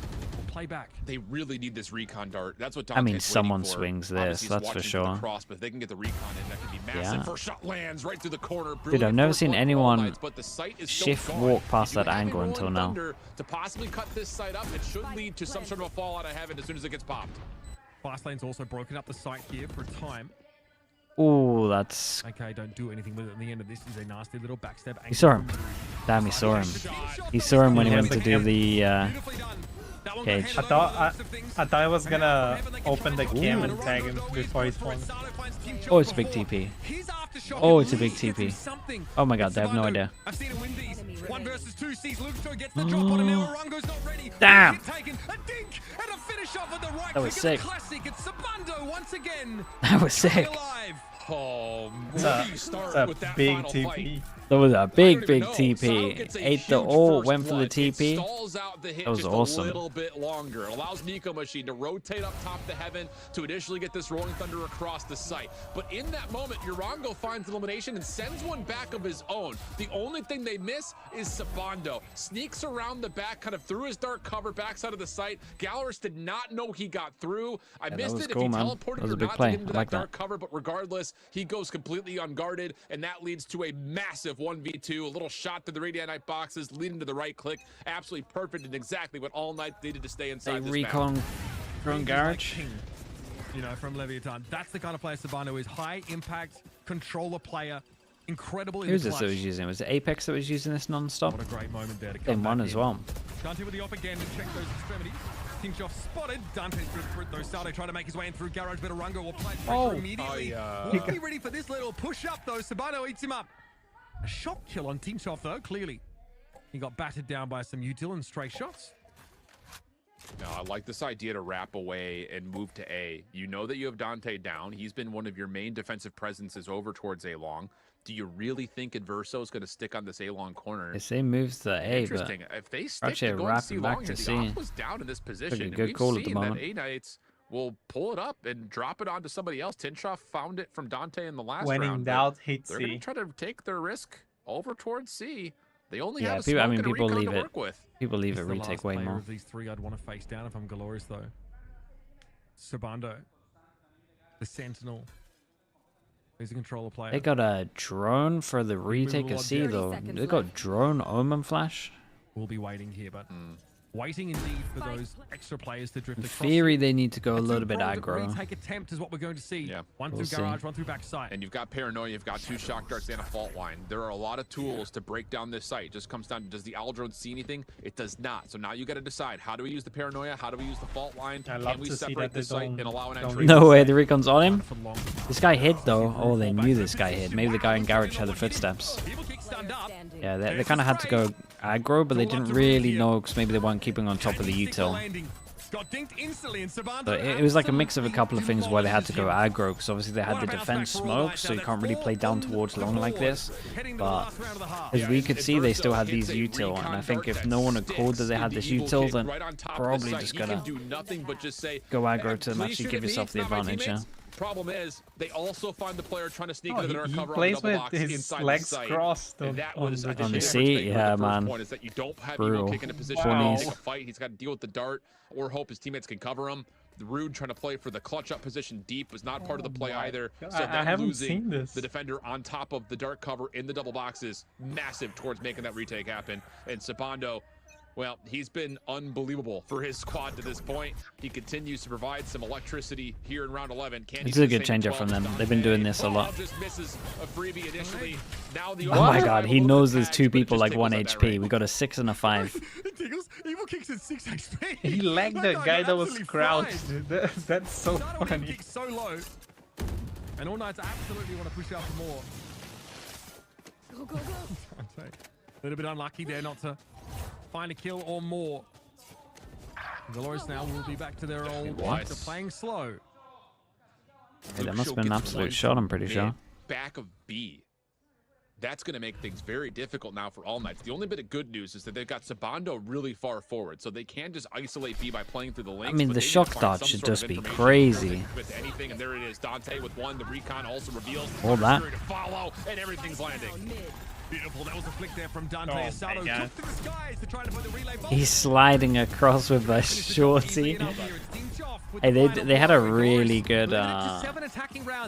Playback. They really need this recon dart. That's what Dante's I mean, someone waiting for. swings this, Obviously, that's he's for watching sure. Cross, but if they can get the recon in, that could be massive. Yeah. First shot lands right through the corner. Dude, I've never seen anyone but the site is shift walk past that angle until now. To possibly cut this site up, it should lead to some sort of a fall out of heaven as soon as it gets popped. Fast lane's also broken up the site here for a time. Ooh, that's... Okay, don't do anything with it. At the end of this is a nasty little backstab. He saw him. Damn, he saw him. He saw him when he went to do the cage. I thought I was gonna open the cam and tag him before he spawned. Oh, it's a big TP. Oh, it's a big TP. Oh my god, they have no idea. I've seen it win these. 1 versus 2 sees Lucho gets the drop on him. Now Orango's not ready. Damn. That was sick. Classic. It's Sabando once again. That was sick. Oh, it's a big TP. That was a big TP. Ate the ult, went for the TP. That was awesome. A little bit longer. It allows Nico Machine to rotate up top to heaven to initially get this Rolling Thunder across the site. But in that moment, Urango finds elimination and sends one back of his own. The only thing they miss is Sabando. Sneaks around the back, kind of through his dark cover, backside of the site. GLRS did not know he got through. I missed it cool, if he man. teleported That was or a big not play. to get into I like that dark that. cover, but regardless, he goes completely unguarded, and that leads to a massive 1v2. A little shot to the Radiant boxes, leading to the right click. Absolutely perfect and exactly what All Knight needed to stay inside this recon map. drone garage. You know, from Leviathan. That's the kind of player Sabano is. High impact controller player. Incredible in Who was the this that clutch. was using? Was it Apex that was using this non-stop? What a great moment there to come Game 1 back as in. well. Dante with the op again to check those extremities. Tinchoff spotted. Dante's good for it though. Sato trying to make his way in through Garage, but Orango will play pressure immediately. Won't be ready for this little push up though. Sabano eats him up. A shot kill on Tinchoff though, clearly. He got battered down by some util and stray shots. No, I like this idea to wrap away and move to A. You know that you have Dante down. He's been one of your main defensive presences over towards A long. Do you really think Adverso is going to stick on this A long corner? They say moves to A, but Interesting. If they stick actually to going wrap C him long back here, to the C. op was down in this position. Pretty and good we've call at the seen moment. that A Knights will pull it up and drop it onto somebody else. Tinchoff found it from Dante in the last When round. in but doubt, hit they're going C. to try to take their risk over towards C. They only yeah, have a people, I smoke mean, and a people recon leave to it. work with. People leave He's it the retake last way player more. of these 3 I'd want to face down if I'm Glorious though. Sabando. The Sentinel. He's a controller player. They got a drone for the retake of C though. They got drone Omen flash. We'll be waiting here, but waiting indeed for those extra players to drift In across. theory, they need to go a little bit Prolonged aggro. retake attempt is what we're going to see. Yeah. One We'll through see. garage, one through backside. And you've got Paranoia, you've got 2 shock darts and a fault line. There are a lot of tools to break down this site. It just comes down to, does the Aldrone see anything? It does not. So now you got to decide, how do we use the Paranoia? How do we use the fault line? I Can love we to see separate that they this site don't- and allow an don't entry? No way, the recon's on him. This guy hid though. Oh, they knew this guy hid. Maybe the guy in garage had the footsteps. Yeah, they kind of had to go aggro, but they didn't really know because maybe they weren't keeping on top of the util. Got dinked instantly in Sabando. So it was like a mix of a couple of things where they had to go aggro because obviously they had the defense smoke, so you can't really play down towards long like this. But as we could see, they still had these util, and I think if no one had called that they had this util, then probably just gonna do nothing but just say, go aggro to actually give yourself the advantage. Yeah. Problem is, they also find the player trying to sneak into the dark cover on the plays double with box his inside legs the site. crossed And that was on I the think, the the seat. thing Yeah, for the first man. point is that you don't have Brutal. Evo kick in a position Wow. to take a fight. He's got to deal with the dart or hope his teammates can cover him. The Rude trying to play for the clutch up position deep was not part of the play either. God. So I them haven't losing seen this. the defender on top of the dark cover in the double boxes, massive towards making that retake happen. And Sabando, well, he's been unbelievable for his squad to this point. He continues to provide some electricity here in round 11. It's a good change up from them. They've been doing this a lot. Just misses a freebie initially. Now the Oh my god, he knows there's two people like 1 HP. We got a 6 and a 5. Evo kicks at 6 HP. He lagged the guy that was crouched. That's so Not funny. kicked so low. And All Knights absolutely want to push out for more. Go, go, go. A little bit unlucky there not to find a kill or more. GLRS now will be back to their old What? to playing slow. Hey, that must have been an absolute shot, I'm pretty sure. Back of B. That's going to make things very difficult now for All Knights. The only bit of good news is that they've got Sabando really far forward, so they can just isolate B by playing through the links. I mean, but the they need to shock find dart some should sort of just be information crazy. with anything, and there it is. Dante with one. The recon also reveals. All that. To follow, and everything's landing. Beautiful. That was a flick there from Dante. Oh, Asado my God. took to the skies to try to put the relay ball. He's sliding across with a shorty. Hey, they had a really good. Well,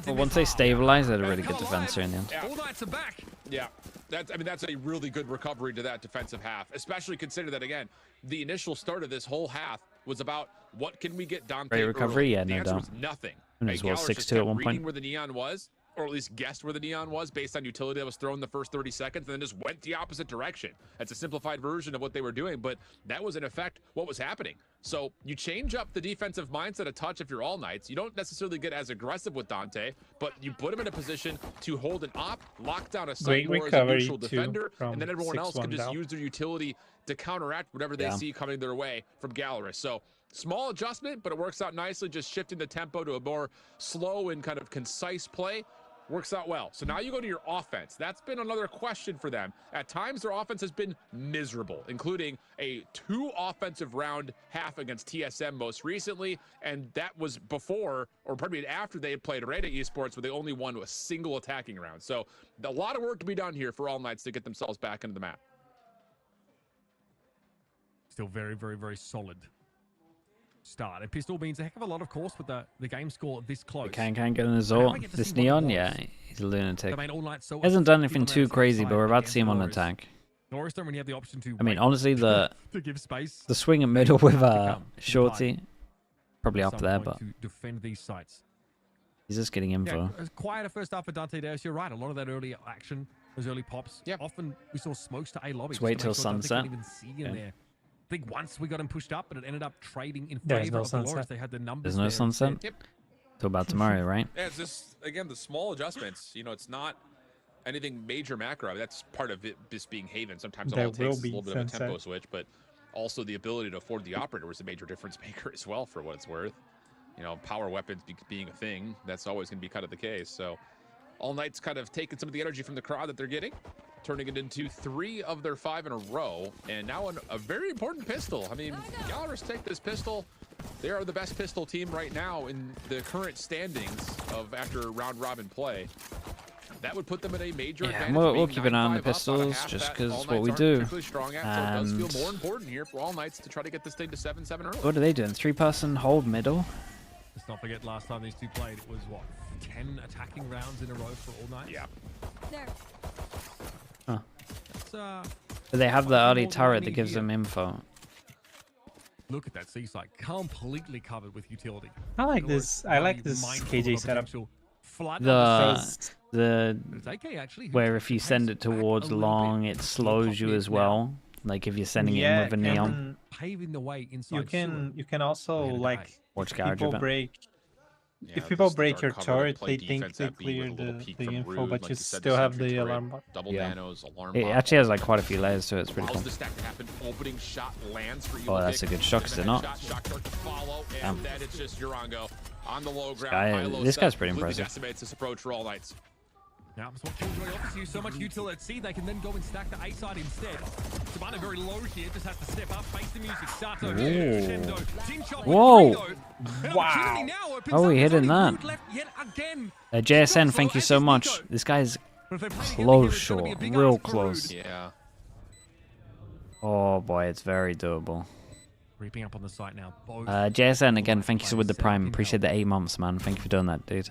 once they stabilized, they had a really good defense in the end. All Knights are back. Yeah, that's a really good recovery to that defensive half, especially consider that again, the initial start of this whole half was about what can we get Dante. Great recovery, early. yeah, The no answer doubt. was nothing. And as well, GLRS 6-2 just at kept one reading point. where the neon was, or at least guessed where the neon was based on utility that was thrown in the first 30 seconds, and then just went the opposite direction. That's a simplified version of what they were doing, but that was in effect what was happening. So you change up the defensive mindset a touch if you're All Knights. You don't necessarily get as aggressive with Dante, but you put him in a position to hold an op, lock down a site Great more as a recovery, neutral too, defender, from and then everyone else can 6-1 just down. use their utility to counteract whatever they see coming their way from GLRS. So small adjustment, but it works out nicely, just shifting the tempo to a more slow and kind of concise play. Works out well. So now you go to your offense. That's been another question for them. At times, their offense has been miserable, including a 2 offensive round half against TSM most recently, and that was before, or probably after they had played Arena Esports, where they only won a single attacking round. So a lot of work to be done here for All Knights to get themselves back into the map. Still very, very, very solid start. And Pistol means a heck of a lot, of course, with the game score this close. Can't get an Azor. This Neon, yeah, he's a lunatic. The main All Knights so Hasn't done anything effective too on that crazy, side but we're about to against see him on GLRS. attack. GLRS don't really have the option to I mean, wait honestly, the to give space. the swing at middle with come Shorty, probably at up some there, point but to defend these sites. he's just getting info. Yeah, quieter first half for Dante Deus. You're right. A lot of that early action, those early pops. Yeah. Often we saw smokes to A lobby. Let's wait just to make till sure Dante sunset. couldn't even see in Okay. there. I think once we got him pushed up, but it ended up trading in There's favor no of GLRS. sunset. They had the numbers. There's no there sunset. instead. Till about tomorrow, right? Yeah, it's just, again, the small adjustments. You know, it's not anything major macro. That's part of it just being Haven. Sometimes There all it takes will is a be little bit of a tempo sunset. switch, but also the ability to afford the operator was a major difference maker as well, for what it's worth. You know, power weapons being a thing, that's always going to be kind of the case. So All Knights kind of taking some of the energy from the crowd that they're getting, turning it into 3 of their 5 in a row, and now a very important pistol. I mean, GLRS take this pistol. They are the best pistol team right now in the current standings of after round robin play. That would put them at a major Yeah, advantage. we'll being keep an eye on the 9-5 up a pistols, half just that 'cause All what Knights we aren't do. particularly strong at, so it does And- feel more important here for All Knights to try to get this thing to 7-7 early. What are they doing? 3-person hold middle. Let's not forget last time these two played, it was what, 10 attacking rounds in a row for All Knights? Yeah. There. Huh. It's, But they have the early more than turret we that need gives here. them info. Look at that seaside, completely covered with utility. I like GLRS this. I like very this mindful KJ of setup. potential flood The of the It's AK actually who where took if you the send pace it towards back a little long, bit. it slows you Copy as it well. Like if you're sending it in with a neon. Paving the way inside You can also like Watch if Garage a people bit. break. Yeah, If people just the break dark your cover to turret, play they think defense they at B with a cleared little the peek from info, Rude, but like you said, still have sentry the turret, alarm bot. Double Yeah. nanos, alarm It bot, actually has like quite a few layers to it. It's pretty allows cool. the stack to happen. Opening shot lands for Oh, that's a good shock, is it not? Shock dart to follow, and Damn. then it's just Eurongo on the low ground. guy- high-low this set, guy's pretty completely impressive. decimates this approach for All Knights. Now, that's what Killjoy offers you. So much utility at C, they can then go and stack the A side instead. Savannah very low here, just has to step up, face the music, Sato, crescendo, Team Chop with Whoa! Greedo. Wow! Now opens Oh, up. we There's hitting only that. Root left yet again. JSN, thank you so much. This guy's close, short, real close. Yeah. Oh boy, it's very doable. Reaping up on the site now. Both JSN again, thank you so with the prime. Appreciate the 8 months, man. Thank you for doing that, dude.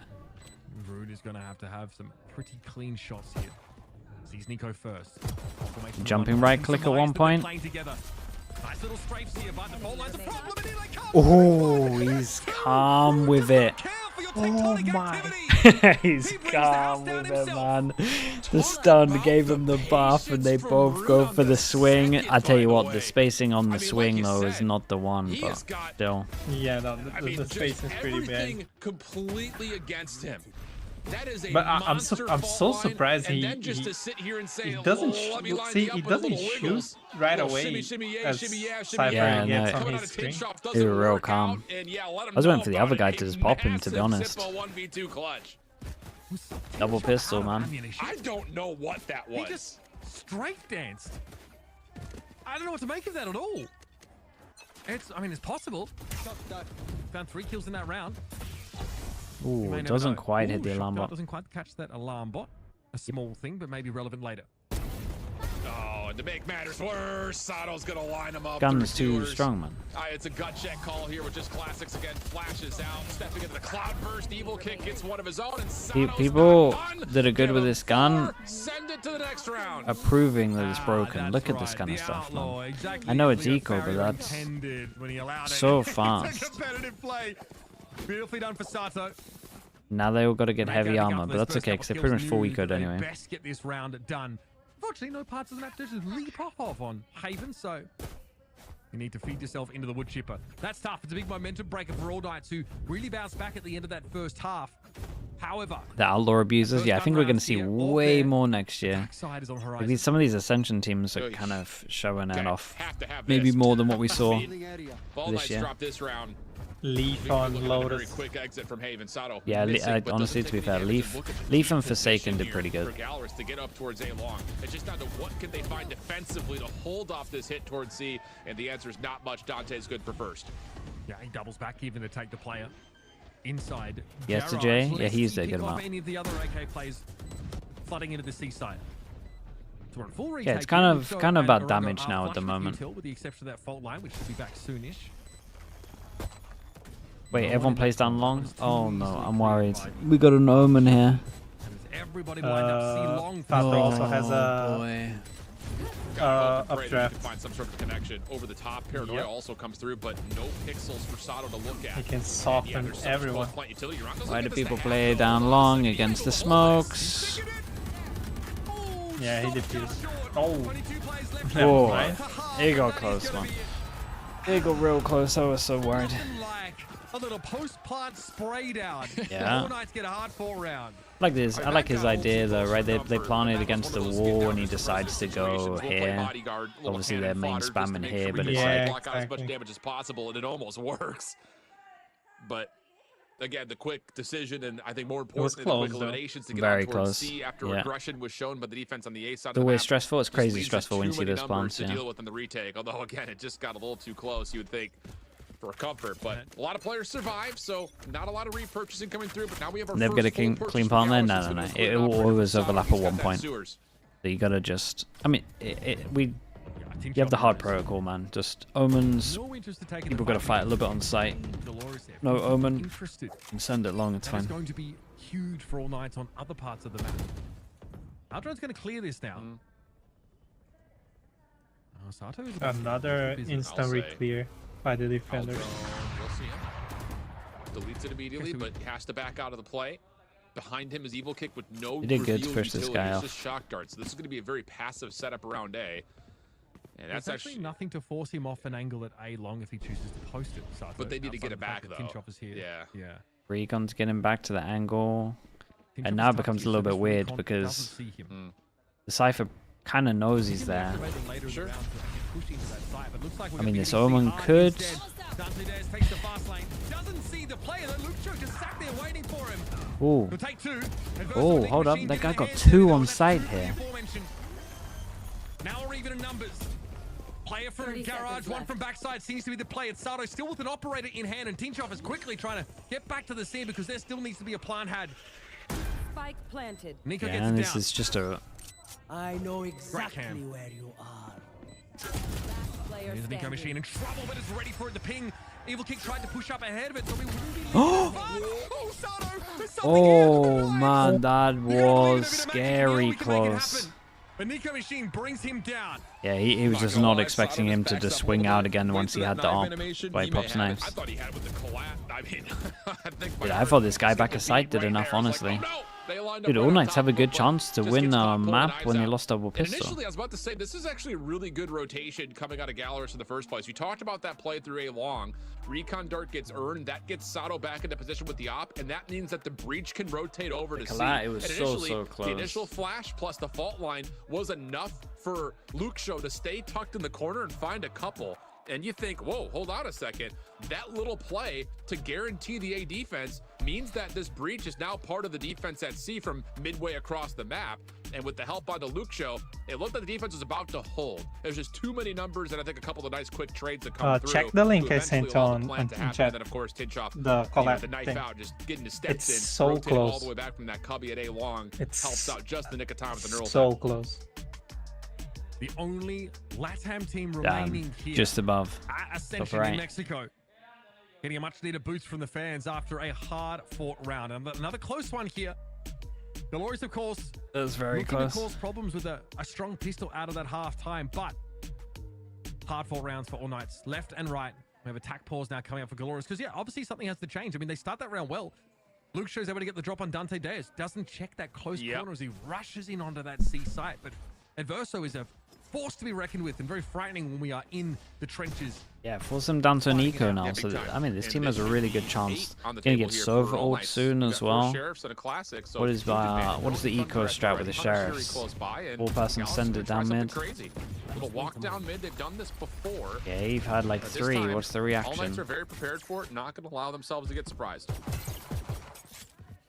Rude is going to have some pretty clean shots here. Sees Nico first. Jumping right click at one point. Nice little strafes here, but the fault line's a problem, and here they come. Oh, he's calm with it. Oh my. He's calm with it, man. The stun gave him the buff and they both go for the swing. I tell you what, the spacing on the swing though is not the one, but still. Yeah, no, the space is pretty bad. Everything completely against him. That is a But I'm so surprised he doesn't he doesn't shoot right away as Cypher gets on his screen. He was real calm. I was waiting for the other guy to just pop him, to be honest. Double pistol, man. I don't know what that was. He just strafe danced. I don't know what to make of that at all. I mean, it's possible. Found 3 kills in that round. Ooh, doesn't quite hit the alarm bot. Doesn't quite catch that alarm bot. A small thing, but maybe relevant later. Oh, and to make matters worse, Sato's gonna line him up. Gun's too strong, man. It's a gut check call here with just classics again. Flashes out, stepping into the cloud burst. Evil kick gets one of his own, and Sato's People done. that are good with this gun Send it to the next round. are proving that it's broken. Look at this kind of stuff, man. I know it's eco, but that's so fast. Competitive play. Beautifully done for Sato. Now they all got to get heavy armor, but that's okay because they're pretty much full eco anyway. Best get this round done. Unfortunately, no parts of the map to just leap off on Haven, so you need to feed yourself into the wood chipper. That's tough. It's a big momentum breaker for All Knights, who really bounced back at the end of that first half. However, The outlaw abusers, yeah, I think we're going to see way more next year. Maybe some of these Ascension teams are kind of showing it off. Maybe more than what we saw this year. Drop this round. Leaf on Lotus. Very quick exit from Haven. Sato Yeah, missing, but honestly, to be fair, Leaf and Forsaken did pretty good. For GLRS to get up towards A long. It's just down to what can they find defensively to hold off this hit towards C, and the answer is not much. Dante's good for first. Yeah, he doubles back even to take the player inside. Yes to Jay? Yeah, he used a good amount. Any of the other AK players flooding into the C side. So we're in full Yeah, it's retake kind here. of So, about and damage Arango now are at the flush with moment. util, with the exception of that fault line, which should be back soonish. Wait, everyone plays down long? Oh no, I'm worried. We got an Omen here. Everybody lined up C long. Sato also has boy. To updraft. find some sort of connection over the top. Paranoia also comes through, but no pixels for Sato to look at. He can soften everyone. Why do people play down long against the smokes? Yeah, he defused. Oh. Oh, he got close, man. He got real close. I was so worried. A little post-plant spray down. Yeah. All Knights get a hard 4 round. Like this, I like his idea though, right? They planted against the wall and he decides to go here. Obviously they're main spamming here, but it's like block out as much damage as possible, and it almost works. But again, the quick decision, and I think more importantly, the quick eliminations to get very on towards close. C after Yeah. aggression was shown by the defense on the A side. The of the way map. stressful, it's Just crazy leaves stressful when you too see many those numbers spawns. to Yeah. deal with in the retake. Although again, it just got a little too close. You would think. For comfort, but a lot of players survive, so not a lot of repurchasing coming through. But now we have our Never first get a full clean purchase partner? for No, GLRS. no, no. It's It gonna will be always Sato, overlap he's at got one that point. sewers. So you gotta just, I mean, you have the hard protocol, man. Just Omens, people gotta fight a little bit on site. No Omen, and send it long, it's That is fine. going to be huge for All Knights on other parts of the map. Aldron's going to clear this now. Sato is Another busy. instant re-clear by the defenders. We'll see him. Deletes it immediately, but has to back out of the play. Behind him is Evil Kick with no He did good to reveal push this utility. guy It's off. just shock darts. So this is going to be a very passive setup around A. And that's There's actually actually nothing to force him off an angle at A long if he chooses to post it. Sato, But they need to get outside it the fact back, that though. Tinchop is here. Yeah. Yeah. Recon's getting back to the angle. Tinchop And is now it tough becomes a to little use, bit so weird Recon because doesn't see him. the Cypher kind of knows he's there. Later in the round, push into that side, but looks like we're I mean, gonna be this getting Omen hard could. instead. Dante Dares takes the fast lane, doesn't see the player. That Luke Cho just sat there waiting for him. Ooh. He'll take two. Oh, hold up. That guy got 2 on site here. Now we're even in numbers. Player from Garage, one from backside seems to be the play. It's Sato still with an operator in hand, and Tinchoff is quickly trying to get back to the scene because there still needs to be a plan had. Spike planted. Nico Yeah, gets and it this down. is just a. I know exactly where you are. There's the Nico machine in trouble, but is ready for it to ping. Evil Kick tried to push up ahead of it, so we wouldn't be Oh! Sato! There's something Oh man, that was scary close. But Nico machine brings him down. Yeah, he was just not expecting him to just swing out again once he had the op by He Pop's may have it. knives. I thought he had it with the collapse. I mean, I think Yeah, I thought this guy back aside did enough, honestly. Dude, All Knights have a good chance to win a map when they lost double And pistol. initially, I was about to say, this is actually a really good rotation coming out of GLRS in the first place. You talked about that play through A long. Recon Dart gets earned. That gets Sato back into position with the op, and that means that the breach can rotate over to C. It was and so initially, close. the initial flash plus the fault line was enough for Luke Show to stay tucked in the corner and find a couple. And you think, whoa, hold on a second. That little play to guarantee the A defense means that this breach is now part of the defense at C from midway across the map. And with the help on the Luke Show, it looked like the defense was about to hold. There's just too many numbers, and I think a couple of nice quick trades that come through. Check the link to I sent eventually allow on the plan to happen. chat. And then, of course, Tinchoff, The collab the knife thing. out, just getting his steps It's in. so rotating all close. the way back from that cubby at A long. Helps out just the nick of time with the neural So tech. close. The only LATAM team Damn, remaining here. just above. At Top Ascension right. in Mexico. Getting a much needed boost from the fans after a hard fought round. And another close one here. GLRS, of course, That was very looking close. to cause problems with a strong pistol out of that half time, but hard fought rounds for All Knights, left and right. We have attack pause now coming up for GLRS because, yeah, obviously something has to change. I mean, they start that round well. Luke Show's able to get the drop on Dante Dares. Doesn't check that close corner as he rushes in onto that C site. But Adverso is a force to be reckoned with and very frightening when we are in the trenches. Yeah, force them down to an eco now. So, I mean, this team has a really good chance. Gonna get Sova ult soon as well. What is the eco strat with the sheriffs? 4-person send it down mid. Little walk down mid. They've done this before. Yeah, you've had like This 3. time, What's the All reaction? Knights are very prepared for it. Not going to allow themselves to get surprised.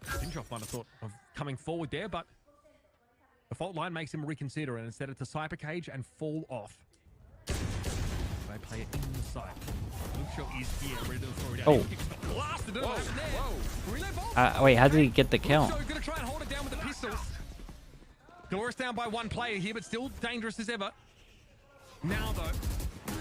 Tinchoff might have thought of coming forward there, but the fault line makes him reconsider, and instead it's a Cyber Cage and fall off. They play it inside. Luke Show is here, ready to throw it down. Oh. Blasted it over there. Wait, how did he get the kill? Luke Show gonna try and hold it down with the pistols. GLRS down by one player here, but still dangerous as ever. Now though,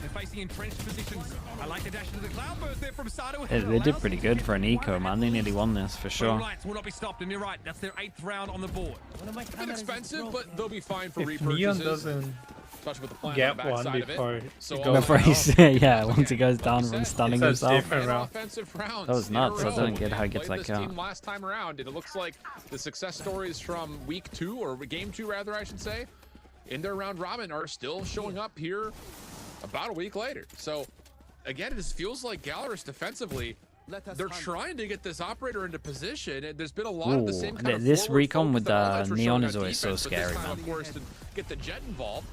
they're facing entrenched positions. I like a dash into the cloud burst there from Sato. They did pretty good for an eco, man. They nearly won this for sure. Lights will not be stopped, and you're right. That's their 8th round on the board. It's a bit expensive, but they'll be fine for If repurchases. Neon doesn't Especially with the plan get on the one backside of before it. So Before he's, yeah, once he goes down from stunning It's a himself. different round. offensive rounds That was in a nuts. I row. don't get how he gets Played that this kill. team last time around, and it looks like the success stories from week 2 or game 2 rather, I should say, in their round robin are still showing up here about a week later. So again, it just feels like GLRS defensively, they're trying to get this operator into position, and there's been a lot of the same kind of This forward recon focus with that All Knights were Neon showing is on always so defense, but this scary, time, man. of course, to get the Jet involved,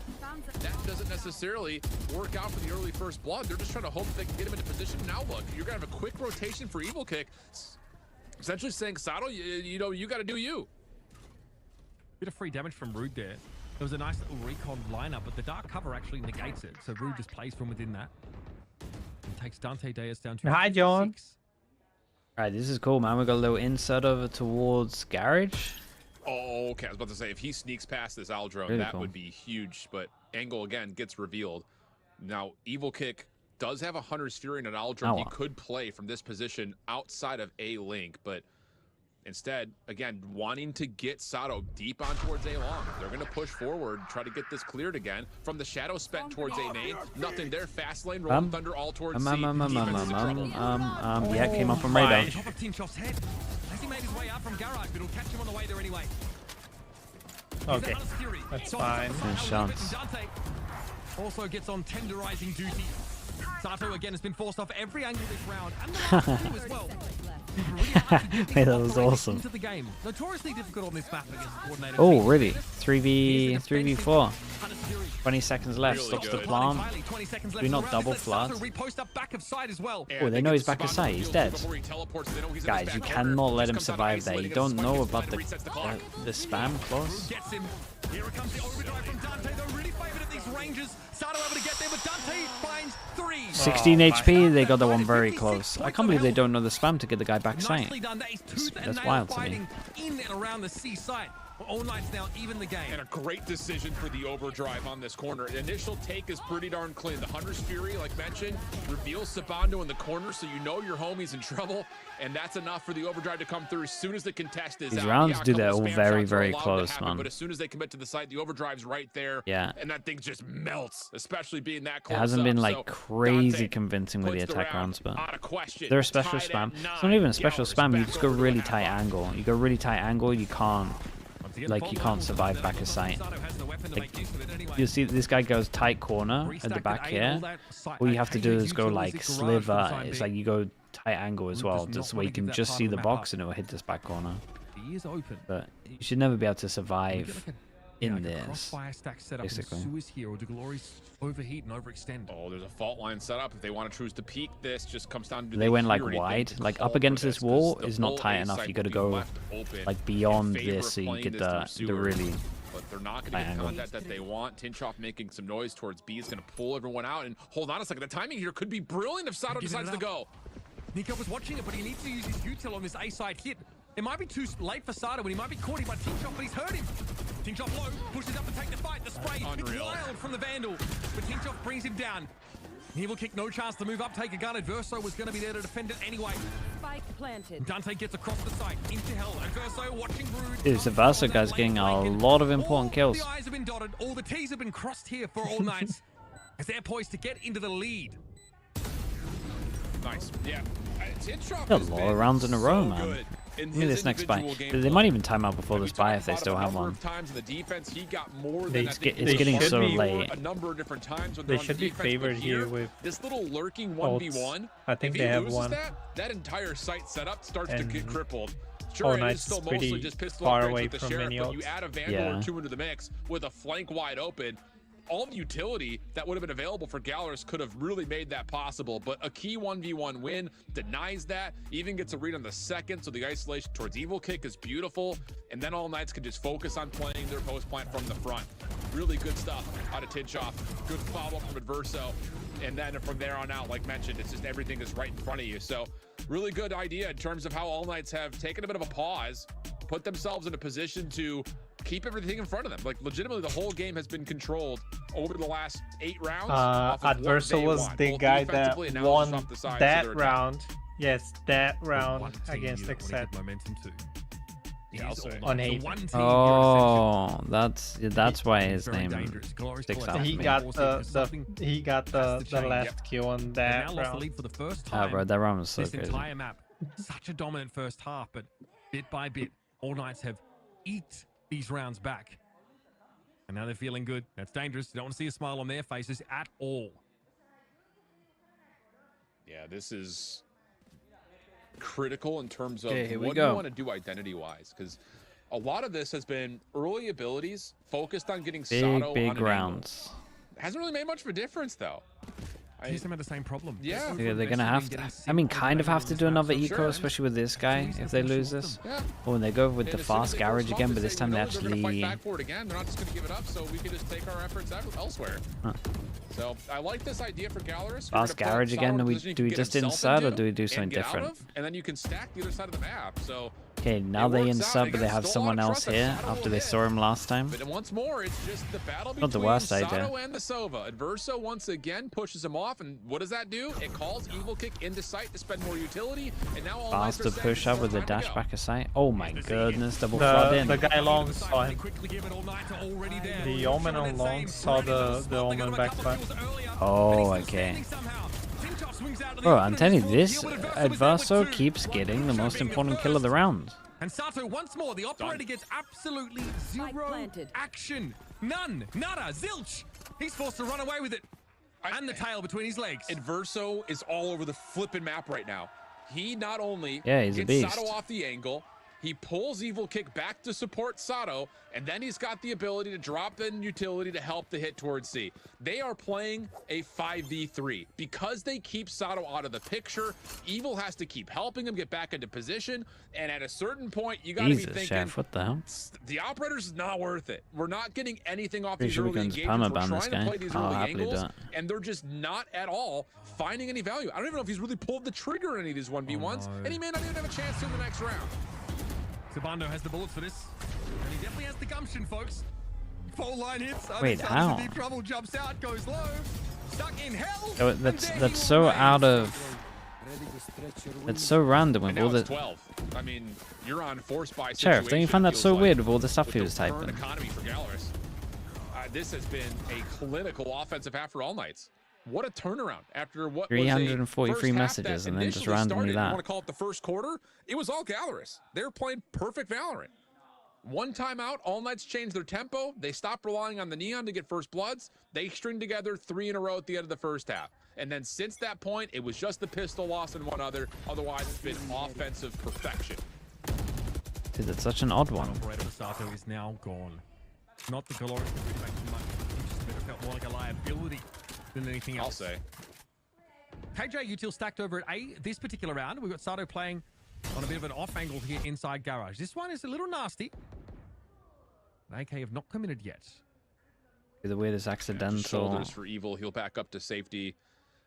that doesn't necessarily work out for the early first blood. They're just trying to hope they can get him into position. Now look, you're gonna have a quick rotation for Evil Kick, essentially saying, Sato, you know, you got to do you. Bit of free damage from Rude there. There was a nice little recon lineup, but the dark cover actually negates it. So Rude just plays from within that. And takes Dante Dares down to Hi, John. 6. Alright, this is cool, man. We got a little insert over towards Garage. Oh, okay. I was about to say, if he sneaks past this Owl drone, Really that cool. would be huge. But angle, again, gets revealed. Now, Evil Kick does have a Hunter's Fury and an Owl drone. Oh. He could play from this position outside of A link, but instead, again, wanting to get Sato deep on towards A long. They're going to push forward, try to get this cleared again. From the shadow spent towards A main. Nothing there. Fast lane, rolling thunder all towards C. Defense is in trouble. Yeah, came up on radar. Top of Tinchoff's head. Has he made his way out from Garage, but it'll catch him on the way there anyway. Okay, that's fine. No chance. Dante also gets on tenderizing duty. Sato again has been forced off every angle this round, and the last two as well. Hey, that was awesome. Into the game. Notoriously difficult on this map against the coordinator. Oh, really? 3v4. Hunter's Fury 20 seconds left. Really Stops the good. plant. 20 seconds Do left not around double this. Let's flood. repost up back of side as well. Oh, they know he's back of sight. He's dead. Guys, you cannot let him survive there. You don't know about the spam clause. Gets him. Here it comes the overdrive from Dante. They're really favored at these ranges. Sato able to get there, but Dante finds 3. 16 HP. They got that one very close. I can't believe they don't know the spam to get the guy back sight. Nicely done. That is tooth and That's nail wild to me. fighting in and around the C site. All Knights now even the game. And a great decision for the overdrive on this corner. The initial take is pretty darn clean. The Hunter's Fury, like mentioned, reveals Sabando in the corner, so you know your homie's in trouble. And that's enough for the overdrive to come through as soon as the contest is These out. rounds Yeah, do a that couple all spam very, shots are very allowed to close, happen, man. But as soon as they commit to the site, the overdrive's right there. Yeah. And that thing just melts, especially being that close. It hasn't up. been like So crazy Dante convincing with the puts the attack round rounds, but out of question. they're a special Tied spam. at It's not 9. even a special GLRS spam. You back just go over to really the tight angle. You go really tight angle. You can't. Like, you can't survive back of sight. Like, you see this guy goes tight corner at the back here. All you have to do is go like sliver. It's like you go tight angle as well, just where you can just see the box and it will hit this back corner. He is open. But you should never be able to survive in this, crossfire stack set up basically. in Suez here, or do Glories overheat and overextend? Oh, there's a fault line set up. If they want to choose to peek, this just comes down to They went like hear anything wide, to like call up against for this this, wall 'cause the is not full tight A enough. site You got to will be go left open like beyond in favor this of so you playing get this the through really But they're not going to tight get angle. contact that they want. Tinchoff making some noise towards B is going to pull everyone out. And hold on a second. The timing here could be brilliant if Sato Giving decides it to up. go. Nico was watching it, but he needs to use his util on this A-side hit. It might be too late for Sato, and he might be caught by Tinchoff, but he's hurt him. Tinchoff low, pushes up to take the fight. The spray hits Unreal. wild from the Vandal, but Tinchoff brings him down. Evil kick, no chance to move up, take a gun. Adverso was going to be there to defend it anyway. Spike planted. Dante gets across the site, into hell. Adverso watching Brood. This Versa guy's getting a lot of important kills. The I's have been dotted, all the T's have been crossed here for All Knights as they're poised to get into the lead. Nice. Yeah. Tinchoff A has lot been of rounds in a row, so man. good in Look at his this next buy. individual They gameplay. might even time out before this buy if they Talked still about have a number one. of times in the defense, he got more They than I think it's getting he so was late. A number of different times when They they're on should be defense, but favored here with this little lurking ults. 1v1. I think if they he have loses one. that entire site setup starts to And get crippled. All Sure, it is Knight's still mostly pretty just pistol far upgrades away with the from Sheriff, many but you ults. add a Vandal Yeah. or two into the mix with a flank wide open. All the utility that would have been available for GLRS could have really made that possible, but a key 1v1 win denies that, even gets a read on the second, so the isolation towards Evil Kick is beautiful, and then All Knights can just focus on playing their post plant from the front. Really good stuff out of Tinchoff. Good follow-up from Adverso, and then from there on out, like mentioned, it's just everything is right in front of you. So really good idea in terms of how All Knights have taken a bit of a pause, put themselves in a position to keep everything in front of them. Like, legitimately, the whole game has been controlled over the last 8 rounds. off of what Adverso they was want, the both guy that defensively and now won just off the side, so that they're round. Yes, that round One team against you don't wanna Exet get momentum to. Yeah, I'll say. on The Haven. one team Oh, that's why his Very name dangerous. Glorious sticks to out let to He me. got Forces the something he got has the to change. last kill on They that now lost the round. lead for the first Ah, time. bro, that round was so this crazy. entire map. Such a dominant first half, but bit by bit, All Knights have eked these rounds back. And now they're feeling good. That's dangerous. You don't want to see a smile on their faces at all. Yeah, this is critical in terms of Okay, here we what do you go. want to do identity-wise, because a lot of this has been early abilities focused on getting Sato on Big an angle. rounds. Hasn't really made much of a difference, though. TSM had the same problem. Yeah. Yeah, they're gonna have to. I mean, kind of have to do another eco, especially with this guy if they lose this. Yeah. Oh, and they go with And the as soon as fast they go garage small, again, they but this say, time you they know, they're gonna fight actually. back for it again. They're not just going to give it up, so we can just take our efforts elsewhere. Huh. So I like this idea for GLRS. Fast garage again. Do we just insert or do we do something different? And then you can stack the other side of the map. So Okay, now they works out. insert, They but they got have still a lot someone of else trust that here Sato after will they hit. saw him last time. But once more, it's just the battle Not between the worst Sato idea. and the Sova. Adverso once again pushes him off, and what does that do? It calls Evil Kick into sight to spend more utility, and now all Knights are Faster saying push up it's with the more time dash to go. back aside. Oh my goodness, double flood in. The guy long saw him. The Omen on long saw the Omen backfire. Oh, okay. Bro, I'm telling you, this Adverso keeps getting the most important kill of the round. And Sato once more, the operator gets absolutely zero action. None. Nada. Zilch. He's forced to run away with it. And the tail between his legs. Adverso is all over the flipping map right now. He not only Yeah, he's a gets beast. Sato off the angle, He pulls Evil Kick back to support Sato, and then he's got the ability to drop in utility to help the hit towards C. They are playing a 5v3. Because they keep Sato out of the picture, Evil has to keep helping him get back into position, and at a certain point, you gotta be thinking, Chef, what the hell? the Operator's not worth it. We're not getting anything off Pretty these sure we early can just engagements. permaban We're this trying to guy. play these I'll early happily do angles, it. and they're just not at all finding any value. I don't even know if he's really pulled the trigger in any of these 1v1s, and he may not even have a chance to in the next round. Sabando has the bullets for this, and he definitely has the gumption, folks. Full line hits. Wait, how? Deep trouble, jumps out, goes low, stuck in hell. Oh, that's so out of. It's so random with And all now it's the. 12. I mean, you're on force by Sheriff, don't you find that situation, so feels weird like, with all the stuff with he the was current typing? economy for GLRS. This has been a clinical offensive half for All Knights. What a turnaround after what 343 was a first messages half and then just initially randomly started, that. You want to call it the first quarter? It was all GLRS. They were playing perfect Valorant. One timeout, All Knights changed their tempo. They stopped relying on the Neon to get first bloods. They stringed together 3 in a row at the end of the first half. And then since that point, it was just the pistol loss and one other. Otherwise, it's been offensive perfection. Dude, that's such an odd one. Operator Sato is now gone. Not the GLRS that really makes too much. It just better felt more like a liability than anything else. I'll say. KJ Util stacked over at A this particular round. We've got Sato playing on a bit of an off angle here inside Garage. This one is a little nasty. AK have not committed yet. The weirdest accidental. Shoulders for Evil. He'll back up to safety.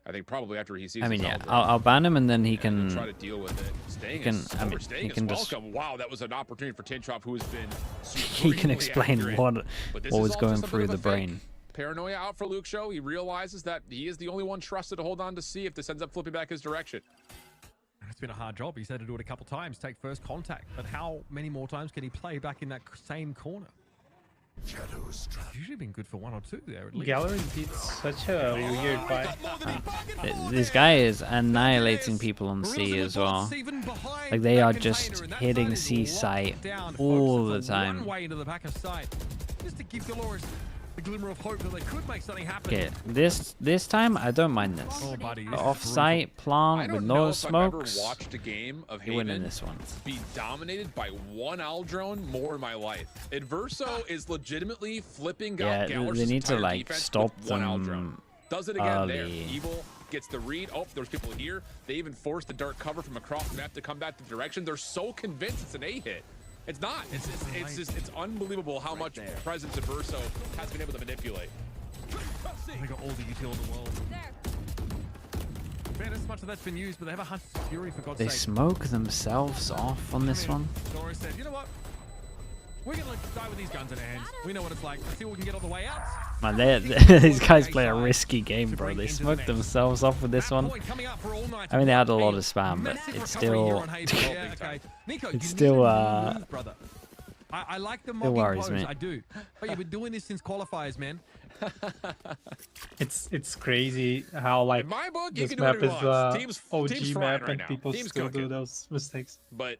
I think probably after he sees. I mean, his yeah, elbow. I'll ban him and then he can. Try to deal with it. Staying he can just. welcome. Wow, that was an opportunity for Tinchov, who has been. He can explain accurate. what But was is all going just a bit through of a the fake. brain. Paranoia out for Luke Show. He realizes that he is the only one trusted to hold on to see if this ends up flipping back his direction. It's been a hard job. He's had to do it a couple times, take first contact. But how many more times can he play back in that same corner? It's usually been good for 1 or 2 there at least. Gallery beats such a weird fight. This guy is annihilating people on C as well. Like they are just hitting C site all the time. One way into the back of sight, just to give GLRS the glimmer of hope that they could make something happen. Okay, this time I don't mind this. Oh, buddy, this is Off-site I plant don't with know no if I've ever smokes. watched a game of You're winning Haven this one. be dominated by one owl drone more in my life. Adverso is legitimately flipping out Yeah, GLRS's they need to entire like defense stop with one owl drone. them Does it again there. early. Evil gets the read. Oh, there's people here. They even force the dark cover from across the map to come back the direction. They're so convinced it's an A hit. It's not. It's unbelievable how much presence Adverso has been able to manipulate. They got all the util in the world. Fairness, much of that's been used, but they have a Hunter's Fury for God's They sake. smoke themselves off on this one. Doris said, you know what? We're going to die with these guns in our hands. We know what it's like. Let's see what we can get on the way out. Man, these guys play a risky game, bro. They smoked themselves off with this one. I mean, they had a lot of spam, but it's still, Yeah, okay. Nico, it's you still, need to move, brother. I like the mobbing worries pose, me. I do. But you've been doing this since qualifiers, man. It's crazy how like In my book, you this can do map whatever is you want. Team's OG flying map right and now. people Team's still do cooking. those mistakes. But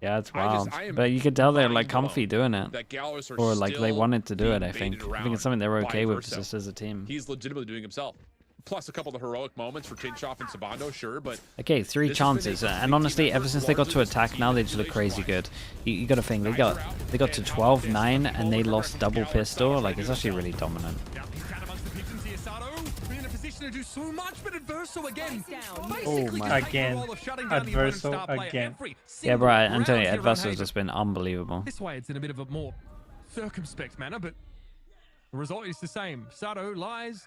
yeah, it's I wild. am But you could tell they're like mind-blown comfy doing it. that GLRS are Or like they still wanted to do it, being I think. baited I think it's something they're around okay by with Verso. just as a team. He's legitimately doing himself. Plus a couple of heroic moments for Tinchoff and Sabando, sure, but Okay, 3 this has been a chances, complete and honestly, team ever effort, since they got to largely attack, now they just look crazy good. You got to think they got to 12-9 and they lost double pistol. Like it's actually really dominant. In a position to do so much, but Adverso again. Oh my! Again, Adverso again. Yeah, bro, Antonio, Adverso's just been unbelievable. This way, it's in a bit of a more circumspect manner, but the result is the same. Sato lies,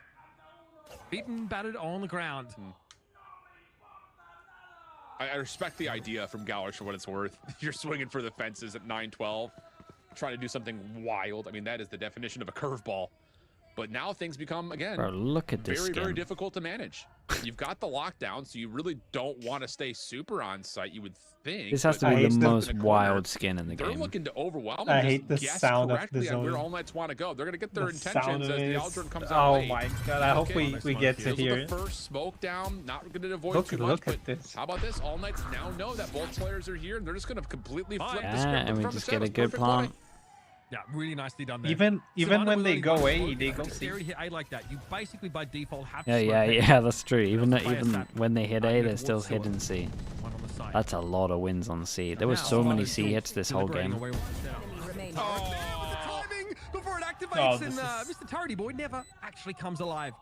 beaten, battered on the ground. I respect the idea from GLRS for what it's worth. You're swinging for the fences at 9-12, trying to do something wild. I mean, that is the definition of a curveball. But now things become, again, Bro, look at this very, very skin. difficult to manage. You've got the lockdown, so you really don't want to stay super on site, you would think. This has to but be the in most corner, wild skin in the they're game. looking to overwhelm I and hate just the guess sound of correctly the on where zone. All Knights want to go. They're going to get their The sound intentions of as it the is- Aldrin comes out Oh late. my god! I hope we get to Those are hear the it. first smoke down. Not going to avoid Look- too much. look But at this. how about this? All Knights now know that both players are here, and they're just going to completely flip the Yeah, script and we from just the get a shadows. good Perfect play. plant. Yeah, really nicely done there. Even Savannah when with they only go one away, smoke, they go it's C. scary to hit A like that. You basically by default have to Yeah, smoke yeah, A. yeah, that's true. Even Play a even stat. when they hit A, they're Good still whatsoever. hidden C. One on the site. That's a lot of wins on C. There was so many C hits this whole game. Before it activates, Oh, and this is- Mr. Turdy Boy never actually comes alive.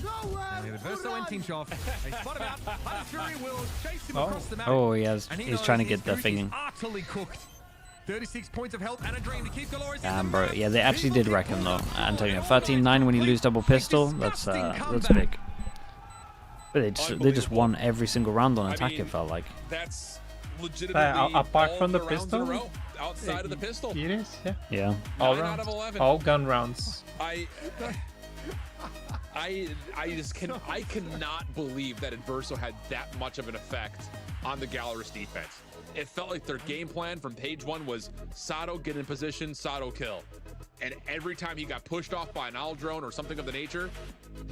Now we have Verso and Tinchoff. They spot him out. Hunter will chase him across the map. Oh, he's And trying to knows get the his goose is thinging. utterly cooked. 36 points of health and a dream to keep GLRS in Damn, the bro. map. Yeah, they actually did wreck him though. Antonio, 13-9 when you lose double pistol. That's big. But they just won every single round on attack. It felt like. That's legitimately apart all from the rounds in a pistol, row, outside of the pistol. It is, yeah. Yeah. All 9 out rounds. of 11. All gun rounds. I cannot believe that Adverso had that much of an effect on the GLRS defense. It felt like their game plan from page 1 was Sato get in position, Sato kill. And every time he got pushed off by an owl drone or something of the nature,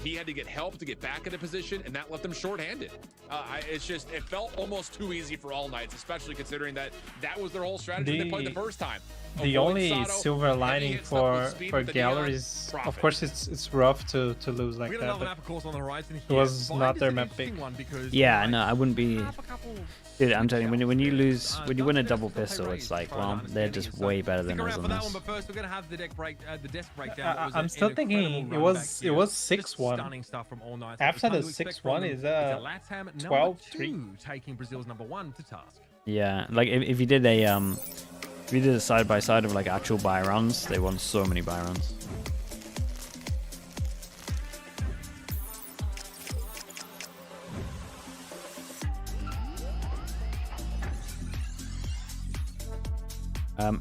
he had to get help to get back into position, and that left them short-handed. It felt almost too easy for All Knights, especially considering that was their whole strategy they played the first time. The Avoid only Sato, silver heavy lining hit stuff for with speed with the neon, Gallery is, of profit. course, it's rough to lose like We got that. another But map, of course, on the horizon it here. was Bind not is their an map interesting pick. one because Yeah, All no, I wouldn't be. have a couple Dude, I'm telling you, when you lose, when you win a double pistol, it's like, well, they're just way better than Stick us around on for that one, this. but first we're gonna have the desk breakdown. That was I'm an still incredible thinking it run was back it here. was Just 6-1. stunning stuff from All Knights. After What we the come to expect 6-1 from is them LATAM number 12-3. 2 taking Brazil's number 1 to task. Yeah, like if you did a side by side of like actual buy rounds, they won so many buy rounds.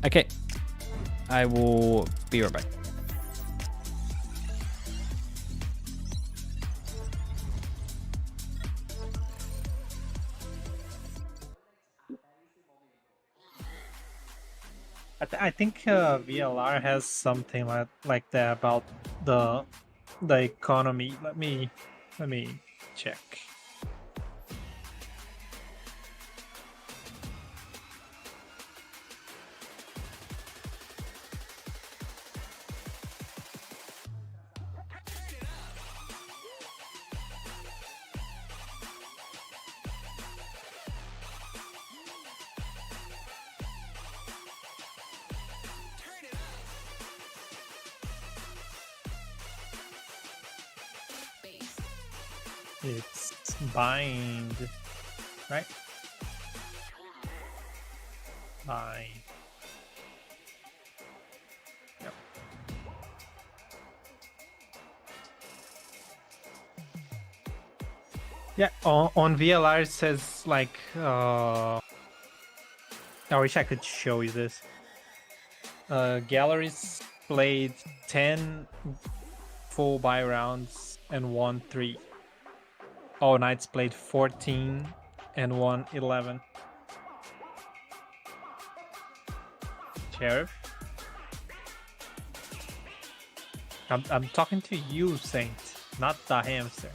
Okay, I will be right back. I think VLR has something like that about the economy. Let me check. It's bind, right? Bind. Yep. Yeah, on VLR it says like I wish I could show you this. Galleries played 10 full buy rounds and won 3. All Knights played 14 and won 11. Sheriff? I'm talking to you, Saint, not the hamster.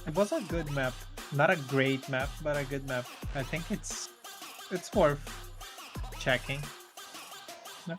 It was a good map. Not a great map, but a good map. I think it's worth checking. No?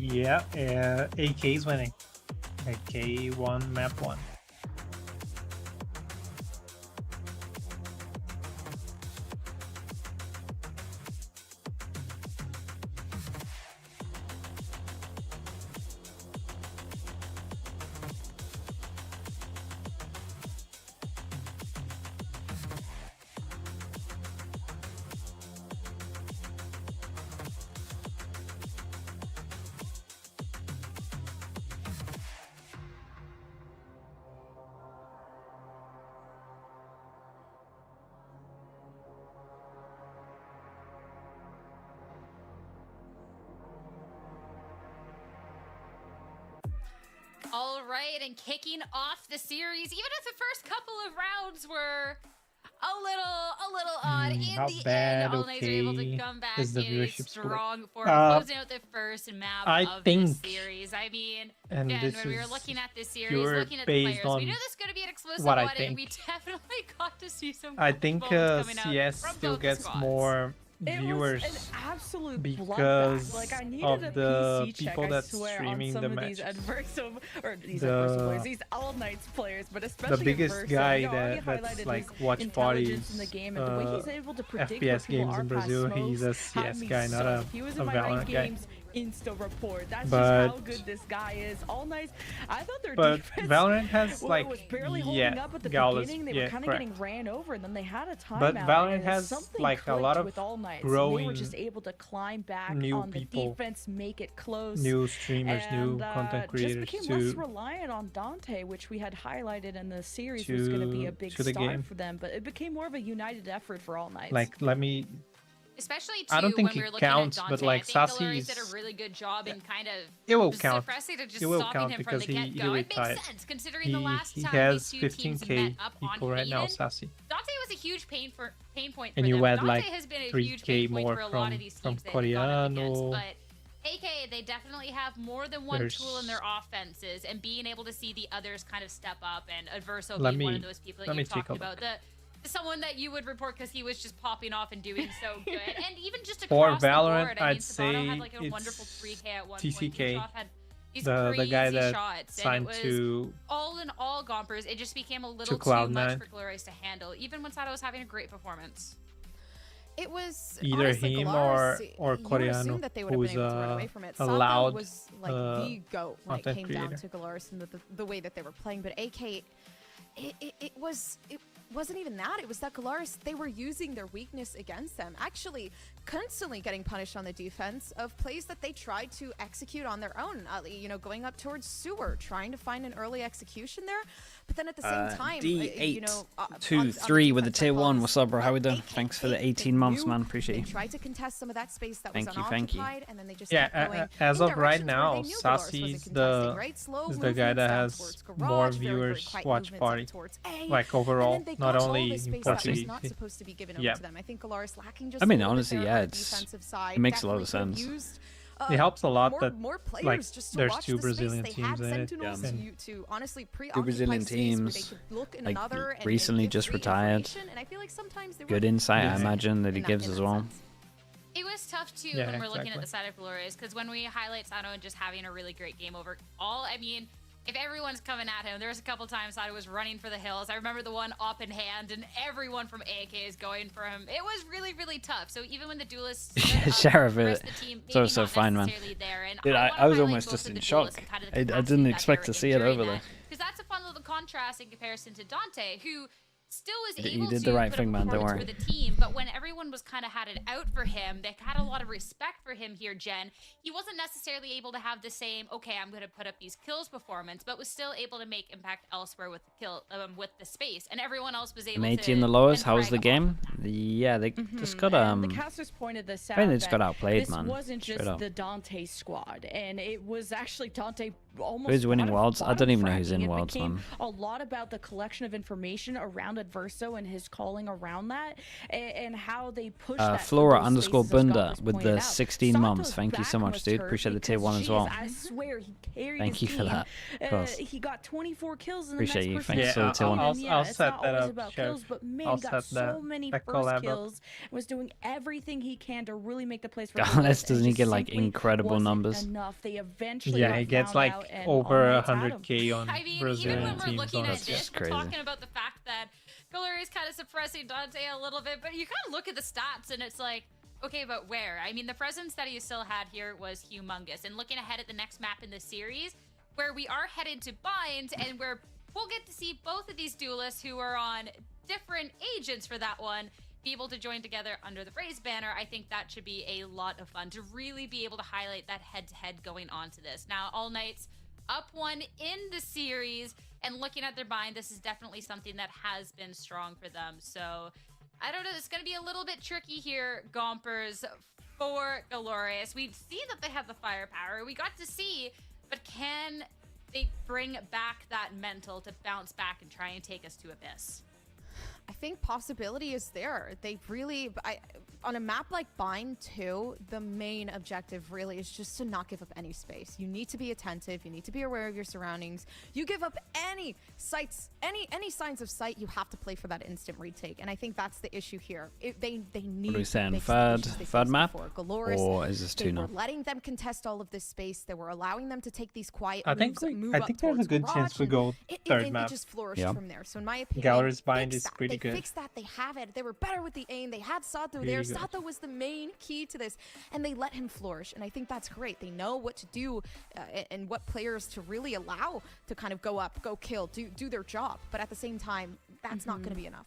Yeah, AK is winning. AK 1, map 1. All right, and kicking off the series, even if the first couple of rounds were a little odd, in not the bad, end, All Knights are able to okay. come back Is the in a viewership split? strong form, closing out the first map I of think, the series. I mean, and again, this when we were is looking at this series, pure looking at the based players, we on knew this was going to be an exclusive what I one, and we think. definitely got to see some I cool think moments coming out CS from still both the gets squads. more It viewers was an absolute because bloodbath. Like I needed of a the PC check, people I that's swear, on streaming some the of these matches. adversum or these The- adversum players, these All Knights players, but especially The biggest Adversa. guy You know, already that's highlighted like his watch intelligence parties, in the game and the way he's able to predict FPS where people games are in past Brazil. smokes, He's a had CS me guy, not a soaked. He was in my Valorant ranked guy. games. Insta report. That's But- just how good this guy is. All Knights. I thought their But defense Valorant has was barely holding up at the GLRS, beginning. They were kind of getting ran over, and then they had a timeout. But Valorant and has something like a lot clicked of with All Knights, and they growing were just able to climb back new on the people, defense, make it close. new streamers, new and, content creators just became less to reliant on Dante, which we had highlighted in the series was going to be a big to the start game. for them. But it became more of a united effort for All Knights. like let me. Especially too, I don't think when we were it looking counts, at but Dante, like I think Sassy GLRS did is. a really good job in kind of It will count. suppressing it, just It will stopping count him from because the he get-go. It makes retired. sense considering the last He time has these two teams 15k met up on people right now, Hayden, Sassy. Dante was a huge pain point for And them. you add Dante like has been a huge 3k pain point more for a lot of these from teams they've gone up against, Coreano. but AK, they definitely have more than one tool in their offenses, and being able to see the others kind of step up, and Adverso being one of those people that you talked about. Someone that you would report because he was just popping off and doing so good, and even just For across the Valorant, board. I mean, I'd Sabato say had like a it's wonderful 3K at one TCK, point. Kucherov had these the crazy guy that shots, signed and it was to all in all, Gompers. It just became a little too Cloud9. much for GLRS to handle, even when Sato was having a great performance. It was either honestly, him GLRS, or you would assume Coreano, that they would have who's been able to run away from it. a Sato loud was like the GOAT when it content came down creator. to GLRS and the way that they were playing. But AK, it wasn't even that. It was that GLRS, they were using their weakness against them. Actually, constantly getting punished on the defense of plays that they tried to execute on their own. You know, going up towards sewer, trying to find an early execution there. But then at the same time, D8 you know, 2-3 with the tier 1. What's up, bro? How we doing? Thanks for the 18 months, man. Appreciate they you. tried to contest some of that space that Thank was you, thank you. unoccupied, and then they just Yeah, kept going as in of right directions where now, they knew GLRS Sassy wasn't is contesting, right? Slow the guy movements that down has towards more garage, very, very viewers quiet watch movements up party, towards A, like overall, and then they not got all only the in space that was Portuguese. not supposed to be given over Yeah. to them. I think GLRS lacking just I a mean, little bit honestly, there yeah, on the it's defensive side. it makes a lot of Definitely could have sense. used, It helps a lot more, that more players like just to there's watch two the Brazilian space. They teams had in it. sentinels and to honestly Two preoccupy Brazilian space where they teams, could look in like another and recently give just free retired. information, and I feel like sometimes they Good were insight, I losing imagine, that in he that- gives in as that well. sense. It was tough too Yeah, when we're looking at exactly. the side of GLRS, because when we highlight Sato and just having a really great game overall, I mean, if everyone's coming at him, there's a couple times Sato was running for the hills. I remember the one up in hand, and everyone from AK is going for him. It was really, really tough. So even when the duelists Sheriff, the rest of the team, it's maybe also not fine, man. necessarily there. And Dude, wanna I was highlight almost both just of in the shock. duelists and kind of the I capacity didn't that expect they're to see it enduring over that. there. Because that's a fun little contrast in comparison to Dante, who still was You able did to the right put thing, a man, don't performance worry. for the team, but when everyone was kind of had it out for him, they had a lot of respect for him here, Jen. He wasn't necessarily able to have the same, okay, I'm going to put up these kills performance, but was still able to make impact elsewhere with the kill, with the space, and everyone else was able M80 to. in the lowest. and How was the thrive game? Yeah, they just got And the casters pointed this out. I think they just that got outplayed, this man. wasn't Straight just up. the Dante squad, and it was actually Dante almost Who's winning bottom- Worlds? I bottom don't even know who's fracking. in It Worlds, became man. a lot about the collection of information around Adverso and his calling around that, and how they push that through Flora those _Bunda spaces, as Gompers with pointed the out. 16 mums. Sato's Thank you so back much, was dude. hurt Appreciate the tier because, 1 as well. geez, I swear he carried Thank his you for team. that. Of course. He got 24 kills in the Appreciate next you. person. Thanks for the tier 1. I'll It's set not that always up, about Chef. kills, but man, I'll he got set that- so many that first collab up. kills. Was doing everything he can to really make the place for GLRS Gompers, and doesn't he just get like simply incredible wasn't numbers? enough. They eventually Yeah, got he gets found like out, and over All Mights had him. 100k on I mean, even Brazilian when we're teams. looking at honestly. this, we're talking about the fact that GLRS is kind of suppressing Dante a little bit, but you kind of look at the stats and it's like, okay, but where? I mean, the presence that he still had here was humongous. And looking ahead at the next map in the series, where we are headed to Bind, and where we'll get to see both of these duelists who are on different agents for that one be able to join together under the Braze banner. I think that should be a lot of fun to really be able to highlight that head-to-head going on to this. Now, All Knights up 1 in the series, and looking at their bind, this is definitely something that has been strong for them. So I don't know, it's going to be a little bit tricky here, Gompers, for GLRS. We see that they have the firepower. We got to see, but can they bring back that mental to bounce back and try and take us to Abyss? I think possibility is there. They really, on a map like Bind 2, the main objective really is just to not give up any space. You need to be attentive. You need to be aware of your surroundings. You give up any sights, any signs of sight, you have to play for that instant retake. And I think that's the issue here. They need What are we saying? to fix the issues they Third faced map? before. GLRS, Or is this they 2 now? were letting them contest all of this space. They were allowing them to take these quiet I think moves, move I up think there's a towards good Garage, chance we and go third it map. just flourished Yeah. from there. So in my opinion, GLRS bind fix is that. pretty They good. fixed that. They have it. They were better with the aim. They had Sato Really there. good. Sato was the main key to this, and they let him flourish. And I think that's great. They know what to do and what players to really allow to kind of go up, go kill, do their job. But at the same time, that's not going to be enough.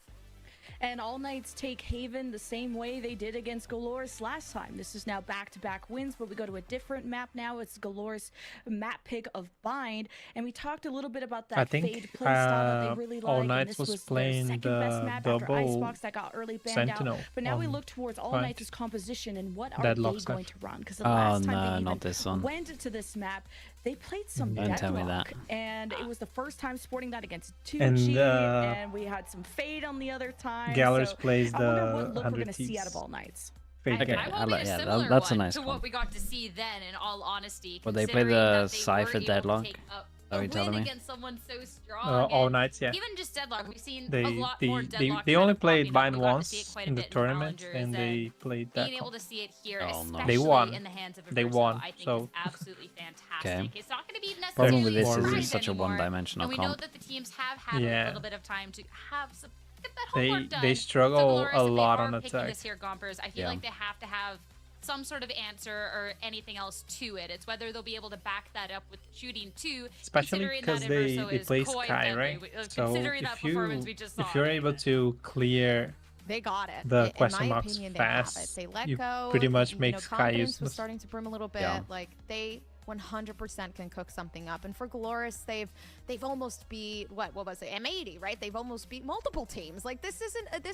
And All Knights take Haven the same way they did against GLRS last time. This is now back-to-back wins, but we go to a different map now. It's GLRS map pick of Bind, and we talked a little bit about that I think Fade playstyle that they really All like. Knights And this was was playing their second best the map after double Icebox that got early banned Sentinel out. But now we on look towards All Bind. Knights' composition and what are Deadlock they stuff. going to run? Because the Oh, last no, time they not even this one. went into this map, they played some Don't tell me Deadlock, that. and it was the first time sporting that against And, 2G, and we had some Fade on the other time. GLRS so plays I wonder the what look we're 100 going to see out of Ts. All Knights. Fade Okay, I I want like- a yeah, similar that's a one nice to one. what we got to see then, in all honesty. Will they play considering the that they were Cypher able to Deadlock? take up Are a you telling win me? against someone so strong. All and Knights, yeah. Even just Deadlock, we've seen They a lot more Deadlock. they kind only of played popping up. Bind We got to see it once quite a in the bit tournament, Challengers, and they played that. being able to see it here, Oh, no. especially They won. in the hands of a They Verso, won, I think so- is absolutely fantastic. Okay. It's not going to be necessarily Problem with this is surprise it's such a anymore, one-dimensional and we know comp. that the teams have had a Yeah. little bit of time to have some get that homework done. They struggle So GLRS, a if lot they on are picking attack. this here, Gompers, I feel Yeah. like they have to have some sort of answer or anything else to it. It's whether they'll be able to back that up with shooting too, Especially considering because that they Inverso is play coin Sky, friendly. right? So Considering that performance we just saw. if you're able to clear They got it. the In question my marks opinion, fast, they have it. They let you go. pretty much you make know, Sky confidence was useless. starting to brim a little bit. Yeah. Like they 100% can cook something up. And for GLRS, they've almost beat what was it? M80, right? They've almost beat multiple teams. Like this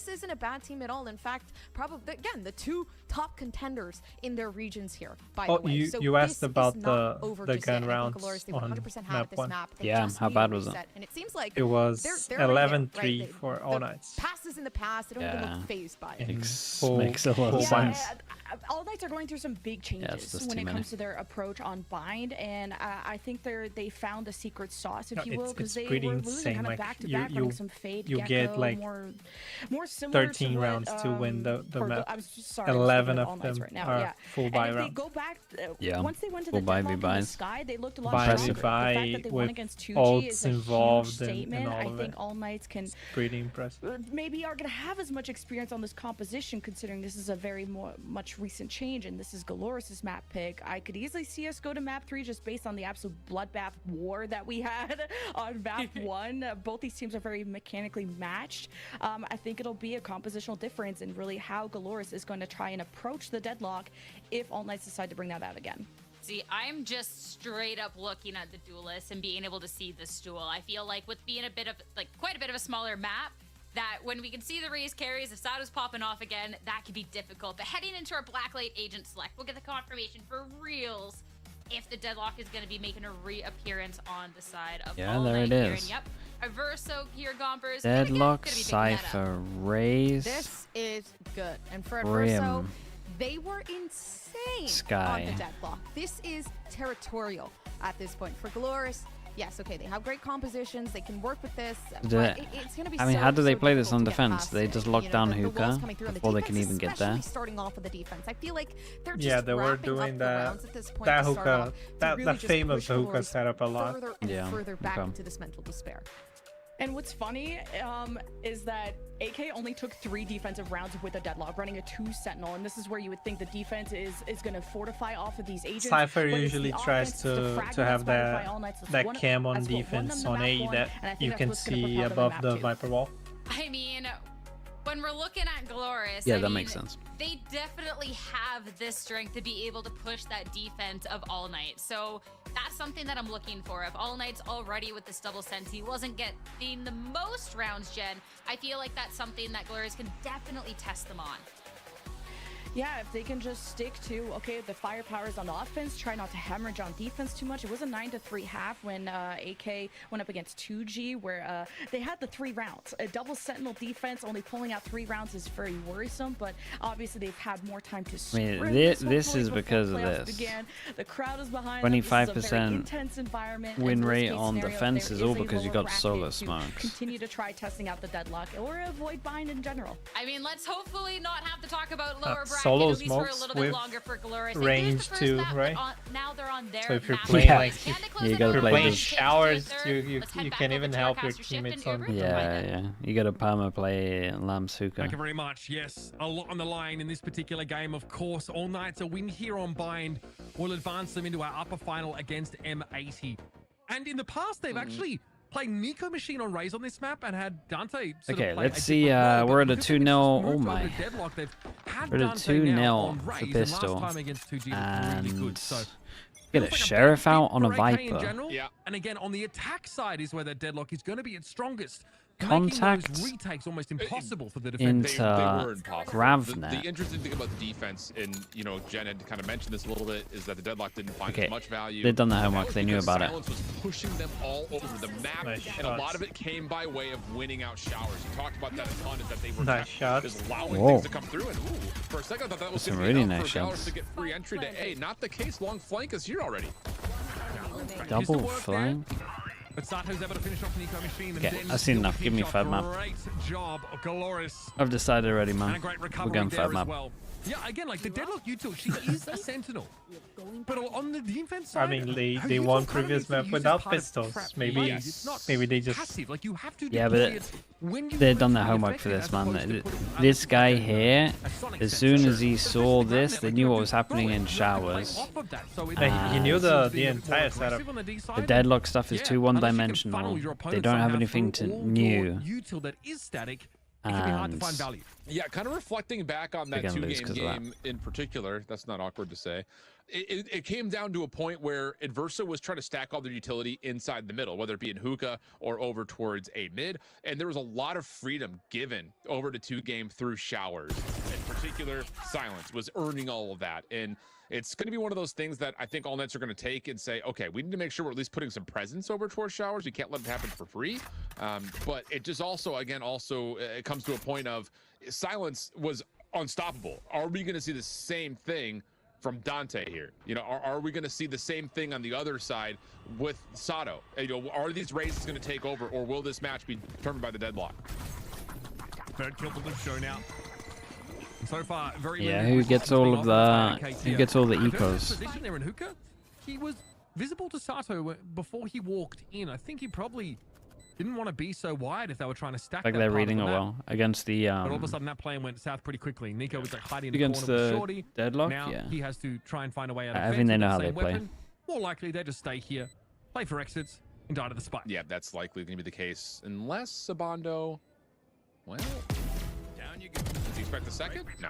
isn't a bad team at all. In fact, probably again the two top contenders in their regions here. By the way, so you this asked is about not over the just yet. gun I rounds think GLRS, they on 100% have map this 1. map. They Yeah, just how need bad a was it? reset. And it seems like It was they're right there, 11-3 right? for All Their Knights. Passes in the past. They don't even Yeah. look phased by it. Makes Full- a lot of full sense. All Knights are going through some big changes just when too it many. comes to their approach on Bind, and I think they found a secret sauce, if No, you will, it's because they pretty were losing insane, kind of like, back to you- back, you- running some Fade, you Gecko, get, like, more similar 13 to what, rounds to win the for map. I'm sorry, 11 I'm of All Knights them right now. are Yeah. full And buy if they rounds. go back, Yeah. once they went to Full the buy deadlock in the buys. Sky, they looked a lot Buy stronger. me The buy fact that they won with against 2G ults is a huge involved and statement. all I of think it. All Knights can Pretty impressive. maybe are going to have as much experience on this composition, considering this is a very much recent change, and this is GLRS's map pick. I could easily see us go to map 3 just based on the absolute bloodbath war that we had on map 1. Both these teams are very mechanically matched. I think it'll be a compositional difference in really how GLRS is going to try and approach the deadlock if All Knights decide to bring that out again. See, I'm just straight up looking at the duelists and being able to see this duel. I feel like with being a bit of, like, quite a bit of a smaller map, that when we can see the raise carries, if Sato's popping off again, that could be difficult. But heading into our Blacklight agent select, we'll get the confirmation for reals if the deadlock is going to be making a reappearance on the side of Yeah, All there Night it here. is. And yep, Averso here, Gompers. Deadlock, Cypher, Raze, This is good. And for Brim. Adverso, they were insane Sky. on the deadlock. This is territorial at this point. For GLRS, yes, okay, they have great compositions. They can work with this. But it's going to be I mean, so, how do they so play this difficult on to get defense? past They it. just lock You know, down the walls Hookah coming through on the before they can defense, even get especially there. starting off with the defense. I feel like they're just Yeah, they were wrapping up doing the that rounds at this point that to start hookah, off, to that really the just famous push hookah GLRS setup a lot. further and Yeah, further back okay. into this mental despair. And what's funny is that AK only took 3 defensive rounds with a deadlock, running a 2 Sentinel, and this is where you would think the defense is going to fortify off of these agents. Cypher but it's usually the tries offense, the to fragment have that's that by All Night, so it's that one- cam on that's what won defense them the on map A one, that and I think you that's can what's gonna see propel them above map the two. Viper wall. I mean, when we're looking at GLRS, Yeah, I that mean, makes sense. They definitely have this strength to be able to push that defense of All Night. So that's something that I'm looking for. If All Night's already with this double sense, he wasn't getting the most rounds, Jen. I feel like that's something that GLRS can definitely test them on. Yeah, if they can just stick to, okay, the firepower is on the offense, try not to hemorrhage on defense too much. It was a 9-3 half when AK went up against 2G, where they had the 3 rounds. A double Sentinel defense, only pulling out 3 rounds is very worrisome, but obviously they've had more time to I mean, sprint this whole is point before because of playoffs this. began. The crowd is behind them. This is a very 25% intense environment. win And rate worst case on scenario, defense there is all a because you lower got solo bracket to smokes. Continue to try testing out the deadlock or avoid bind in general. I mean, let's hopefully not have to talk about lower bracket, solo at least for a smokes little bit with longer for GLRS. They range did the first too, map, but right? now they're on their So if you're map. playing Yeah. like Can they close You it gotta out? play playing this- showers, Let's you head back can over even to help our your caster ship teammates and on. Uber. Yeah. You got to perma play Lamb's Hookah. Thank you very much. Yes, a lot on the line in this particular game. Of course, All Night's a win here on Bind will advance them into our upper final against M80. And in the past, they've actually played Nico Machine on Raze on this map and had Dante sort Okay, of play let's a see. different role, but We're at a because 2-0. they've Oh moved over my. to Deadlock, they've had We're at a Dante 2-0 now on for Raze, and Pistol. last time against 2G was really good. So Get a Sheriff out on a for AK in Viper. general. Yeah. And again, on the attack side is where that Deadlock is going to be its strongest. Contact making those retakes almost impossible for the defense. into They were impossible. Gravnet. The interesting thing about the defense, and Jen had kind of mentioned this a little bit, is that the deadlock didn't find Okay, as much value. they'd done the And that homework, was they knew because about it. Silence was pushing them all over the map, Nice and a lot shots. of it came by way of winning out showers. You talked about that a ton, is that they were Nice shots. just allowing Whoa. things to come through. And for a second, I thought that was Some going to be really enough nice for GLRS shots. to get free entry to A. Not the case. Long flank is here already. Double flank. But Sato's able to finish off Nico Machine. And Okay, then I've seen still enough. Give me headshot. third map. Great job, GLRS. I've decided already, And a man. great We're recovery going there third map. as well. Yeah, again, like the Deadlock Util, she is a sentinel. But on the defense side, I mean, they her won util kind of previous needs to map use without as part of pistols. prep. Maybe Yes. It's not maybe they just passive. Like you have to Yeah, deploy but it when you they've want done it their to be homework for effective, this, as man. opposed to putting This guy here, a sonic as sensor. soon as he saw this, Like, they you knew have what to was happening throw it, in you have to play showers. off of that, so it He knew seems the to be a bit more entire setup. aggressive on the D The side. deadlock stuff is Yeah, too unless you can one-dimensional. funnel your They opponent don't have somehow anything through to all new. your util that is static. It can be hard to find value. Yeah, kind of reflecting back on that They're gonna lose two-game 'cause of that. game in particular, that's not awkward to say. It came down to a point where Adversa was trying to stack all their utility inside the middle, whether it be in hookah or over towards a mid, and there was a lot of freedom given over to two-game through showers. In particular, Silence was earning all of that, and it's going to be one of those things that I think all nets are going to take and say, okay, we need to make sure we're at least putting some presence over towards showers. We can't let it happen for free. But it just also, again, it comes to a point of Silence was unstoppable. Are we going to see the same thing from Dante here? Are we going to see the same thing on the other side with Sato? Are these races going to take over, or will this match be determined by the deadlock? Third kill for the show now. So far, very Yeah, limited who gets resistance all being of the offered by who KT. gets all the In terms of ecos? position there in hookah, he was visible to Sato before he walked in. I think he probably didn't want to be so wide if they were trying to stack Like that they're part of reading the it map. well against the But all of a sudden, that plan went south pretty quickly. Nico was like hiding in the Against corner with the Shorty. deadlock, Now yeah. he has to try and find a way out of I defense think they with know that how they same play. weapon. More likely, they just stay here, play for exits, and die to the spike. Yeah, that's likely going to be the case, unless Sabondo, well, down you go. Does he expect the second? No.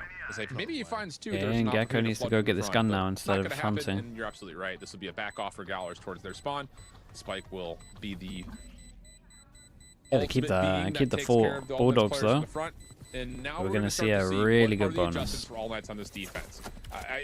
Maybe he finds two. Yeah, There's and an Gecko opportunity needs to flood go from get the this front, gun but now it's instead not of gonna happen, hunting. And you're absolutely right. This will be a back off for Gallows towards their spawn. Spike will be the Yeah, they keep ultimate the being keep that the takes four care of all those bulldogs players in though. the front. And now We're we're gonna gonna see start a to see really what good are the bonus. adjustments for All Knights on this defense.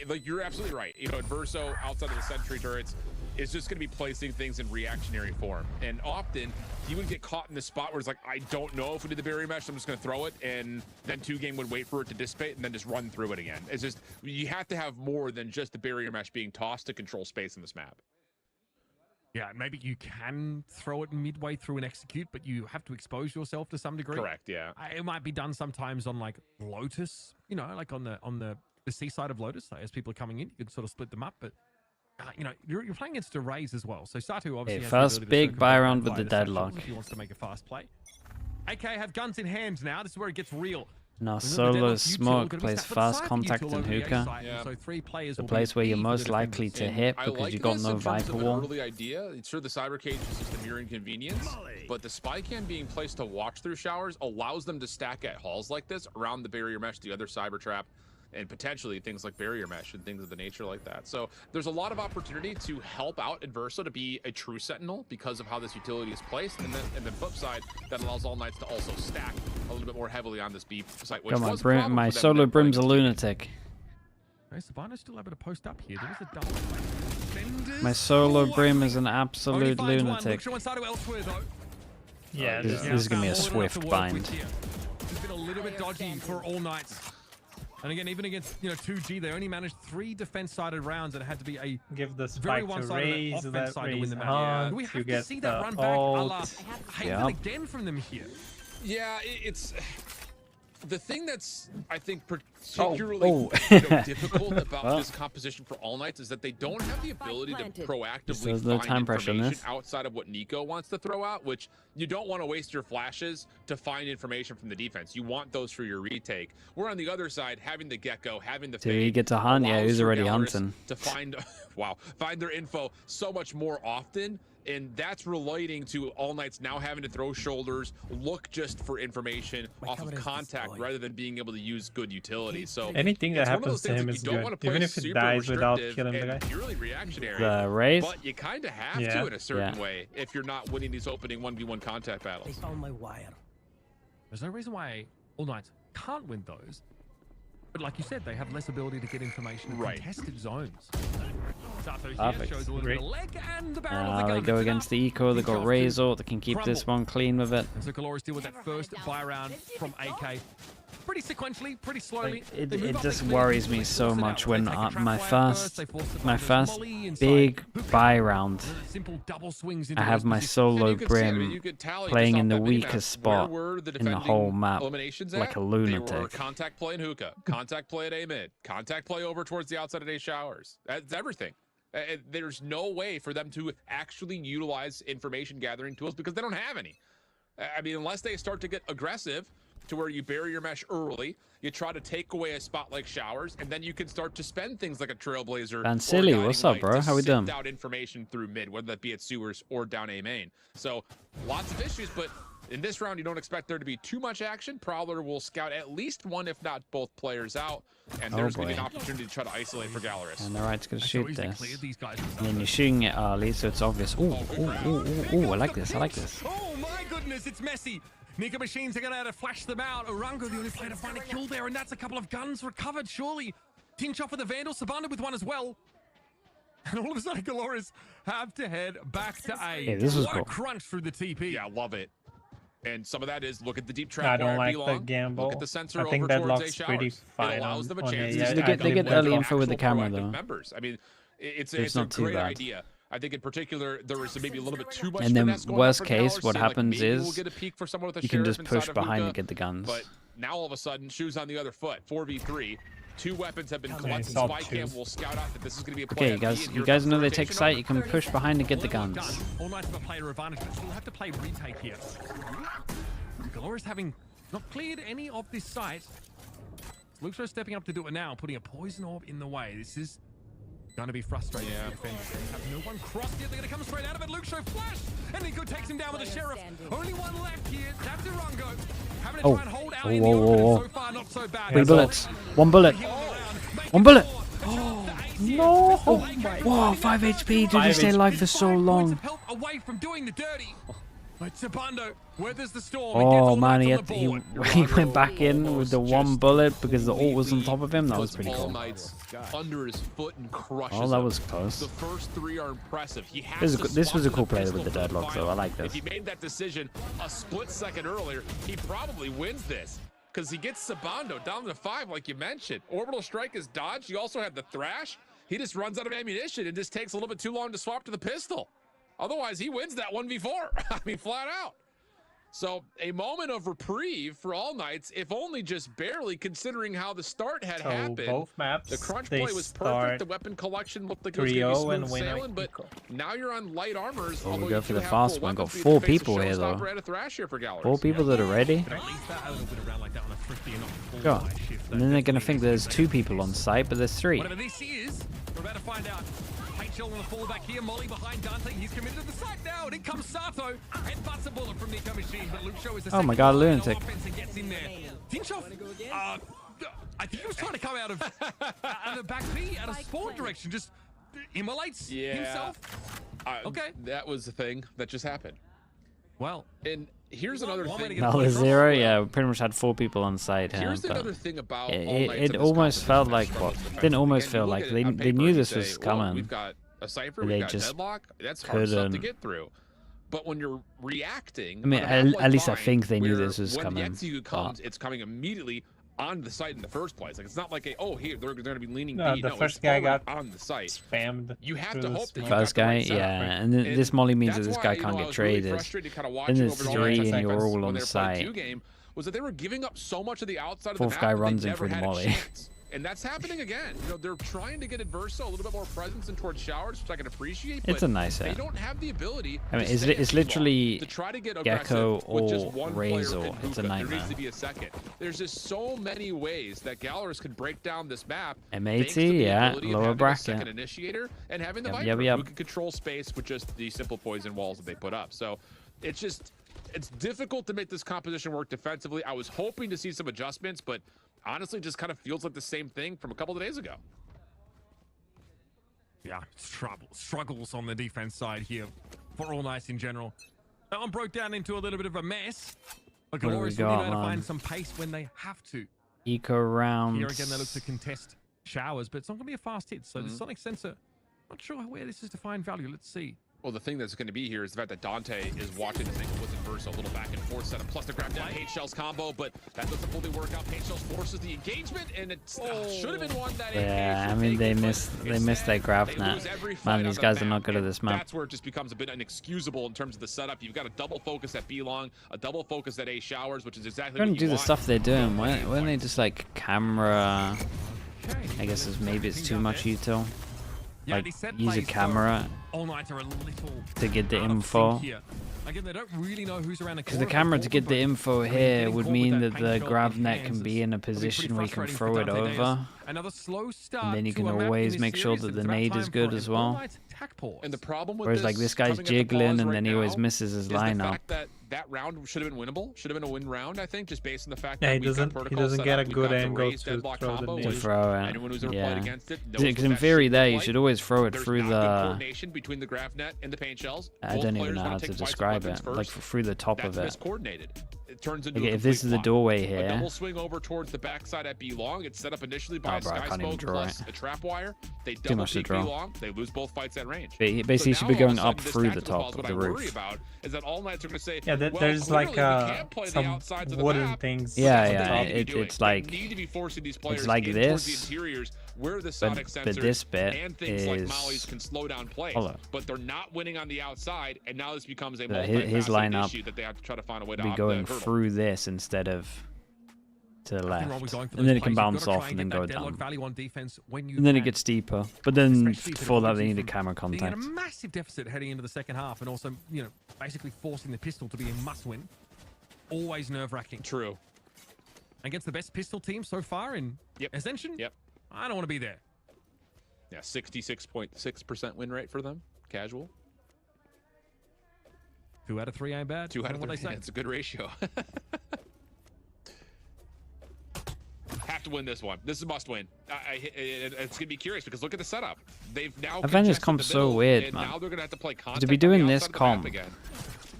Like you're absolutely right. You know, Adverso outside of the sentry turrets is just going to be placing things in reactionary form, and often he would get caught in this spot where it's like, I don't know if we did the barrier mesh, I'm just going to throw it, and then 2Game would wait for it to dissipate and then just run through it again. It's just, you have to have more than just the barrier mesh being tossed to control space in this map. Yeah, maybe you can throw it midway through and execute, but you have to expose yourself to some degree. Correct, yeah. It might be done sometimes on like Lotus, you know, like on the seaside of Lotus. So as people are coming in, you can sort of split them up, but you know, you're playing against a Raze as well. So Satu obviously has first the ability to big buy circumvent round that with the via deadlock. Ascension if he wants to make a fast play. AK have guns in hand now. This is where it gets real. Now Remember, the Solo deadlock, you two are Smoke gonna be plays sat for the fast side for contact you two and over the A hookah. side. So 3 players The will be place where you're key for the most likely defenders. to hit I because like you got this no in terms Viper of an wall. early idea. Sure, the cyber cage is just a mere inconvenience, but the spy cam being placed to watch through showers allows them to stack at halls like this around the barrier mesh, the other cyber trap, and potentially things like barrier mesh and things of the nature like that. So there's a lot of opportunity to help out Adverso to be a true sentinel because of how this utility is placed, and then flip side, that allows All Knights to also stack a little bit more heavily on this B site, which Come on, was a problem my for them Solo when they were Brim's a playing lunatic. Okay, Savannah's still able to post up here. There is a double. Defenders. My Solo Brim is an Only absolute finds one. lunatic. Luxor wants to elsewhere though. Yeah, This is gonna be a swift bind. It's been a little bit dodgy for All Knights. And again, even against 2G, they only managed 3 defense-sided rounds, and it had to be a Give the very spike to one-sided Raze, offense let side to win the Raze match. hunt, Do we you have to get see that the run back a la ult. Haven again from them here? Yeah, it's the thing that's, I think, particularly difficult about this composition for All Knights is that they don't have the ability to proactively no find time pressure on information this. outside of what Nico wants to throw out, which you don't want to waste your flashes to find information from the defense. You want those for your retake. We're on the other side, having the Gecko, having the Did he Fade get to hunt? Yeah, allows he's for already GLRS hunting. to find, find their info so much more often. And that's relating to All Knights now having to throw shoulders, look just for information off of contact rather than being able to use good utilities. So Anything that it's one of happens those to things him that is you don't good, want to play even if it super dies without restrictive killing the and guy. purely reactionary. The Raze? But you kind of have Yeah. to in a certain way if you're not winning these opening 1v1 contact battles. Found my wire. There's no reason why All Knights can't win those. But like you said, they have less ability to get information in contested zones. Sato here Perfect. shows a little bit of leg and the barrel of the They gun. go It's against enough. the Eco, they got Eco's Raze to ult, they can keep this crumble. one clean with it. And so GLRS deal with that first buy round from AK. Pretty sequentially, pretty slowly. It They move up, just they clear, worries me they so force it much out. when They take a trap my fire first they force the my fighters first molly inside. big Hookah. buy round Simple double swings I into have those my positions. Solo you could see, I mean, Brim you could tally playing just in off the that minimap. weakest spot Where were the in the whole defending map eliminations like at? a They were lunatic. contact play in hookah, contact play at A mid, contact play over towards the outside of A showers. That's everything. There's no way for them to actually utilize information gathering tools because they don't have any. I mean, unless they start to get aggressive to where you bury your mesh early, you try to take away a spot like showers, and then you can start to spend things like a Trailblazer Van or Silly, Guiding what's up, Light bro? to How we sift doing? out information through mid, whether that be at sewers or down A main. So lots of issues, but in this round, you don't expect there to be too much action. Prowler will scout at least one, if not both players out, and Oh, there's going to be boy. an opportunity to try to isolate for GLRS. And the right's gonna So shoot easily this. cleared these guys. And then you're shooting it early, so it's obvious. Ooh, I like this, I like this. Oh my goodness, it's messy. Nika Machines are going to have to flash them out. Orango, the only player to find a kill there, and that's a couple of guns recovered, surely. Tinch off with the Vandal, Sabanda with one as well. And all of a sudden, GLRS have to head back to A. Yeah, this was what cool. a crunch through the TP. Yeah, love it. And some of that is look at the deep trap. I don't wire like B-long, the gamble. Look at the sensor I think over that towards A looks showers. pretty It fine allows them a on chance A. to Yeah, They get stack up early with info with the actual camera, proactive though. members. I mean, it's It's a not too great bad. idea. I think in particular there was maybe a little bit too much. And then finesse going on worst for case, GLRS, what saying, like, happens maybe we'll is get a peek for someone with a you can sheriff just push inside of behind hookah, and get the guns. But now all of a sudden, shoes on the other foot. 4v3. 2 weapons have been collected. Solve Spy two. Cam will scout out that this is going to be a play Okay, on B, and you here's guys the know they rotation take site. over. You can push behind and get the guns. All Knights have a player advantage, but still have to play retake here. GLRS having not cleared any of this site. Luxo stepping up to do it now, putting a poison orb in the way. This is going to be frustrating for the defenders. They have no one crossed yet. They're going to come straight out of it. Luxo flash, and Nico takes him down with a sheriff. Only one left here. That's Irongo. Having to try and hold out in the open, and so far not so bad. 3 bullets. 1 bullet. 1 bullet. No! Whoa, 5 HP. Did he stay alive for so long? Help away from doing the dirty. It's Sabando. Weathers the storm. Oh man, he went back in with the one bullet because the ult was on top of him. That was pretty cool. Under his foot and crushes Oh, that was close. The first 3 are impressive. He has This was a cool play with the deadlock, though. I like this. If he made that decision a split second earlier, he probably wins this because he gets Sabando down to 5, like you mentioned. Orbital strike is dodged. You also have the thrash. He just runs out of ammunition and just takes a little bit too long to swap to the pistol. Otherwise, he wins that 1v4. I mean, flat out. So a moment of reprieve for All Knights, if only just barely, considering how the start had happened. Both maps, the crunch they play was perfect. The weapon collection looked like it was going to be smooth sailing, but now you're on light armors. Oh, we go for the fast one. Got 4 people here, though. 4 people that are ready. God. And then they're going to think there's 2 people on site, but there's 3. Whatever this is, we're about to find out. HL on the fallback here, Molly behind Dante. He's committed to the site now, and in comes Sato. And butts a bullet from the Intermission, but Luke Show is the Oh my god, lunatic. Gets in there. Tinchov, I think he was trying to come out of the back B, out of spawn direction, just immolates himself. Okay. That was the thing that just happened. Well, and here's another thing. Now there's 0. Yeah, we pretty much had 4 people on site here. Here's another thing about it almost felt like didn't almost feel like they knew this was coming. We've got a cipher, They we've got just deadlock. That's hard stuff to get through. But when you're reacting, I mean, at least I think they knew this was coming. When the execute comes, it's coming immediately on the site in the first place. Like, it's not like here they're going to be leaning B. The first guy got on the site. Spammed. You have to hope that the first guy, and this molly means that this guy can't get traded. Then there's 3 and you're all on the site. Was that they were giving up so much of the outside of the 4th map guy that runs they in never for the had a molly. chance. And that's happening again. You know, they're trying to get Adverso a little bit more presence in towards showers, which I can appreciate. It's a nice They hit. don't have the ability. I mean, it's literally to try to get Gecko with just or one Razor. player It's a There nightmare. needs to be a second. There's just so many ways that GLRS could break down this map. M80, yeah, lower bracket. Second initiator and having the Viper who can control space with just the simple poison walls that they put up. So it's difficult to make this composition work defensively. I was hoping to see some adjustments, but honestly, just kind of feels like the same thing from a couple of days ago. Yeah, struggles on the defense side here for All Knights in general. That one broke down into a little bit of a mess. But What do we GLRS got, really able to man? find some pace when they have to. Eco round. Here again, they look to contest showers, but it's not going to be a fast hit. So the Sonic Sensor, not sure where this is to find value. Let's see. Well, the thing that's going to be here is the fact that Dante is watching his ankle with Adverso, a little back and forth setup, plus the grab down H-Shells combo, but that doesn't fully work out. H-Shells forces the engagement, and it should have been one that Yeah, I mean they missed their grab net. Man, these guys are not good at this map. That's where it just becomes a bit inexcusable in terms of the setup. You've got a double focus at B-Long, a double focus at A-Showers, which is exactly They're what gonna you do the want. stuff they're doing. Why don't they just like camera? I guess maybe it's too much util. Like use a camera to get the info. Again, they don't really know who's around the Because the camera to get the info here would mean that the grab net can be in a position where you can throw it over. Another slow start And then you can always make sure that the nade is good as well. And the problem with Whereas like this guy's jiggling and then he always misses his lineup. That round should have been winnable. Should have been a win round, I think, just based on the fact Yeah, that he doesn't get a good angle to throw the To nade. throw it, Anyone who's ever played yeah. against it knows Because what in that theory should there, look you like. should always throw it There's through not good the... coordination between the graph net and the paint shells. I Both don't even players know wanna how to take fights describe weapons it. Like first. through the top of That's it. miscoordinated. It turns into Okay, a if this is the complete doorway flop. here... A double swing over towards the backside at B-Long. It's set up initially by Oh, bro, I Sky can't even Smoke draw plus it. a trap wire. They Too double much to peek draw. B-Long. They lose both fights at range. Basically, So you should be now, all of going a up sudden, this through the tactical top pause, of what the I worry roof. about is that All Knights are going to say, Yeah, well, there's clearly like we can't play the some outsides of the wooden map. things. Yeah, at the yeah, top. it's like... They need to be forcing these players like in this, towards the interiors where the sonic but sensors this bit and things like is mollies can slow down plays. hollow. But they're not winning on the outside, and now this becomes a His multifaceted lineup issue that they have to try to find a way to be hop going the hurdle. through this instead of to the Nothing left. wrong with going for And those then it can plays. You've bounce gotta try off and and then get go that deadlock down. value on defense when you And then it can. gets deeper. But then Especially if it before that avoids they you need a from camera being in contact. a massive deficit heading into the second half, and also, you know, basically forcing the pistol to be a must-win. Always nerve-wracking. True. Against the best pistol team so far in Ascension? Yep. I don't want to be there. Yeah, 66.6% win rate for them. Casual. 2 out of 3 ain't bad. 2 out of What 3. they say. It's a good ratio. Have to win this one. This is a must win. It's gonna be curious because look at the setup. They've now Avengers congested comp's the so middle, weird, and man. now they're gonna have to play To contact be on the doing outside this of the map comp, again.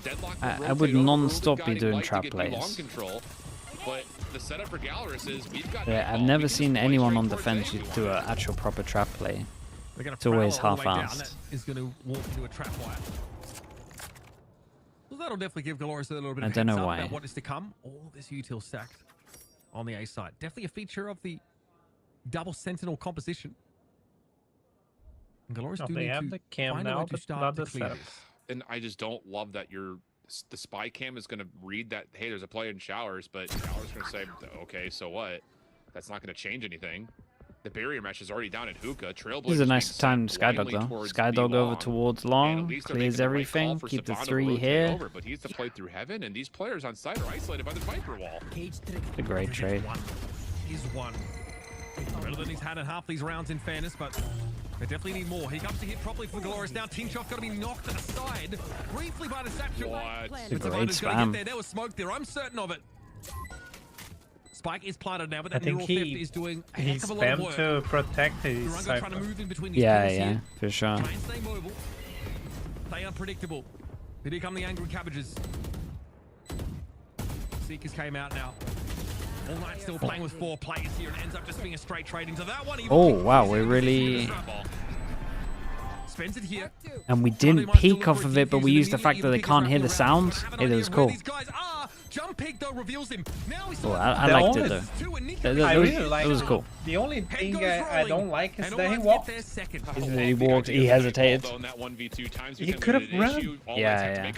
Deadlock I would non-stop be doing trap long plays. control, but the setup for GLRS is we've got Yeah, I've never seen anyone on defense do an actual proper trap play. It's always half-assed. Is going to walk into a trap wire. Well, that'll definitely give GLRS a little bit I of don't heads know up why. about what is to come. All this util stacked on the A side. Definitely a feature of the double sentinel composition. And GLRS do They need have to the cam find a now, way to but start not to the clear setup. this. And I just don't love that the spy cam is going to read that, hey, there's a play in showers, but showers going to say, okay, so what? That's not going to change anything. The barrier mesh is already down at Hookah. Trailblazers This is a nice being time, sent Skydog blindly though. towards Skydog B over long, towards and long, at least they're clears making the right everything, call for keep the Savannah to 3 rotate here. over, but he's to play through heaven, and these players on site are isolated by the Viper wall. A great trade. Is one. Better than he's had in half these rounds, in fairness, but they definitely need more. He comes to hit properly for GLRS. Now Tinchoff got to be knocked aside briefly by the Satchel. It's a great spam. There was smoke there. I'm certain of it. Spike is planted now, but that I think neural theft is doing a he heck of a lot of spammed work. to protect his Durango trying to cypher. move in between his Yeah, pillars yeah, here. for sure. Try and stay mobile. Stay unpredictable. But here come the angry cabbages. Seekers came out now. All Night still playing with 4 players here and ends up just being a straight trade into that one. Oh wow, we really Spends it here. and we didn't peek off of it, but we used the fact that they can't hear the sound. It was cool. Jump pick though reveals him. Now he's Oh, I liked it though. I really like it was cool. The only thing I don't like is that he walked. walked. He walked. He hesitated. He could have run. Yeah,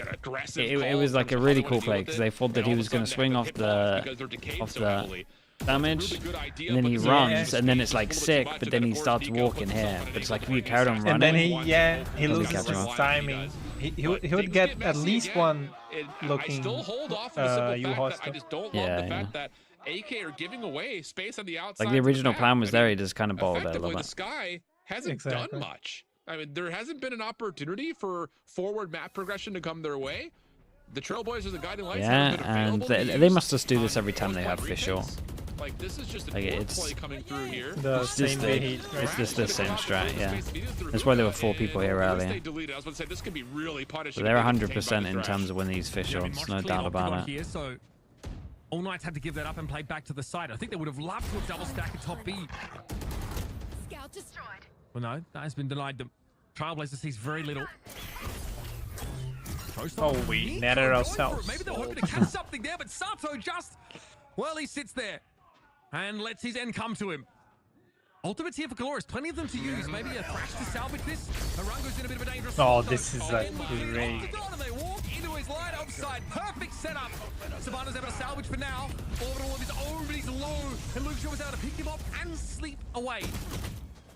yeah. It was like a really cool play because they thought that he was going to swing off the damage, and then he runs, and then it's like sick, but then he starts walking here. But it's like if you carried on running, And then he probably loses catch him his up. timing. He would get at least one looking you hostile. I just don't love Yeah, the yeah. fact that AK are giving away space on the outside. Like the of original map. plan was I there, mean, he just kind of balled there a effectively, little the bit. Sky hasn't done much. I mean, there hasn't been an opportunity for forward map progression to come their way. The Trailblazers, the guiding lights, haven't been Yeah, and available to they use must just do on this every time they have point fish short. retakes. Like, this is just a Like, like it's- play coming through here. It's just the same strat, yeah. That's why there were 4 people here earlier. I was about to say, this could be really punishing. So they're 100% in terms of winning these fish shorts, no doubt about it. Here, so All Knights had to give that up and play back to the side. I think they would have loved to have double stack at top B. Scout destroyed. Well, no, that has been denied them. Trailblazer sees very little. Oh, we netted ourselves. Maybe they're hoping to catch something there, but Sato just, well, he sits there and lets his end come to him. Ultimates here for GLRS, plenty of them to use. Maybe a thrash to salvage this. Harango's in a bit of a dangerous Oh, spot, this though. is like And great. they walk into his line upside. Perfect setup. Savannah's able to salvage for now. Orbital of his own, but he's low. And Lucio was able to pick him up and sleep away.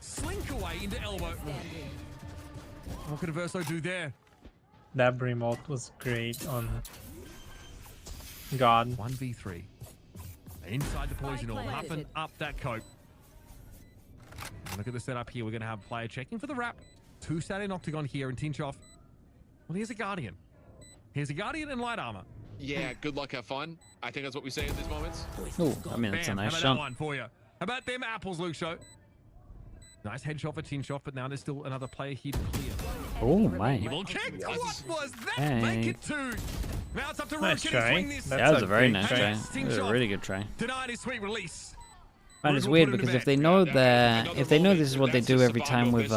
Slink away into elbow. What could Verso do there? That remote was great on God. 1v3. Inside the poison orb, up and up that coat. Look at the setup here. We're going to have player checking for the wrap. 2 sat in Octagon here, and Tinchoff. Well, here's a Guardian. Here's a Guardian in light armor. Yeah, good luck, have fun. I think that's what we say in these moments. Oh, I mean, that's a Bam, nice how about shot. that one for you? How about them apples, Luke Show? Nice headshot for Tinchoff, but now there's still another player here to clear. Oh, my. Evil kick. What was that? Hey. Make it 2. Now it's up to Nice Rook. Can he try. swing this? Yeah, that was a very nice try. Yes, It was a Tinchoff really good try. denied his sweet release. Man, it's We'll weird put it in because the if they know this is what they do every time with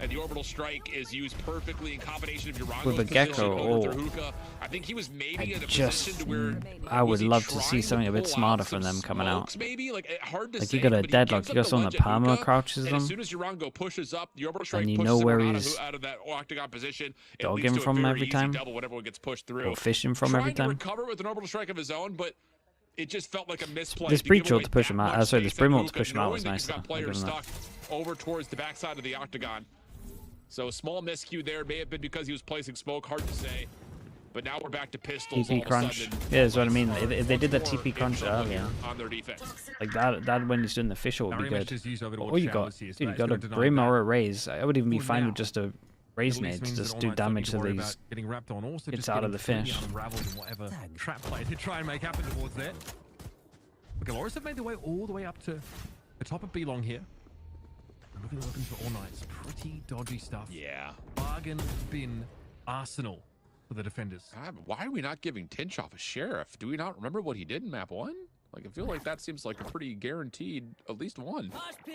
And the orbital strike is used perfectly in combination of Urango's with a position gecko. over Oh, Hookah. I think he was maybe in a just position to where I would was he love to trying see something a bit pull smarter out from some them coming out. smokes, maybe like hard to Like say, you got a but he deadlock, gives you got up the someone ledge that at perma Hookah, crouches and them. as soon as Urango pushes up, the orbital strike you pushes know him where out he's out of that octagon position. It dogging leads to a from very every easy time. double whenever one gets pushed through. Or fishing from Trying every to time. recover with an orbital strike of his own, but it just felt like a misplay. This to give breach away ult to push that him out. much Sorry, this space at brim ult to Hookah, push him out knowing was that nice you've got though. I'll give players him that. stuck over towards the backside of the octagon. So small miscue there. May have been because he was placing smoke. Hard to say. But now we're back to pistols. all TP of a crunch. sudden. Yeah, that's what I mean. If they did that TP crunch earlier, On their defense. like that when he's doing the fish ult would be Very much good. just used over Or you got, showers here, so dude, you that's got a gonna deny brim that. or a raise. I would even be Well, fine now, with just a raise At least nade to means just that do All Knights don't damage need to worry these. about getting wrapped on. Also, It's just out getting of the completely fish. Unraveled in whatever trap play to try and make happen towards there. But GLRS have made their way all the way up to the top of B-Long here. And looking at weapons for All Knights. Pretty dodgy stuff. Yeah. Bargain bin arsenal for the defenders. Why are we not giving Tinchoff a sheriff? Do we not remember what he did in map 1? Like, I feel like that seems like a pretty guaranteed at least one.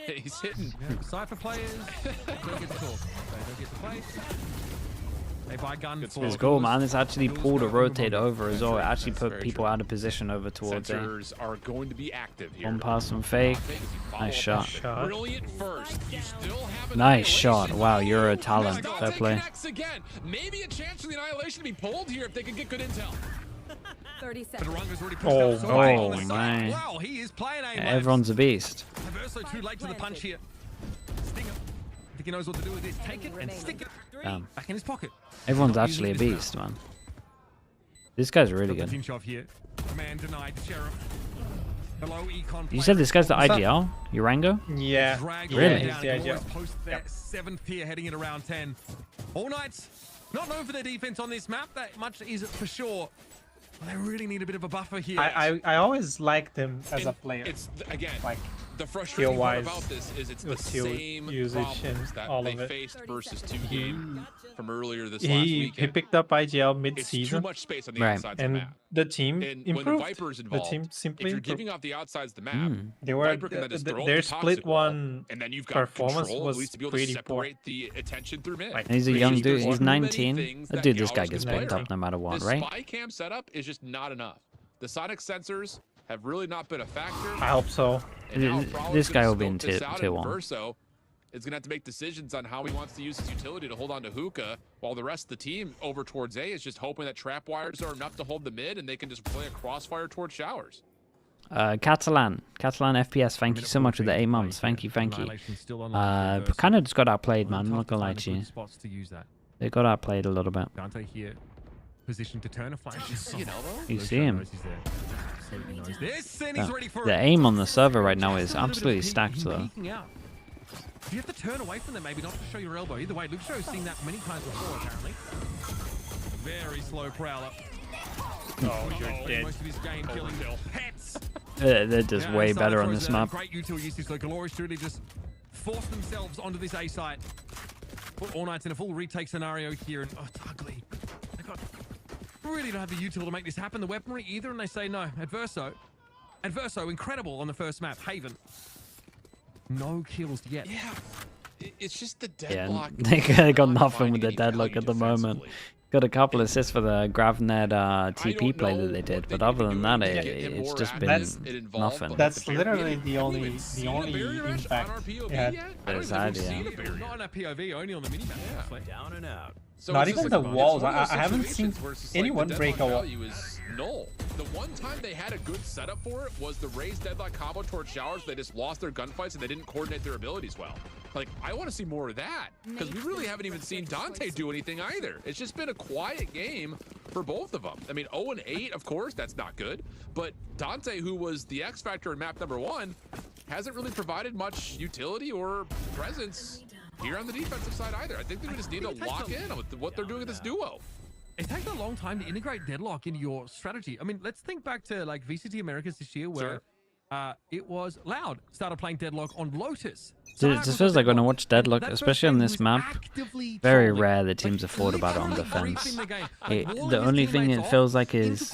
He's hitting. Yeah, Cypher players don't get to talk. They don't get to play. They buy guns for... It's cool, man. It's actually pulled a rotate over as well. It actually put people out of position over towards A. Sensors are going to be active here. One pass from fake. Nice shot. Brilliant first. You still have Nice shot. Wow, you're a talent. Fair play. Again. Maybe a chance for the Annihilation to be pulled here if they can get good intel. 30 seconds. Oh, man. Wow, he is playing A. Everyone's a beast. Verso too late to the punch here. Stinger. I think he knows what to do with this. Take it and stick it back in his pocket. Everyone's actually a beast, man. This guy's really good. Here. Man denied sheriff. Below Econ. You said this guy's the IGL? Urango? Yeah. Really? Their 7th here heading in around 10. All Knights not known for their defense on this map. That much is for sure. They really need a bit of a buffer here. I always liked him as a player. It's again like the frustrating part about this is it's the same problems that they faced versus 2Game from earlier this last weekend. He picked up IGL mid-season. It's too much space on the outsides of the map. The team improved. When the Viper's involved, the team simply if you're improved. giving off the outsides of the map, they were Viper can then just throw their the split toxic wall, one and then you've got performance control, was at least to be able to pretty separate the attention through mid. And he's a young dude. He's 19. Dude, this guy gets picked up no matter what, the right? spy cam setup is just not enough. The sonic sensors have really not been a factor. I hope so. This guy will be in tier 1. Verso is going to have to make decisions on how he wants to use his utility to hold on to Hookah, while the rest of the team over towards A is just hoping that trap wires are enough to hold the mid and they can just play a crossfire towards showers. Catalan FPS, thank you so much for the 8 months. Thank you. Kind of just got outplayed, man. I'm not gonna lie to you. They got outplayed a little bit. Dante here, position to turn a flash. You see him. Ready for The aim on the server right now is absolutely stacked, though. You have to turn away from them, maybe not to show your elbow. Either way, Luxio's seen that many times before, apparently. Very slow Prowler. Oh, you're dead. Most of his game killing pets. They're just way better on this map. Great util usage, so GLRS really just force themselves onto this A site. Put All Knights in a full retake scenario here, and oh, it's ugly. They got really don't have the util to make this happen. The weaponry either, and they say no. Adverso, incredible on the first map. Haven, no kills yet. Yeah, it's just the deadlock. Yeah, they got nothing with the deadlock at the moment. Got a couple assists for the GravNet TP play that they did, but other than that, it's just been nothing. That's literally the only impact it had. There's that, yeah. Not on a POV, only on the minimap. Yeah. Down and out. So not even the walls. I haven't seen anyone break a wall. Null. The one time they had a good setup for it was the raised deadlock combo towards showers. They just lost their gunfights and they didn't coordinate their abilities well. Like, I want to see more of that because we really haven't even seen Dante do anything either. It's just been a quiet game for both of them. I mean, 0-8, of course, that's not good. But Dante, who was the X factor in map number 1, hasn't really provided much utility or presence here on the defensive side either. I think they just need to lock in with what they're doing with this duo. It takes a long time to integrate deadlock into your strategy. I mean, let's think back to like VCT Americas this year where it was Loud started playing deadlock on Lotus. Dude, it just feels like when I watch deadlock, especially on this map, very rare that teams have thought about it on defense. The only thing it feels like is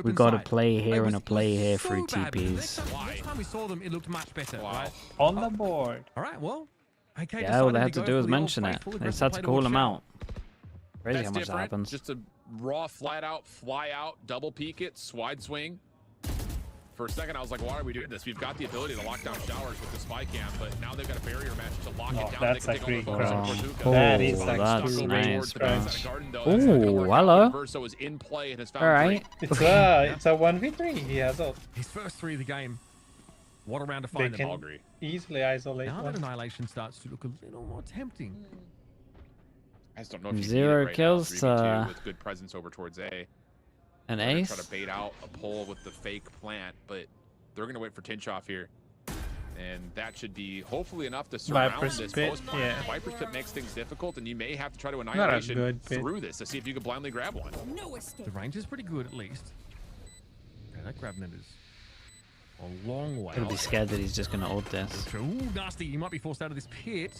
we got a play here and a play here through TPs. Next time we saw them, it looked much better. Right? On the board. All right, well, okay. Yeah, all they had to do was mention it. They just had to call them out. Crazy how much that happens. Just a raw, flat out, fly out, double peek it, wide swing. For a second, I was like, why are we doing this? We've got the ability to lock down showers with the spy cam, but now they've got a barrier match to lock it down. That's they a can great take call. That is that's nice, bro. Ooh, hello. Verso is in play and has found all right. It's a 1v3. He has ult. His first 3 of the game. What a round to find them. Augury. Easily isolate. Now that Annihilation starts to look a little more tempting. I just don't know if you 0 right kills now, with good presence over towards A. An They're ace. Try to bait out a pull with the fake plant, but they're going to wait for Tinchoff here. And that should be hopefully enough to surround Viper's this Pit, post. yeah. Viper's Pit makes things difficult, and you may have to try to Not a Annihilation good pit. through this to see if you can blindly grab one. The range is pretty good, at least. Okay, that GravNet is a long way. Gonna be scared that he's just gonna ult this. Ooh, nasty. He might be forced out of this pit.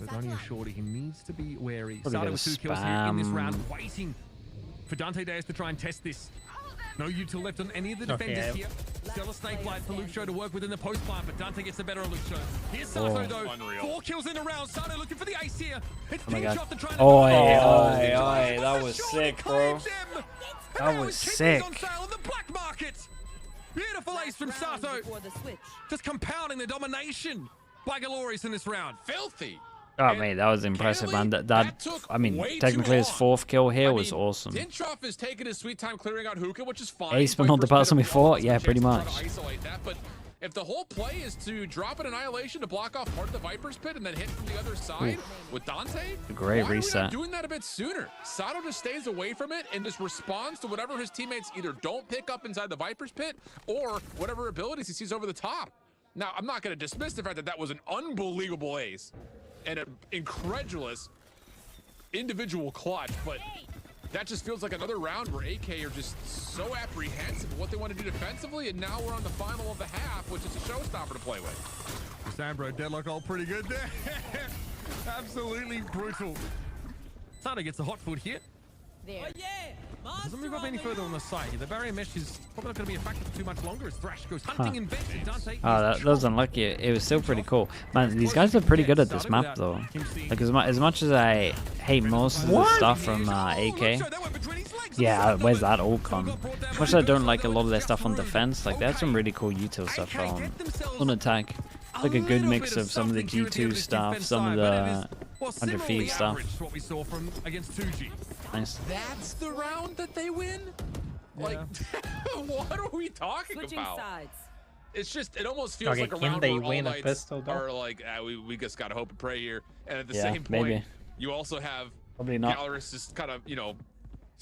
With only a shorty, he needs to be wary. Probably Started gonna with 2 kills here in this round, spam. waiting for Dante Diaz to try and test this. No util left on any of the defenders here. Still a snake light for Luxo to work within the post plant, but Dante gets the better of Luxo. Here's Sato though. Unreal. 4 kills in a round. Sato looking for the ace here. It's Oh my god. to try and Oh, that was sick, bro. That was sick. on sale in the black market. Beautiful ace from Sato. Just compounding the domination by GLRS in this round. Filthy. Oh, mate, that was impressive, man. That I mean, way technically too his long. 4th kill here I was mean, awesome. Dintroff has taken his sweet time clearing out hookah, which is fine. Ace, but not the person we fought? Yeah, pretty much. Isolate that, but if the whole play is to drop an annihilation to block off part of the Viper's pit and then hit from the other side with Dante, A great why are we reset. not doing that a bit sooner? Sato just stays away from it and just responds to whatever his teammates either don't pick up inside the Viper's pit or whatever abilities he sees over the top. Now, I'm not going to dismiss the fact that that was an unbelievable ace and an incredulous individual clutch, but that just feels like another round where AK are just so apprehensive of what they want to do defensively, and now we're on the final of the half, which is a showstopper to play with. Sambro deadlock all pretty good there. Absolutely brutal. Sato gets the hot foot here. Doesn't move up any further on the side. The barrier mesh is probably not going to be a factor for too much longer as Thrash goes hunting in vent, and Dante Oh, that was unlucky. It was still pretty cool. Man, these guys are pretty good at this map, though. Like, as much as I hate most of the stuff from AK, yeah, where's that all come? As much as I don't like a lot of their stuff on defense, like, they have some really cool util stuff on attack. Like a good mix of some of the G2 stuff, some of the 100 Thieves stuff. What we saw from against 2G. Nice. That's the round that they win? Like, what are we talking about? It's just, it almost feels Okay, like a can round they where win all a nights pistol, though? are like, we just gotta hope and pray here. And at the Yeah, same point, maybe. you also have Probably not. GLRS just kind of, you know,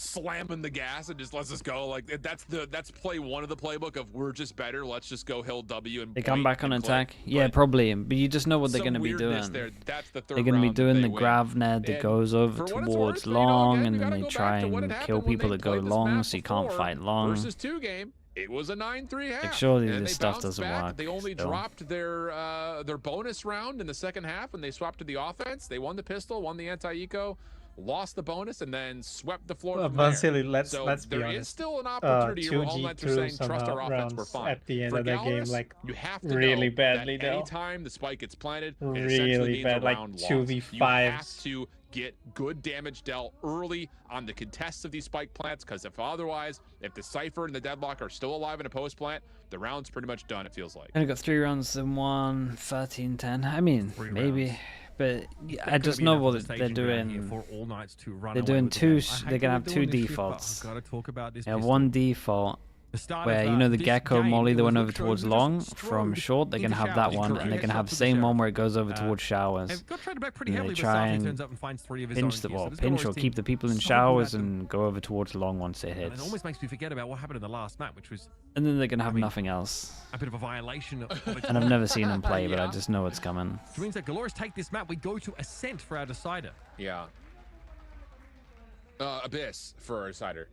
slamming the gas and just lets us go. Like, that's play one of the playbook of we're just better. Let's just go hill W and They come wait back on and attack. click. Yeah, probably. But you just know what they're Some going to be weirdness doing. there. That's the third They're going to be round that doing they the win. Gravnet that And goes over for what it's towards worth, you know, long, again, and we then gotta they go try back to what and had kill happened when people they that go played this long, map so you can't before fight long. Versus 2 game, it was a 9-3 half. Like, surely and this they stuff bounced doesn't back. work They only still. dropped their bonus round in the second half when they swapped to the offense. They won the pistol, won the anti-eco, lost the bonus, and then swept the floor from there. Vansili, let's So be there is honest. still an opportunity here where all 2G nights are threw saying some trust our offense, we're rounds fine. at the end For of that game, GLRS, like, you have to really know badly, that though. anytime the spike gets planted, it Really essentially means bad, a like, round lost. 2v5s. You have to get good damage dealt early on the contests of these spike plants, because if otherwise, if the Cypher and the Deadlock are still alive in a post plant, the round's pretty much done, it feels like. Only got 3 rounds and 1, 13-10. I mean, maybe. But I just know what they're doing. For all nights to run They're away doing with the two. game. I hate They're gonna that have we're 2 doing this shit, but defaults. I've got to talk about this Yeah, pistol. 1 default. start Where of, you know the this gecko game, molly, it the was one over Luxo towards who long just from strode short. They're gonna into have that showers. one, and they're gonna have the same one where it goes over towards showers. They've got traded back pretty And heavily, they but try Sato and turns up and finds 3 of his own pinch the here. So ball, this pinch GLRS or team keep the people in so good showers at them. and go over towards long once it And hits. it almost makes me forget about what happened in the last map, which was And then they're gonna have nothing else. a bit of a violation of its And I've never seen them play, but I Yeah. just know it's coming. Which means that GLRS take this map, we go to Ascent for our decider. Yeah. Abyss for our decider,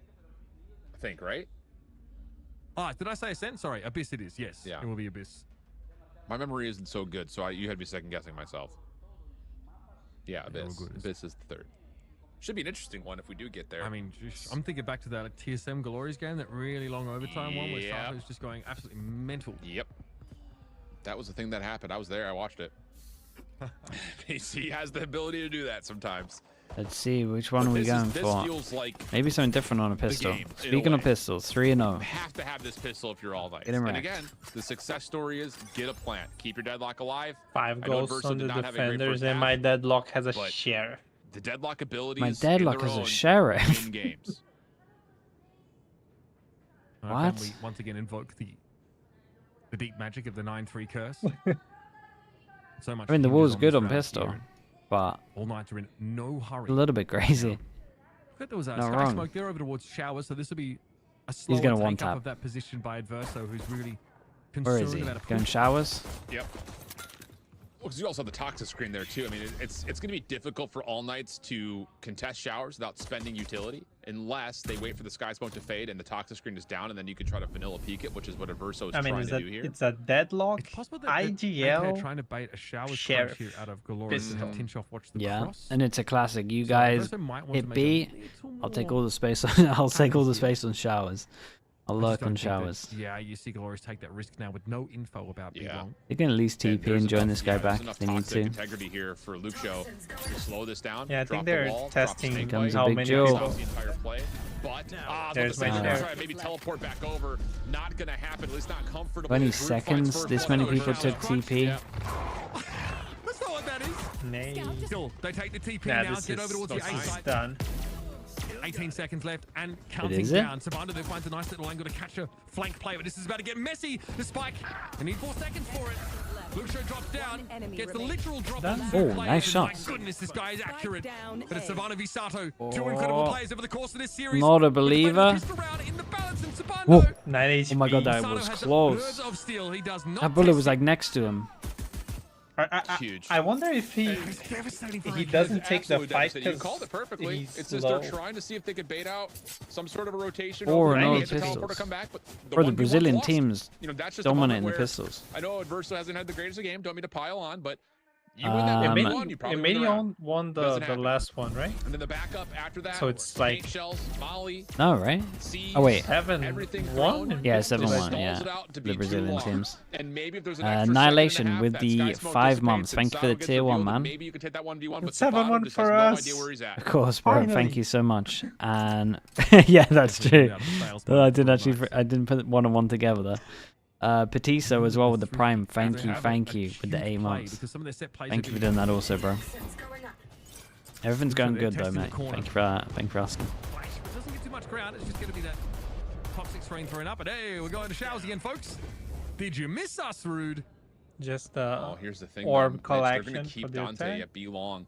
I think, right? Ah, did I say Ascent? Sorry, Abyss it is, yes. Yeah. It will be Abyss. My memory isn't so good, so you had me second guessing myself. Yeah, Abyss. Abyss is the 3rd. Should be an interesting one if we do get there. I mean, I'm thinking back to that like, TSM GLRS game, that really long overtime one where Yep. Sato's just going absolutely mental. Yep. That was the thing that happened. I was there. I watched it. PC has the ability to do that sometimes. Let's see, which one are we This going for? feels like Maybe something different on a pistol. game, in a Speaking of way. pistols, 3-0. You have to have this pistol if you're all nice. Get him And wrecked. again, the success story is get a plant. Keep your deadlock alive. 5 I know goals Verso on did the not have a great defenders, first and half, my deadlock has a but share. The deadlock abilities My in deadlock their is a own sheriff. in games. Can What? we once again invoke the deep magic of the 9-3 curse? So much I mean, the hinges wall's on good this on round pistol, here. but All Knights are in no hurry. a little bit crazy. But there was a Not sky wrong. smoke there over towards showers, so this will be a slower gonna take one-tap. up of that position by Adverso, who's really Where concerned is he? about a Going push. showers? Yep. Well, because you also have the toxic screen there too. I mean, it's going to be difficult for all Knights to contest showers without spending utility. unless they wait for the sky smoke to fade and the toxic screen is down, and then you can try to vanilla peek it, which is what Averso is trying to do here. It's a deadlock. It's possible that IGL trying to bait a shower Sheriff here out of GLRS and have Tinchoff watch the cross. and it's a classic. You guys hit B, I'll take all the space. I'll take all the space on showers. I'll lurk on showers. Yeah, you see GLRS take that risk now with no info about B-Long. They can at least TP and join this guy back if they need to. Integrity here for Luke Show to slow this down. Yeah, I think they're testing how many people. But there's my try maybe teleport back over. Not gonna happen. At least not comfortable. 20 seconds. This many people took TP. That's not what that is. Nay. Still, they take the TP Nah, now. this Get is, over towards the A site. done. 18 seconds left and counting is it? down. Savannah, they find a nice little angle to catch a flank play, but this is about to get messy. The spike, they need 4 seconds for it. Luke Show drops down, gets the literal drop on the Oh, players, nice and shot. My goodness, this guy is accurate. But it's Savannah v Sato. Two incredible players over the course of this series. Not a believer. Whoa. Oh my god, that was close. That bullet was like next to him. Huge. I wonder if he doesn't take the fight You because called it perfectly. he's It's just low. they're trying to see if they could bait out some sort of a rotation. Or over no get the teleport to pistols. come back, but Bro, the 1v1 Brazilian lost. team's You know, that's just a moment dominating the where pistols. I know Adverso hasn't had the greatest of game. Don't mean to pile on, but you win that 1v1, you probably win the round. won Doesn't the happen. last one, right? And then the backup after that. So it's paint like shells, Molly, No, right? Seas, Oh wait, 7-1. yeah, Just 7-1. stalls Yeah, it out to the be too Brazilian long. teams. And maybe if there's an extra second and a Annihilation half, with that the sky smoke 5 dissipates months. and Thank you for the Sato gets tier 1, revealed, man. Maybe you could take that 1v1, but It's 7-1 Sato just has for no us. idea where he's at. Of course, bro. Finally. Thank you so much. And yeah, that's true. No, I didn't actually. I didn't put one and one together there. Petiso as well with the prime. Thank you with the 8 months. Thank you for doing that also, bro. Everything's going good though, mate. Thank you for that. Thank you for asking. It doesn't get too much ground. It's just going to be that toxic screen thrown up. But hey, we're going to showers again, folks. Did you miss us, Rude? Just Here's the thing. orb Mitch, collection they're going to keep for the Dante attack. at B long.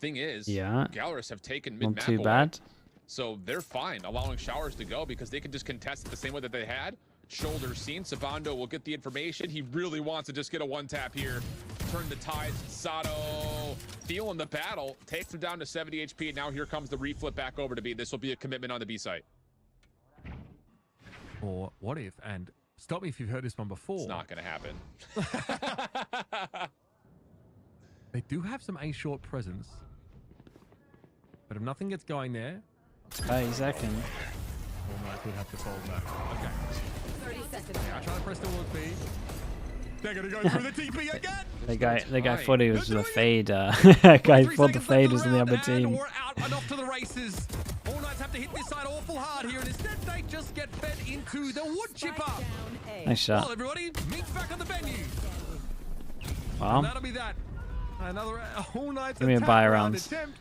Thing is, Yeah. GLRS have taken mid Not map too away. bad. So they're fine allowing showers to go because they can just contest it the same way that they had. Shoulder seen. Savando will get the information. He really wants to just get a one tap here. Turn the tides. Sato feeling the battle. Takes him down to 70 HP. Now here comes the reflip back over to B. This will be a commitment on the B site. Or what if, and stop me if you've heard this one before. It's not going to happen. They do have some A short presence. But if nothing gets going there, 30 seconds. Almost would have to fall back. Okay. 30 seconds. Now try to press towards B. They're gonna go through the TP again. The guy thought he was the fade. Guy thought the fade was in the other team. We're out and off to the races. All Knights have to hit this side awful hard here, and instead they just get fed into the wood chipper. Nice shot. Well, everybody, meet back on the venue. Wow. And that'll be that. Another All Knights Give me a attack buy round round. attempt.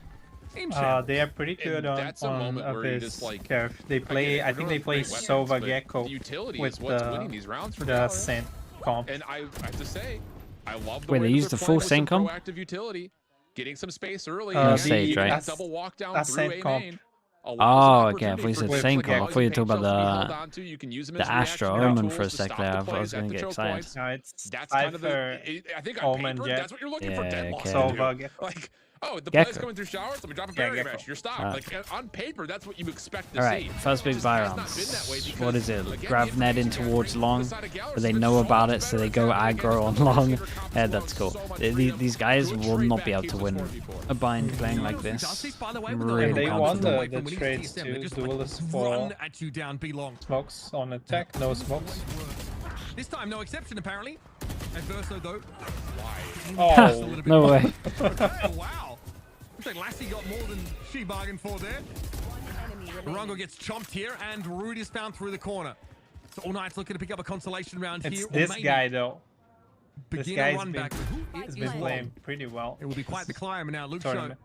In shambles. They are pretty good And that's a moment where you this just, like, curve. They play. I think they play Sova Gecko The utility with is what's winning these rounds for the GLRS. Ascent comp. And I have to say, I love the Wait, way they that used they're the full playing with some Sencom? proactive utility, getting some space early. No, and Sage, getting right? that double walk down Ascent through A comp. main. Oh, okay. I thought you said Sencom. I thought you were talking about the Astro Omen for a sec there. I thought I was going to get excited. No, it's That's kind of for I think on Omen paper, Jet. that's what you're looking for. Yeah, Deadlock. okay. Sova Gecko. Like, oh, the Gecko. play's coming through showers. Let me drop a Yeah, barrier Gecko. mesh. You're stopped. Alright. Like on paper, that's what you expect to All see. right, first big Just buy has not rounds. been that way because, What is it? again, Grab the Ned in information towards coming long, from the side of GLRS, but they so know much about it, better so they against go them. aggro on Again, long. receiver comes Yeah, forward, that's cool. so much These freedom. guys Good will trade not back be able keeps to us win 4v4. a bind playing like this. I'm really They won confident. the trades too. Duelist for Run at you down B long. smokes on attack. No smokes. This time, no exception apparently. Adverso though. Oh, No way. Okay, wow. Looks like Lassie got more than she bargained for there. Barango gets chomped here, and Rude is found through the corner. So All Knights looking to pick up a consolation round it's here. or this maybe guy though. This begin a guy's run been, back. Who he's is been this playing one? pretty well. It will be quite the climb, and now Luke Show Tournament.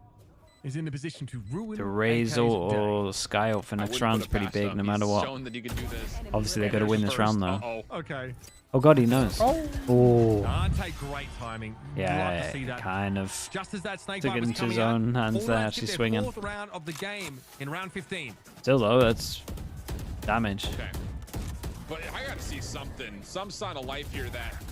is in the position to ruin The Raze AK's or Sky Up for next round's pretty big, no matter what. Shown that he can do this. Obviously, they got to win this round though. Uh-oh. Okay. Oh god, he knows. Oh. Dante, great timing. You'd like Yeah, to see that. kind of. Just as that snake Took bite it was into his coming own out, hands All there, Knights actually get their swinging. fourth round of the game in round 15. Still though, that's damage. Okay. But I got to see something, some sign of life here that,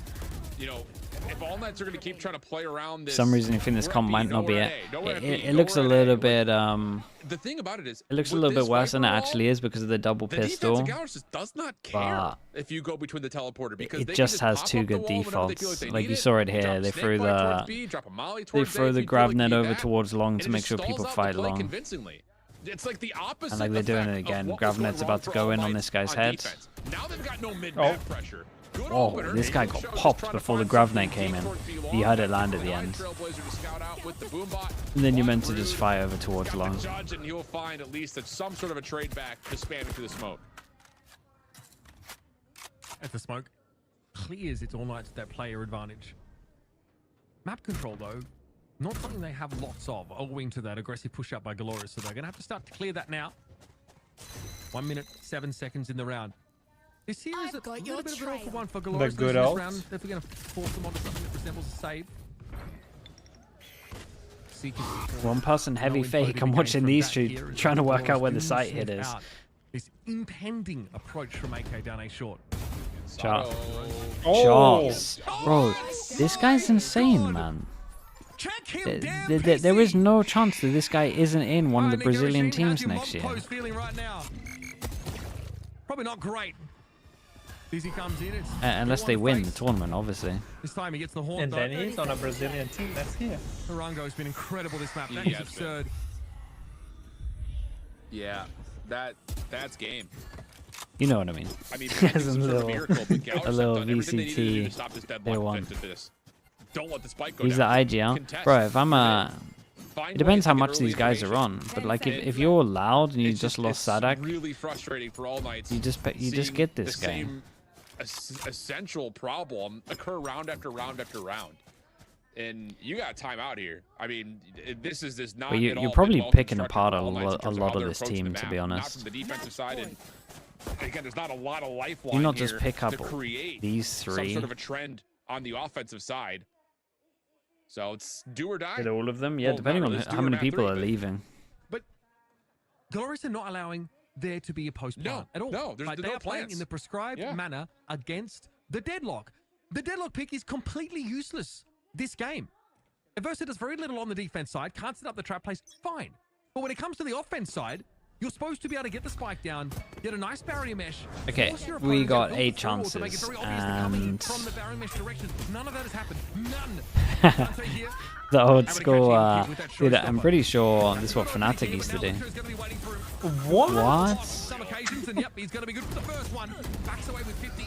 you know, if All Knights are going to keep trying to play around this, For some reason, I think this comp might not be it. nowhere at It B, looks a nowhere at little A. bit The thing about it is, it looks a with little bit this worse than it Viper actually wall, is because of the double the pistol. defense of GLRS just does not care But if you go between the teleporter because it they just can has pop two up the good wall whenever they feel defaults. they Like need you it, saw it drop here, a they snake threw bite towards the B, drop a molly they towards A threw if the you feel grav like you net need over that, towards long and to it make just sure stalls people out the fight play long. convincingly. It's like the opposite. And like they're doing effect it of again. what was Grav going net's wrong about to for go All in on Knights this guy's on head. defense. Now they've got no mid-map pressure. Good Oh, opener. this guy Angel got Show just popped trying to before the find grav something net came deep in. towards B long. He had it That's land at the fine. end. Trailblazer to scout out with the boombot. And then you're meant to just fire over towards Got long. the judge, and he'll find at least some sort of a trade back to spam into the smoke. As the smoke clears its All Knights to that player advantage. Map control, though, not something they have lots of, owing to that aggressive push up by GLRS, so they're going to have to start to clear that now. 1 minute, 7 seconds in the round. This here is a little bit of an awful one for GLRS good this ult. round. If we're going to force them onto something that resembles a save. One person heavy fake. I'm watching these two trying to work out where the sight hit is. This impending approach from AK down A short. Shot. Oh. Shots. Bro, this guy's insane, man. There is no chance that this guy isn't in one of the Brazilian teams next year. Right now. Probably not great. Dizzy comes in. Unless they win the tournament, obviously. This time he gets the horn. And then he's on a Brazilian team. That's here. Harango's been incredible this map. That He is has been. absurd. Yeah, that's game. You know what I mean. I mean, As a little, a little VCT. They won. Don't let the spike go He's the down. IGL. Contest. Bro, if I'm a... Find It depends ways how to get much early these guys are information. on. But like, if you're loud and you just lost it's Sadak, really frustrating for All Knights. you just seeing get this the guy. same essential problem occur round after round after round. And you got time out here. I mean, this is not. But at you're all probably been well picking constructed apart for a All Knights in lot terms how of they're this approaching team, the to map. be Not honest. from the defensive side, and again, there's not a lot of lifeline. You not just here pick up to create these some three. sort of a trend on the offensive side. So it's do or die. Did all of them? Yeah, Well, depending not on really, it's how do or many die people three, are but- leaving. GLRS are not allowing there to be a post plant at all. no, there's Like, no they are playing plants. in the prescribed Yeah. manner against the deadlock. The deadlock pick is completely useless this game. Adversa does very little on the defense side, can't set up the trap plays, fine. But when it comes to the offense side, you're supposed to be able to get the spike down, get a nice barrier mesh. Okay, force your we opponent got to build 8 the floor to make it chances, very obvious they're coming in and from the barrier mesh direction. None of that has happened. None. the old school, dude, I'm pretty sure this is what Fnatic used to do. What? Some occasions, and yep, he's going to be good for the first one. Backs away with 50.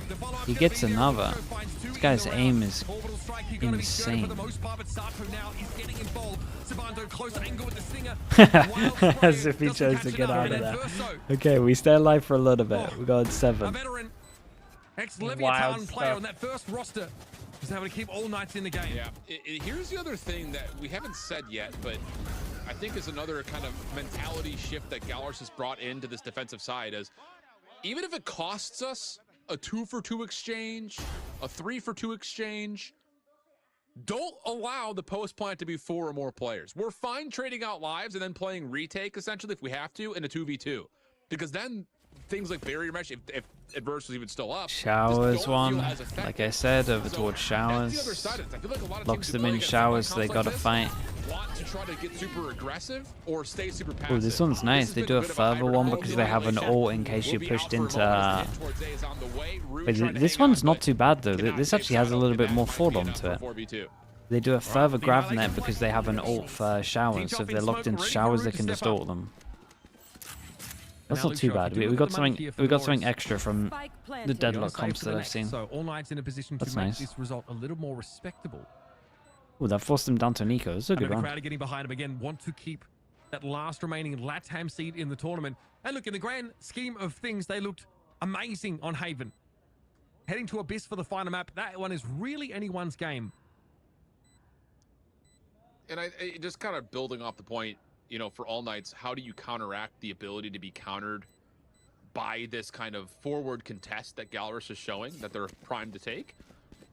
The follow-up He gonna gets be here. another. Sato finds two This in guy's the aim round. is Orbital strike here gonna be sturdy insane. for the most part, but Sato now is getting involved. Savando close angle with the stinger. As if he chose to get out of there. Okay, we stay alive for a little bit. We got 7. Veteran, Wild ex-Leviathan player stuff. on that first roster. Just having to keep all Knights in the game. Yeah. Here's the other thing that we haven't said yet, but I think is another kind of mentality shift that GLRS has brought into this defensive side is even if it costs us a 2-for-2 exchange, a 3-for-2 exchange, don't allow the post plant to be 4 or more players. We're fine trading out lives and then playing retake essentially if we have to in a 2v2, because then things like barrier mesh, if adverse was even still up, Showers one, like I said, over towards that's the other showers. side of it. I feel like a lot of Locks teams who them play in against showers, something they gotta like fight. this want to try to get super aggressive or stay super passive. Oh, this one's nice. has They been do a bit of further hybrid one mode. because they have an ult in case you We'll be pushed out for a into. moment. Towards A is on the way. Root Wait, trying to this hang one's on, not but too bad though. cannot This save actually has a Sato little in bit that more might thought be onto enough it. for 4v2. They do a further grav net because they have an ult for showers, so if they're locked into showers, they can just ult them. That's not too bad. We got something extra from the deadlock comps that I've seen. So all Knights in a position to That's make nice. this result a little more respectable. Oh, that forced them down to Nico. It's a And good the round. crowd are getting behind him again, want to keep that last remaining LATAM seed in the tournament. And look, in the grand scheme of things, they looked amazing on Haven. Heading to Abyss for the final map, that one is really anyone's game. And I just kind of building off the point, you know, for All Knights, how do you counteract the ability to be countered by this kind of forward contest that GLRS is showing that they're primed to take?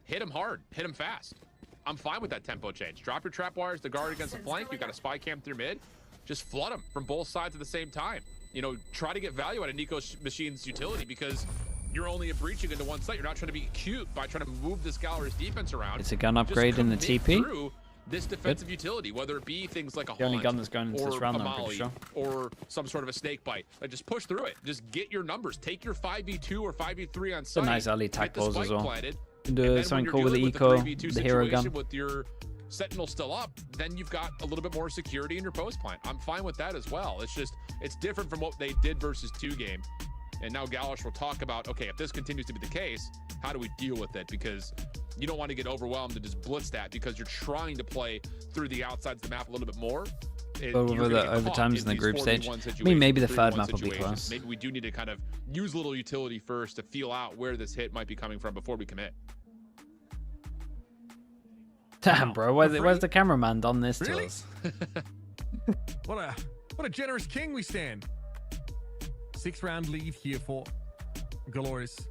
Hit him hard, hit him fast. I'm fine with that tempo change. Drop your trap wires to guard against the flank. You've got a spy cam through mid. Just flood them from both sides at the same time. You know, try to get value out of Nico's machine's utility, because you're only breaching into one site. You're not trying to be cute by trying to move this GLRS defense around. It's a gun upgrade in the TP. Through this defensive utility, whether it be things like a The only haunt gun that's going into this or round, a I'm pretty molly sure. or some sort of a snake bite. Like, just push through it. Just get your numbers. Take your 5v2 or 5v3 on It's a site. nice early attack get the balls spike as well. planted, You can do and then something when cool you're with the dealing eco, 3v2 the hero situation gun. with your Sentinel still up, then you've got a little bit more security in your post plant. I'm fine with that as well. It's just, it's different from what they did versus 2-game. And now GLRS will talk about, okay, if this continues to be the case, how do we deal with it? Because you don't want to get overwhelmed and just blitz that because you're trying to play through the outsides of the map a little bit more. Over the overtimes in the group stage. I mean, maybe the third map will be close. Maybe we do need to kind of use a little utility first to feel out where this hit might be coming from before we commit. Damn, bro, where's the cameraman done this to Really? us? What a generous king we stand. 6-round lead here for GLRS.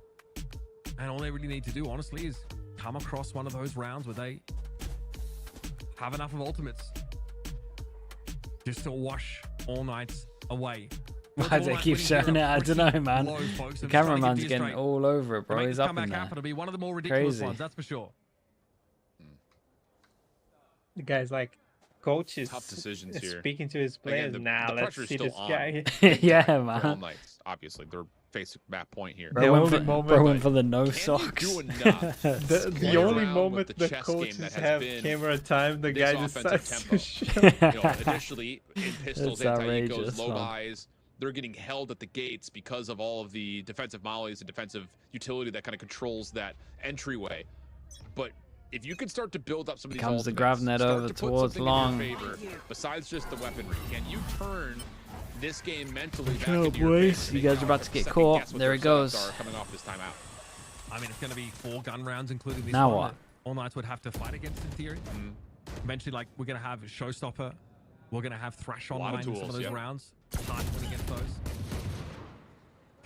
And all they really need to do, honestly, is come across one of those rounds where they have enough of ultimates just to wash All Knights away. Why do they keep showing it? I don't know, man. The cameraman's getting all over it, bro. He's up in there. It'll be one of the more ridiculous Crazy. ones, that's for sure. The guy's like, coach is Tough decisions here. speaking to his players. Again, Nah, the let's pressure's see still this on. guy. Yeah, For All man. Knights, obviously, they're facing map point here. Bro went for the no socks. Do enough The play only around moment with the the chess coaches game that has have been camera time, the this guy offensive decides to tempo. show. Initially, in pistols, That's anti-ecos, outrageous, low man. buys, they're getting held at the gates because of all of the defensive mollies and defensive utility that kind of controls that entryway. But if you can start to build up some of these Comes the ultimates, grav net start over to put towards something long. in your favor, besides just the weaponry, can you turn this game mentally back Oh, into your boys, favor? you guys are about to get caught. There it goes. Coming off this timeout. I mean, it's going to be 4 gun rounds, including this Now one what? that All Knights would have to fight against in theory. Eventually, like, we're going to have Showstopper. We're going to have Thrash A lot online of in some of tools, those yeah. rounds. Hard to win against those.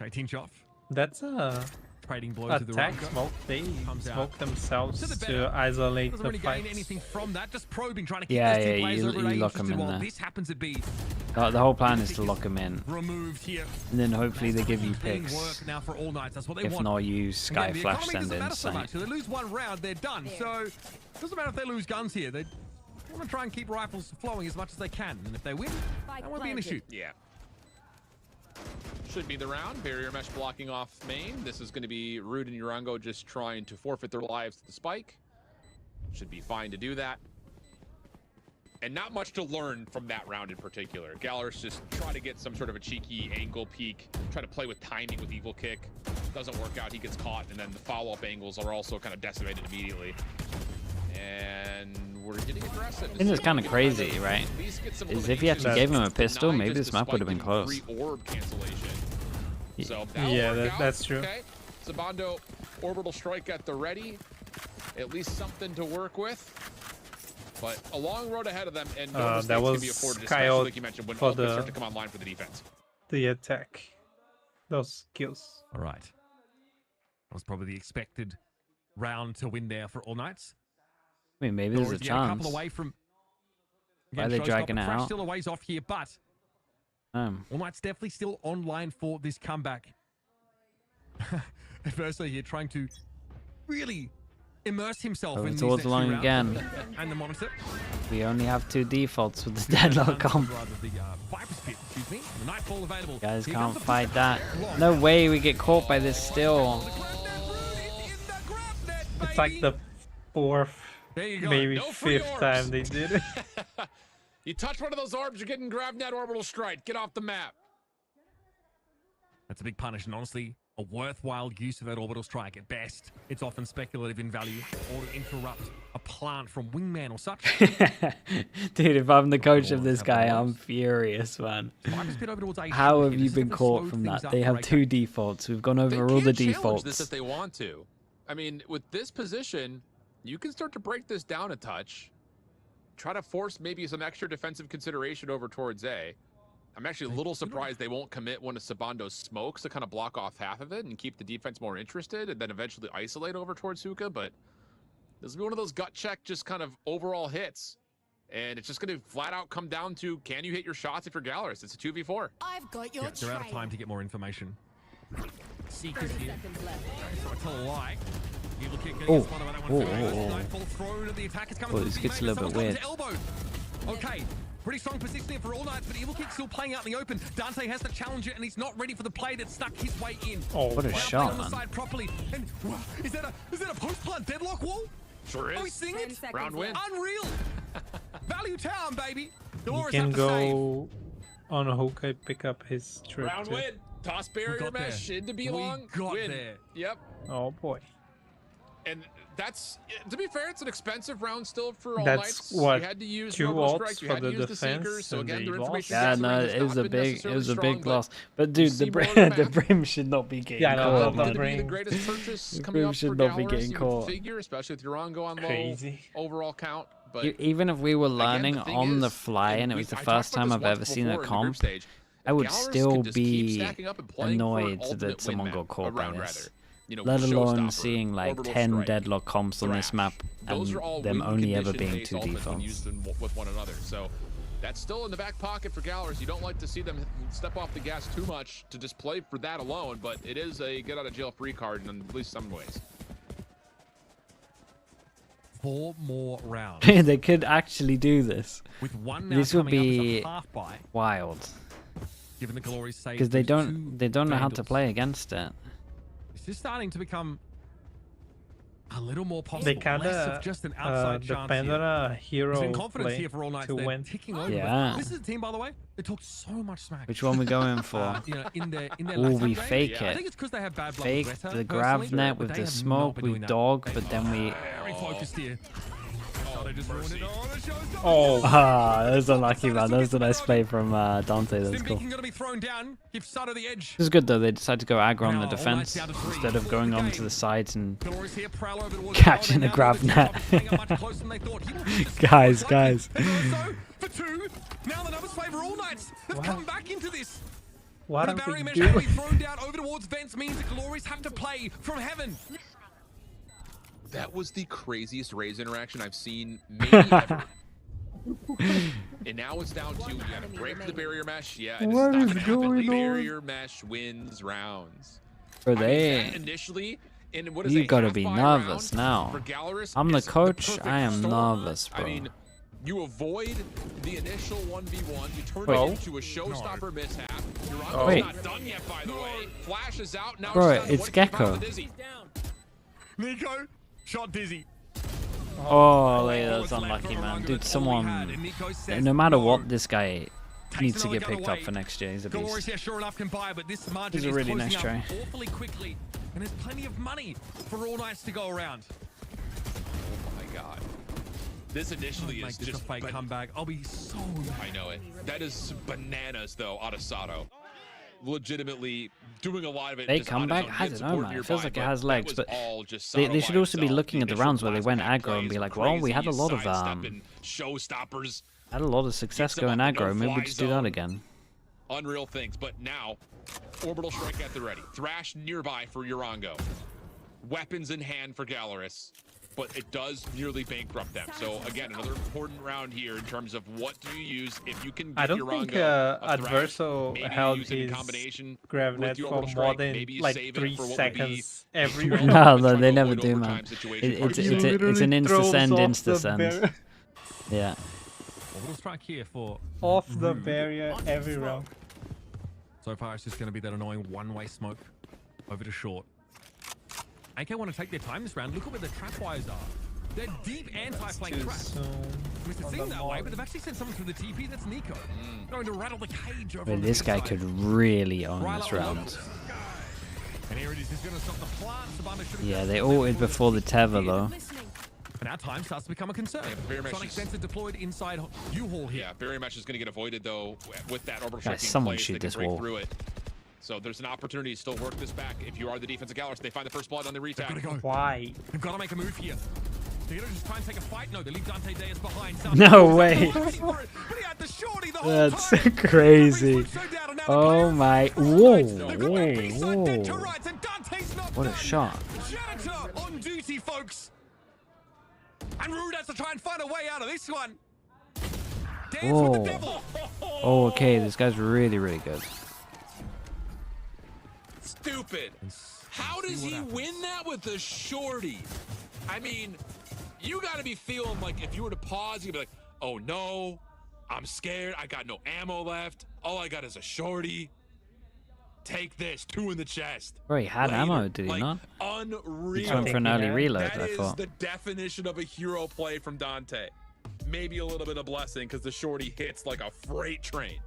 Okay, Tinchoff. That's a Trading blows with the attack Rucker. smoke. They Comes out. smoke themselves To the to better. isolate Doesn't the really fight. gain anything from that. Just probing, trying to keep Yeah, those two yeah, players you over lock them in while there. this happens to be The whole plan is to lock him in. removed here. And then hopefully they give you Doing picks. work now for All Knights. That's what they If want. not, you Sky Again, the Flash economy send doesn't in matter so much. sight. So they lose one round, they're done. So it doesn't matter if they lose guns here. They want to try and keep rifles flowing as much as they can. And if they win, that won't be an issue. Yeah. Should be the round. Barrier mesh blocking off main. This is going to be Rude and Urango just trying to forfeit their lives to the spike. Should be fine to do that. And not much to learn from that round in particular. GLRS just try to get some sort of a cheeky angle peek, try to play with timing with Evil Kick. Doesn't work out, he gets caught, and then the follow-up angles are also kind of decimated immediately. And we're getting aggressive. I think it's kind of crazy, right? Is if you actually gave him a pistol, maybe this map would have been close. Orb cancellation. So Yeah, work out. that's true. Okay. Sabando, orbital strike at the ready. At least something to work with. But a long road ahead of them, and no mistakes that can was be afforded, Sky especially out like you mentioned, when for ultimates the- start to come online for the defense. The attack. Those kills. All right. That was probably the expected round to win there for All Knights. I mean, maybe there's a A couple chance. away from. Why are they dragging it Thrash out? still a ways off here, but All Knights definitely still online for this comeback. Firstly, here trying to really immerse himself Over in these towards next few long rounds. again. And the monitor. We only have 2 defaults with the deadlock comp. Rather, the Viper's Pit, excuse me. The Nightfall available. Guys Here can't comes the fight push. that. No way we get caught by this still. It's like the 4th, There you go. maybe No free 5th orbs. time they did it. You touch one of those orbs, you're getting GravNet orbital strike. Get off the map. That's a big punish, and honestly, a worthwhile use of that orbital strike. At best, it's often speculative in value, or to interrupt a plant from wingman or such. Dude, if I'm the coach of this guy, I'm furious, man. Viper's Pit over towards A How short have here. you This been has caught slowed from things that? up They for have 2 defaults. We've gone over all the They can challenge this if defaults. they want to. I mean, with this position, you can start to break this down a touch. Try to force maybe some extra defensive consideration over towards A. I'm actually a little surprised they won't commit one of Sabando's smokes to kind of block off half of it and keep the defense more interested and then eventually isolate over towards Hookah, but this will be one of those gut check, just kind of overall hits. And it's just going to flat out come down to, can you hit your shots if you're GLRS? It's a 2v4. I've got your Yeah, they're out of time to get more information. Seekers here. So it's a like. Evil kick Oh. gets one of that one first. Nightfall thrown at the attack is coming Oh, through. this gets a little bit Someone weird. comes to elbow. Okay. Pretty strong positioning for All Night, but Evil Kick still playing out in the open. Dante has to challenge it, and he's not ready for the play that stuck his way in. Oh, what a Now shot, playing on the man. side properly. And is that a post-plant deadlock wall? Sure is. Are we seeing it? Round win. Unreal. Value Town, baby. He Dolores can have to save. go on a hook. I pick up his trip. Round too. win. Toss barrier got mesh there. into B-Long. We got Win. there. Yep. Oh boy. And that's, to be fair, it's an expensive round still for All That's Nights. what, You had to use 2 Orbital ults Strike, you for had to the use the Seekers, defense, so and again, they their lost. information Yeah, gathering no, has it was not a been big, it necessarily was a strong, big but loss. But you dude, see the more on brim, the the map. brim should not be getting Yeah, I know, caught, the Going man. to be the brim. greatest purchase The coming brim up should for not be GLRS, getting you would caught. figure, especially with Durango on low Crazy. overall count. But Even if we were learning the thing on the is, fly and it we- was the I first talked about time this I've once ever seen a before in the group comp, stage. I would GLRS still can just keep be stacking up and playing for an annoyed ultimate that win someone map, got caught a by round this. rather. You know, Let alone Showstopper, seeing like Orbital 10 Strike, deadlock comps on this map Those and are all them win only ever being condition-based 2 ultimates when defaults. used with one another. So that's still in the back pocket for GLRS. You don't like to see them step off the gas too much to just play for that alone, but it is a get out of jail free card in at least some ways. 4 more rounds. They could actually do this. With one now This would coming up as be a half buy. wild Given the Glory save because they those don't two know how to Vandals. play against it. This is starting to become a little more possible. They Less kinda of just an outside chance depend here. on a hero There's in confidence play here for All Nights. to They're win. ticking over. Yeah. This is a team, by the way, that talks so much smack. Which one we going for? You know, in their Or last we game. fake I it. think it's because they have bad blood Fake with Greta, the personally, grav net but with they the have not smoke, been we doing that. dog, but then we... Very focused here. Oh, they just ruined it. Oh, the show's done. Oh, that was unlucky, man. That was a nice play from Dante. That's cool. Going to be thrown down. Give Sato the edge. This is good though. They decided to go aggro on Now, the All Nights defense down to 3. instead of going on to the sides and Glorious here, prowl over towards catching the a grab net. playing up much closer than they thought. He will just guys. And also for 2. Now the numbers favour All Nights. They've come back into this. What The are barrier we mesh doing? having thrown down over towards Vents means the Glories have to play from heaven. That was the craziest Raze interaction I've seen maybe ever. And now it's down to you gotta break the barrier mesh. Yeah, and What it's is not gonna happen. going The on? barrier mesh wins rounds. Bro, I mean, they... that initially, in what is You a gotta half be buy nervous round now. for GLRS I'm the is coach. perfect I am storm. nervous, I bro. mean, you avoid the initial 1v1, you turn Wait. it into a showstopper mishap. Durango's Oh. Wait. not done yet, by the way. Flash is out, now Bro, down to it's 1 keep out of Gecko. the Dizzy. Nico shot Dizzy. Oh, wait, that's unlucky, man. Dude, someone... No matter what, this guy needs to get picked up for next year. He's a Glorious beast. here, sure enough, can buy, but this margin He's a is really closing nice up try. awfully quickly, and there's plenty of money for All Nights to go around. Oh my god. This initially Make is this just a fake comeback. I'll be so I know it. That is bananas, though, out of Sato. Legitimately doing a lot of it. They just come on his back? own. I He had don't know, support man. It nearby, feels like it but has that legs, was but all just they Sato should by also be himself. looking at the initial rounds where they went flashback aggro and plays be of like, well, we had a crazy lot of sidestepping showstoppers. had a lot of success Keeps them going up in aggro. Maybe we no-fly just do that zone. again. Unreal things, but now orbital strike at the ready. Thrash nearby for Urango. Weapons in hand for GLRS, but it does nearly bankrupt them. So again, another important round here in terms of what do you use if you can get I don't Urango think a Thrash, Adverso maybe you held use it in his combination grav with net the for orbital more strike. than Maybe you like save it 3 for what would be seconds every a 2-0 round. No, trying no, to they never avoid do, overtime man. situation. It's He an literally throws insta-send, off the insta-send. barrier- Yeah. Orbital strike here for off the Rude. barrier every round. So far, it's just going to be that annoying one-way smoke over to short. AK want to take their time this round. Look at where the trap wires are. They're deep anti-flank traps. It's on seemed the that way, mark. but they've actually sent someone through the TP. That's Nico. Going to rattle the cage over But on the this guy inside. could really own Right this up the round. locals. And here it is. He's going to stop the plants. The bomber should have Yeah, just they stopped them ulted before the tether, though. And our time starts to become a concern. Barrier mesh Sonic is- sensor deployed inside U-Haul here. Yeah, barrier mesh is going to get avoided though with that orbital strike Guys, being someone placed, shoot they can this break wall. through it. So there's an opportunity to still work this back if you are the defensive GLRS. They find the first blood on the retake. They've got to go. Why? They've got to make a move here. They're going to just try and take a fight. No, they leave Dante Deus behind. No way. But he had the shorty the whole That's time. crazy. Oh my. Whoa, They've got that B-side dead to whoa. rights, and Dante's not What a done. shot. Janitor on duty, folks. And Rude has to try and find a way out of this one. Dance with Whoa. the devil. Oh, okay. This guy's really, really good. stupid. How does he win that with the shorty? I mean, you got to be feeling like if you were to pause, you'd be like, oh no, I'm scared. I got no ammo left. All I got is a shorty. Take this, 2 in the chest. Bro, he had ammo, did he not? Unreal. He went for an early reload, That I is thought. the definition of a hero play from Dante. Maybe a little bit of blessing because the shorty hits like a freight train.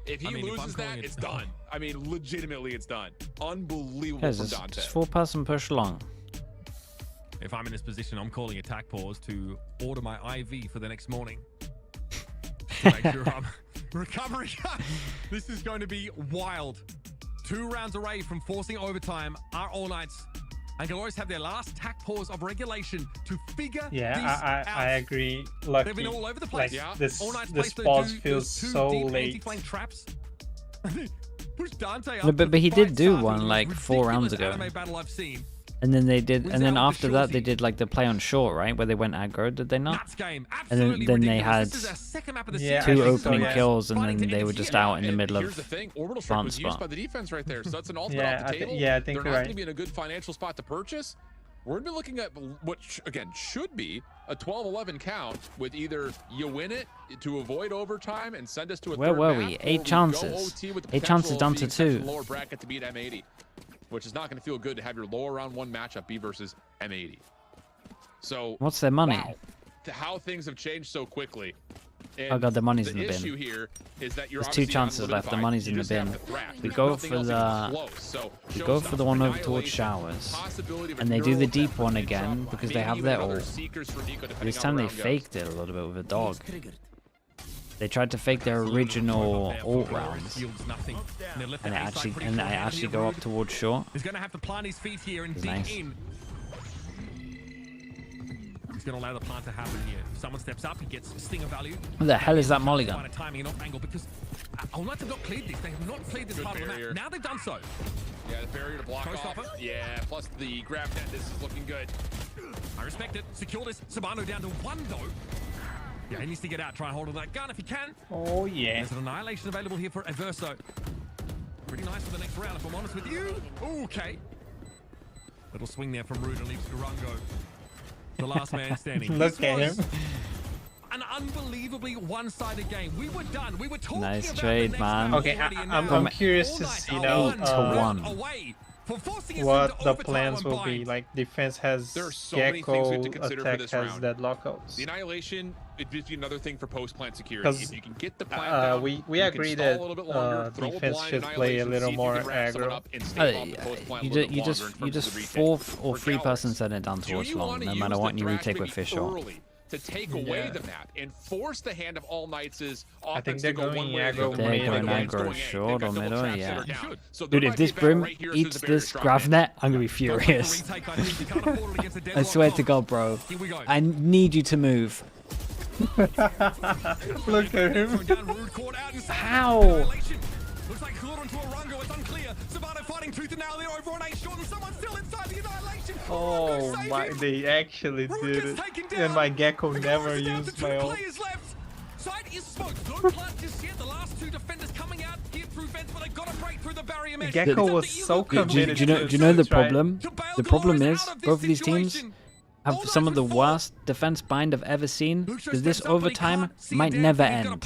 If he loses that, it's done. I mean, legitimately, it's done. Unbelievable Guys, from it's Dante. just 4-person push long. If I'm in this position, I'm calling attack pause to order my IV for the next morning. To make sure I'm recovering. This is going to be wild. 2 rounds away from forcing overtime are All Knights. And GLRS have their last attack pause of regulation to figure this out. I agree. Lucky. They've been all over the place. Like, this All Knights this placed pause those feels two so deep late. anti-flank traps. Push Dante up. No, but he the did fight do started. one like 4 rounds ago. Anime battle I've seen. And then they did, and then Without the after that they shorty. did like the play on short, right, where they went aggro, did they not? Nuts game. And then they had This is our second map of the 2 season. I think so, opening yeah. kills, and Fighting then to they end were the just season. out in the middle Here's the of thing, Orbital Strike front was used spot. by the defense right there, so that's an ultimate Yeah, off the table. yeah, I think They're you're not right. going to be in a good financial spot to purchase. We're going to be looking at what, again, should be a 12-11 count with either you win it to avoid overtime and send us to a Where third were map, we? or 8 go chances. OT with the 8 chances potential down of to being sent 2. the lower bracket to beat M80, which is not going to feel good to have your lower round 1 matchup be versus M80. So What's their money? wow, to how things have changed so quickly. Oh god, the money's in the issue bin. here is that you're There's 2 obviously chances unlimited left. The fight. money's You in the just have bin. to thrash. We There's go nothing for else the even close. So we shows go up for the one over towards annihilation, showers, possibility of a and they do the neural deep theft one from again Trump. because they Maybe have even their another ult. Seekers for Nico, depending This on time how they the round goes. faked it a little bit with a dog. They tried to fake their original ult rounds, and I actually go up towards short. He's going to have to plant his feet here and It's dig nice. in. He's going to allow the plant to happen here. If someone steps up, he gets stinger value. What the hell is that molly gun? Find a timing and off angle because All Knights have not cleared this. They have not cleared this Good part of the barrier. map. Now they've done so. Yeah, the barrier to block Showstopper. off. Yeah, plus the grab net. This is looking good. I respect it. Secure this. Sabano down to 1 though. Yeah, he needs to get out. Try and hold on that gun if he can. Oh yeah. There's an annihilation available here for Averso. Pretty nice for the next round, if I'm honest with you. Okay. Little swing there from Rude and leaves Garungo, the last man standing. Look This at was him. An unbelievably one-sided game. We were done. We were talking Nice about trade, the next man. round Okay, already, and I'm now curious All to Knights see are now 8-1. away for forcing us what into the overtime plans and will be. bind. Like defense has There are so many things we have to Gecko, consider for attack this has round. deadlockouts. The annihilation, it'd just be another thing for post-plant security. 'Cause, If you can get the plant down, we you can agree stall that a little bit longer, throw a defense blind should play a annihilation, little see if you more can wrap someone aggro. up and stay off the post-plant a You little bit just longer in terms of the retake. 4 For 3-person GLRS, set it down do towards you long, wanna no use matter the what you thrash retake maybe with fish short. early to take away the map and force the hand of All Knights' offense I think to they're go one going way or the aggro other. They're mid. going They're aggro short or middle, yeah. Dude, Dude, if this Brim eats this Gravnet, I'm gonna be furious. I swear to God, bro. I need you to move. Look at him. How? Looks like Hula into a Rungo. It's unclear. Savano fighting tooth and nail there over on 8 short, and someone's still inside the annihilation. Oh my, they actually did it. And my Gecko never used my ult. Side is smoked. No plant just yet. The last 2 defenders coming out here through fence, but they got to break through the barrier mesh. Gecko was so committed. Do you know the problem? The problem is both of these teams have some of the worst defense bind I've ever seen. Because this overtime might never end.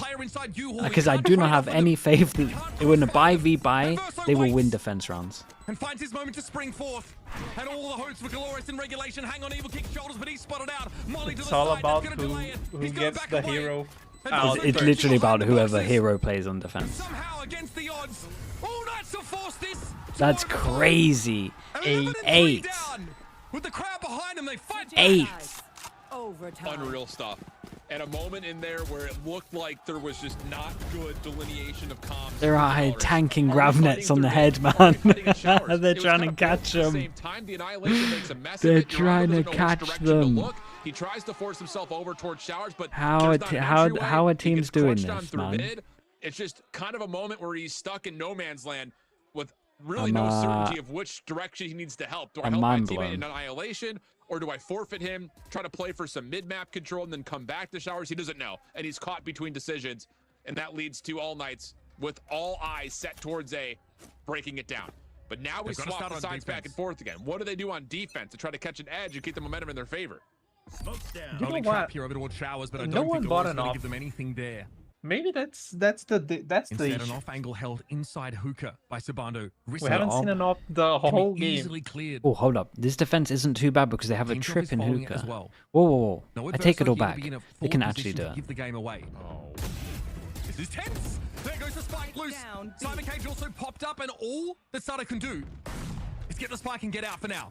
Because I do not have any faith that in a buy v buy they will win defense rounds. And finds his moment to spring forth. And all the hopes for GLRS in regulation hang on evil kick shoulders, but he's spotted out. Molly to It's the all side. about That's gonna delay it. who He's going gets back the away. hero And out It's first. literally about whoever hero plays on defense. Somehow against the odds, All Knights have forced this. That's crazy. 8. With the crowd behind him, they fight. 8. Unreal stuff. At a moment in there where it looked like there was just not good delineation of comms. There are tanking Gravnets on the head, man. They're trying to catch them. They're trying to catch them. He tries to force himself over towards showers, but How are teams doing this, man? It's just kind of a moment where he's stuck in no man's land with really no certainty of which direction he needs to help. Do I I'm help my mind teammate blown. in annihilation, or do I forfeit him, try to play for some mid-map control, and then come back to showers? He doesn't know, and he's caught between decisions, and that leads to All Knights with all eyes set towards A, breaking it down. But now we They've gotta swap start the on sides back and defense. forth again. What do they do on defense to try to catch an edge and keep the momentum in their favor? You know Early trap here over towards Showers, but I No don't one think bought Laura's an going to off. give them anything there. Maybe that's the Instead, an issue. off angle held inside hookah by Sabando. We haven't seen an off the whole game. Easily cleared. Oh, hold up. This defense isn't too bad because they have a Team Drop trip is in following it hookah. as well. Whoa, whoa, whoa. No I take it all adversary back. here to be in a They forward can actually position do to it. Give the game away. Oh. This is tense. There goes the spike loose. Simon Cage also popped up, and all that Sada can do is get the spike and get out for now.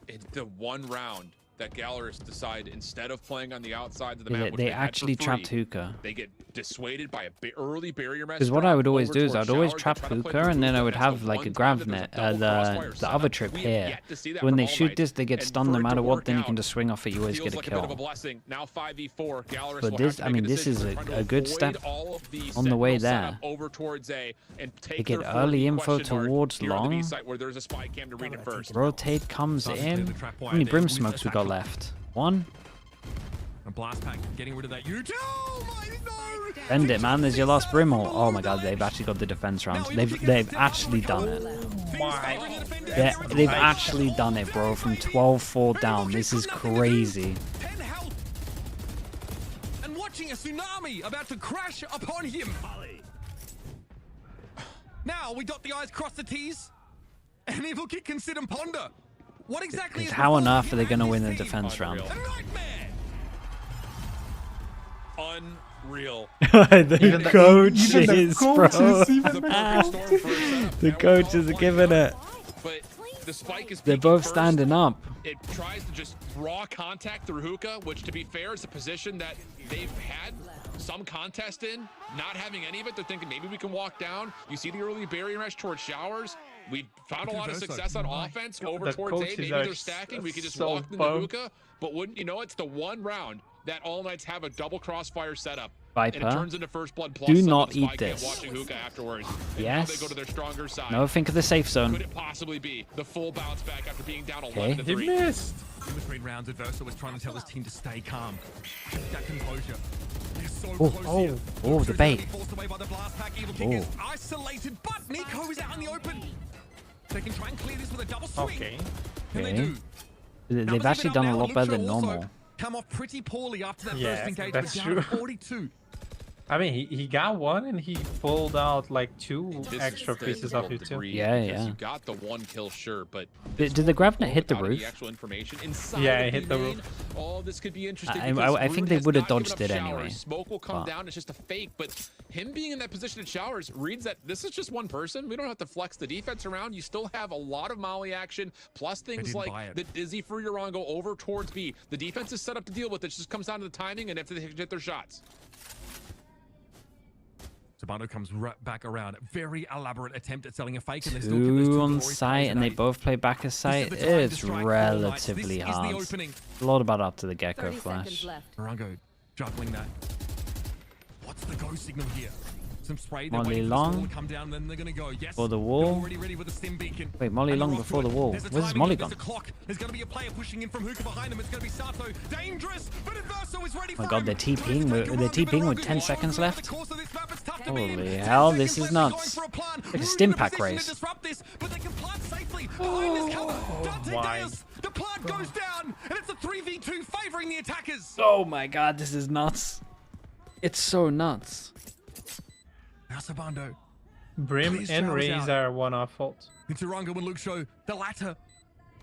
It's the one round that GLRS decide instead of playing on the outside of the Yeah, map, which they had for actually free, trapped hookah. They get dissuaded by a early barrier mesh. Because what I would always over do is towards I'd always Showers. They trap try to play hookah through and then I hookah. would That's have the like one a time grav that there's net, a double crossfire the setup. other trip We have here. yet to see that So when from they All shoot Might. this, they get And stunned for no it to matter what, work then you out, can just swing off it, you always feels get a like a bit of a kill. blessing. Now 5v4, GLRS But will this, have to I make mean, a this is decision. They're trying a to good avoid step all of the on the way Sentinel there. setup over towards A and take They get their early 4D info question mark towards here on the B long. site where there's a spy cam to read it first. Rotate comes in. How many brim smokes we got left? One? A blast pack getting rid of that. Bend it, man. There's your last brim. Oh my god, they've actually got the defense round. They've actually done it. They've actually done it, bro. From 12-4 down. This is crazy. And watching a tsunami about to crash upon him. Now we dot the I's, cross the T's, and Evil Kid can sit and ponder. What exactly is How on before earth are they him going to and win his the team? defense round? Unreal. The coaches, bro. The The coaches are giving it. But the spike is They're peeking both first. standing up. It tries to just raw contact through hookah, which to be fair is a position that they've had some contest in. Not having any of it, they're thinking maybe we can walk down. You see the early barrier mesh towards Showers. We found a lot of success on offense over The towards A. coaches Maybe are they're stacking. We could just so walk into bummed. hookah. But wouldn't you know, it's the one round that All Knights have a double crossfire setup. Viper, and it turns into first blood plus do some not of the eat spy camp this. watching hookah afterwards. And Yes. now they go to their stronger side. No, think of the safe zone. Could it possibly be the full bounce back after being down Okay. 11 to 3? missed. In between rounds, Adversa was trying to tell his team to stay calm. That composure. They're so Oh, close oh, here. oh, the Luxo's bait. gonna be forced away by the blast pack. Evil King Oh. is isolated, but Nico is out in the open. They can try and clear this with a double swing. Okay. And they Okay. do. They've Numbers actually even done up a now. lot better than Luxo also normal. Come off pretty poorly after that Yeah, first engagement. that's Down true. to 42. I mean, he got one and he pulled out like two This extra is pieces of difficult you to too. read Yeah, because yeah. You got the one kill, sure, but Did the grav net hit the without any roof? actual information inside Yeah, of it hit the B-main, roof. Oh, this could be interesting. I because think Rude they has would have not given dodged up it Showers. anyway. Smoke will come But- down. It's just a fake, but him being in that position at Showers reads that this is just one person. We don't have to flex the defense around. You still have a lot of molly action, plus things didn't buy like it. the Dizzy for Urango over towards B. The defense is set up to deal with it. It just comes down to the timing and if they hit their shots. Sabando comes back around. Very elaborate attempt at selling a fake, and they still give this Two to on Glorious site, and they Days. both play back as site. This is the time to It's strike All Knights. relatively This is the hard. opening. A lot about up to the gecko flash. Urango juggling that. What's the go signal here? Some spray. They're Molly waiting for the long. wall to come down, then they're gonna go. Yes. For the they're wall. already ready with the stim beacon. Wait, Molly And long they're off before to the it. wall. There's a Where's timing Molly hit, there's gone? a clock. There's gonna be a player pushing in from hookah behind them. It's gonna be Sato. Dangerous, but Adverso is ready Oh my for god, him. they're TPing with 10 seconds left. Holy hell, this is nuts. Like a stim pack race. Why? The plant goes down, and it's a 3v2 favoring the attackers. Oh my god, this is nuts. It's so nuts. Now Sabando. Brim Please and showers Raze out. are one off fault. Into Rango and Luke Show, the latter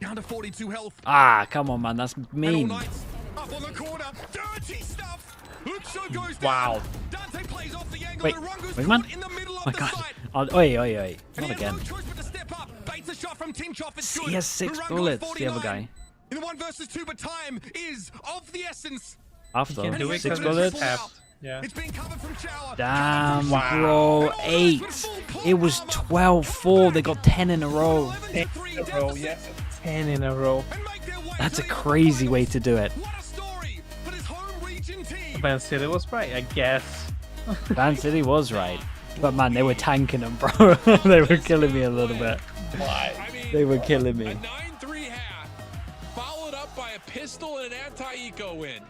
down to 42 health. Ah, come on, man. That's And All mean. Knights up on the corner. Dirty stuff. Luke Show goes down. Wow. Dante plays off the angle. Wait, and Rango's wait, caught man. in the middle Oh of my the god. site. Oh, oi, oi, oi. And Not he again. has no choice but to step up. Baits a shot from Tinchoff. It's good. He has 6 Urango at bullets, the 49. other guy. In the 1 versus 2, but time is of the essence. After can do it 6 'cause it's bullets. tapped. Yeah. It's being covered from Shower. Damn, bro. 8. It was 12-4. They got 10 in a row. 10 in a row, yes. 10 in a row. That's a crazy way to do it. Van City was right, I guess. Van City was right. But man, they were tanking them, bro. They were killing me a little bit. They were killing me. 9-3 half, followed up by a pistol and an anti-eco win.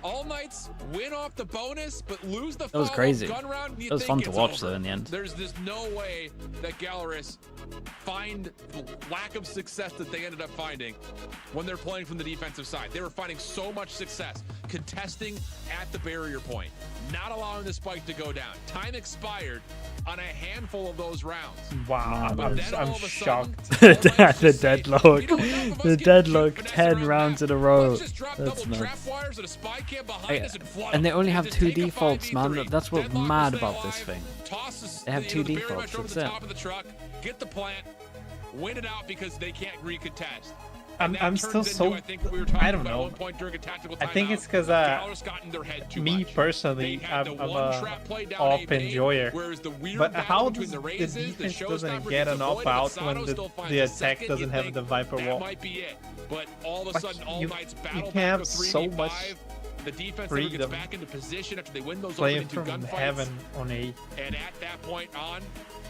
All Knights win off the bonus, but lose the That was follow-up crazy. gun round. That was fun to watch though in the end. There's no way that GLRS find the lack of success that they ended up finding when they're playing from the defensive side. They were finding so much success contesting at the barrier point, not allowing the spike to go down. Time expired on a handful of those rounds. Wow, But then all I'm of a shocked. sudden, The deadlock. The deadlock 10 rounds in a row. That's nuts. And they only have 2 defaults, man. That's what's mad about this thing. They have 2 defaults. That's it. Top of the truck, get the plant, win it out because they can't recontest. I'm still so, I don't know. I think it's because me personally, I'm a op enjoyer. But how does the defense doesn't get an op out when the attack doesn't have the Viper wall? But all of a sudden, all Knights battle you can have so much the defense freedom gets back into position after they win those playing opening 2 from gunfights. heaven on A. And at that point on,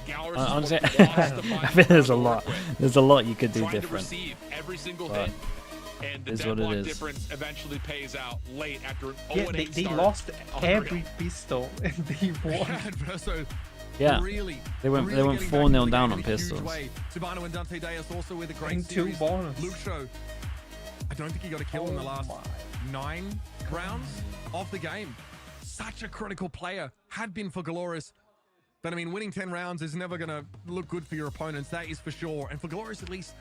GLRS Honestly, I think there's a lot. There's a lot you could do different. Every single But hit, and the is what it deadlock is. difference eventually pays out late after an Yeah, 0-8 they start lost on every Real. pistol and they won. So Yeah. really, They went really 4-0 down on in a huge pistols. way. Subano and Dante Deus also with a great And 2 series. bonus. Luxo, I don't think he got a kill in the last 9 rounds of the game. Such a critical player, had been for GLRS. But I mean, winning 10 rounds is never going to look good for your opponents, that is for sure. And for GLRS, at least,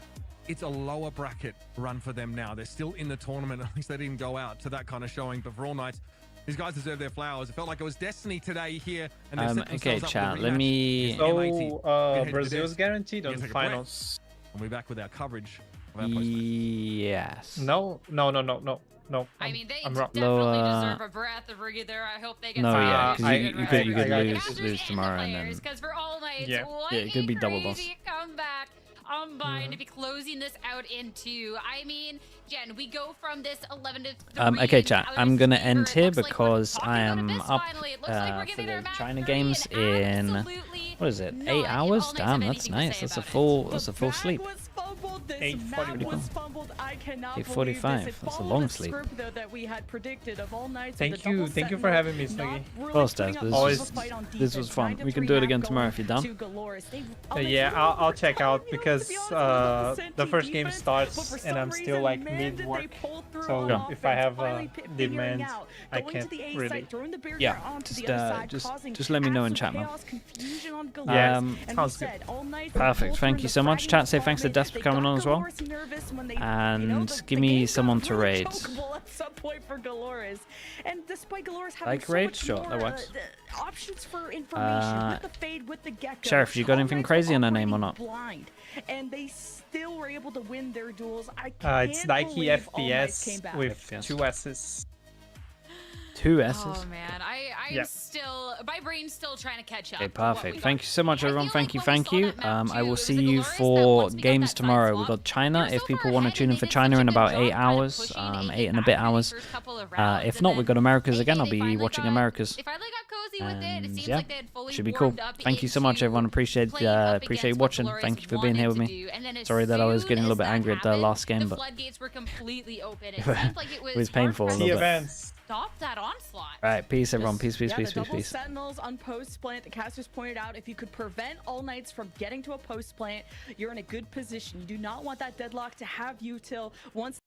it's a lower bracket run for them now. They're still in the tournament. At least they didn't go out to that kind of showing. But for all Knights, these guys deserve their flowers. It felt like it was destiny today here. And they set Okay, themselves up chat. for the Let rematch. me. It's M80. Head to Brazil's death. guaranteed We're on gonna take a break. finals. And we're back with our coverage of our post-match. Yes. No. I mean, they I'm wrong. definitely deserve a breath of breather. I hope they get No, some yeah, good because you could I lose tomorrow and then. Because for all Knights, Yeah. what Yeah, it could be a double loss. crazy comeback. I'm buying to be closing this out into. I mean, Jen, we go from this 11-3. Okay, chat. I'm gonna end here looks like we're because talking I about am Abyss up finally. It looks like we're for giving the our map China 3 games and in absolutely what is it? no 8 idea. hours? All Knights have Damn, that's anything to nice. say That's a about it. full sleep. This 8:40. map was fumbled. I cannot believe 8:45. this. It That's a followed long the sleep. script, though, that we had predicted of all Knights. Thank you for having me, Snuggy. Of course, Daz. This was fun. We can do it again tomorrow if you're down. Yeah, I'll check out because the first game starts and I'm still like mid work. So if I have demand, I can't really. Yeah, just let me know in chat, man. Yeah, sounds good. Perfect. Thank you so much. Chat, say thanks to Des for coming on as well. And give me someone to raid. At some point for GLRS. And despite GLRS having Like so raid? much Sure, that more, works. options for information with the fade, with the gecko. Sheriff, you got all anything Knights crazy were on their name or operating not? Blind, and they still were able to win their duels. I can't It's Nike believe All Knights came FPS back. with 2 S's. 2 S's. Oh man, I'm Yeah. still, my brain's still trying to catch up. Okay, to what perfect. we Thank got. you so much, I everyone. feel Thank you, like when we thank saw you. that map I too, will it was see the you GLRS that for once we got games that side tomorrow. We swap, got China. they were If so people far want to ahead, tune and in they for did China such a in good about job 8 kind of hours, pushing 8 and a back bit in the hours. first couple of rounds, If and not, then we've got Americas again. I'll they be finally watching got- Americas. They finally got cozy with it. It And seems yeah, like they had fully should be cool. warmed up Thank you so much, into everyone. Appreciate playing up appreciate against what watching. GLRS Thank you for being here with wanted me. to do. And then as Sorry that I was soon getting a as little bit that angry at the happened, last game, the but floodgates were completely open. It seemed like it was, was painful a hard little pressed bit. to stop that onslaught. All right, peace, everyone. Peace, peace, Yeah, peace, the peace, double peace. sentinels on post plant. The casters pointed out if you could prevent all Knights from getting to a post plant, you're in a good position. You do not want that deadlock to have you till once